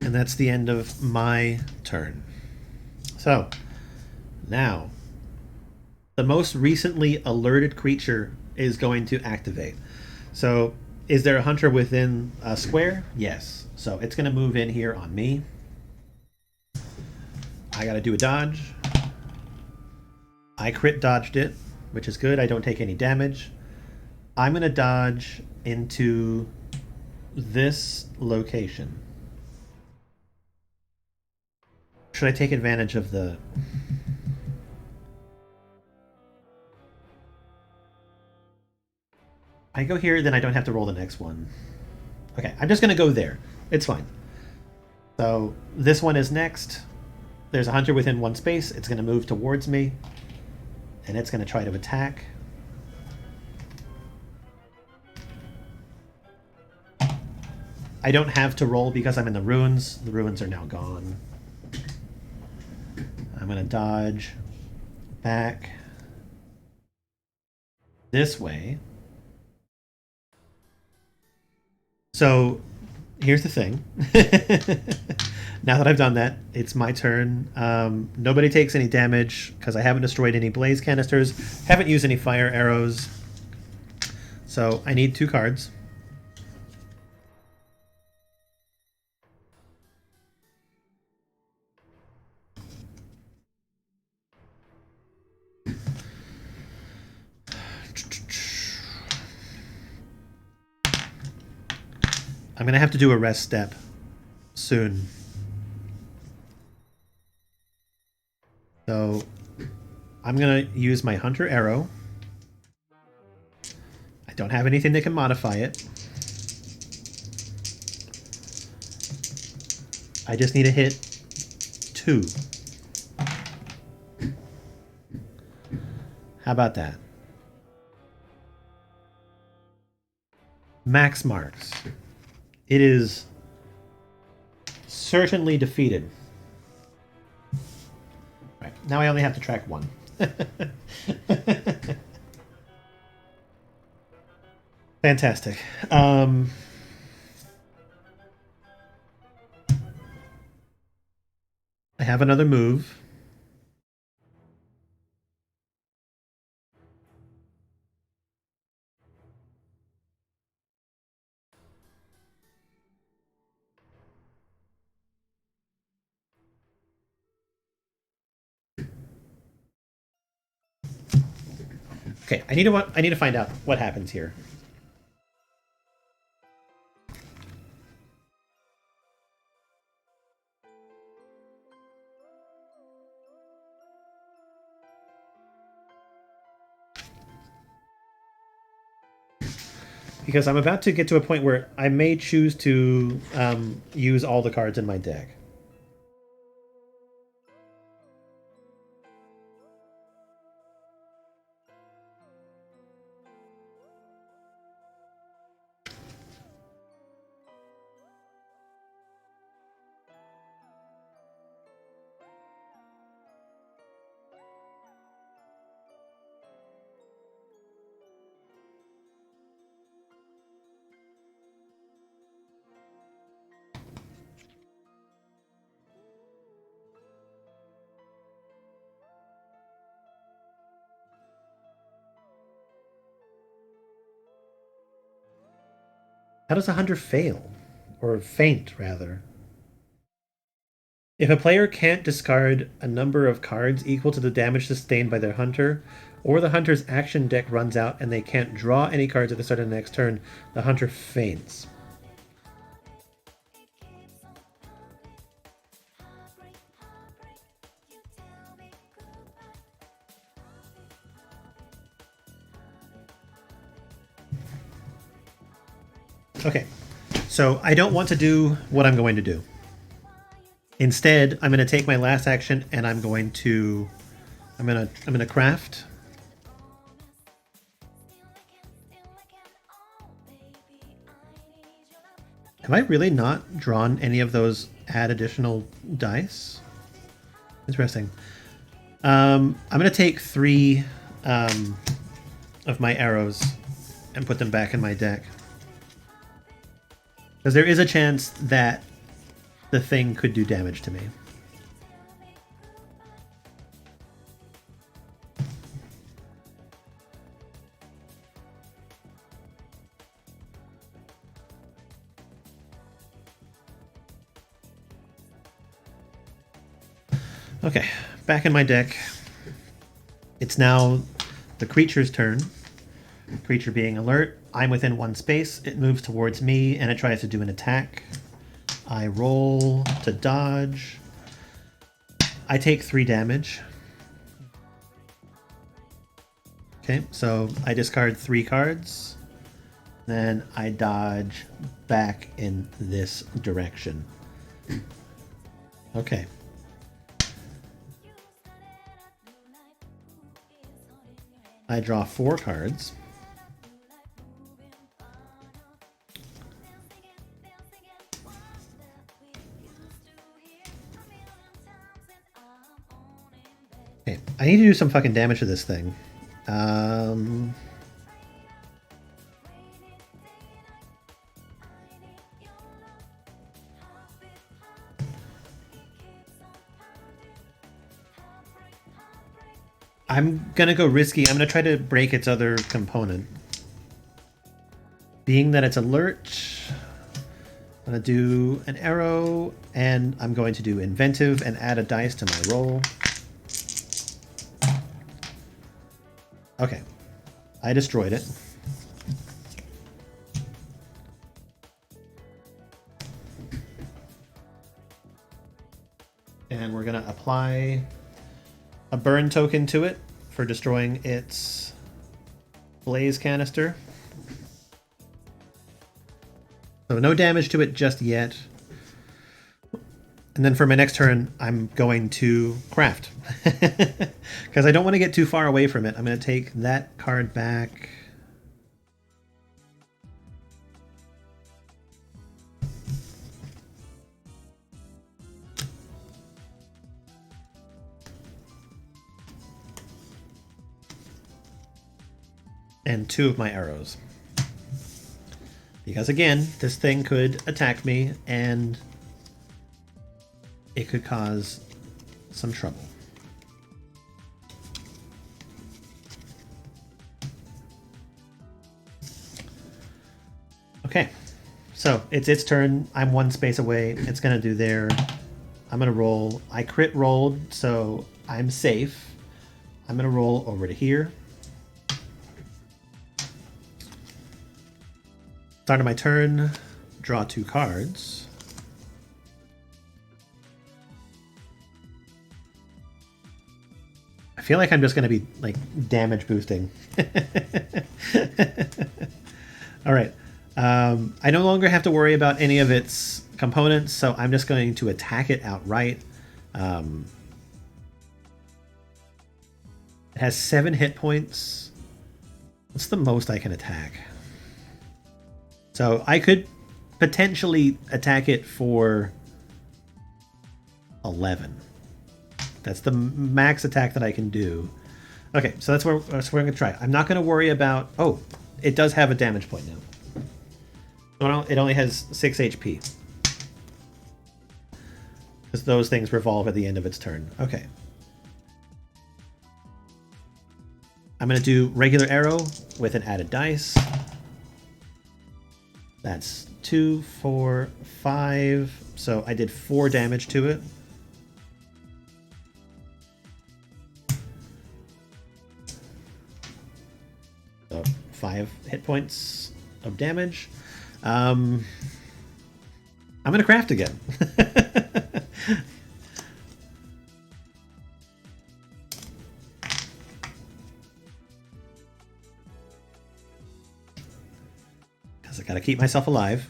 And that's the end of my turn. So, now, the most recently alerted creature is going to activate. So, is there a hunter within a square? Yes. So, it's going to move in here on me. I got to do a dodge. I crit dodged it, which is good. I don't take any damage. I'm going to dodge into this location. Should I take advantage of the... I go here, then I don't have to roll the next one. Okay, I'm just going to go there. It's fine. So this one is next. There's a hunter within 1 space. It's going to move towards me. And it's going to try to attack. I don't have to roll because I'm in the ruins. The ruins are now gone. I'm going to dodge back this way. So here's the thing. Now that I've done that, it's my turn. Nobody takes any damage because I haven't destroyed any blaze canisters, haven't used any fire arrows. So I need 2 cards. I'm going to have to do a rest step soon. So I'm going to use my hunter arrow. I don't have anything that can modify it. I just need to hit 2. How about that? Max marks. It is certainly defeated. Right, now I only have to track 1. Fantastic. I have another move. Okay, I need to find out what happens here. Because I'm about to get to a point where I may choose to use all the cards in my deck. How does a hunter fail? Or faint, rather? If a player can't discard a number of cards equal to the damage sustained by their hunter, or the hunter's action deck runs out and they can't draw any cards at the start of the next turn, the hunter faints. Okay, so I don't want to do what I'm going to do. Instead, I'm going to take my last action and I'm going to craft. Have I really not drawn any of those add additional dice? Interesting. I'm going to take 3 of my arrows and put them back in my deck. Because there is a chance that the thing could do damage to me. Okay, back in my deck. It's now the creature's turn. Creature being alert. I'm within 1 space. It moves towards me and it tries to do an attack. I roll to dodge. I take 3 damage. Okay, so I discard 3 cards. Then I dodge back in this direction. Okay. I draw 4 cards. Okay, I need to do some fucking damage to this thing. I'm gonna go risky. I'm gonna try to break its other component. Being that it's alert, I'm gonna do an arrow, and I'm going to do inventive and add a dice to my roll. Okay, I destroyed it. And we're gonna apply a burn token to it for destroying its blaze canister. So no damage to it just yet. And then for my next turn, I'm going to craft. Because I don't want to get too far away from it. I'm going to take that card back. And 2 of my arrows. Because again, this thing could attack me and it could cause some trouble. Okay, so it's its turn. I'm 1 space away. It's gonna do there. I'm gonna roll. I crit rolled, so I'm safe. I'm gonna roll over to here. Start of my turn, draw 2 cards. I feel like I'm just going to be like damage boosting. All right. I no longer have to worry about any of its components, so I'm just going to attack it outright. It has 7 hit points. What's the most I can attack? So I could potentially attack it for 11. That's the max attack that I can do. Okay, so that's where I'm going to try. I'm not going to worry about... Oh, it does have a damage point now. It only has 6 HP. Because those things revolve at the end of its turn. Okay. I'm going to do regular arrow with an added dice. That's 2, 4, 5. So I did 4 damage to it. So 5 hit points of damage. I'm gonna craft again. Because I gotta keep myself alive.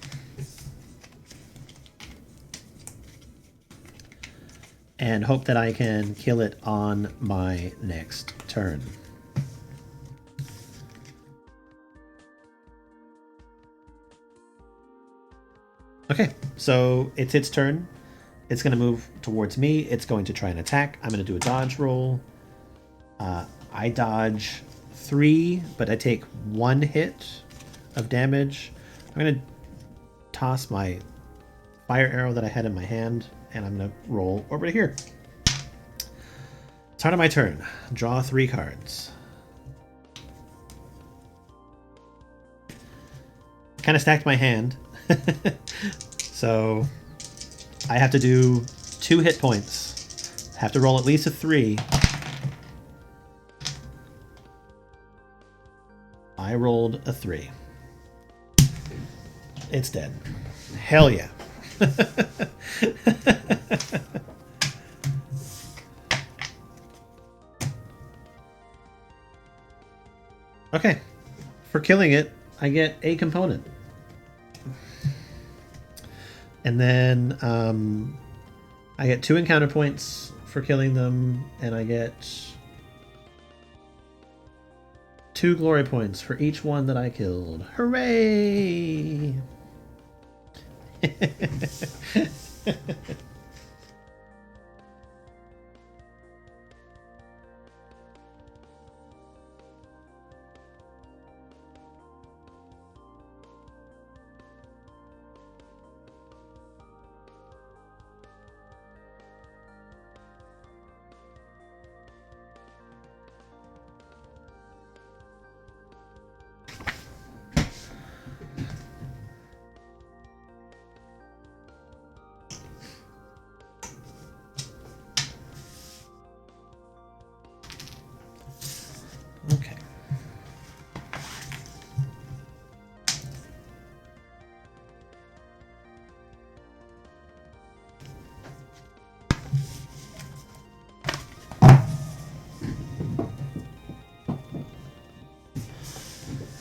And hope that I can kill it on my next turn. Okay, so it's its turn. It's going to move towards me. It's going to try and attack. I'm going to do a dodge roll. I dodge 3, but I take 1 hit of damage. I'm going to toss my fire arrow that I had in my hand, and I'm going to roll over to here. Start of my turn. Draw 3 cards. Kind of stacked my hand. So I have to do 2 hit points. Have to roll at least a 3. I rolled a 3. It's dead. Hell yeah. Okay. For killing it, I get a component. And then I get 2 encounter points for killing them, and I get 2 glory points for each one that I killed. Hooray! Okay.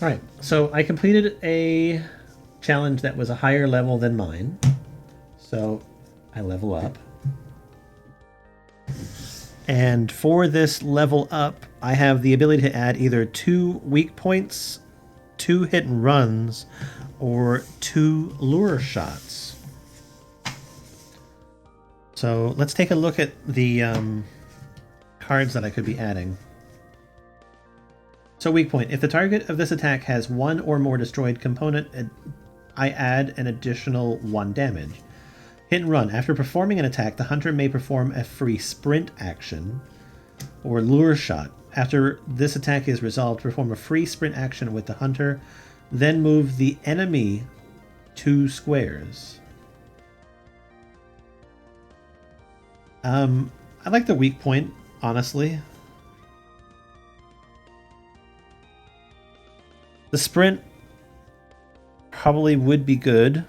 All right, so I completed a challenge that was a higher level than mine. So I level up. And for this level up, I have the ability to add either 2 weak points, 2 hit and runs, or 2 lure shots. So let's take a look at the cards that I could be adding. So weak point. If the target of this attack has 1 or more destroyed component, I add an additional 1 damage. Hit and run. After performing an attack, the hunter may perform a free sprint action or lure shot. After this attack is resolved, perform a free sprint action with the hunter, then move the enemy 2 squares. I like the weak point, honestly. The sprint probably would be good,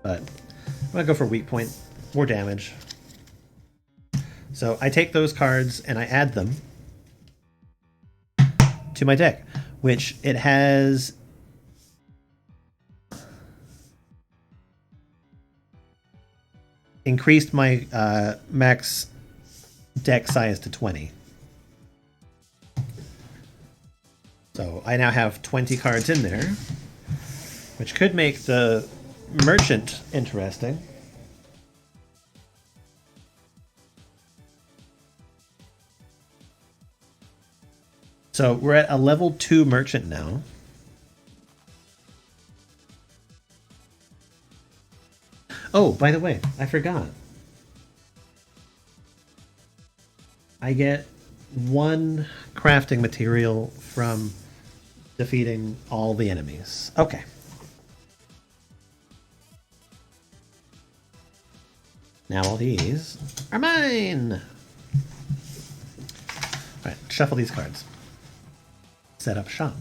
but I'm going to go for weak point. More damage. So I take those cards and I add them to my deck, which it has increased my max deck size to 20. So I now have 20 cards in there, which could make the merchant interesting. So we're at a level 2 merchant now. Oh, by the way, I forgot. I get 1 crafting material from defeating all the enemies. Okay. Now all these are mine! Alright, shuffle these cards. Set up shop.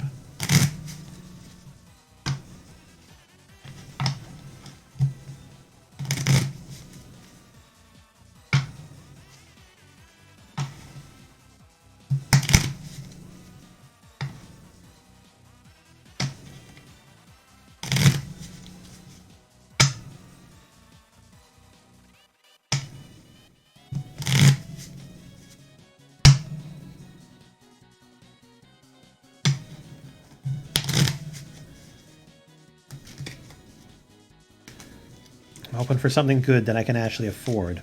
I'm hoping for something good that I can actually afford.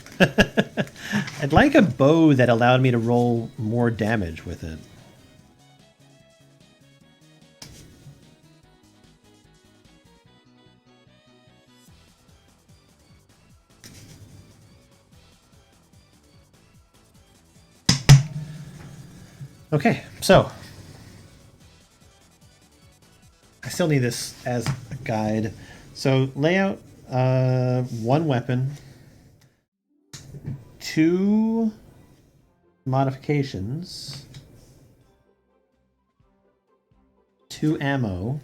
I'd like a bow that allowed me to roll more damage with it. Okay, so I still need this as a guide. So layout, one weapon, 2 modifications, 2 ammo,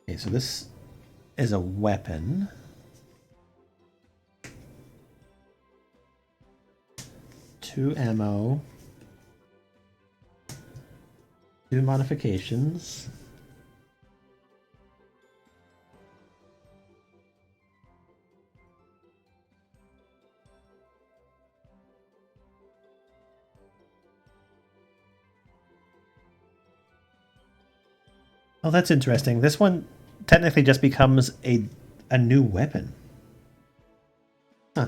okay, so this is a weapon. Two ammo, 2 modifications, oh, that's interesting. This one technically just becomes a new weapon. Huh.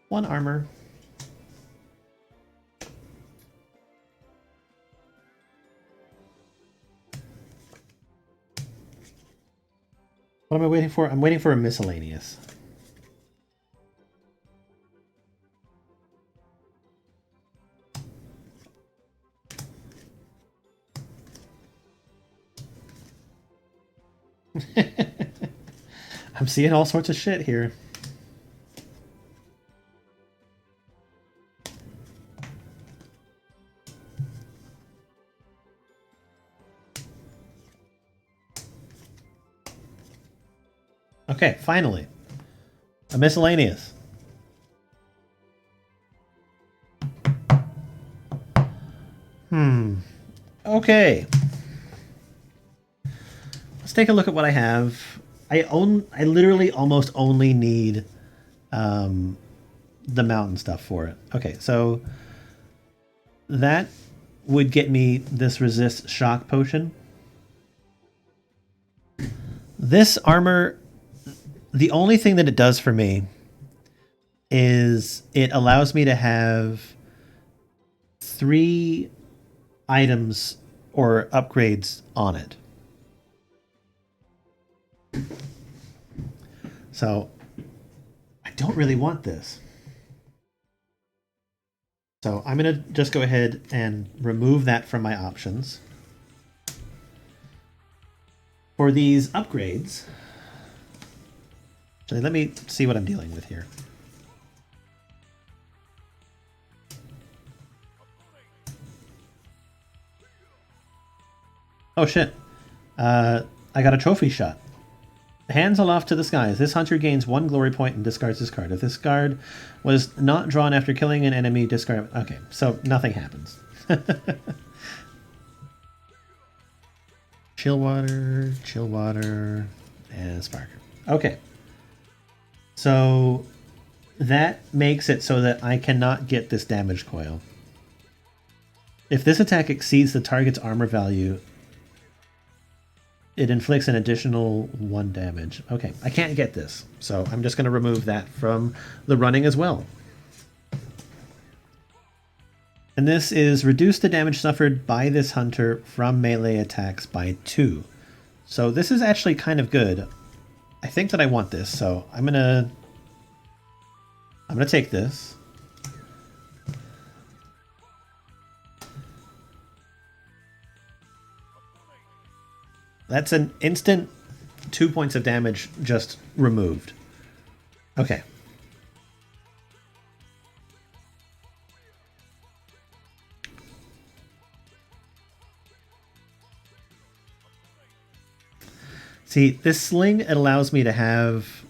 One armor. What am I waiting for? I'm waiting for a miscellaneous. I'm seeing all sorts of shit here. Okay, finally. A miscellaneous. Okay. Let's take a look at what I have. I literally almost only need the mountain stuff for it. Okay, so that would get me this resist shock potion. This armor, the only thing that it does for me is it allows me to have 3 items or upgrades on it. So I don't really want this. So I'm going to just go ahead and remove that from my options. For these upgrades, actually, let me see what I'm dealing with here. Oh shit. I got a trophy shot. Hands aloft to the skies. This hunter gains 1 glory point and discards this card. If this card was not drawn after killing an enemy, discard... Okay, so nothing happens. Chill water, and Sparker. Okay. So that makes it so that I cannot get this damage coil. If this attack exceeds the target's armor value, it inflicts an additional 1 damage. Okay, I can't get this, so I'm just going to remove that from the running as well. And this is reduce the damage suffered by this hunter from melee attacks by 2. So this is actually kind of good. I think that I want this, so I'm gonna take this. That's an instant 2 points of damage just removed. Okay. See, this sling, it allows me to have...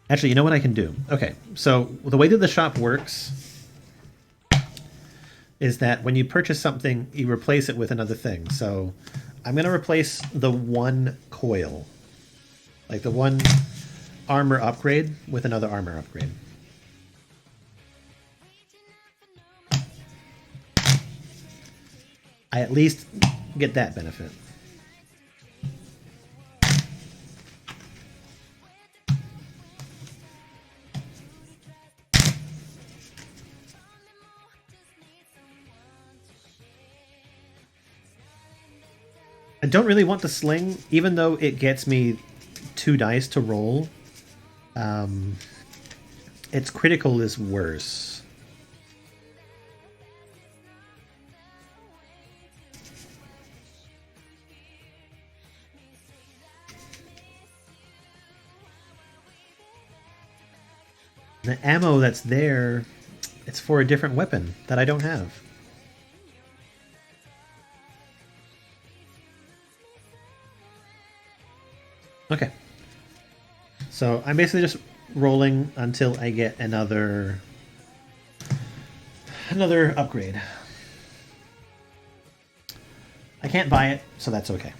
Actually, you know what I can do? Okay, so the way that the shop works is that when you purchase something, you replace it with another thing. So I'm going to replace the one coil, like the one armor upgrade, with another armor upgrade. I at least get that benefit. I don't really want the sling, even though it gets me 2 dice to roll. Its critical is worse. The ammo that's there, it's for a different weapon that I don't have. Okay. So I'm basically just rolling until I get another upgrade. I can't buy it, so that's okay.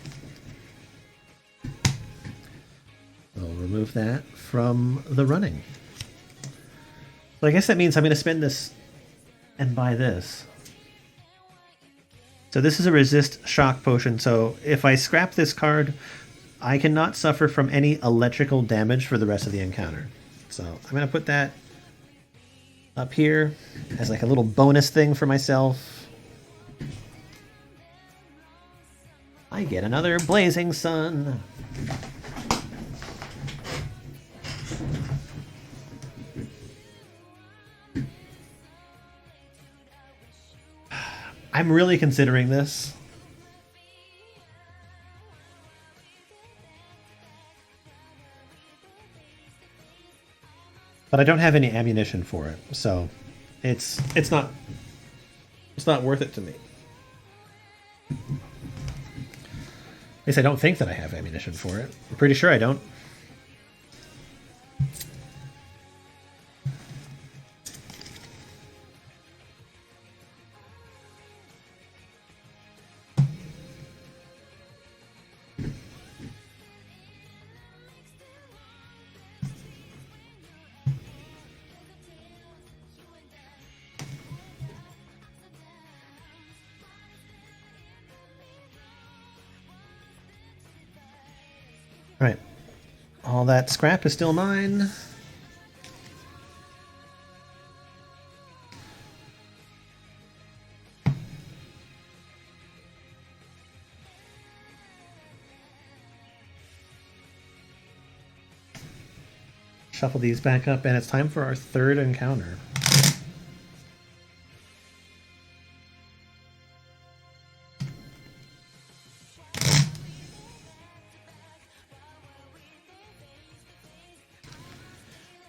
I'll remove that from the running. So I guess that means I'm going to spend this and buy this. So this is a resist shock potion, so if I scrap this card, I cannot suffer from any electrical damage for the rest of the encounter. So I'm going to put that up here as like a little bonus thing for myself. I get another Blazing Sun. I'm really considering this. But I don't have any ammunition for it, so it's not worth it to me. At least I don't think that I have ammunition for it. I'm pretty sure I don't. Alright. All that scrap is still mine. Shuffle these back up, and it's time for our third encounter.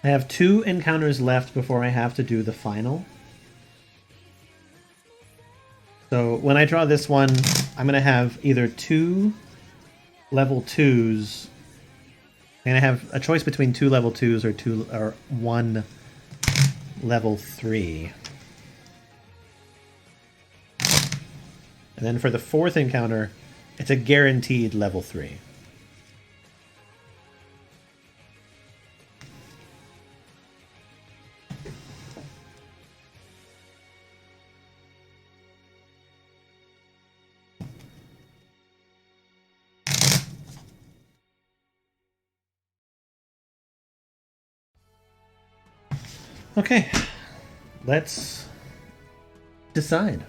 I have 2 encounters left before I have to do the final. So when I draw this one, I'm going to have either 2 level 2s. I'm going to have a choice between 2 level 2s or 1 level 3. And then for the 4th encounter, it's a guaranteed level 3. Okay, let's decide.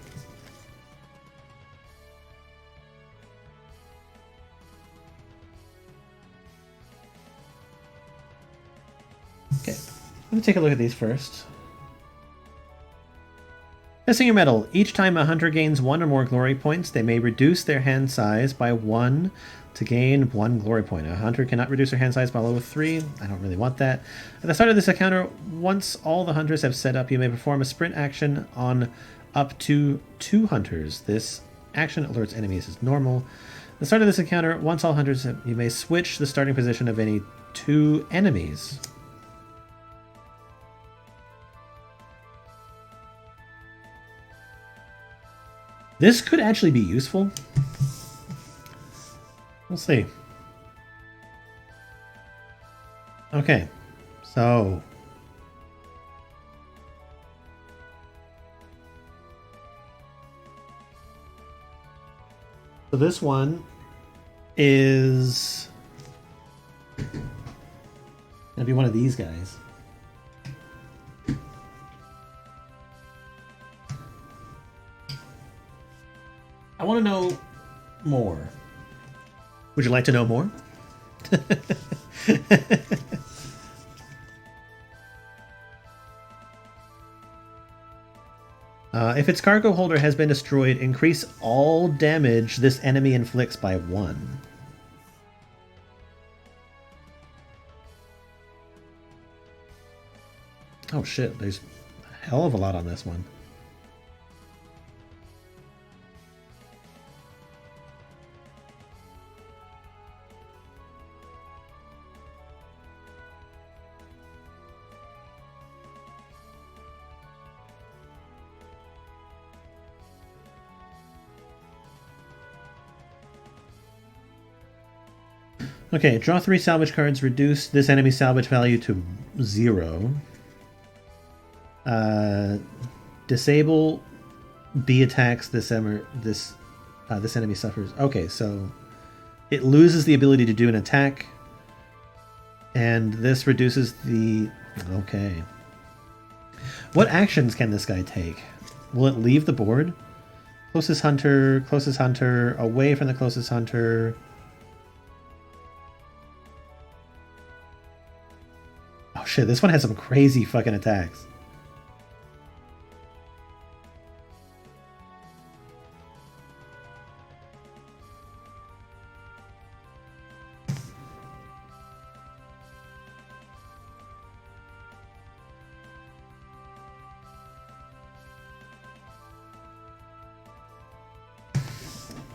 Okay, let me take a look at these first. Singer Medal. Each time a hunter gains 1 or more glory points, they may reduce their hand size by 1 to gain 1 glory point. A hunter cannot reduce their hand size below 3. I don't really want that. At the start of this encounter, once all the hunters have set up, you may perform a sprint action on up to 2 hunters. This action alerts enemies as normal. At the start of this encounter, once all hunters have, you may switch the starting position of any 2 enemies. This could actually be useful. We'll see. Okay, so this one is gonna be one of these guys. I want to know more. Would you like to know more? If its cargo holder has been destroyed, increase all damage this enemy inflicts by 1. Oh shit, there's a hell of a lot on this one. Okay, draw 3 salvage cards, reduce this enemy's salvage value to 0. Disable B attacks this enemy suffers. Okay, so it loses the ability to do an attack, and this reduces the... Okay. What actions can this guy take? Will it leave the board? Closest hunter, away from the closest hunter... Oh shit, this one has some crazy fucking attacks.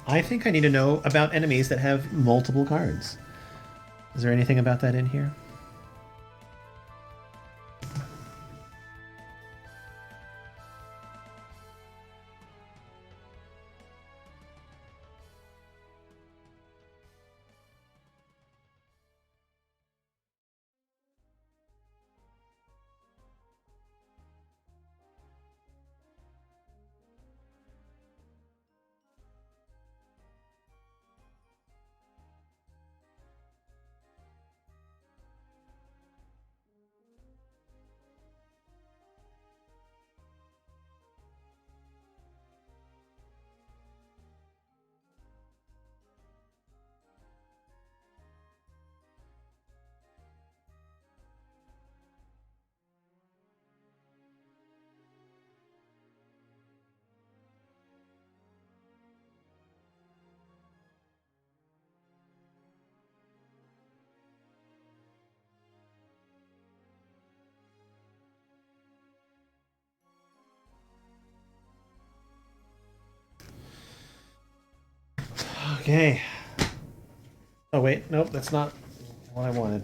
I think I need to know about enemies that have multiple cards. Is there anything about that in here? Okay. Oh wait, nope, that's not what I wanted.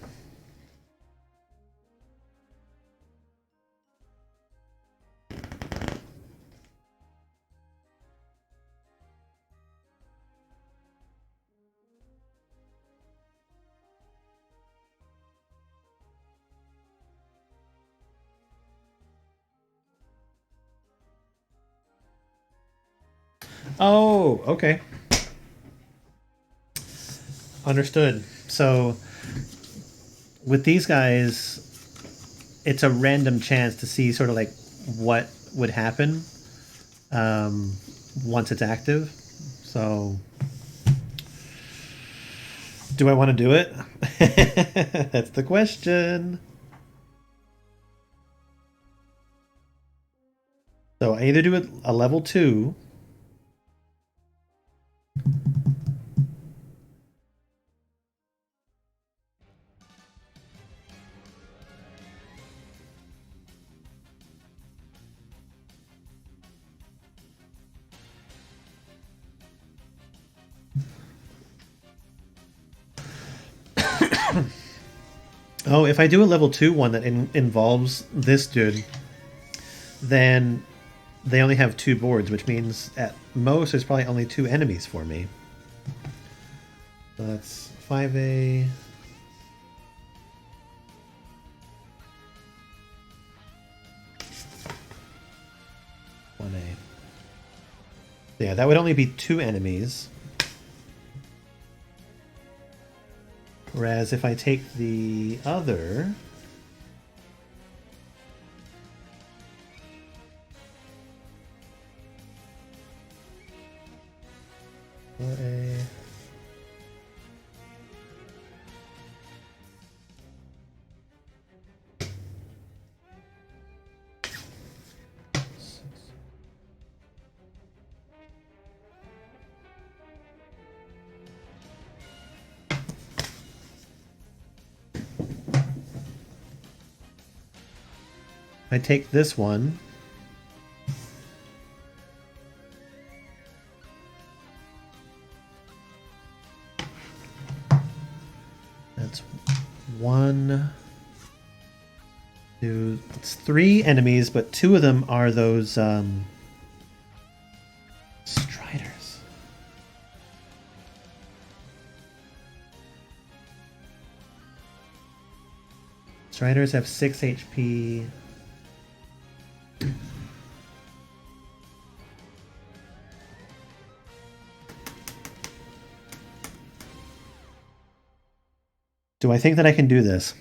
Oh, okay. Understood. So with these guys, it's a random chance to see sort of like what would happen once it's active. So do I want to do it? That's the question. So I either do a level 2. Oh, if I do a level 2 one that involves this dude, then they only have 2 boards, which means at most there's probably only 2 enemies for me. So that's 5A. Yeah, that would only be 2 enemies. Whereas if I take the other... I take this one. That's 1, 2. It's 3 enemies, but 2 of them are those Striders. Striders have 6 HP. Do I think that I can do this?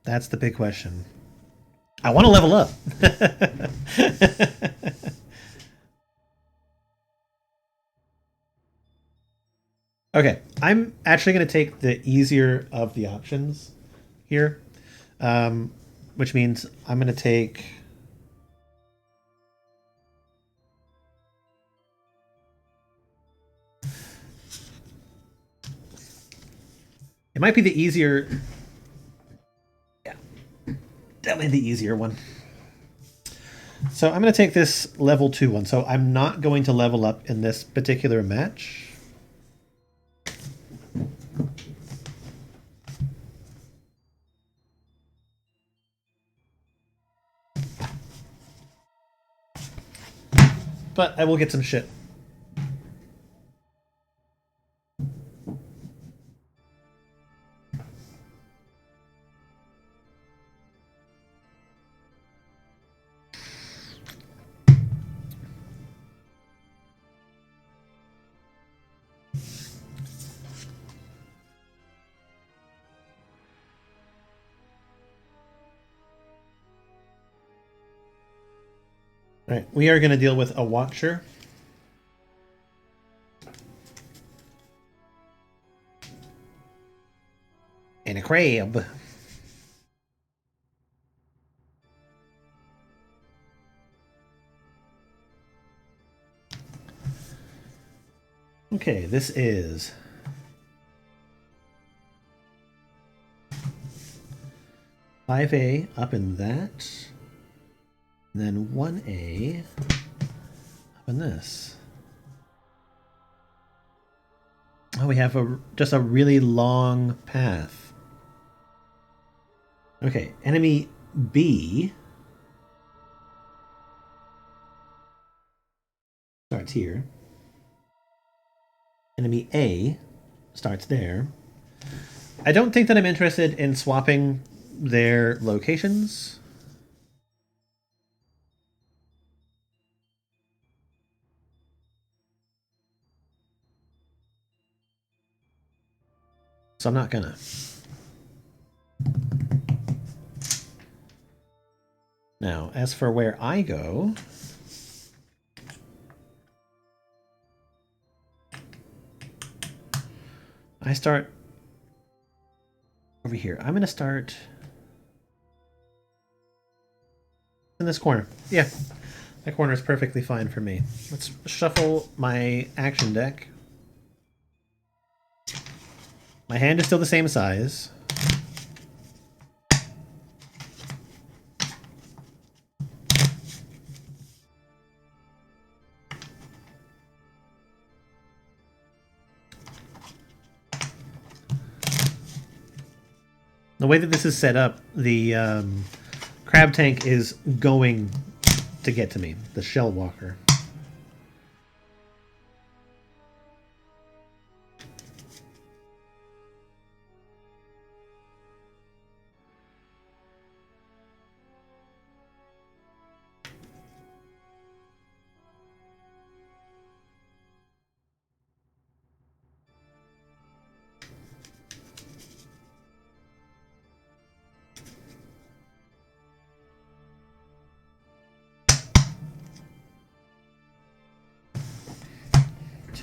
That's the big question. I want to level up. Okay, I'm actually going to take the easier of the options here, which means I'm going to take... It might be the easier... Yeah, definitely the easier one. So I'm going to take this level 2 one. So I'm not going to level up in this particular match. But I will get some shit. All right, we are going to deal with a Watcher. And a Crab. Okay, this is 5A up in that, and then 1A up in this. Oh, we have just a really long path. Okay, enemy B starts here. Enemy A starts there. I don't think that I'm interested in swapping their locations. So I'm not gonna. Now, as for where I go, I start over here. I'm gonna start In this corner. Yeah. That corner is perfectly fine for me. Let's shuffle my action deck. My hand is still the same size. The way that this is set up, the crab tank is going to get to me, the shell walker.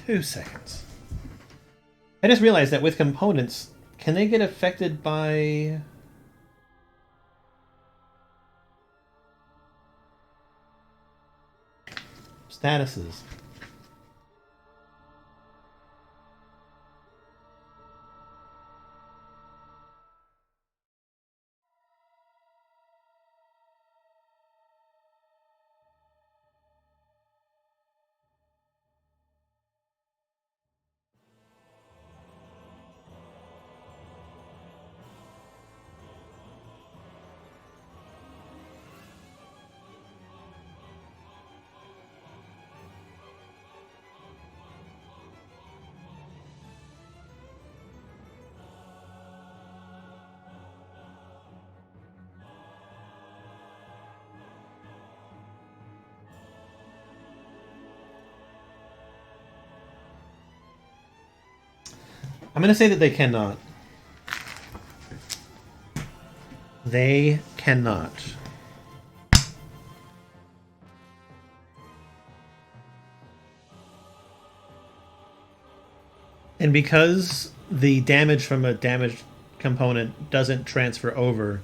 Two seconds. I just realized that with components, can they get affected by... statuses? I'm going to say that they cannot. They cannot. And because the damage from a damaged component doesn't transfer over,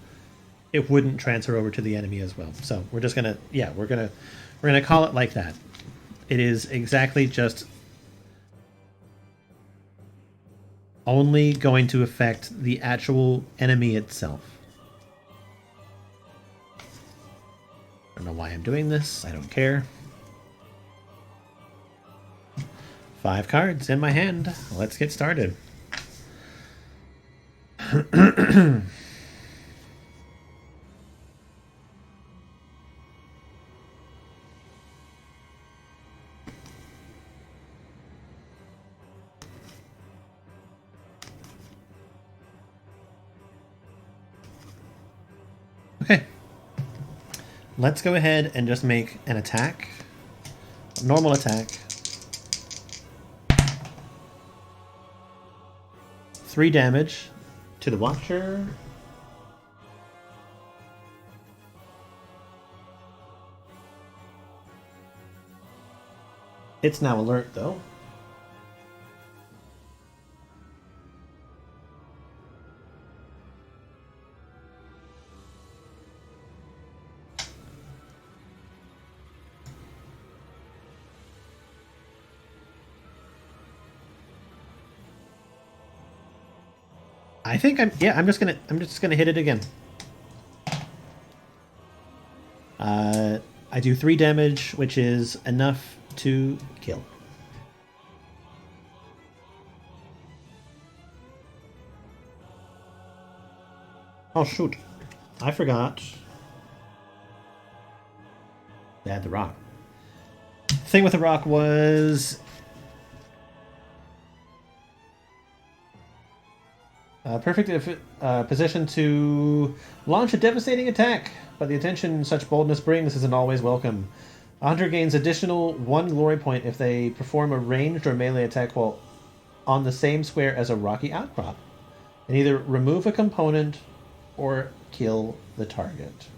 it wouldn't transfer over to the enemy as well. So we're just gonna, yeah, we're gonna call it like that. It is exactly just only going to affect the actual enemy itself. I don't know why I'm doing this. I don't care. 5 cards in my hand. Let's get started. Okay. Let's go ahead and just make an attack. A normal attack. 3 damage to the Watcher. It's now alert, though. I think I'm just gonna hit it again. I do 3 damage, which is enough to kill. Oh shoot. I forgot. They had the rock. The thing with the rock was perfect position to launch a devastating attack, but the attention such boldness brings isn't always welcome. A hunter gains additional 1 glory point if they perform a ranged or melee attack while on the same square as a rocky outcrop, and either remove a component or kill the target.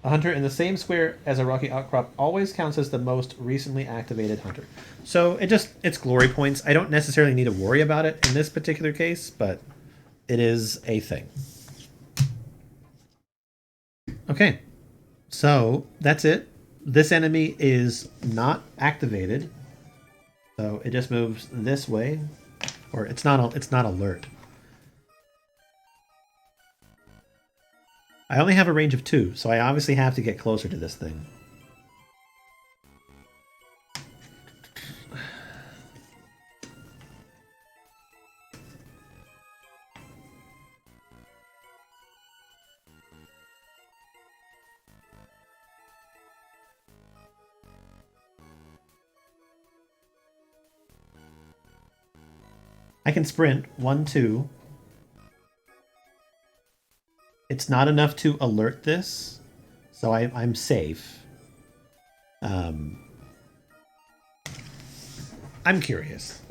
A hunter in the same square as a rocky outcrop always counts as the most recently activated hunter. So it's glory points. I don't necessarily need to worry about it in this particular case, but it is a thing. Okay. So that's it. This enemy is not activated, so it just moves this way, or it's not alert. I only have a range of 2, so I obviously have to get closer to this thing. I can sprint 1, 2. It's not enough to alert this, so I'm safe. I'm curious.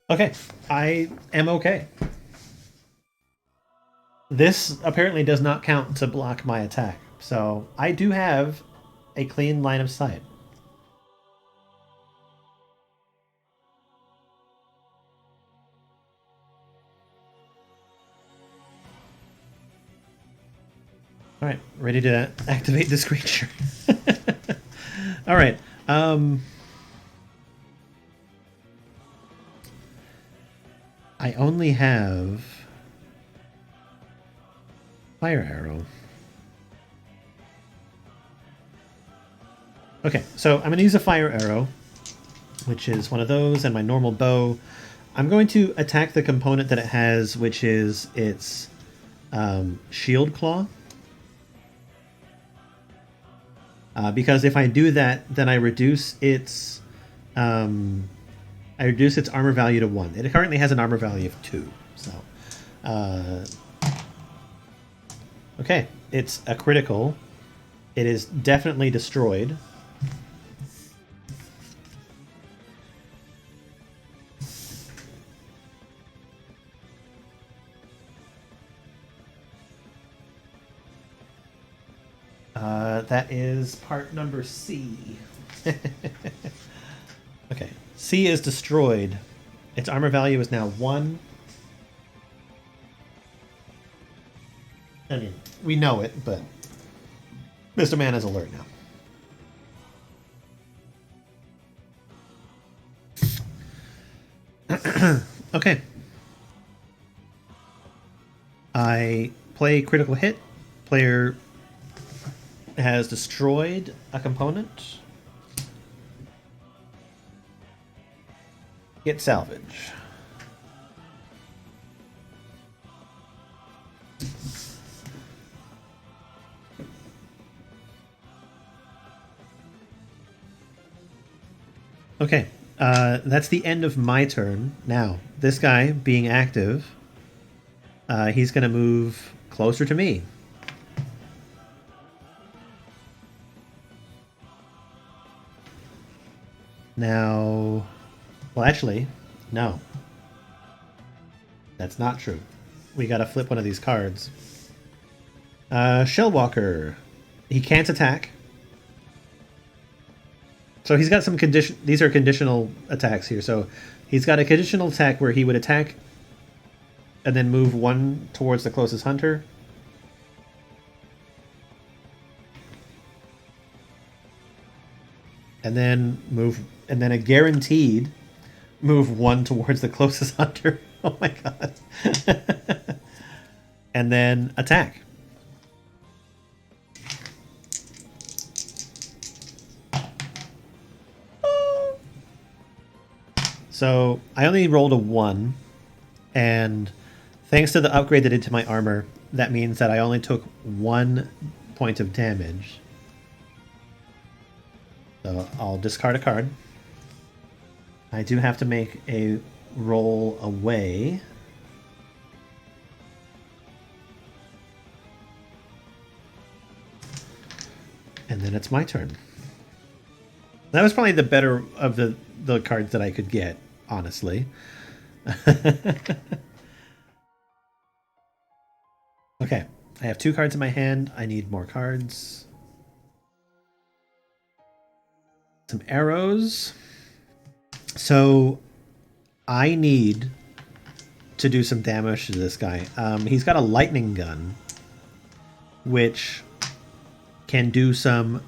Okay, I am okay. This apparently does not count to block my attack, so I do have a clean line of sight. All right, ready to activate this creature. All right. I only have fire arrow. Okay, so I'm going to use a fire arrow, which is one of those, and my normal bow. I'm going to attack the component that it has, which is its shield claw. Because if I do that, then I reduce its armor value to 1. It currently has an armor value of 2. So, okay, it's a critical. It is definitely destroyed. That is part number C. Okay, C is destroyed. Its armor value is now 1. I mean, we know it, but Mr. Man is alert now. Okay. I play critical hit. Player has destroyed a component. Get salvage. Okay, that's the end of my turn. Now, this guy being active, he's going to move closer to me. Now, well, actually, no. That's not true. We gotta flip one of these cards. Shellwalker. He can't attack. So he's got some condition. These are conditional attacks here. So he's got a conditional attack where he would attack and then move 1 towards the closest hunter. And then a guaranteed move 1 towards the closest hunter. Oh my god. And then attack. So I only rolled a 1, and thanks to the upgrade that I did to my armor, that means that I only took 1 point of damage. So I'll discard a card. I do have to make a roll away. then it's my turn. That was probably the better of the cards that I could get, honestly. Okay, I have 2 cards in my hand. I need more cards. Some arrows. So I need to do some damage to this guy. He's got a lightning gun, which can do some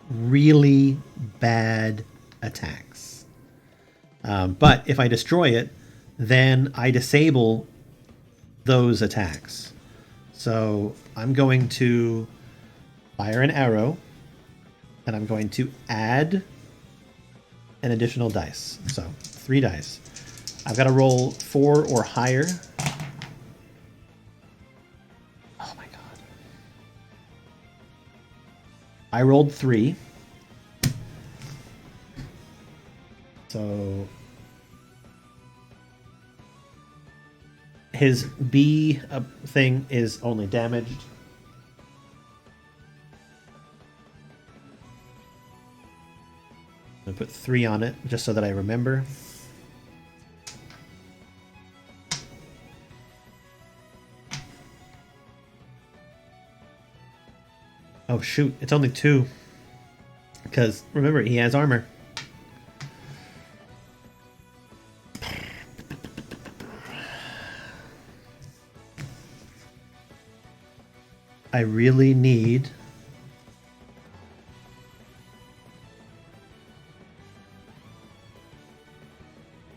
really bad attacks. But if I destroy it, then I disable those attacks. So I'm going to fire an arrow, and I'm going to add an additional dice. So 3 dice. I've got to roll 4 or higher. Oh my god. I rolled 3. So his B thing is only damaged. I'm going to put 3 on it just so that I remember. Oh shoot, it's only 2. Because remember, he has armor. I really need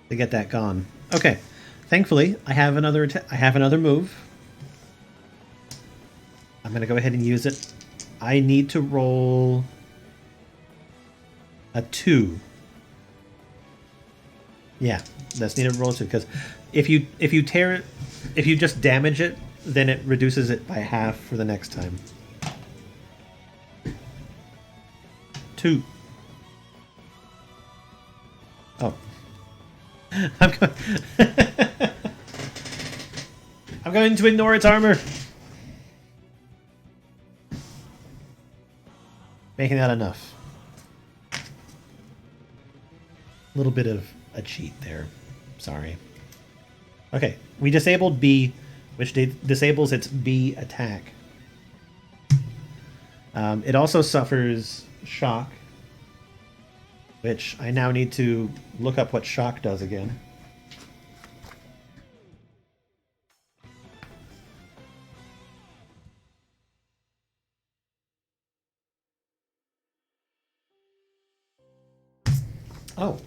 to get that gone. Okay, thankfully I have another move. I'm gonna go ahead and use it. I need to roll a 2. Yeah, that's needed to roll 2 because if you tear it, if you just damage it, then it reduces it by half for the next time. 2. Oh. I'm going to ignore its armor. Making that enough. A little bit of a cheat there. Sorry. Okay, we disabled B, which disables its B attack. It also suffers shock, which I now need to look up what shock does again. Oh.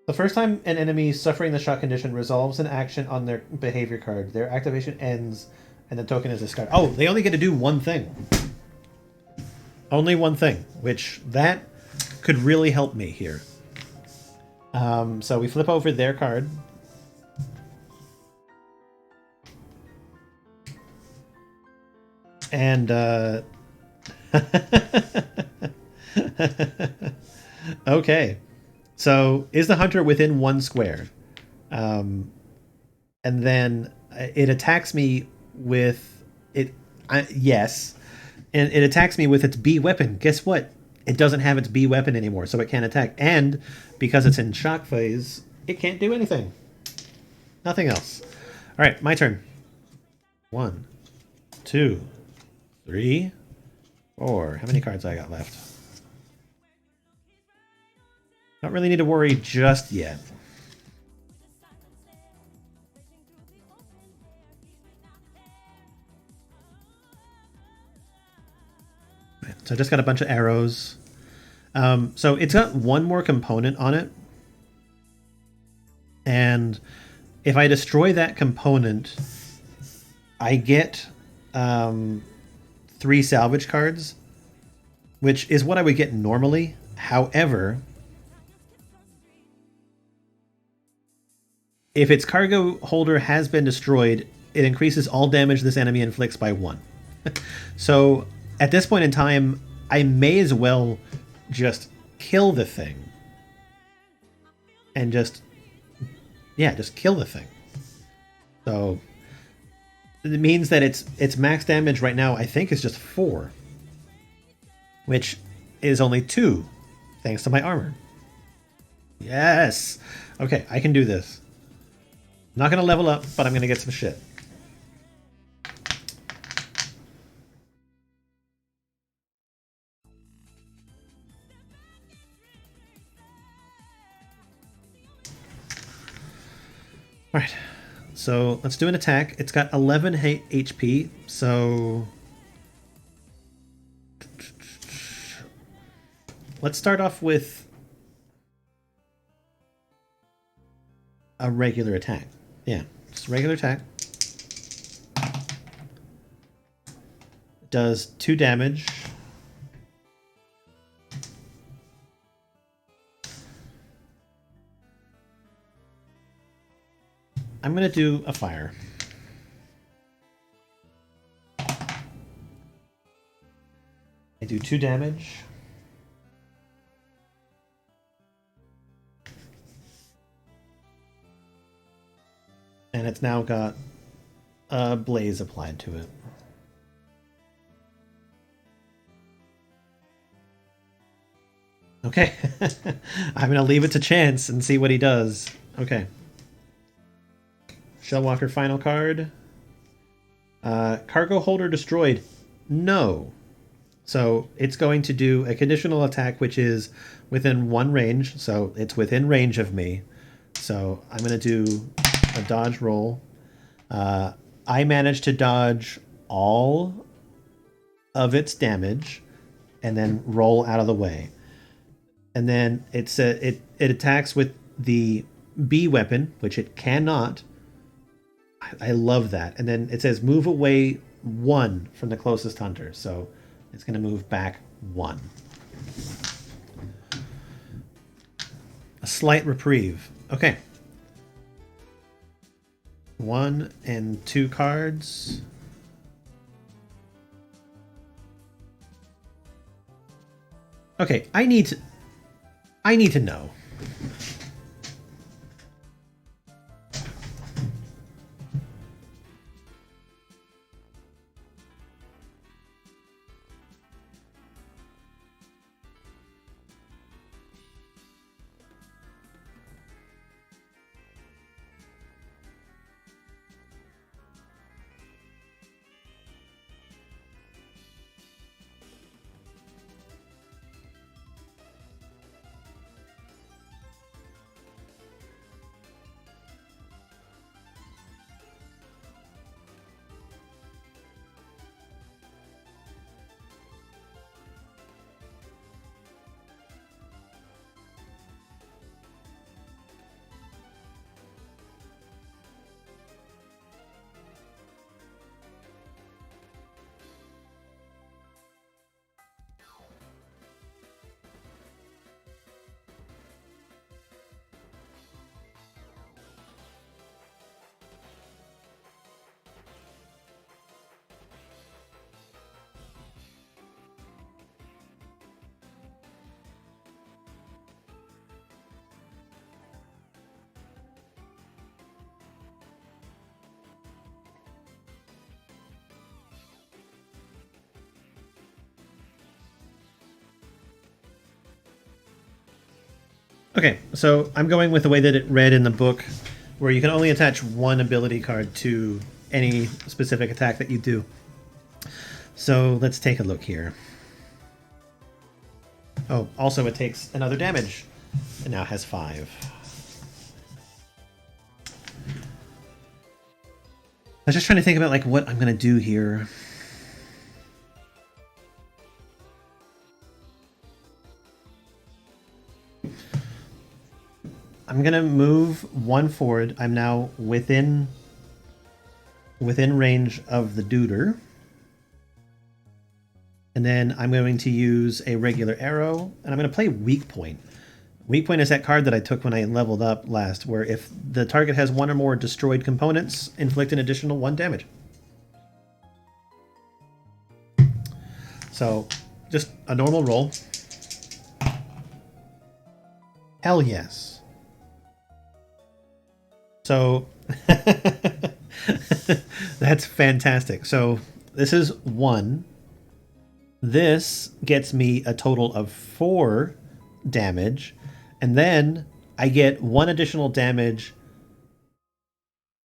The first time an enemy suffering the shock condition resolves an action on their behavior card, their activation ends and the token is discarded. Oh, they only get to do one thing. Only one thing, which that could really help me here. So we flip over their card. And okay. So is the hunter within 1 square? And then it attacks me with it. Yes. And it attacks me with its B weapon. Guess what? It doesn't have its B weapon anymore, so it can't attack. And because it's in shock phase, it can't do anything. Nothing else. All right, my turn. 1, 2, 3, 4. How many cards I got left? Don't really need to worry just yet. So I just got a bunch of arrows. So it's got one more component on it. And if I destroy that component, I get 3 salvage cards, which is what I would get normally. However, if its cargo holder has been destroyed, it increases all damage this enemy inflicts by 1. So at this point in time, I may as well just kill the thing. And just kill the thing. So it means that its max damage right now, I think, is just 4. Which is only 2, thanks to my armor. Yes! Okay, I can do this. I'm not going to level up, but I'm going to get some shit. Alright, so let's do an attack. It's got 11 HP, so... Let's start off with a regular attack. Yeah, just a regular attack. It does 2 damage. I'm going to do a fire. I do 2 damage. And it's now got a blaze applied to it. Okay. I'm going to leave it to chance and see what he does. Okay. Shellwalker final card. Cargo holder destroyed. No. So it's going to do a conditional attack, which is within 1 range. So it's within range of me. So I'm going to do a dodge roll. I managed to dodge all of its damage and then roll out of the way. And then it attacks with the B weapon, which it cannot. I love that. And then it says move away 1 from the closest hunter. So it's going to move back 1. A slight reprieve. Okay. 1 and 2 cards. Okay, I need to know. Okay, so I'm going with the way that it read in the book, where you can only attach 1 ability card to any specific attack that you do. So let's take a look here. Oh, also it takes another damage. It now has 5. I was just trying to think about like what I'm going to do here. I'm going to move 1 forward. I'm now within range of the Duder. And then I'm going to use a regular arrow, and I'm going to play Weak Point. Weak Point is that card that I took when I leveled up last, where if the target has 1 or more destroyed components, inflict an additional 1 damage. So, just a normal roll. Hell yes. So, that That's fantastic. So this is 1. This gets me a total of 4 damage. And then I get 1 additional damage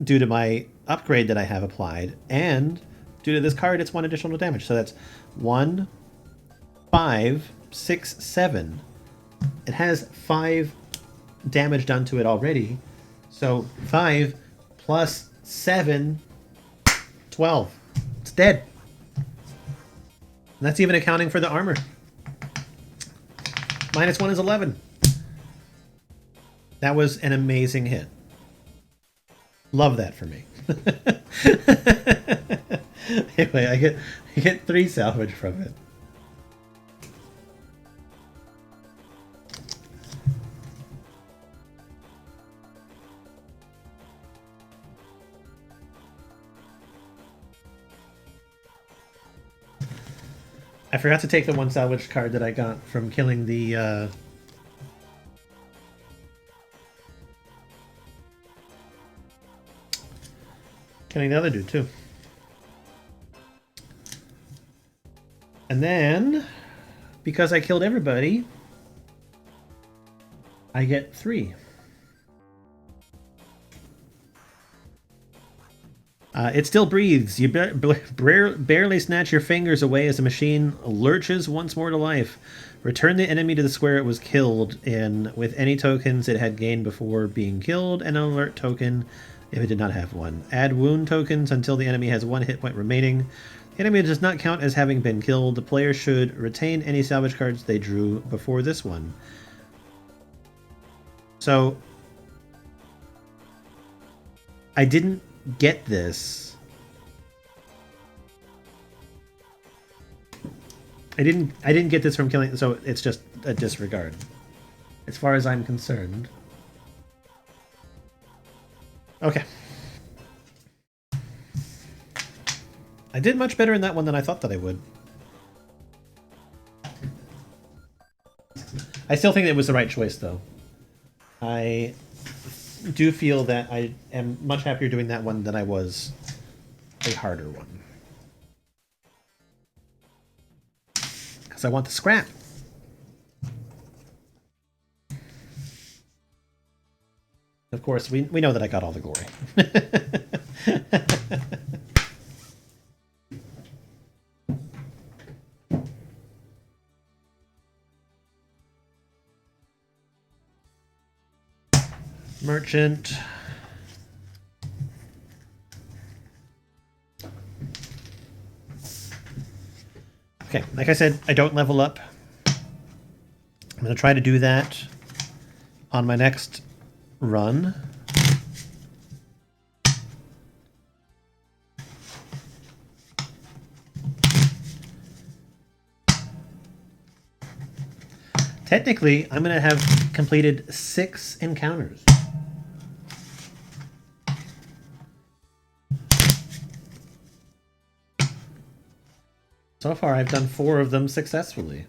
due to my upgrade that I have applied. And due to this card, it's 1 additional damage. So that's 1, 5, 6, 7. It has 5 damage done to it already. So 5 plus 7, 12. It's dead. And that's even accounting for the armor. -1 is 11. That was an amazing hit. Love that for me. Anyway, I get 3 salvage from it. I forgot to take the 1 salvage card that I got from killing the other dude too. And then, because I killed everybody, I get 3. It still breathes. You barely snatch your fingers away as the machine lurches once more to life. Return the enemy to the square it was killed in with any tokens it had gained before being killed, and an alert token if it did not have one. Add wound tokens until the enemy has 1 hit point remaining. The enemy does not count as having been killed. The player should retain any salvage cards they drew before this one. So, I didn't get this. I didn't get this from killing, so it's just a disregard as far as I'm concerned. Okay. I did much better in that one than I thought that I would. I still think it was the right choice, though. I do feel that I am much happier doing that one than I was a harder one. Because I want the scrap. Of course, we know that I got all the glory. Merchant. Okay, like I said, I don't level up. I'm going to try to do that on my next run. Technically, I'm going to have completed 6 encounters. So far, I've done 4 of them successfully.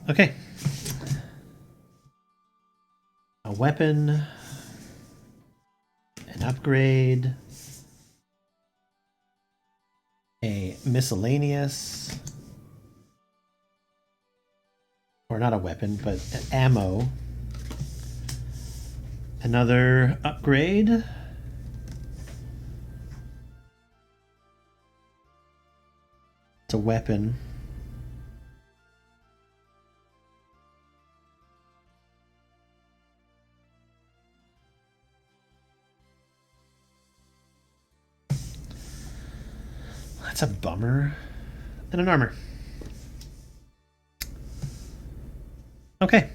Okay. A weapon, an upgrade, a miscellaneous, or not a weapon, but an ammo, another upgrade, it's a weapon. That's a bummer. And an armor. Okay.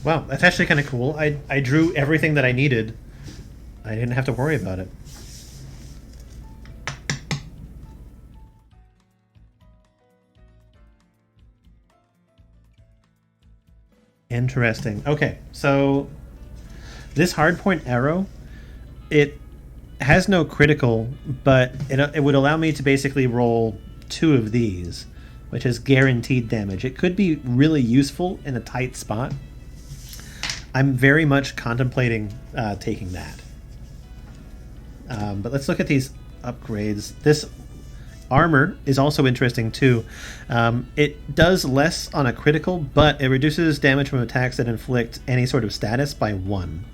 Wow, that's actually kind of cool. I drew everything that I needed I didn't have to worry about it. Interesting. Okay, so this hardpoint arrow, it has no critical, but it would allow me to basically roll 2 of these, which is guaranteed damage. It could be really useful in a tight spot. I'm very much contemplating taking that. But let's look at these upgrades. This armor is also interesting too. It does less on a critical, but it reduces damage from attacks that inflict any sort of status by 1.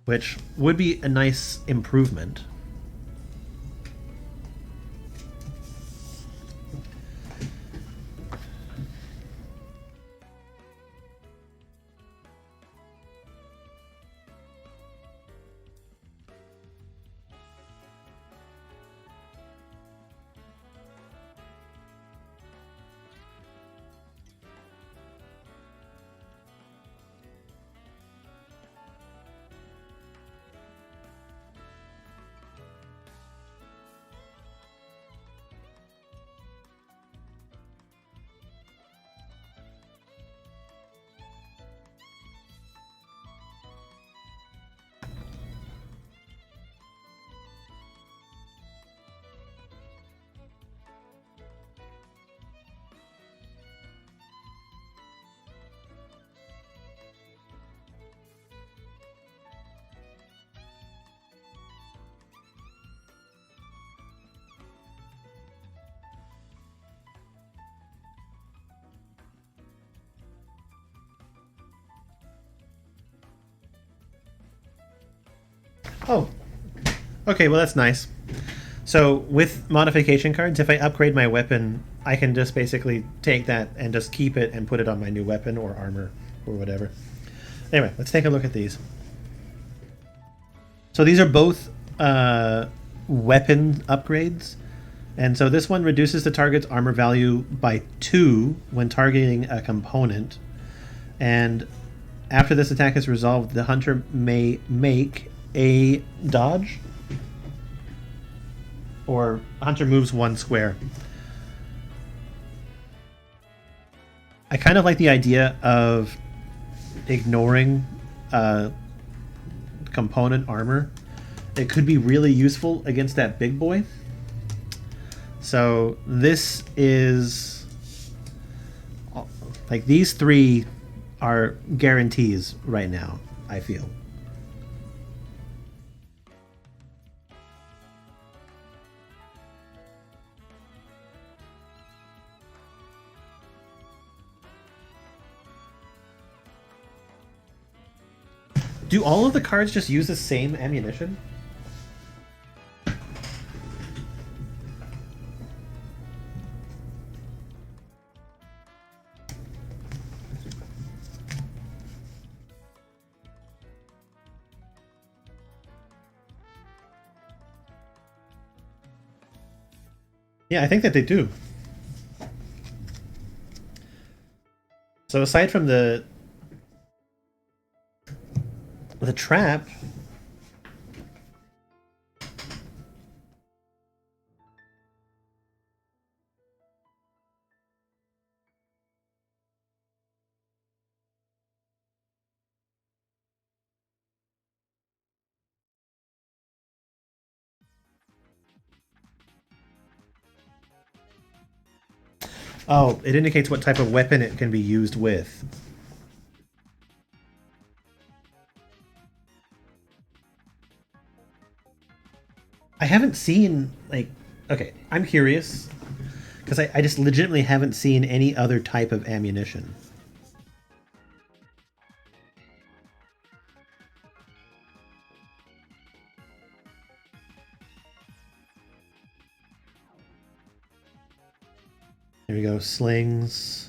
Which would be a nice improvement. Oh, okay, well that's nice. So with modification cards, if I upgrade my weapon, I can just basically take that and just keep it and put it on my new weapon or armor or whatever. Anyway, let's take a look at these. So these are both weapon upgrades. And so this one reduces the target's armor value by 2 when targeting a component. And after this attack is resolved, the hunter may make a dodge, or hunter moves 1 square. I kind of like the idea of ignoring component armor. It could be really useful against that big boy. So this is like, these 3 are guarantees right now, I feel. Do all of the cards just use the same ammunition? Yeah, I think that they do. So aside from the trap, oh, it indicates what type of weapon it can be used with. I haven't seen, like, okay, I'm curious, because I just legitimately haven't seen any other type of ammunition. There we go, slings.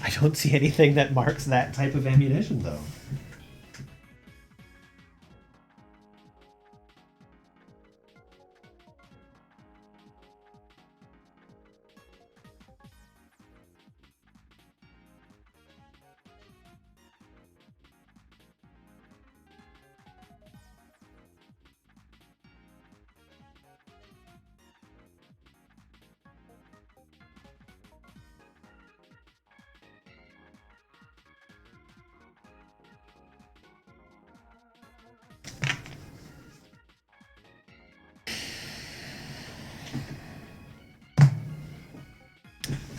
I don't see anything that marks that type of ammunition, though.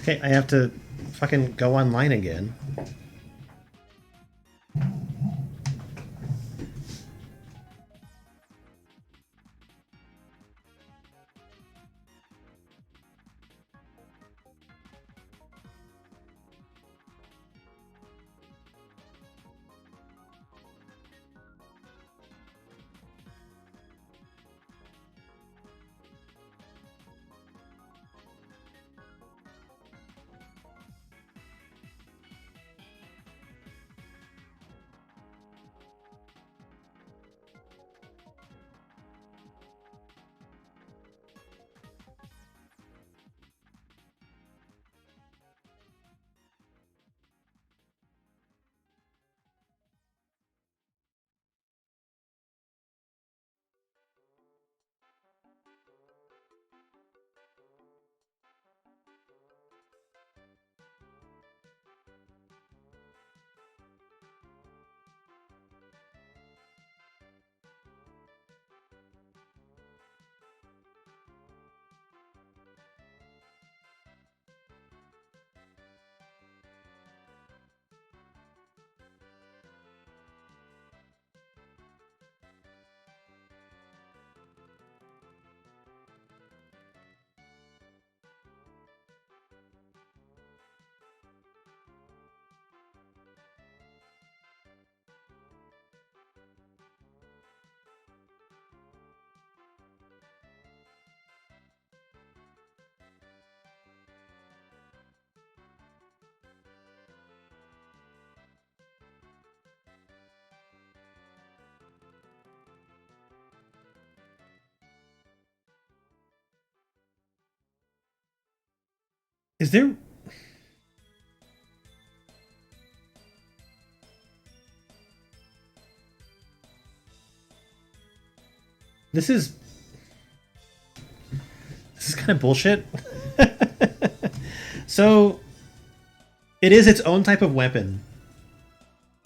Okay, I have to fucking go online again. Is there... This is kind of bullshit. So, it is its own type of weapon,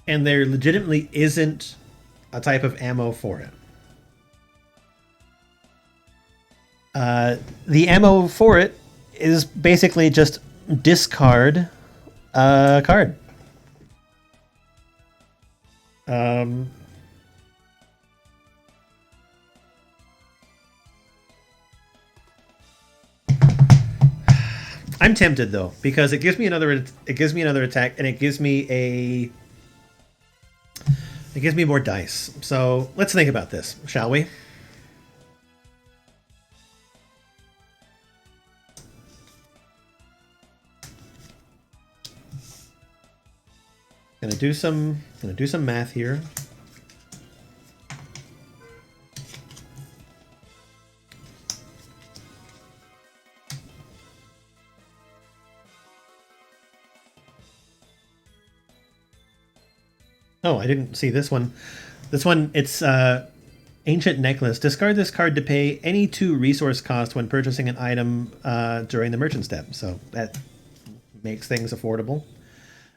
and there legitimately isn't a type of ammo for it. The ammo for it is basically just discard a card. I'm tempted though, because it gives me another attack, and it gives me more dice. So let's think about this, shall we? Gonna do some math here. Oh, I didn't see this one. This one, it's Ancient Necklace. Discard this card to pay any 2 resource cost when purchasing an item during the merchant step. So that makes things affordable.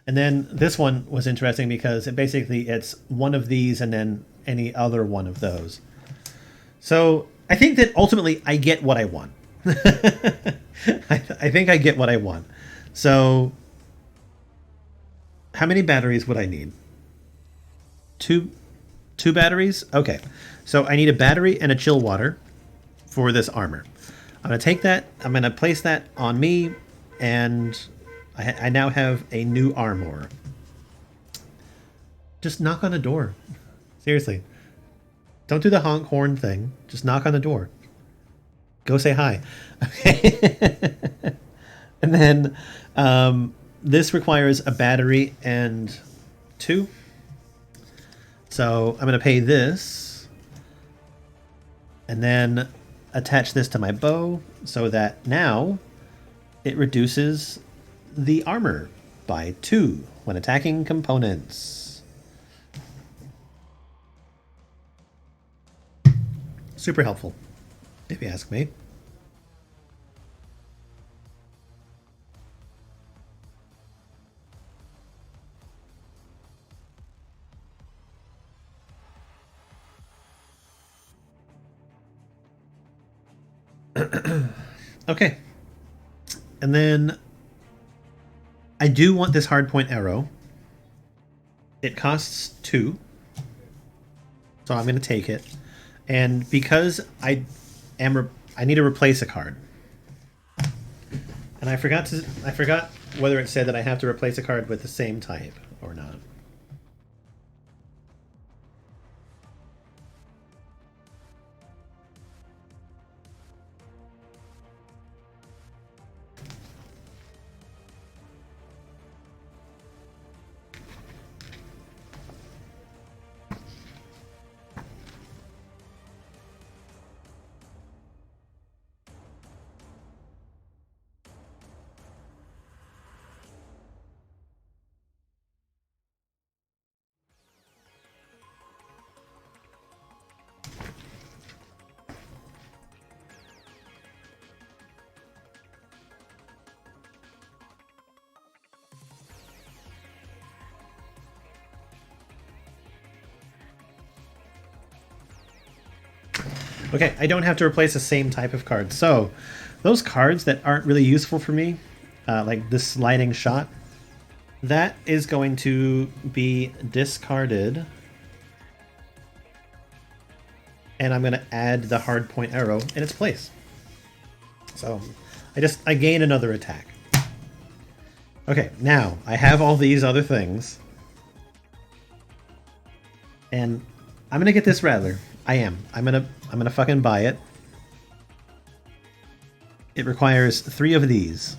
And then this one was interesting because it's one of these and then any other one of those. So I think that ultimately I get what I want. I think I get what I want. So how many batteries would I need? Two batteries? Okay. So I need a battery and a chill water for this armor. I'm going to take that. I'm going to place that on me, and I now have a new armor. Just knock on the door. Seriously. Don't do the honk horn thing. Just knock on the door. Go say hi. Okay. And then this requires a battery and 2. So I'm going to pay this and then attach this to my bow so that now it reduces the armor by 2 when attacking components. Super helpful, if you ask me. Okay. And then I do want this hardpoint arrow. It costs 2. So I'm going to take it. And because I need to replace a card. And I forgot whether it said that I have to replace a card with the same type or not. Okay, I don't have to replace the same type of card. So, those cards that aren't really useful for me, like this sliding shot, that is going to be discarded. And I'm going to add the hardpoint arrow in its place. So, I gain another attack. Okay, now, I have all these other things. And I'm going to get this Rattler. I am. I'm gonna fucking buy it. It requires 3 of these.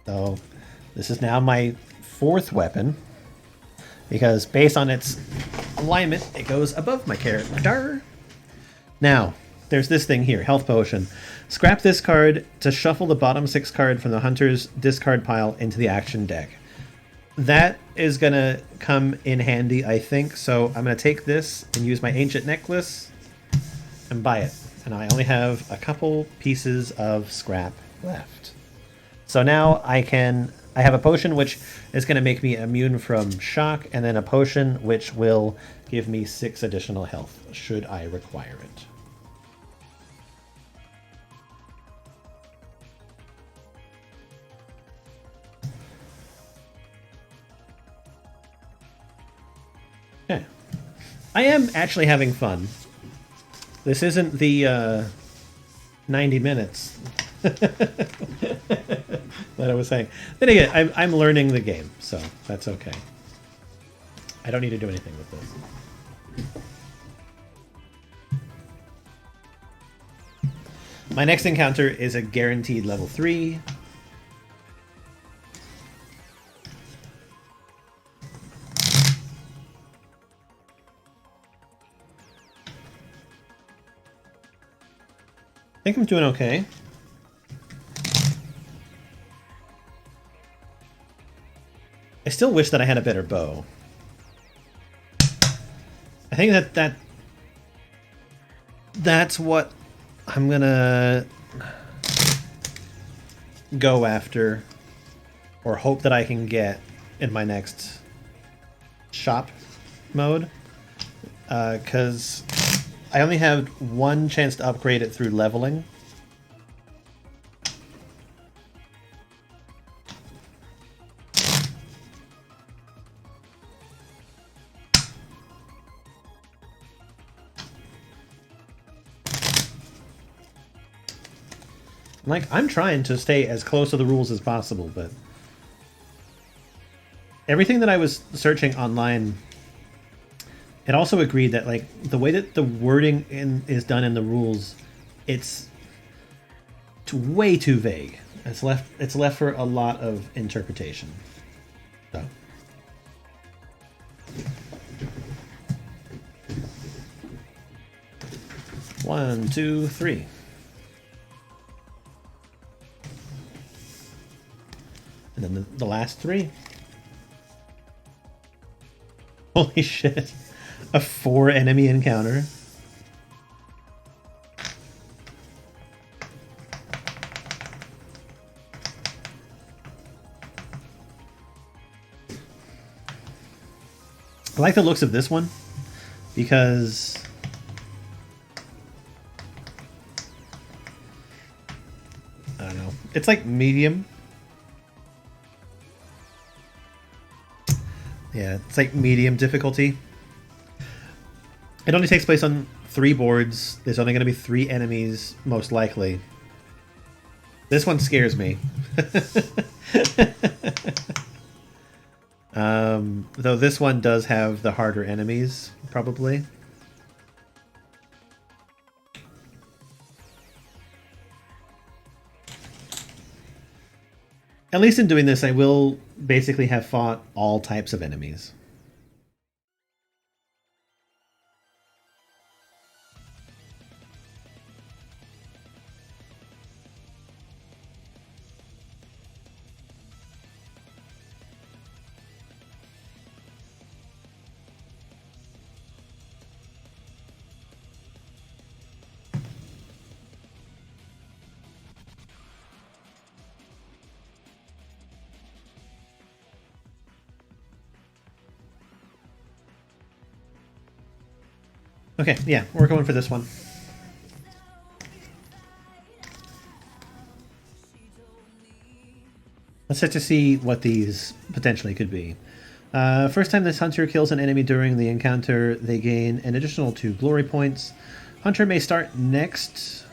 So this is now my 4th weapon. Because based on its alignment, it goes above my character. Now, there's this thing here, Health Potion. Scrap this card to shuffle the bottom 6 card from the Hunter's discard pile into the action deck. That is going to come in handy, I think. So I'm going to take this and use my Ancient Necklace and buy it. And I only have a couple pieces of scrap left. So now I have a potion which is going to make me immune from shock, and then a potion which will give me 6 additional health should I require it. Okay. I am actually having fun. This isn't the 90 minutes that I was saying. Then again, I'm learning the game, so that's okay. I don't need to do anything with this. My next encounter is a guaranteed level 3. I think I'm doing okay. I still wish that I had a better bow. I think that's what I'm gonna go after, or hope that I can get in my next shop mode, because I only have one chance to upgrade it through leveling. Like, I'm trying to stay as close to the rules as possible, but everything that I was searching online, it also agreed that, like, the way that the wording is done in the rules, it's way too vague. It's left for a lot of interpretation. So. One, two, three. And then the last three. Holy shit. A 4 enemy encounter. I like the looks of this one because I don't know. It's like medium. Yeah, it's like medium difficulty. It only takes place on 3 boards. There's only going to be 3 enemies, most likely. This one scares me. Though this one does have the harder enemies, probably. At least in doing this, I will basically have fought all types of enemies. Okay, yeah, we're going for this one. Let's set to see what these potentially could be. First time this hunter kills an enemy during the encounter, they gain an additional 2 glory points. Hunter may start next.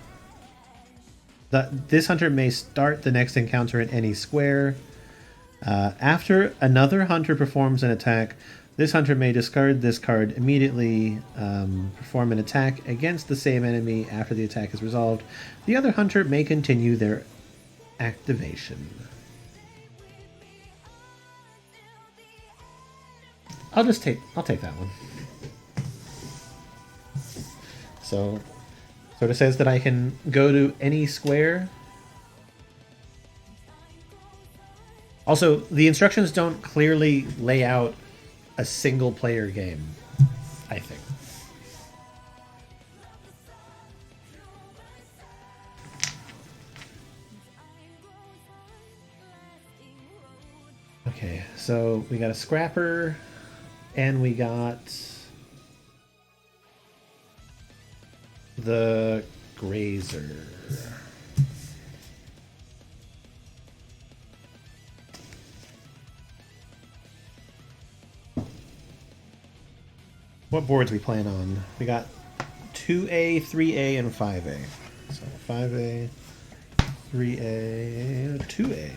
This hunter may start the next encounter in any square. After another hunter performs an attack, this hunter may discard this card immediately, perform an attack against the same enemy after the attack is resolved. The other hunter may continue their activation. I'll take that one. So it says that I can go to any square. Also, the instructions don't clearly lay out a single player game, I think. Okay, so we got a scrapper and we got the grazer. What boards we plan on? We got 2A, 3A, and 5A. So 5A, 3A, 2A.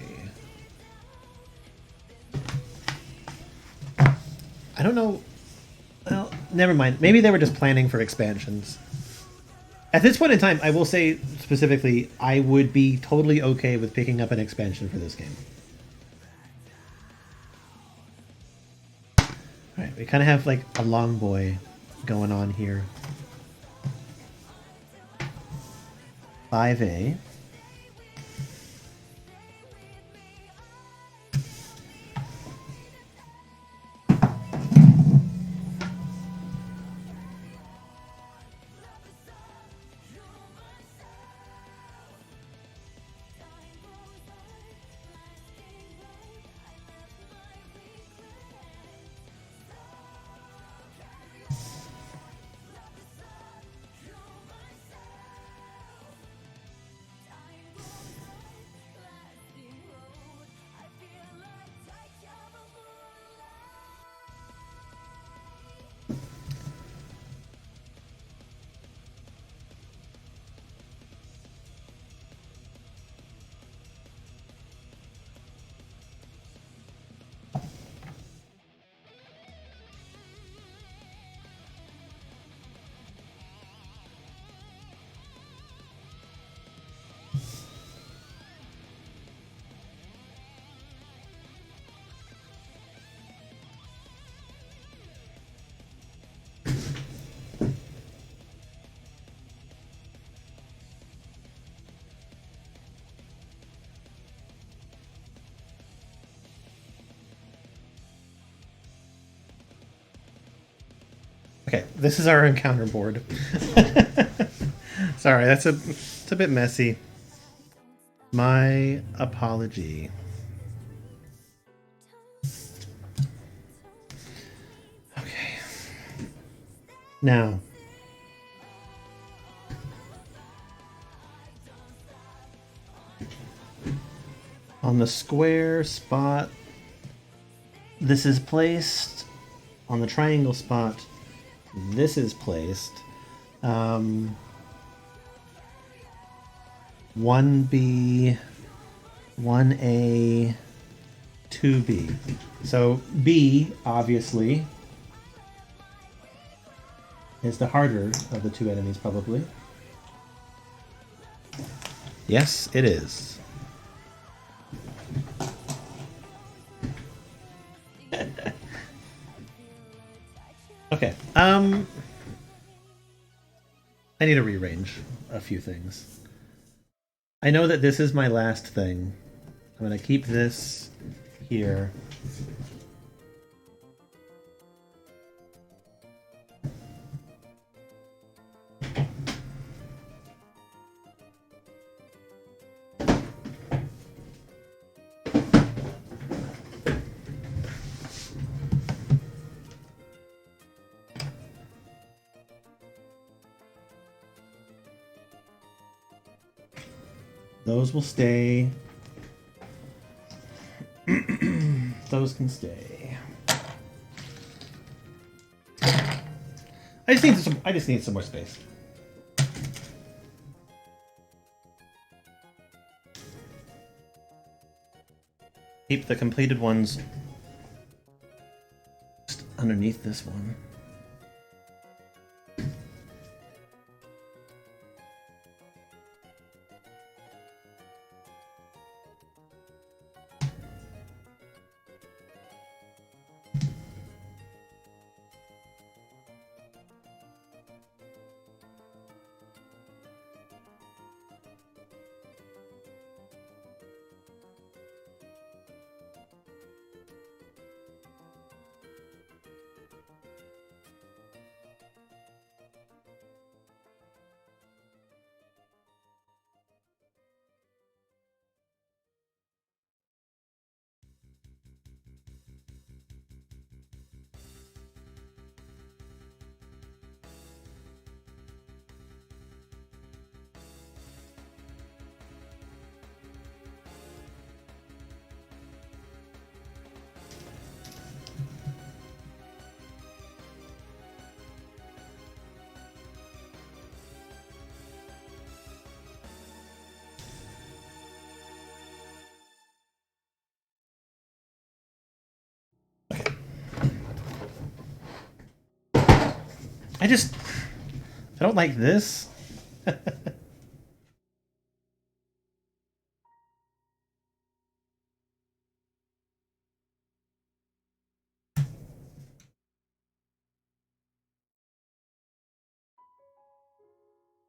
I don't know. Well, never mind. Maybe they were just planning for expansions. At this point in time, I will say specifically, I would be totally okay with picking up an expansion for this game. Alright, we kind of have like a long boy going on here. 5A. Okay, this is our encounter board. Sorry, it's a bit messy. My apology. Okay. Now, on the square spot, this is placed. On the triangle spot, this is placed. 1B, 1A, 2B. So B, obviously, is the harder of the two enemies, probably. Yes, it is. Okay. I need to rearrange a few things. I know that this is my last thing. I'm going to keep this here. Those will stay. Those can stay. I just need some more space. Keep the completed ones just underneath this one. I don't like this.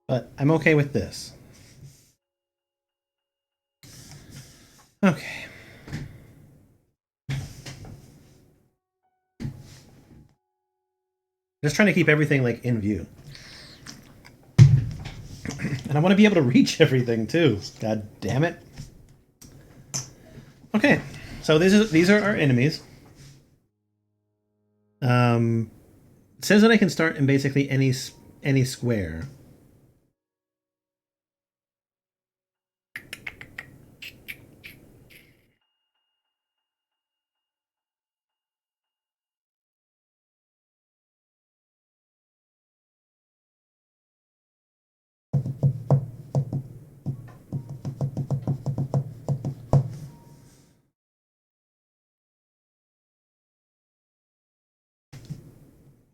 But I'm okay with this. Okay. Just trying to keep everything like in view. And I want to be able to reach everything too. God damn it. Okay. So these are our enemies. It says that I can start in basically any square.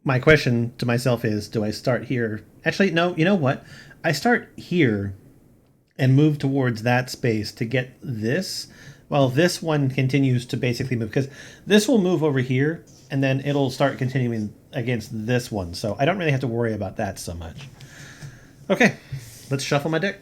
My question to myself is, do I start here? Actually, no, you know what? I start here and move towards that space to get this, while this one continues to basically move, because this will move over here, and then it'll start continuing against this one, so I don't really have to worry about that so much. Okay, let's shuffle my deck.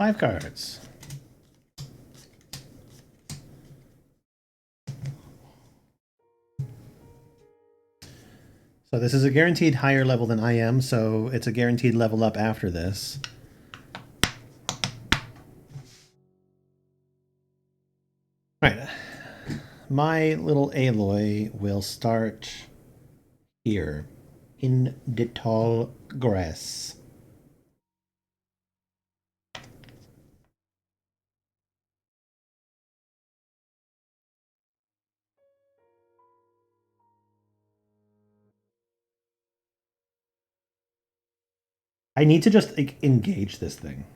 5 cards. So this is a guaranteed higher level than I am, so it's a guaranteed level up after this. Right. My little Aloy will start here in the tall grass. I need to just like, engage this thing.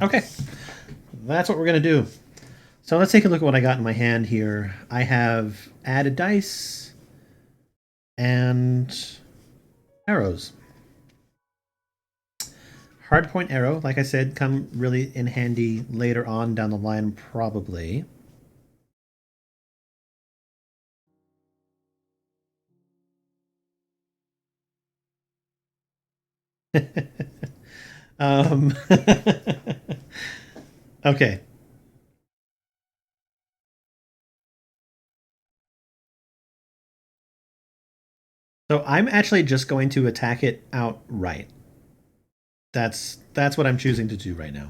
Okay, that's what we're gonna do. So let's take a look at what I got in my hand here. I have added dice and arrows. Hardpoint arrow, like I said, come really in handy later on down the line, probably. um, okay. So I'm actually just going to attack it outright. That's what I'm choosing to do right now.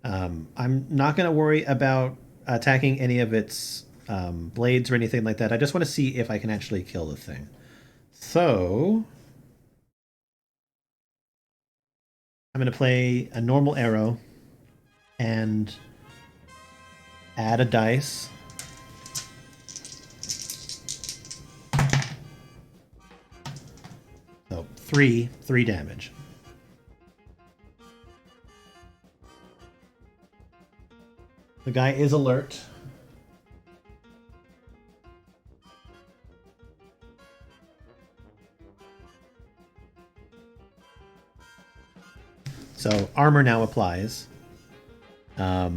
I'm not going to worry about attacking any of its blades or anything like that. I just want to see if I can actually kill the thing. So I'm going to play a normal arrow and add a dice. So three damage. The guy is alert. So armor now applies. I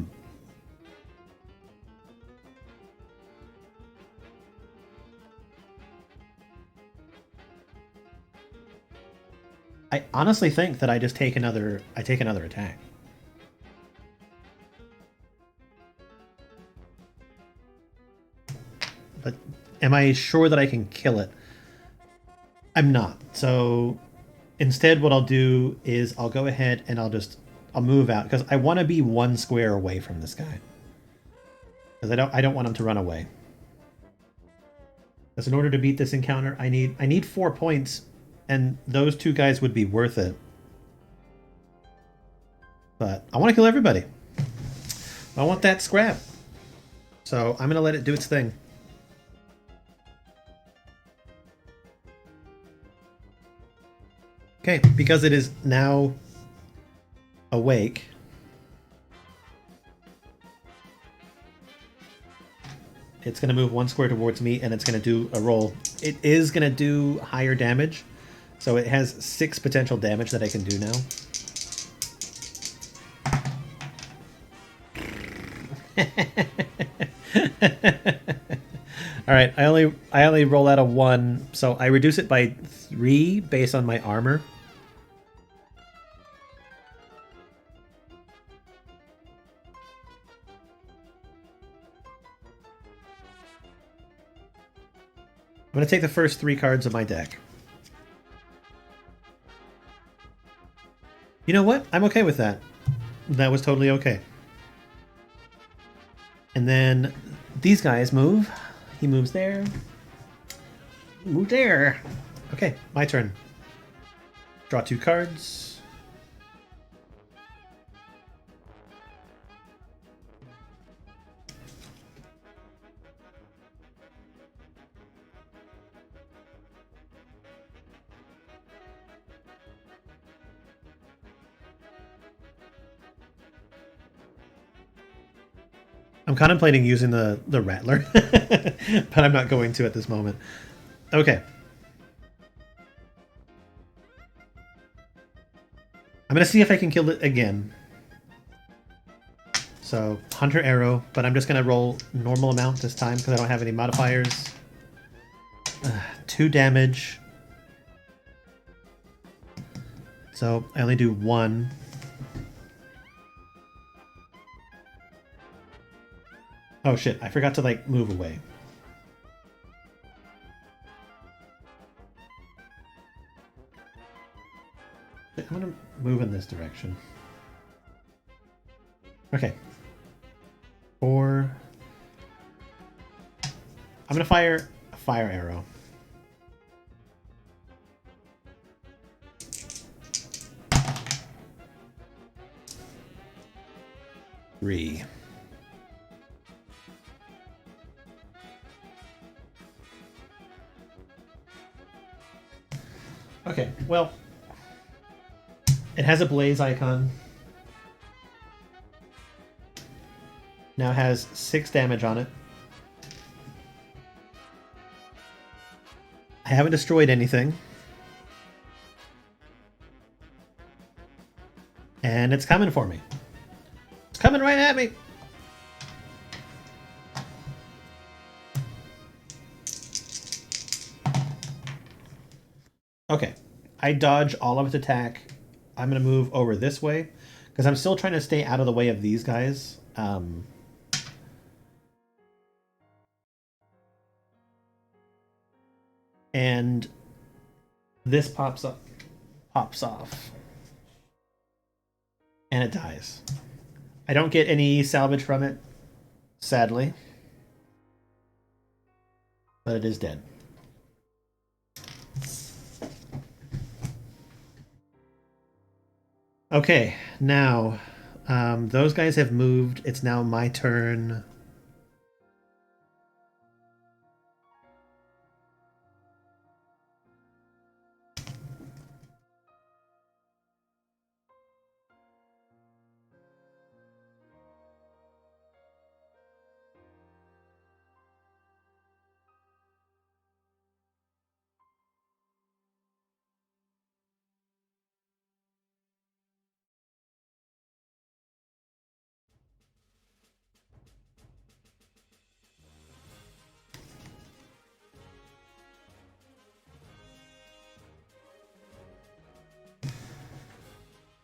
honestly think that I just take another attack. But am I sure that I can kill it? I'm not. So instead what I'll do is I'll go ahead and I'll move out because I want to be 1 square away from this guy. Because I don't want him to run away. Because in order to beat this encounter, I need 4 points, and those 2 guys would be worth it. But I want to kill everybody. I want that scrap. So I'm going to let it do its thing. Okay, because it is now awake. It's going to move 1 square towards me, and it's going to do a roll. It is going to do higher damage, so it has 6 potential damage that I can do now. All right, I only roll out a 1, so I reduce it by 3 based on my armor. I'm going to take the first 3 cards of my deck. You know what? I'm okay with that. That was totally okay. And then these guys move. He moves there. Move there. Okay, my turn. Draw 2 cards. I'm contemplating using the Rattler, but I'm not going to at this moment. Okay. I'm going to see if I can kill it again. So Hunter Arrow, but I'm just gonna roll normal amount this time because I don't have any modifiers. 2 damage. So I only do 1. Oh shit, I forgot to like move away. I'm gonna move in this direction. Okay. 4. I'm gonna fire a fire arrow. 3. Okay, well, it has a blaze icon. Now has 6 damage on it. I haven't destroyed anything. And it's coming for me. It's coming right at me. Okay. I dodge all of its attack. I'm going to move over this way because I'm still trying to stay out of the way of these guys. And this pops off. And it dies. I don't get any salvage from it, sadly. But it is dead. Okay, now those guys have moved. It's now my turn.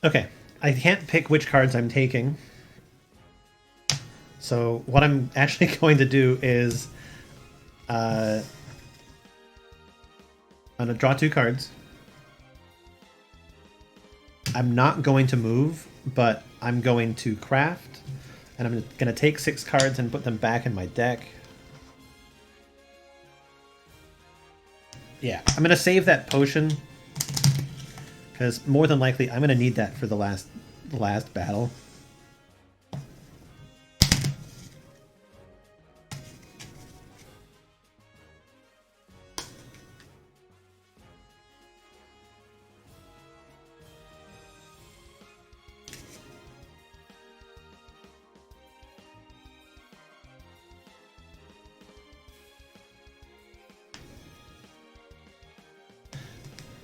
Okay, I can't pick which cards I'm taking. So what I'm actually going to do is I'm going to draw 2 cards. I'm not going to move, but I'm going to craft. And I'm going to take 6 cards and put them back in my deck. Yeah, I'm going to save that potion. Because more than likely, I'm going to need that for the last battle.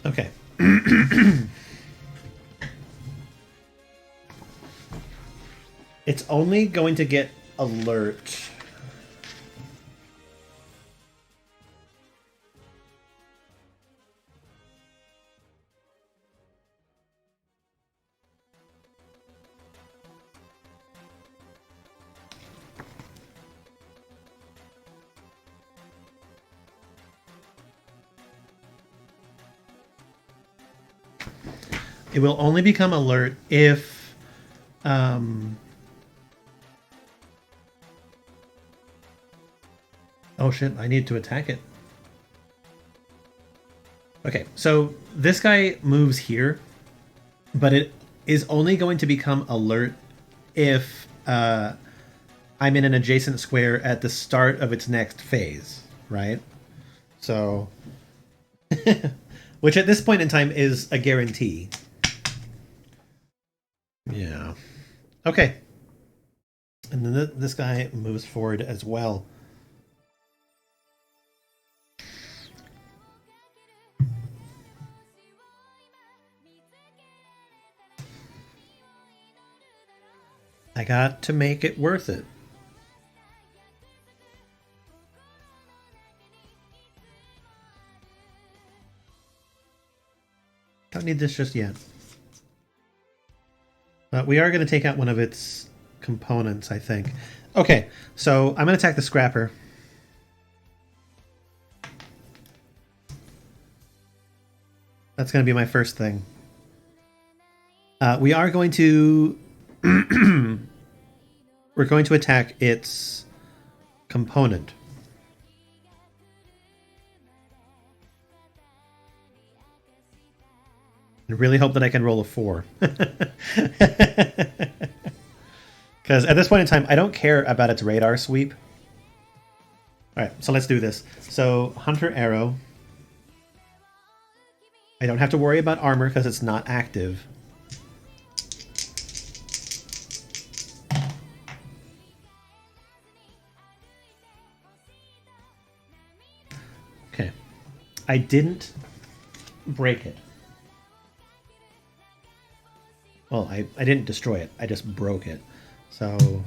Okay. It's only going to get alert. It will only become alert if oh shit, I need to attack it. Okay, so this guy moves here, but it is only going to become alert if I'm in an adjacent square at the start of its next phase, right? So, which at this point in time is a guarantee. Yeah. Okay. And then this guy moves forward as well. I got to make it worth it. Don't need this just yet. But we are going to take out one of its components, I think. Okay, so I'm going to attack the Scrapper. That's going to be my first thing. We are going to... we're going to attack its component. I really hope that I can roll a 4. Because at this point in time, I don't care about its radar sweep. Alright, so let's do this. So, Hunter Arrow. I don't have to worry about armor because it's not active. Okay. I didn't break it. Well, I didn't destroy it. I just broke it. So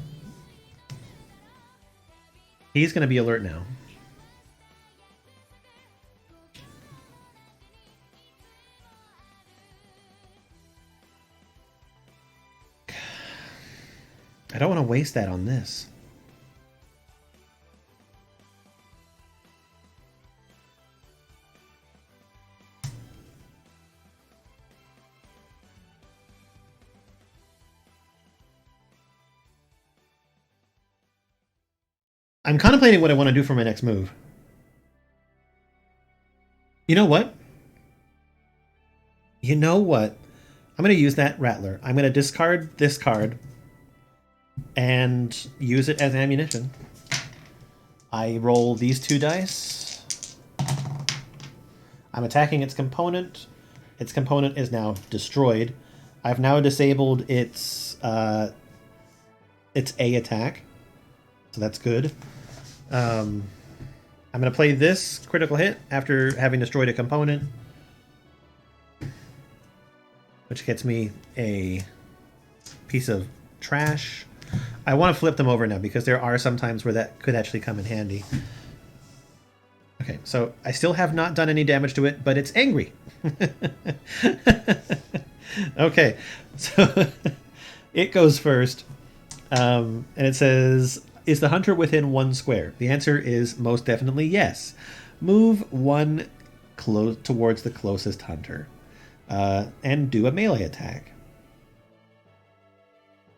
he's going to be alert now. I don't want to waste that on this. I'm contemplating what I want to do for my next move. You know what? You know what? I'm going to use that Rattler. I'm going to discard this card and use it as ammunition. I roll these 2 dice. I'm attacking its component. Its component is now destroyed. I've now disabled its A attack. So that's good. I'm going to play this critical hit after having destroyed a component, which gets me a piece of trash. I want to flip them over now because there are some times where that could actually come in handy. Okay, so I still have not done any damage to it, but it's angry. Okay, so it goes first. And it says, is the hunter within 1 square? The answer is most definitely yes. Move 1 towards the closest hunter. And do a melee attack.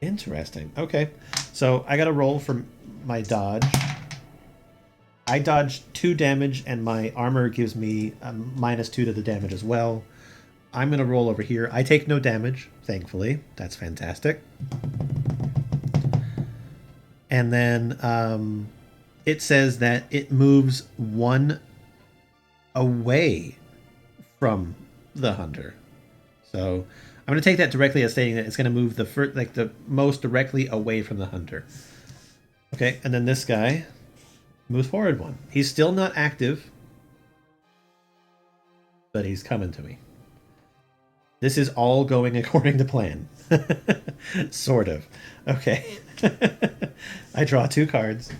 Interesting. Okay. So I got to roll for my dodge. I dodged 2 damage, and my armor gives me a -2 to the damage as well. I'm going to roll over here. I take no damage, thankfully. That's fantastic. And then it says that it moves 1 away from the hunter. So I'm going to take that directly as stating that it's going to move the most directly away from the hunter. Okay, and then this guy moves forward 1. He's still not active, but he's coming to me. This is all going according to plan. Sort of. Okay. I draw 2 cards.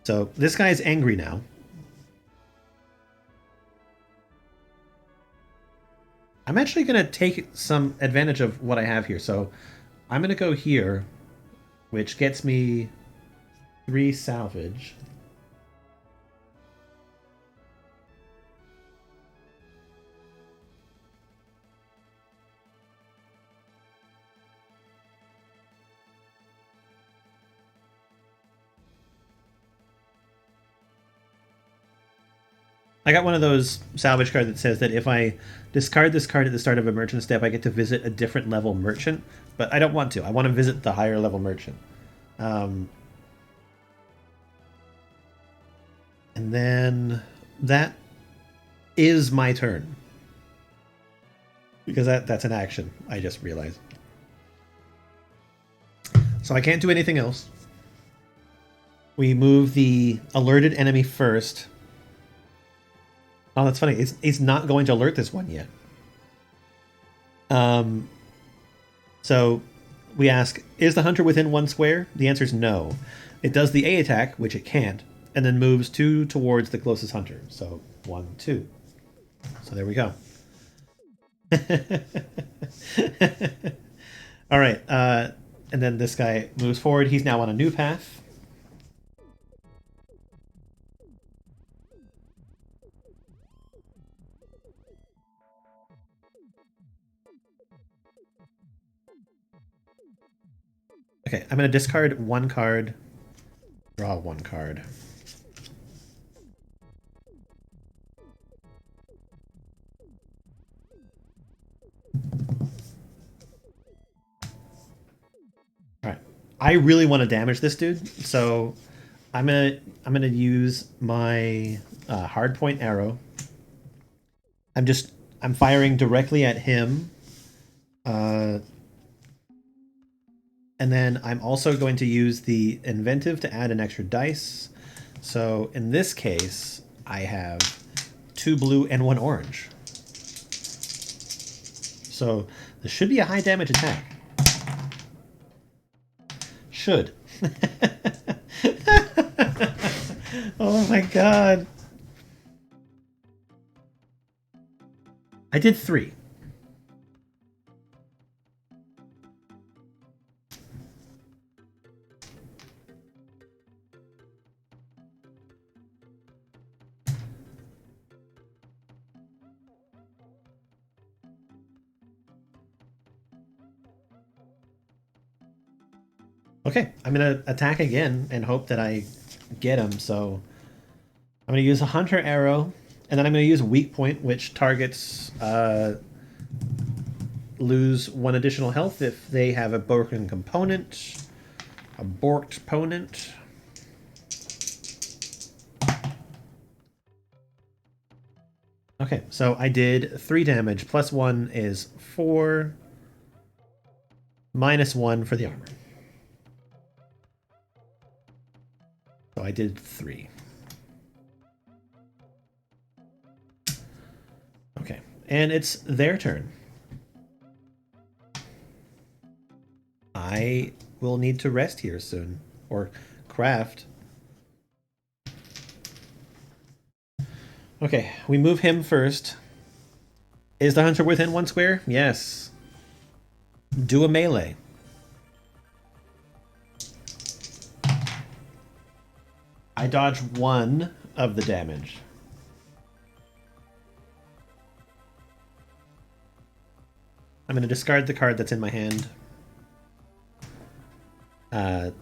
So this guy is angry now. I'm actually going to take some advantage of what I have here. So I'm going to go here, which gets me 3 salvage. I got one of those salvage cards that says that if I discard this card at the start of a merchant step, I get to visit a different level merchant, but I don't want to. I want to visit the higher level merchant. And then that is my turn. Because that's an action, I just realized. So I can't do anything else. We move the alerted enemy first. Oh, that's funny. It's not going to alert this one yet. So we ask, is the hunter within 1 square? The answer is no. It does the A attack, which it can't, and then moves 2 towards the closest hunter. So 1, 2. So there we go. All right. And then this guy moves forward. He's now on a new path. Okay, I'm going to discard 1 card, draw 1 card. Alright, I really want to damage this dude, so I'm gonna use my hardpoint arrow. I'm firing directly at him. And then I'm also going to use the inventive to add an extra dice. So in this case, I have 2 blue and 1 orange. So this should be a high damage attack. Should. Oh my god. I did 3. Okay, I'm going to attack again and hope that I get him. So I'm going to use a hunter arrow, and then I'm going to use weak point, which targets lose 1 additional health if they have a broken component, a borked opponent. Okay, so I did 3 damage, plus 1 is 4, minus 1 for the armor. So I did 3. Okay, and it's their turn. I will need to rest here soon, or craft. Okay, we move him first. Is the hunter within 1 square? Yes. Do a melee. I dodge 1 of the damage. I'm going to discard the card that's in my hand.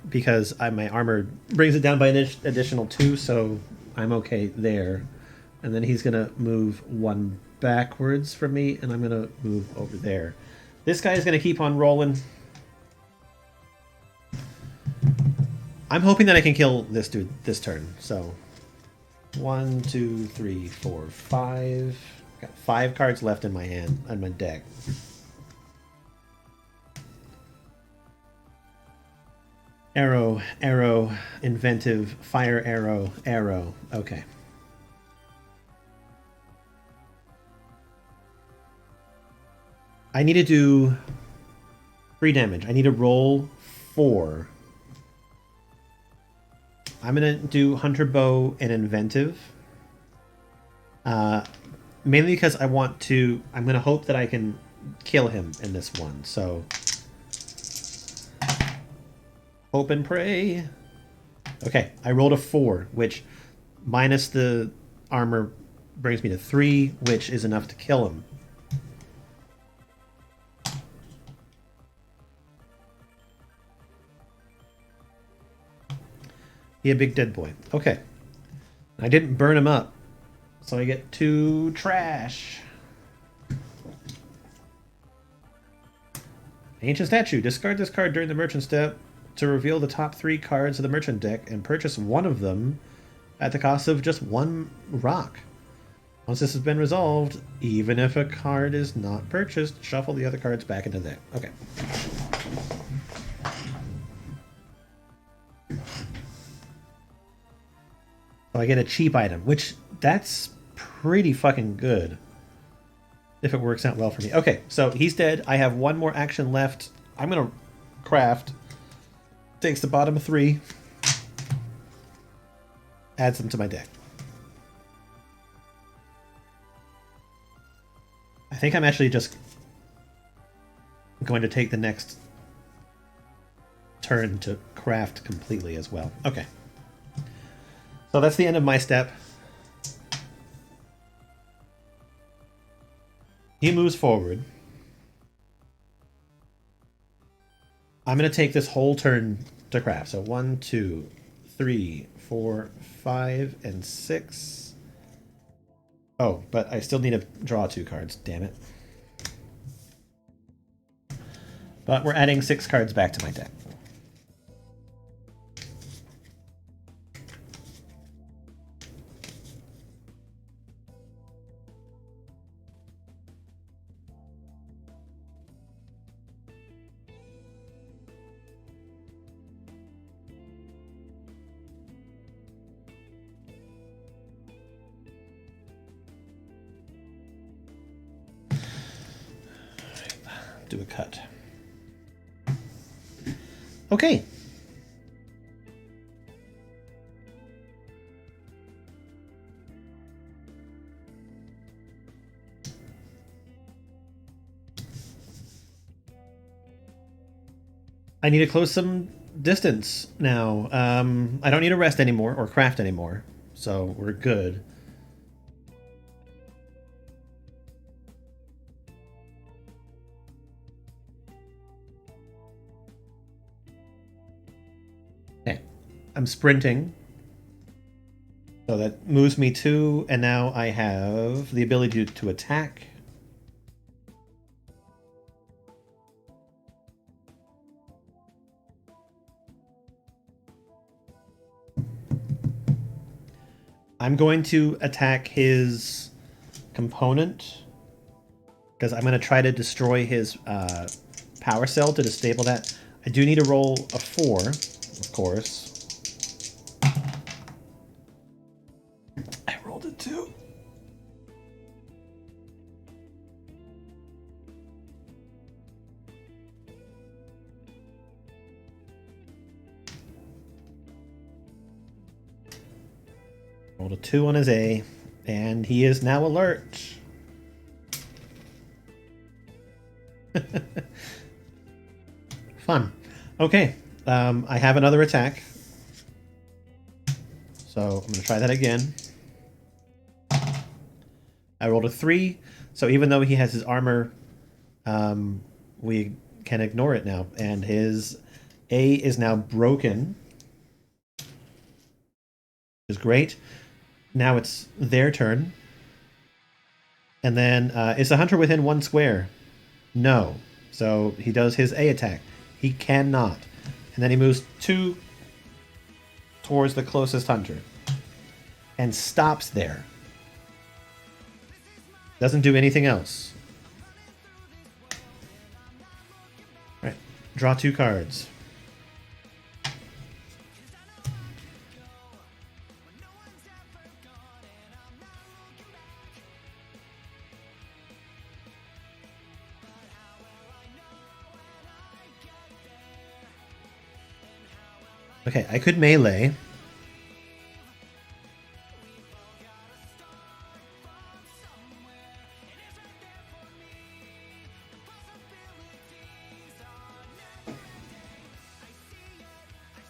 Because my armor brings it down by an additional 2, so I'm okay there. And then he's going to move 1 backwards from me, and I'm going to move over there. This guy is going to keep on rolling. I'm hoping that I can kill this dude this turn. So 1, 2, 3, 4, 5. Got 5 cards left in my hand, on my deck. Arrow, arrow, inventive, fire arrow, arrow. Okay. I need to do 3 damage. I need to roll 4. I'm going to do Hunter Bow and Inventive. Mainly because I want to... I'm going to hope that I can kill him in this one. So... Hope and pray. Okay, I rolled a 4, which minus the armor brings me to 3, which is enough to kill him. He a big dead boy. Okay. I didn't burn him up, so I get 2 trash. Ancient Statue. Discard this card during the merchant step to reveal the top 3 cards of the merchant deck and purchase one of them at the cost of just 1 rock. Once this has been resolved, even if a card is not purchased, shuffle the other cards back into the deck. Okay. So I get a cheap item, which that's pretty fucking good. If it works out well for me. Okay, so he's dead. I have one more action left. I'm going to craft. Takes the bottom 3. Adds them to my deck. I think I'm actually just going to take the next turn to craft completely as well. Okay. So that's the end of my step. He moves forward. I'm going to take this whole turn to craft. So 1, 2, 3, 4, 5, and 6. Oh, but I still need to draw 2 cards. Damn it. But we're adding 6 cards back to my deck. Do a cut. Okay. I need to close some distance now. I don't need to rest anymore or craft anymore, so we're good. Okay, I'm sprinting. So that moves me 2, and now I have the ability to attack. I'm going to attack his component because I'm going to try to destroy his power cell to disable that. I do need to roll a 4, of course. I rolled a 2. Rolled a 2 on his A, and he is now alert. Fun. Okay, I have another attack. So I'm going to try that again. I rolled a 3, so even though he has his armor, we can ignore it now. And his A is now broken. Which is great. Now it's their turn. And then, is the hunter within 1 square? No. So he does his A attack. He cannot. And then he moves 2 towards the closest hunter. And stops there. Doesn't do anything else. All right. Draw 2 cards. Okay, I could melee.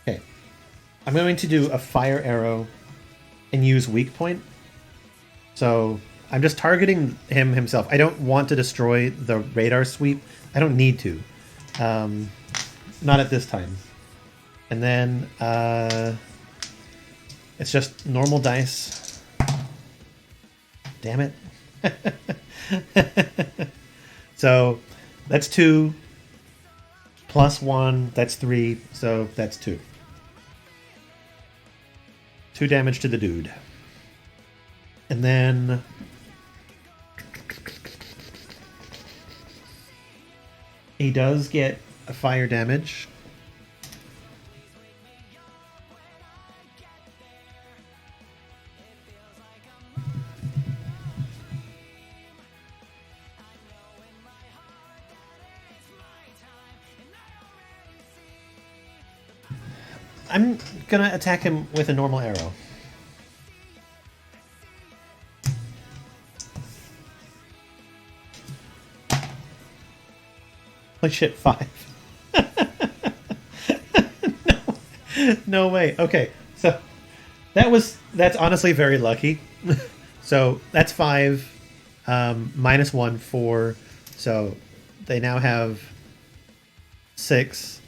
Okay. I'm going to do a fire arrow and use weak point. So I'm just targeting him himself. I don't want to destroy the radar sweep. I don't need to. Not at this time. And then it's just normal dice. Damn it. So that's 2 plus 1. That's 3. So that's 2. 2 damage to the dude. And then he does get a fire damage. I'm gonna attack him with a normal arrow. Holy shit, 5. No way. Okay, so that's honestly very lucky. So that's 5, minus 1, 4. So they now have 6,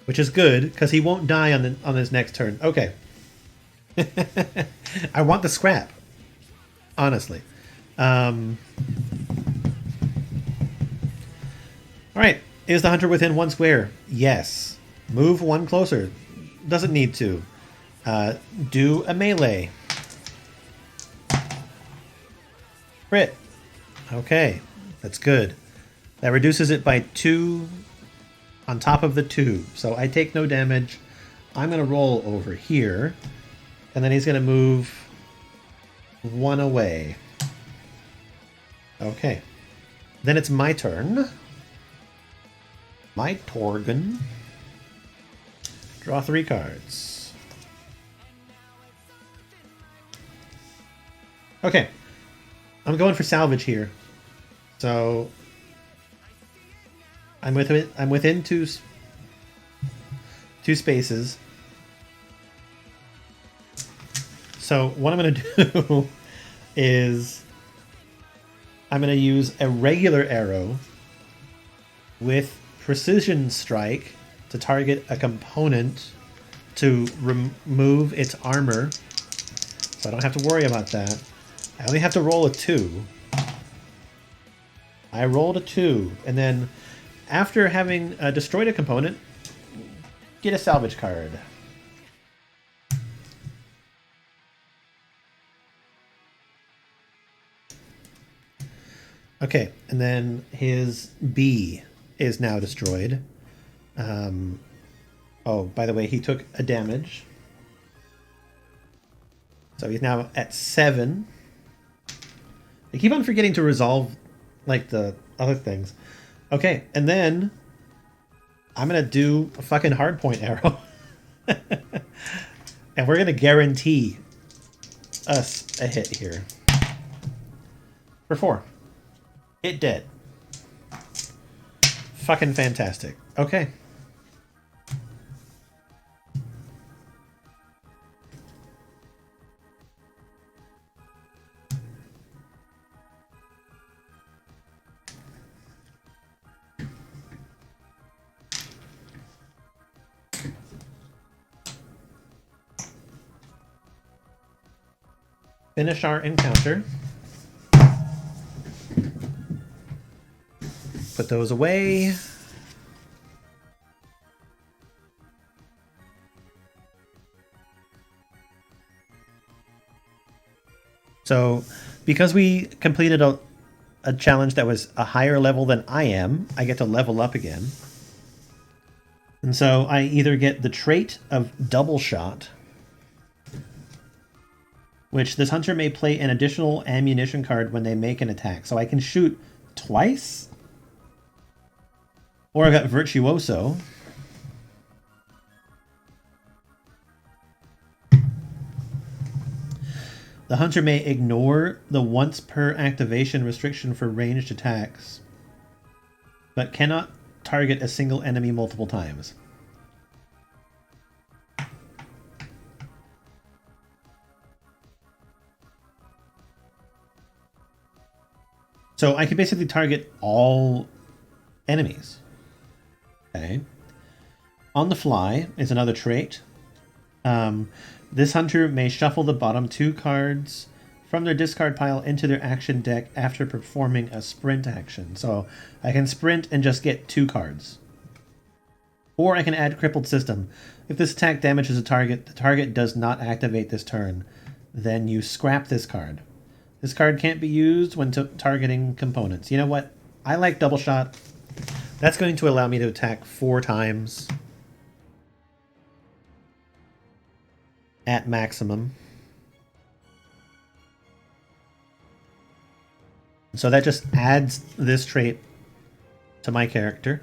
which is good because he won't die on his next turn. Okay. I want the scrap, honestly. All right. Is the hunter within 1 square? Yes. Move 1 closer. Doesn't need to. Do a melee. Crit. Okay. That's good. That reduces it by 2 on top of the 2. So I take no damage. I'm going to roll over here. And then he's going to move 1 away. Okay. Then it's my turn. My Torgon. Draw 3 cards. Okay. I'm going for salvage here. So I'm within two spaces. So what I'm going to do is I'm going to use a regular arrow with precision strike to target a component to remove its armor. So I don't have to worry about that. I only have to roll a 2. I rolled a 2, and then after having destroyed a component, get a salvage card. Okay, and then his B is now destroyed. Oh, by the way, he took a damage. So he's now at 7. I keep on forgetting to resolve, like, the other things. Okay, and then I'm going to do a fucking hardpoint arrow. And we're going to guarantee us a hit here. For 4. It dead. Fucking fantastic. Okay. Finish our encounter. Put those away. So, because we completed a challenge that was a higher level than I am, I get to level up again. And so I either get the trait of double shot, which this hunter may play an additional ammunition card when they make an attack. So I can shoot twice. Or I've got Virtuoso. The hunter may ignore the once per activation restriction for ranged attacks, but cannot target a single enemy multiple times. So I can basically target all enemies. Okay. On the fly is another trait. This hunter may shuffle the bottom 2 cards from their discard pile into their action deck after performing a sprint action. So I can sprint and just get 2 cards. Or I can add Crippled System. If this attack damages a target, the target does not activate this turn. Then you scrap this card. This card can't be used when targeting components. You know what? I like double shot. That's going to allow me to attack 4 times at maximum. So that just adds this trait to my character.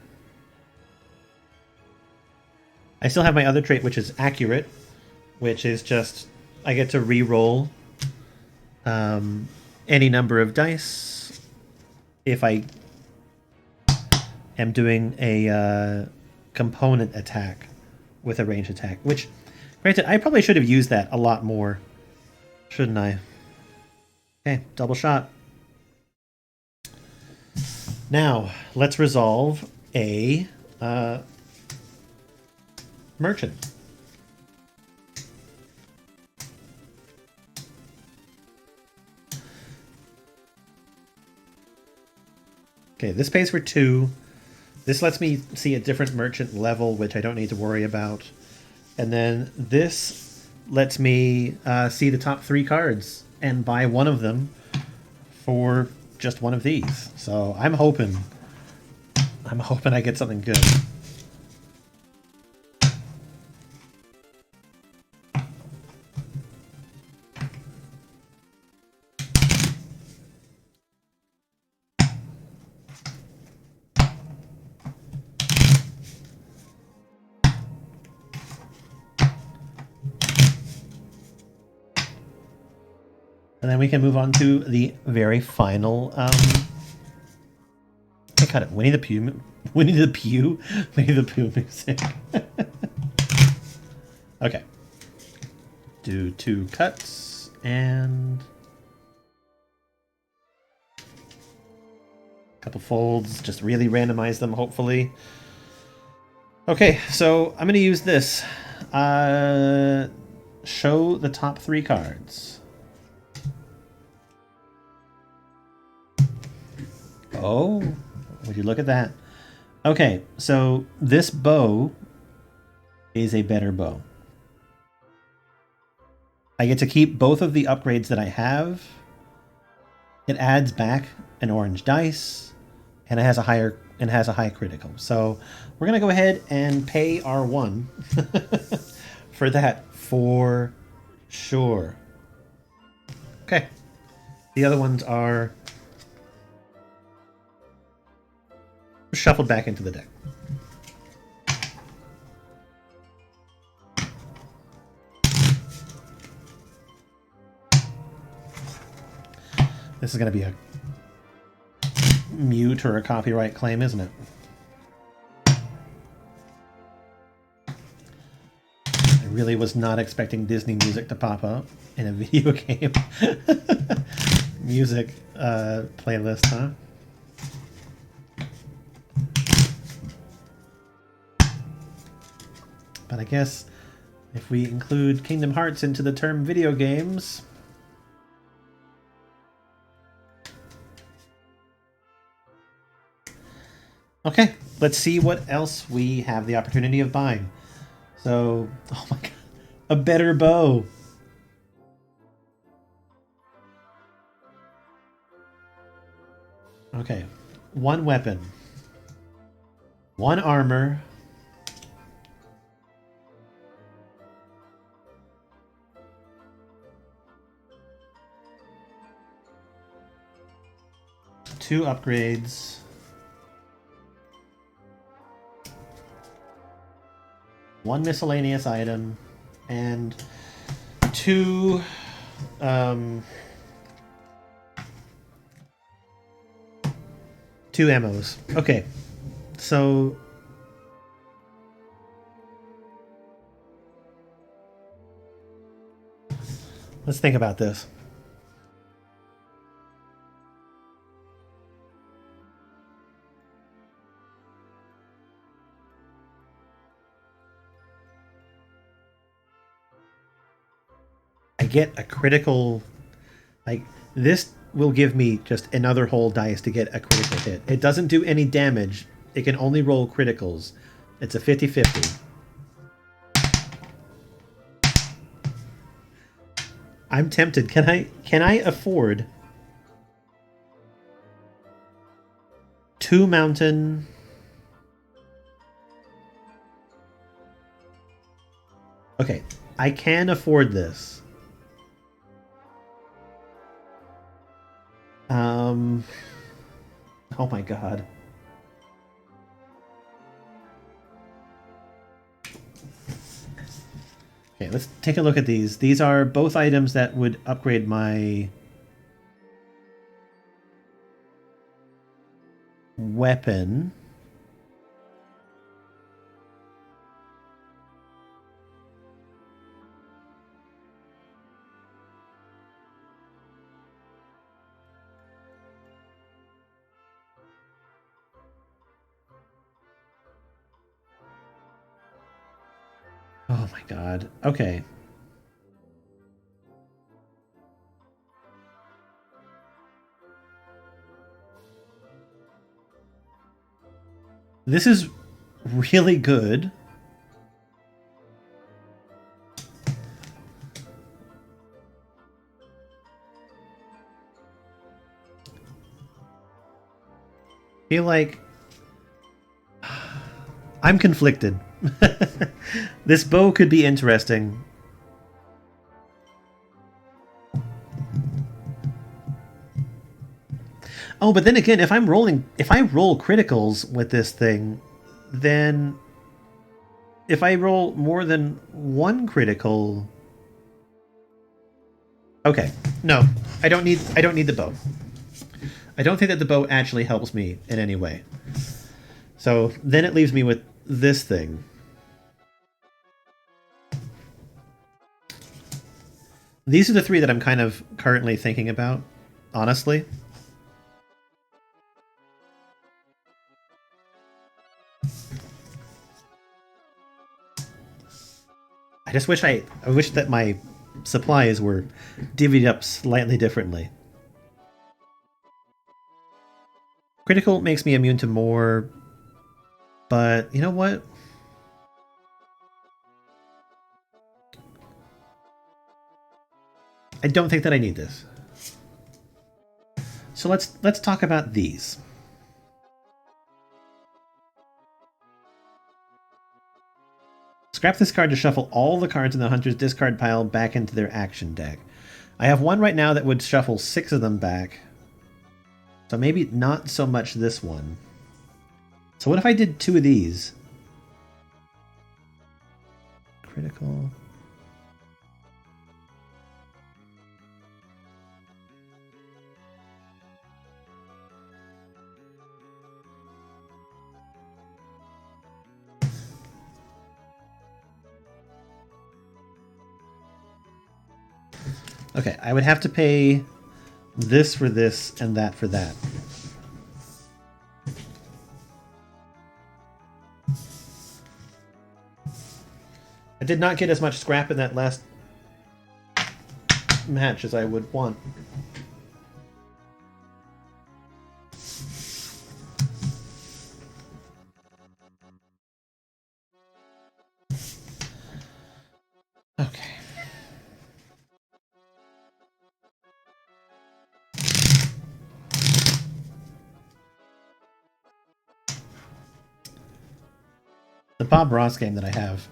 I still have my other trait, which is accurate, which is just I get to re-roll any number of dice if I am doing a component attack with a ranged attack. Which, granted, I probably should have used that a lot more, shouldn't I? Okay, double shot. Now, let's resolve a merchant. Okay, this pays for 2. This lets me see a different merchant level, which I don't need to worry about. And then this lets me see the top 3 cards and buy one of them for just one of these. So I'm hoping I get something good. And then we can move on to the very final. I got it. Winnie the Pooh. Winnie the Pooh. Winnie the Pooh music. Okay. Do 2 cuts and a couple folds. Just really randomize them, hopefully. Okay, so I'm going to use this. Show the top 3 cards. Oh, would you look at that? Okay, so this bow is a better bow. I get to keep both of the upgrades that I have. It adds back an orange dice, and it has a high critical. So we're gonna go ahead and pay our 1 for that for sure. Okay, the other ones are shuffled back into the deck. This is going to be a mute or a copyright claim, isn't it? I really was not expecting Disney music to pop up in a video game. Music playlist, huh? But I guess if we include Kingdom Hearts into the term video games... Okay, let's see what else we have the opportunity of buying. So, oh my god, a better bow. Okay, 1 weapon, 1 armor, two upgrades, one miscellaneous item, and 2 2 ammos. Okay, so let's think about this. I get a critical, like, this will give me just another whole dice to get a critical hit. It doesn't do any damage. It can only roll criticals. It's a 50-50. I'm tempted. Can I afford 2 mountain? Okay, I can afford this. Oh my god. Okay, let's take a look at these. These are both items that would upgrade my weapon. Oh my god. Okay. This is really good. I feel like I'm conflicted. This bow could be interesting. Oh, but then again, if I roll criticals with this thing, then if I roll more than one critical, okay, no, I don't need the bow. I don't think that the bow actually helps me in any way. So then it leaves me with this thing. These are the three that I'm kind of currently thinking about, honestly. I just wish I wish that my supplies were divvied up slightly differently. Critical makes me immune to more, but you know what? I don't think that I need this. So let's talk about these. Scrap this card to shuffle all the cards in the Hunter's discard pile back into their action deck. I have one right now that would shuffle 6 of them back. So maybe not so much this one. So what if I did 2 of these? Critical. Okay, I would have to pay this for this and that for that. I did not get as much scrap in that last match as I would want. Okay. The Bob Ross game that I have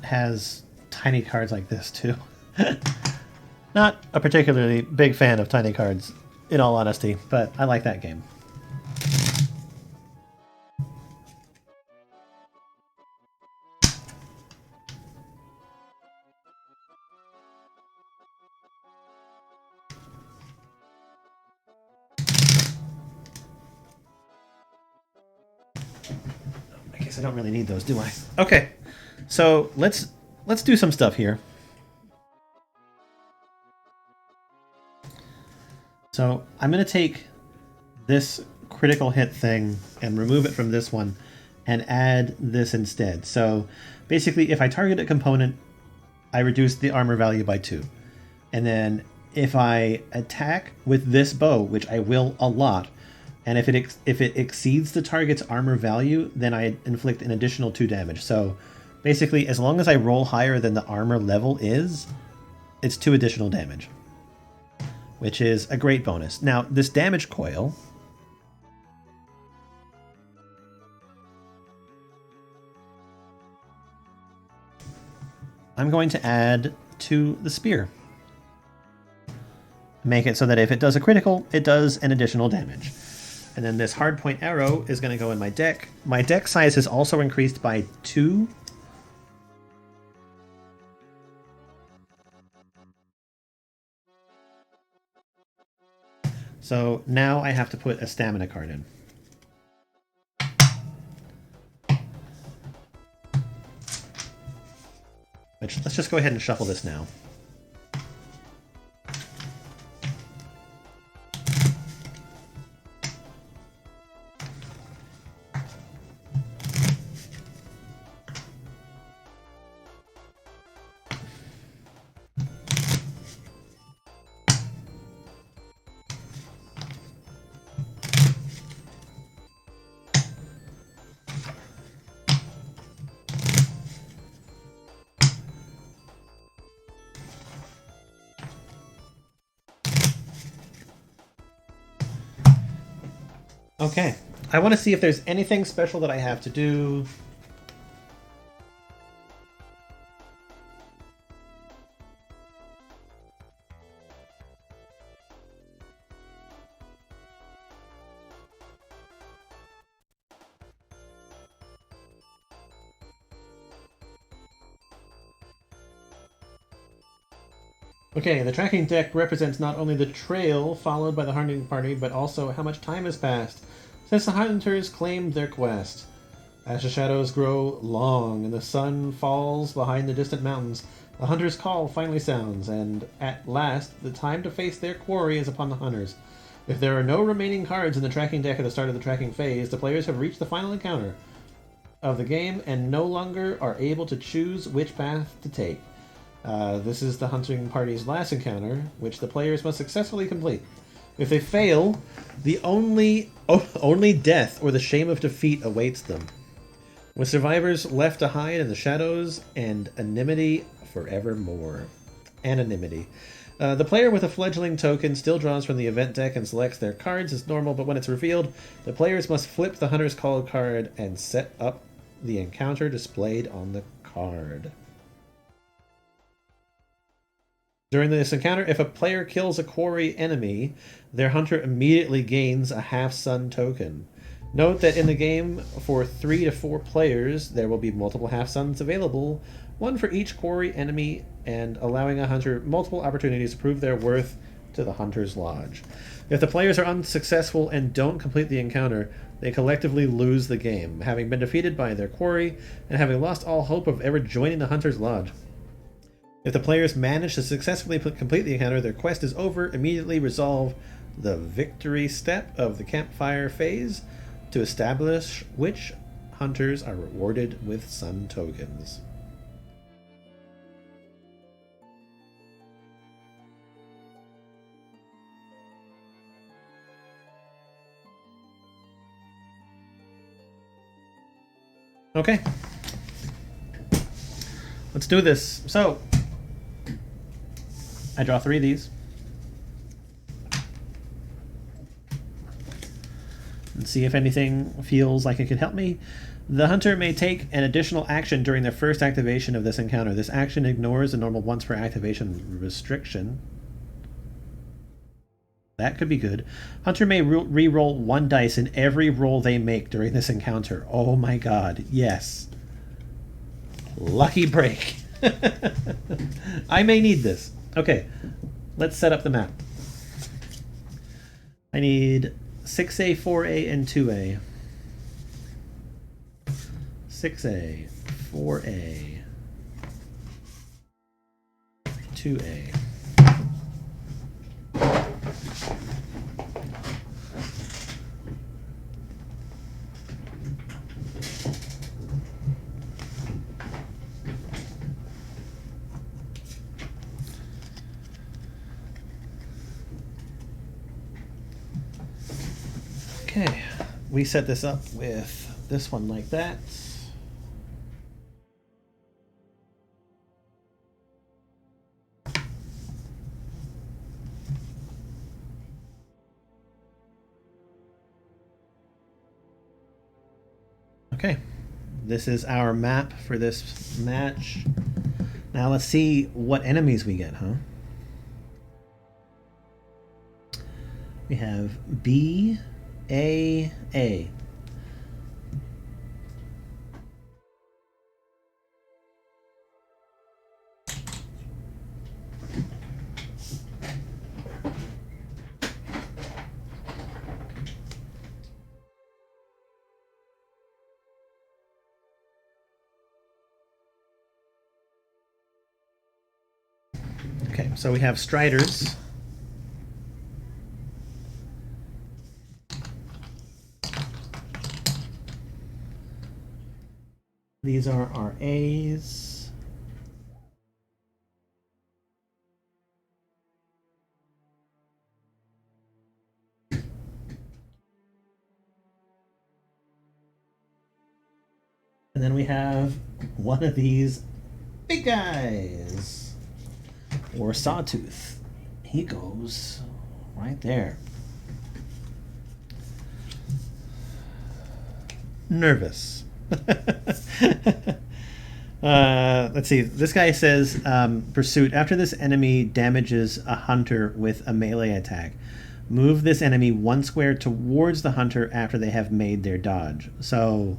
has tiny cards like this too. Not a particularly big fan of tiny cards, in all honesty, but I like that game. I guess I don't really need those, do I? Okay, so let's do some stuff here. So I'm going to take this critical hit thing and remove it from this one and add this instead. So basically, if I target a component, I reduce the armor value by 2. And then if I attack with this bow, which I will a lot, and if it exceeds the target's armor value, then I inflict an additional 2 damage. So basically, as long as I roll higher than the armor level is, it's 2 additional damage, which is a great bonus. Now, this damage coil, I'm going to add to the spear. Make it so that if it does a critical, it does an additional damage. And then this hardpoint arrow is going to go in my deck. My deck size is also increased by 2. So now I have to put a stamina card in. Let's just go ahead and shuffle this now. Okay, I want to see if there's anything special that I have to do. Okay, the tracking deck represents not only the trail followed by the hunting party, but also how much time has passed since the hunters claimed their quest. As the shadows grow long and the sun falls behind the distant mountains, the hunter's call finally sounds, and at last, the time to face their quarry is upon the hunters. If there are no remaining cards in the tracking deck at the start of the tracking phase, the players have reached the final encounter of the game and no longer are able to choose which path to take. This is the hunting party's last encounter, which the players must successfully complete. If they fail, the only death or the shame of defeat awaits them, with survivors left to hide in the shadows and anonymity forevermore. Anonymity. The player with a fledgling token still draws from the event deck and selects their cards as normal, but when it's revealed, the players must flip the Hunter's Call card and set up the encounter displayed on the card. During this encounter, if a player kills a quarry enemy, their hunter immediately gains a half-sun token. Note that in the game, for 3 to 4 players, there will be multiple half-suns available, one for each quarry enemy, and allowing a hunter multiple opportunities to prove their worth to the Hunter's Lodge. If the players are unsuccessful and don't complete the encounter, they collectively lose the game, having been defeated by their quarry and having lost all hope of ever joining the Hunter's Lodge. If the players manage to successfully complete the encounter, their quest is over. Immediately resolve the victory step of the campfire phase to establish which hunters are rewarded with sun tokens. Okay. Let's do this. So, I draw 3 of these. And see if anything feels like it could help me. The hunter may take an additional action during their first activation of this encounter. This action ignores the normal once per activation restriction. That could be good. Hunter may re-roll 1 dice in every roll they make during this encounter. Oh my god, yes. Lucky break. I may need this. Okay, let's set up the map. I need 6A, 4A, and 2A. 6A, 4A, 2A. Okay, we set this up with this one like that. Okay, this is our map for this match. Now let's see what enemies we get, huh? We have B, A, A. Okay, so we have Striders. These are our A's. And then we have one of these big guys, or Sawtooth. He goes right there. Nervous. Let's see. This guy says, Pursuit. After this enemy damages a hunter with a melee attack, move this enemy 1 square towards the hunter after they have made their dodge. So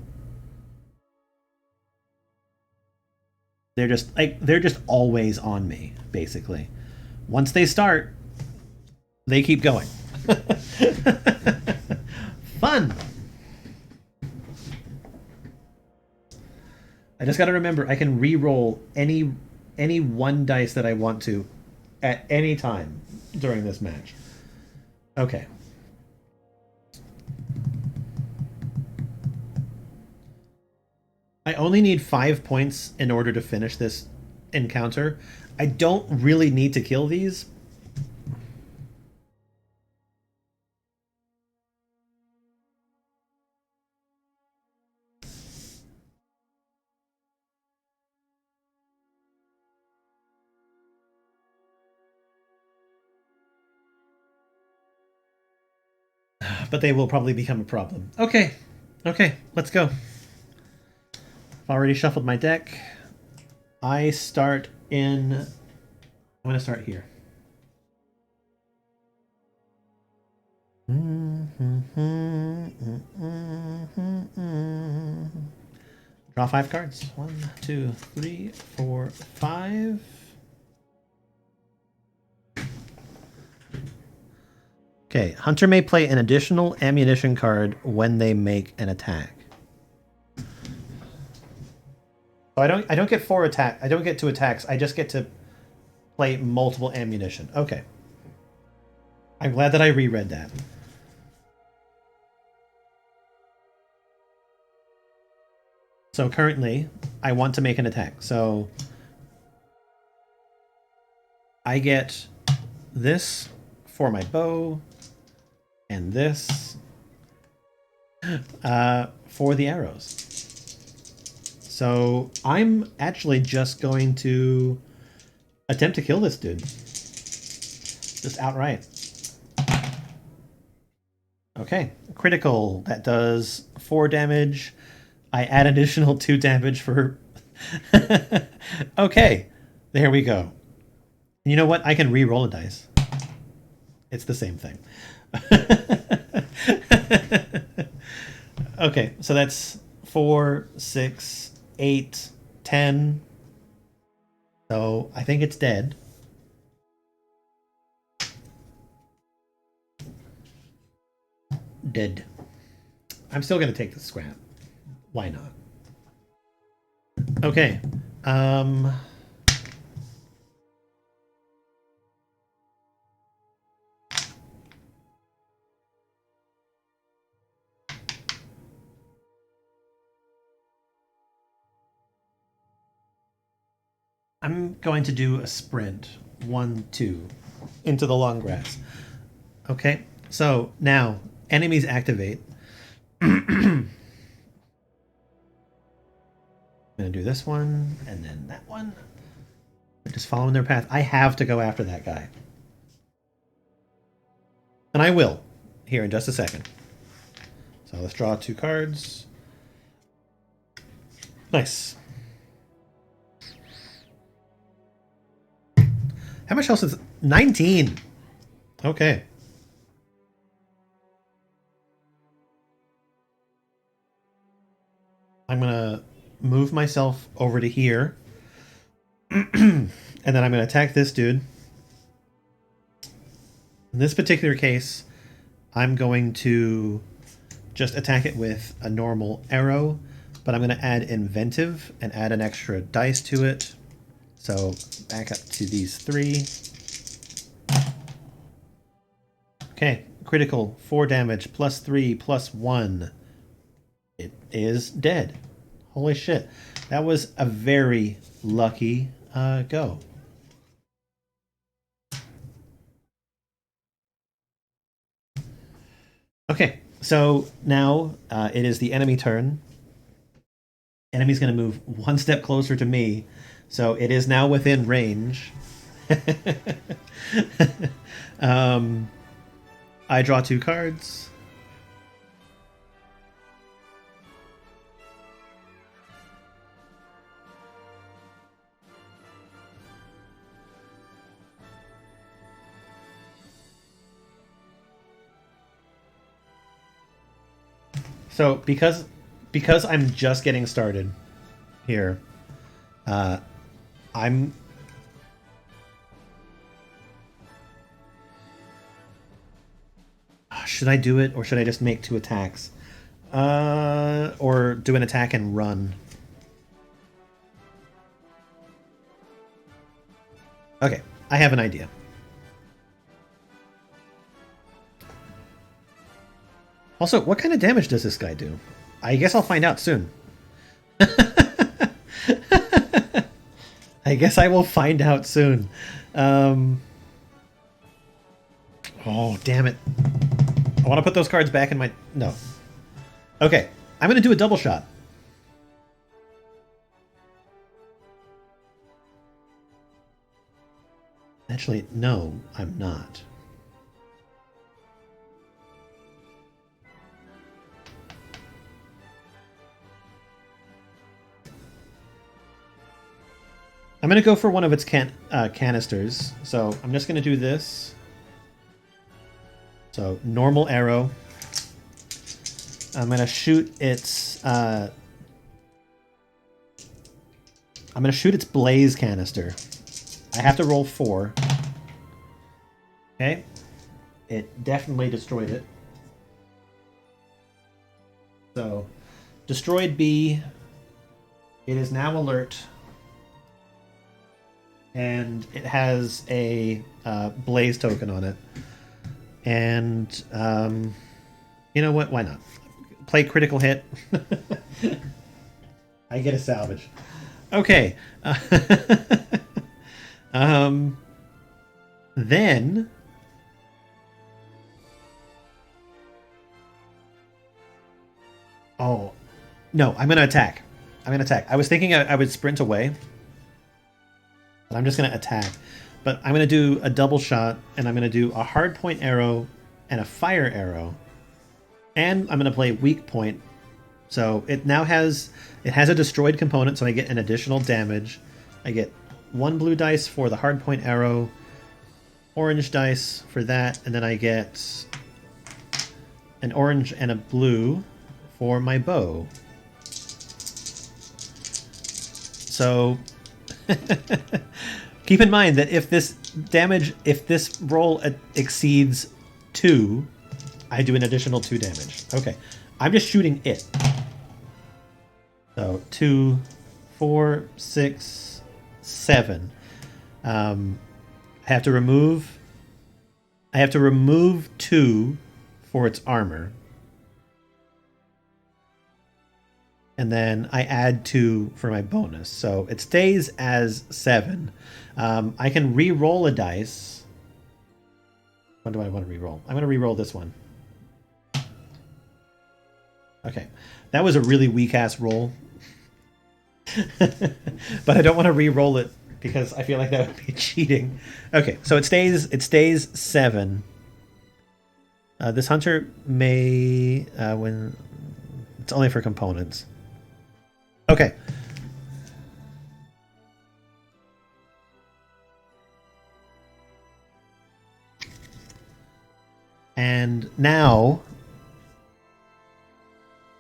they're just always on me, basically. Once they start, they keep going. Fun. I just got to remember I can re-roll any one dice that I want to at any time during this match. Okay. I only need 5 points in order to finish this encounter. I don't really need to kill these. But they will probably become a problem. Okay. Okay, let's go. I've already shuffled my deck. I start in... I'm going to start here. Draw 5 cards. 1, 2, 3, 4, 5. Okay, Hunter may play an additional ammunition card when they make an attack. So I don't get 4 attack. I don't get 2 attacks. I just get to play multiple ammunition. Okay. I'm glad that I reread that. So currently, I want to make an attack. So I get this for my bow, and this for the arrows. So I'm actually just going to attempt to kill this dude. Just outright. Okay, critical. That does 4 damage. I add additional 2 damage for... Okay, there we go. You know what? I can re-roll a dice. It's the same thing. Okay, so that's 4, 6, 8, 10. So I think it's dead. Dead. I'm still going to take the scrap. Why not? Okay. I'm going to do a sprint. 1, 2. Into the long grass. Okay. So now, enemies activate. I'm going to do this one, and then that one. Just following their path. I have to go after that guy. And I will, here in just a second. So let's draw 2 cards. Nice. How much health is 19? Okay. I'm going to move myself over to here. And then I'm going to attack this dude. In this particular case, I'm going to just attack it with a normal arrow, but I'm going to add inventive and add an extra dice to it. So back up to these 3. Okay, critical, 4 damage, +3, +1. It is dead. Holy shit. That was a very lucky go. Okay, so now it is the enemy turn. Enemy's going to move 1 step closer to me, so it is now within range. I draw 2 cards. So because I'm just getting started here, I'm should I do it or should I just make 2 attacks? Or do an attack and run? Okay, I have an idea. Also, what kind of damage does this guy do? I guess I'll find out soon. I guess I will find out soon. Oh, damn it. I want to put those cards back in my... No. Okay, I'm going to do a double shot. Actually, no, I'm not. I'm going to go for one of its canisters. So I'm just going to do this. So normal arrow. I'm going to shoot its... I'm going to shoot its blaze canister. I have to roll 4. Okay. It definitely destroyed it. So, destroyed B. It is now alert. And it has a blaze token on it. And, you know what? Why not? Play critical hit. I get a salvage. Okay. Then... Oh. No, I'm going to attack. I'm going to attack. I was thinking I would sprint away. But I'm just going to attack. But I'm going to do a double shot, and I'm going to do a hard point arrow and a fire arrow. And I'm going to play weak point. So it now has a destroyed component, so I get an additional damage. I get 1 blue dice for the hard point arrow, orange dice for that, and then I get an orange and a blue for my bow. So keep in mind that if this roll exceeds 2, I do an additional 2 damage. Okay, I'm just shooting it. So 2, 4, 6, 7. I have to remove 2 for its armor. And then I add 2 for my bonus. So it stays as 7. I can re-roll a dice. What do I want to re-roll? I'm going to re-roll this one. Okay. That was a really weak-ass roll. But I don't want to re-roll it because I feel like that would be cheating. Okay, so it stays 7. This hunter may... when it's only for components. Okay. And now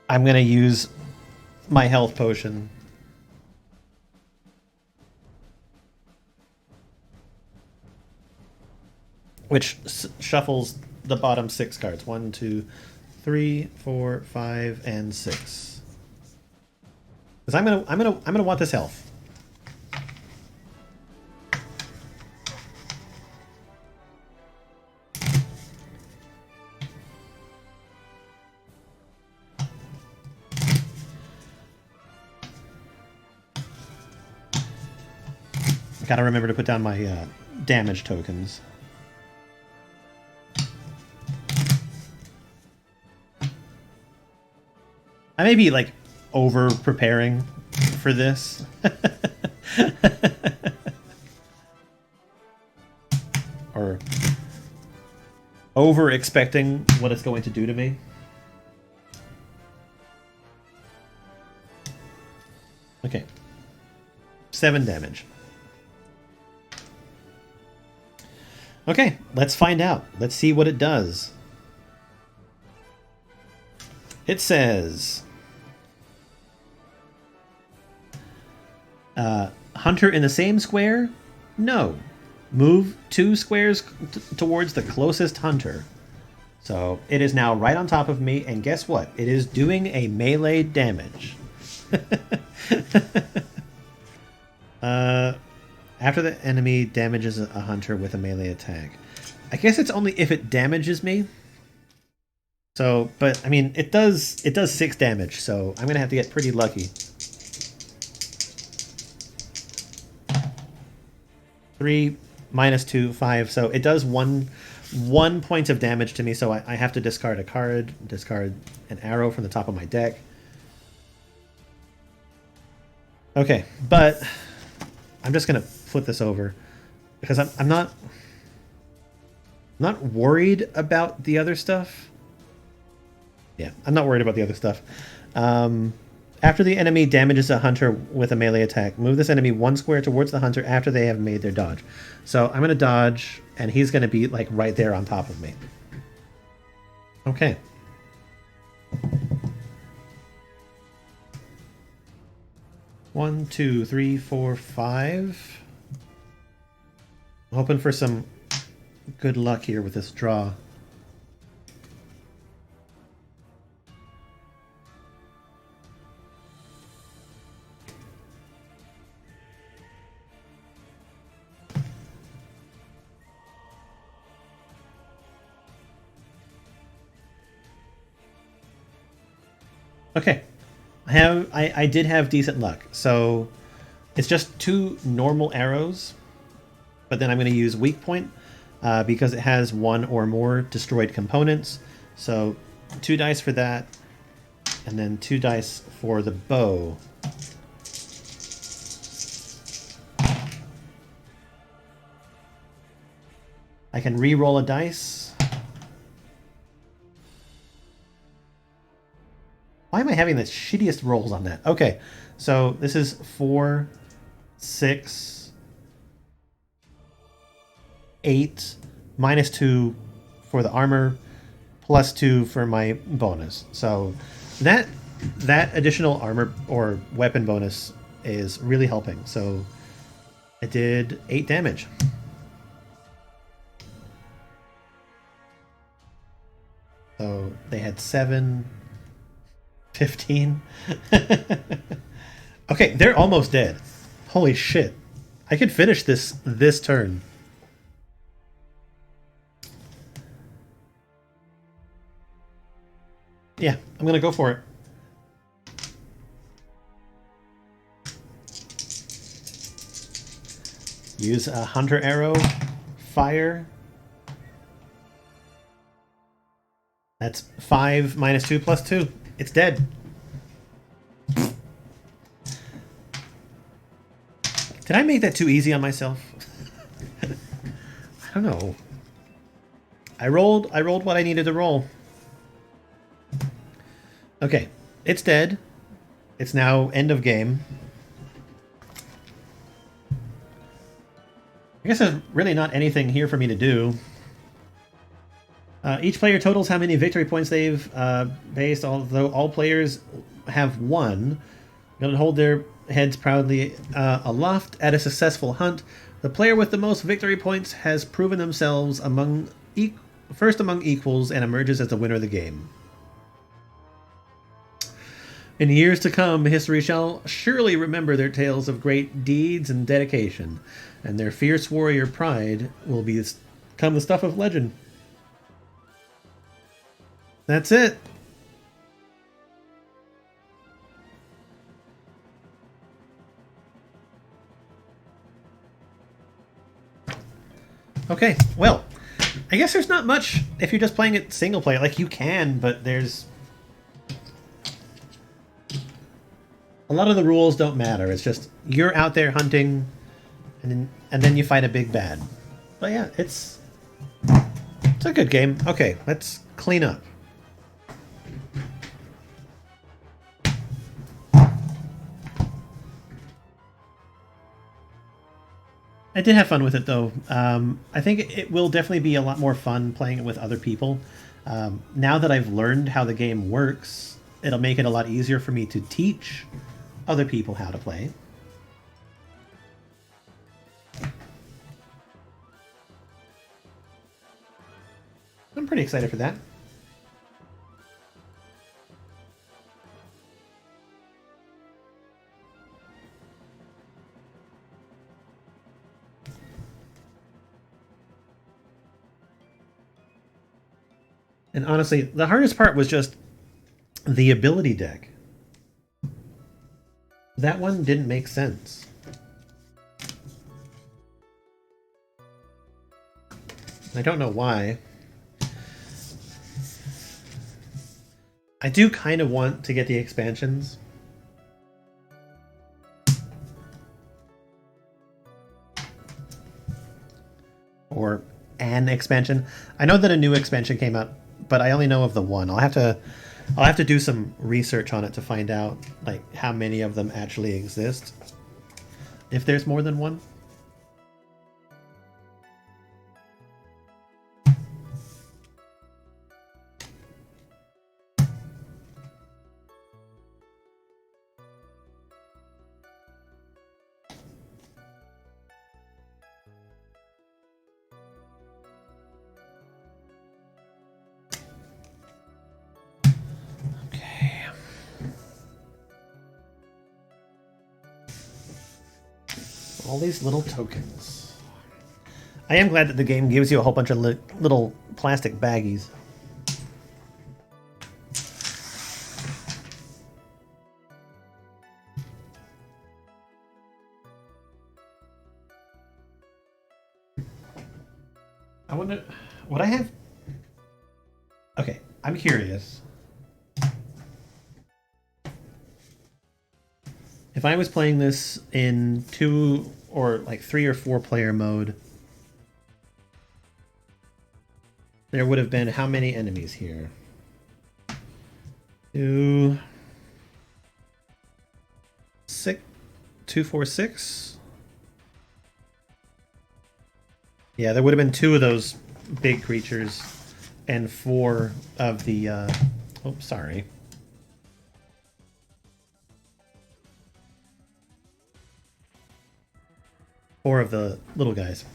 I'm going to use my health potion. Which shuffles the bottom 6 cards. 1, 2, 3, 4, 5, and 6. Because I'm gonna want this health. Gotta remember to put down my damage tokens. I may be, like, over-preparing for this. Or over-expecting what it's going to do to me. Okay. 7 damage. Okay, let's find out. Let's see what it does. It says... hunter in the same square? No. Move 2 squares towards the closest hunter. So it is now right on top of me, and guess what? It is doing a melee damage. After the enemy damages a hunter with a melee attack. I guess it's only if it damages me. So, but I mean, it does 6 damage, so I'm gonna have to get pretty lucky. 3 minus 2, 5. So it does one point of damage to me. So I have to discard a card, discard an arrow from the top of my deck. Okay, but I'm just gonna flip this over because I'm not worried about the other stuff. Yeah, I'm not worried about the other stuff. After the enemy damages a hunter with a melee attack, move this enemy 1 square towards the hunter after they have made their dodge. So I'm going to dodge, and he's going to be like right there on top of me. Okay. One, two, three, four, 5. I'm hoping for some good luck here with this draw. Okay, I did have decent luck. So it's just 2 normal arrows, but then I'm going to use weak point because it has 1 or more destroyed components. So 2 dice for that, and then 2 dice for the bow. I can re-roll a dice. Why am I having the shittiest rolls on that? Okay, so this is 4, 6, 8, minus 2 for the armor, plus 2 for my bonus. So that additional armor or weapon bonus is really helping. So I did 8 damage. So they had 7... 15. Okay, they're almost dead. Holy shit. I could finish this turn. Yeah, I'm gonna go for it. Use a hunter arrow, fire. That's 5 minus 2 plus 2. It's dead. Did I make that too easy on myself? I don't know. I rolled what I needed to roll. Okay, it's dead. It's now end of game. I guess there's really not anything here for me to do. Each player totals how many victory points they've based, although all players have 1. They'll hold their heads proudly aloft at a successful hunt. The player with the most victory points has proven themselves first among equals and emerges as the winner of the game. In years to come, history shall surely remember their tales of great deeds and dedication, and their fierce warrior pride will become the stuff of legend. That's it. Okay, well, I guess there's not much if you're just playing it single player. Like, you can, but there's... a lot of the rules don't matter. It's just you're out there hunting, and then you fight a big bad. But yeah, it's a good game. Okay, let's clean up. I did have fun with it, though. I think it will definitely be a lot more fun playing it with other people. Now that I've learned how the game works, it'll make it a lot easier for me to teach other people how to play. I'm pretty excited for that. And honestly, the hardest part was just the ability deck. That one didn't make sense. I don't know why. I do kind of want to get the expansions. Or an expansion. I know that a new expansion came out, but I only know of the one. I'll have to do some research on it to find out like how many of them actually exist. If there's more than one. All these little tokens. I am glad that the game gives you a whole bunch of little plastic baggies. I wonder, would I have... Okay, I'm curious. If I was playing this in 2 or like 3 or 4 player mode, there would have been how many enemies here? 2, 6, 2, 4, 6. Yeah, there would have been 2 of those big creatures and 4 of the. Oh, sorry. Four of the little guys.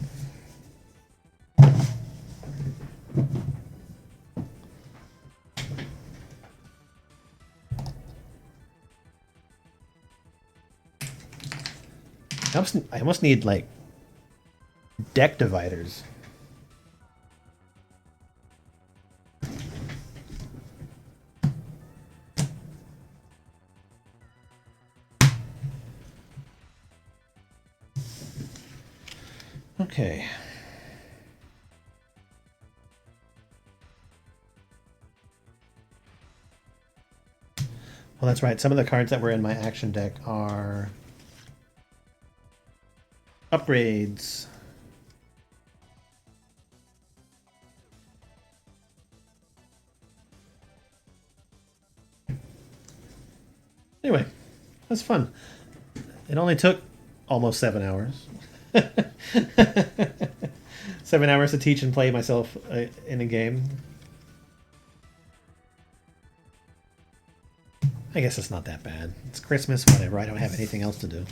I almost need like deck dividers. Okay. Well, that's right. Some of the cards that were in my action deck are upgrades. Anyway, that's fun. It only took almost 7 hours. 7 hours to teach and play myself in a game. I guess it's not that bad. It's Christmas, whatever. I don't have anything else to do.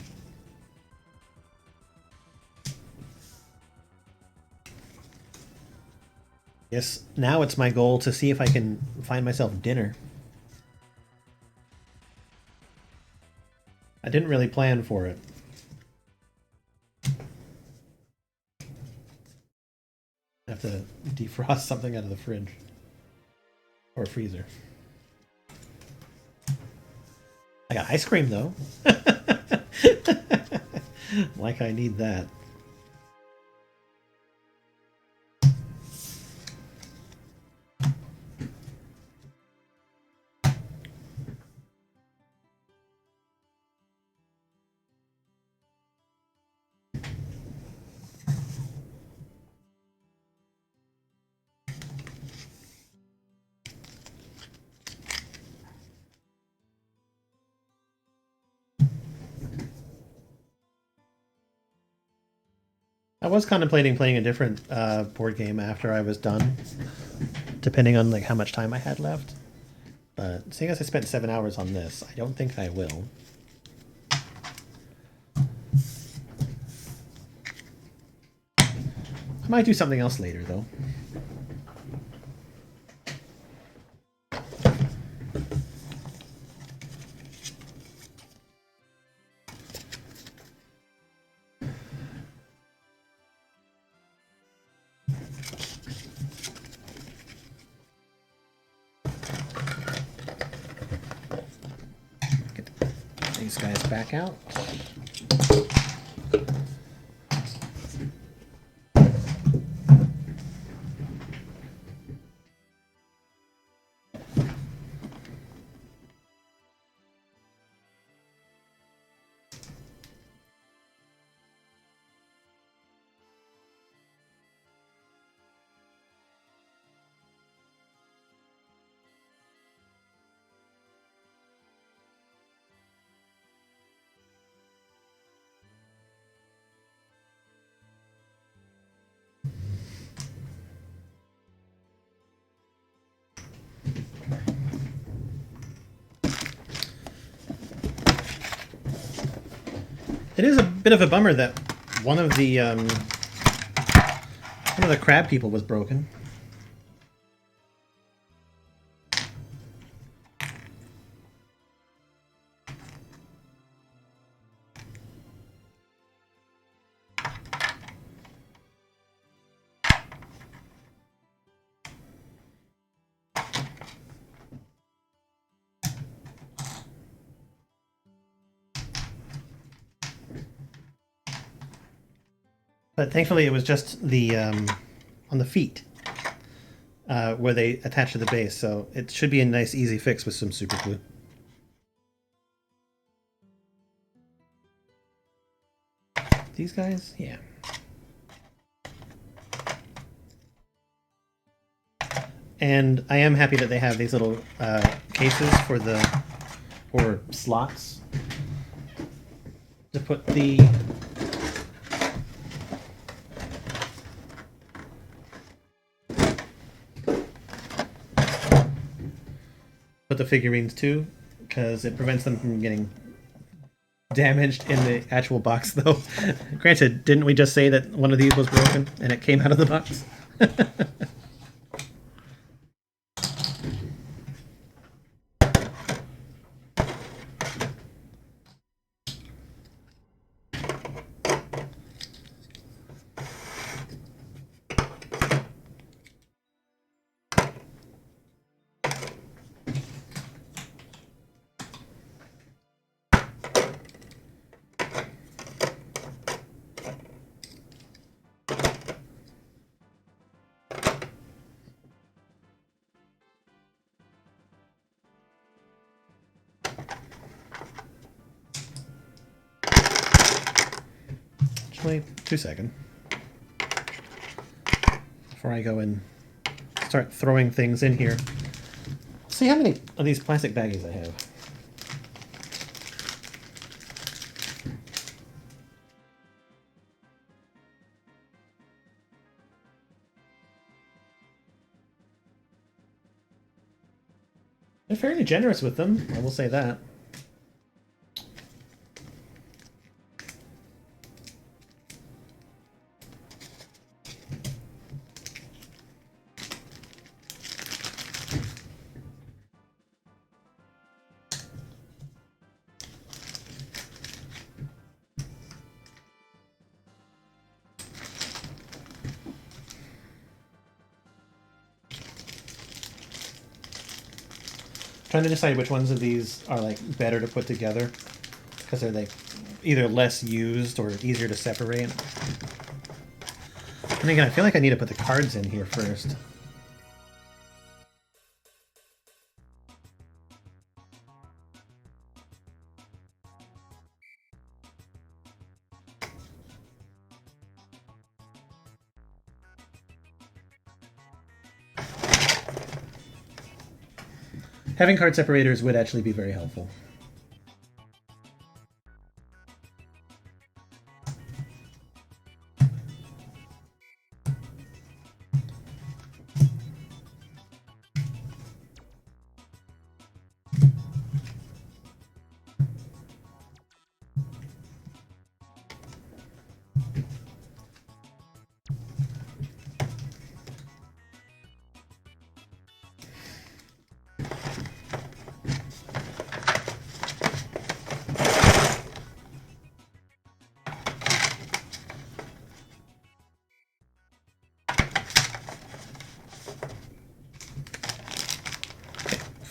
Yes, now it's my goal to see if I can find myself dinner. I didn't really plan for it. I have to defrost something out of the fridge. Or freezer. I got ice cream, though. Like I need that. I was contemplating playing a different board game after I was done, depending on like how much time I had left. But seeing as I spent 7 hours on this, I don't think I will. I might do something else later, though. Get these guys back out. It is a bit of a bummer that one of the crab people was broken. But thankfully, it was just the on the feet where they attach to the base, so it should be a nice, easy fix with some super glue. These guys, yeah. And I am happy that they have these little cases for or slots to put the figurines too, because it prevents them from getting damaged in the actual box, though. Granted, didn't we just say that one of these was broken and it came out of the box? Wait 2 seconds before I go and start throwing things in here. See how many of these plastic baggies I have. They're fairly generous with them, I will say that. Trying to decide which ones of these are like better to put together because they're like either less used or easier to separate. And again, I feel like I need to put the cards in here first. Having card separators would actually be very helpful.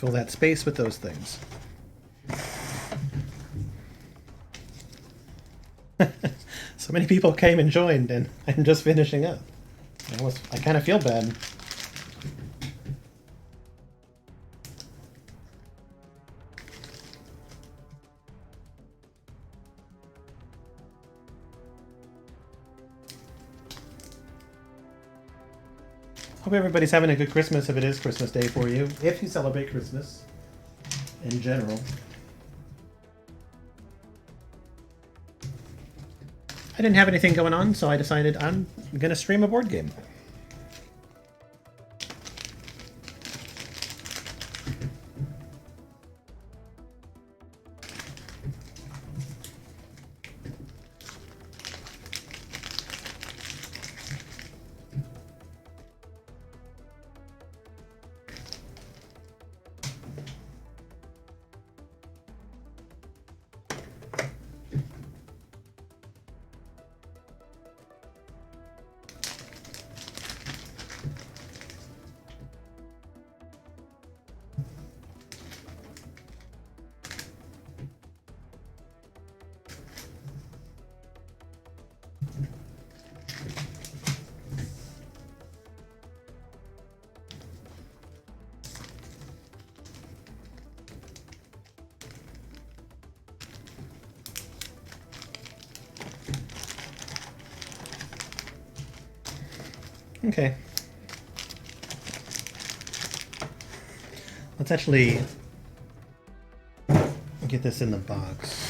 Fill that space with those things. So many people came and joined, and I'm just finishing up. I kind of feel bad. Hope everybody's having a good Christmas if it is Christmas Day for you, if you celebrate Christmas in general. I didn't have anything going on, so I decided I'm going to stream a board game. Okay. Let's actually get this in the box.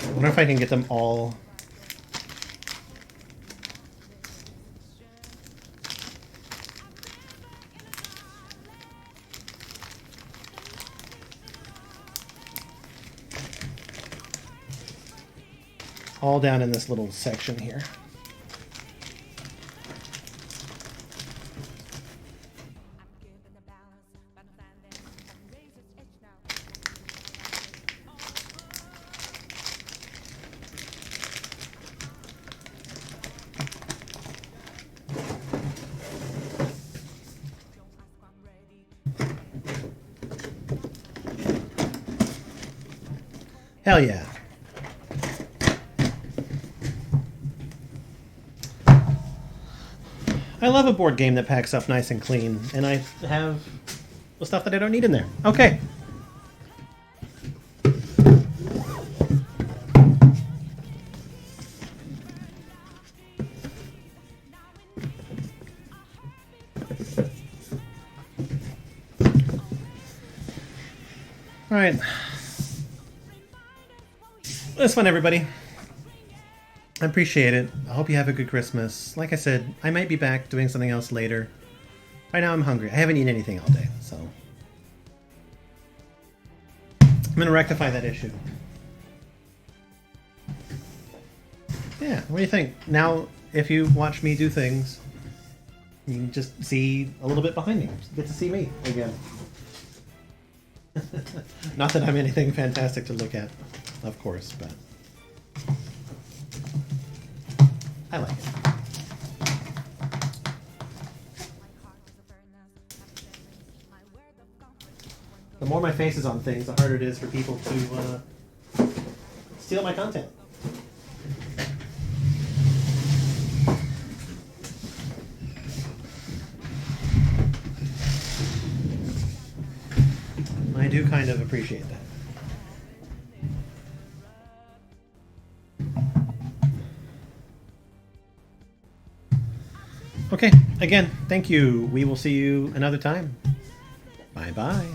I wonder if I can get them all. All down in this little section here. Hell yeah. I love a board game that packs up nice and clean, and I have the stuff that I don't need in there. Okay. All right. That's fun, everybody. I appreciate it. I hope you have a good Christmas. Like I said, I might be back doing something else later. Right now I'm hungry. I haven't eaten anything all day, so I'm going to rectify that issue. Yeah, what do you think? Now, if you watch me do things, you can just see a little bit behind me. Just get to see me again. Not that I'm anything fantastic to look at, of course, but I like it. The more my face is on things, the harder it is for people to steal my content. I do kind kind of appreciate that. Okay, again, thank you. We will see you another time. Bye-bye.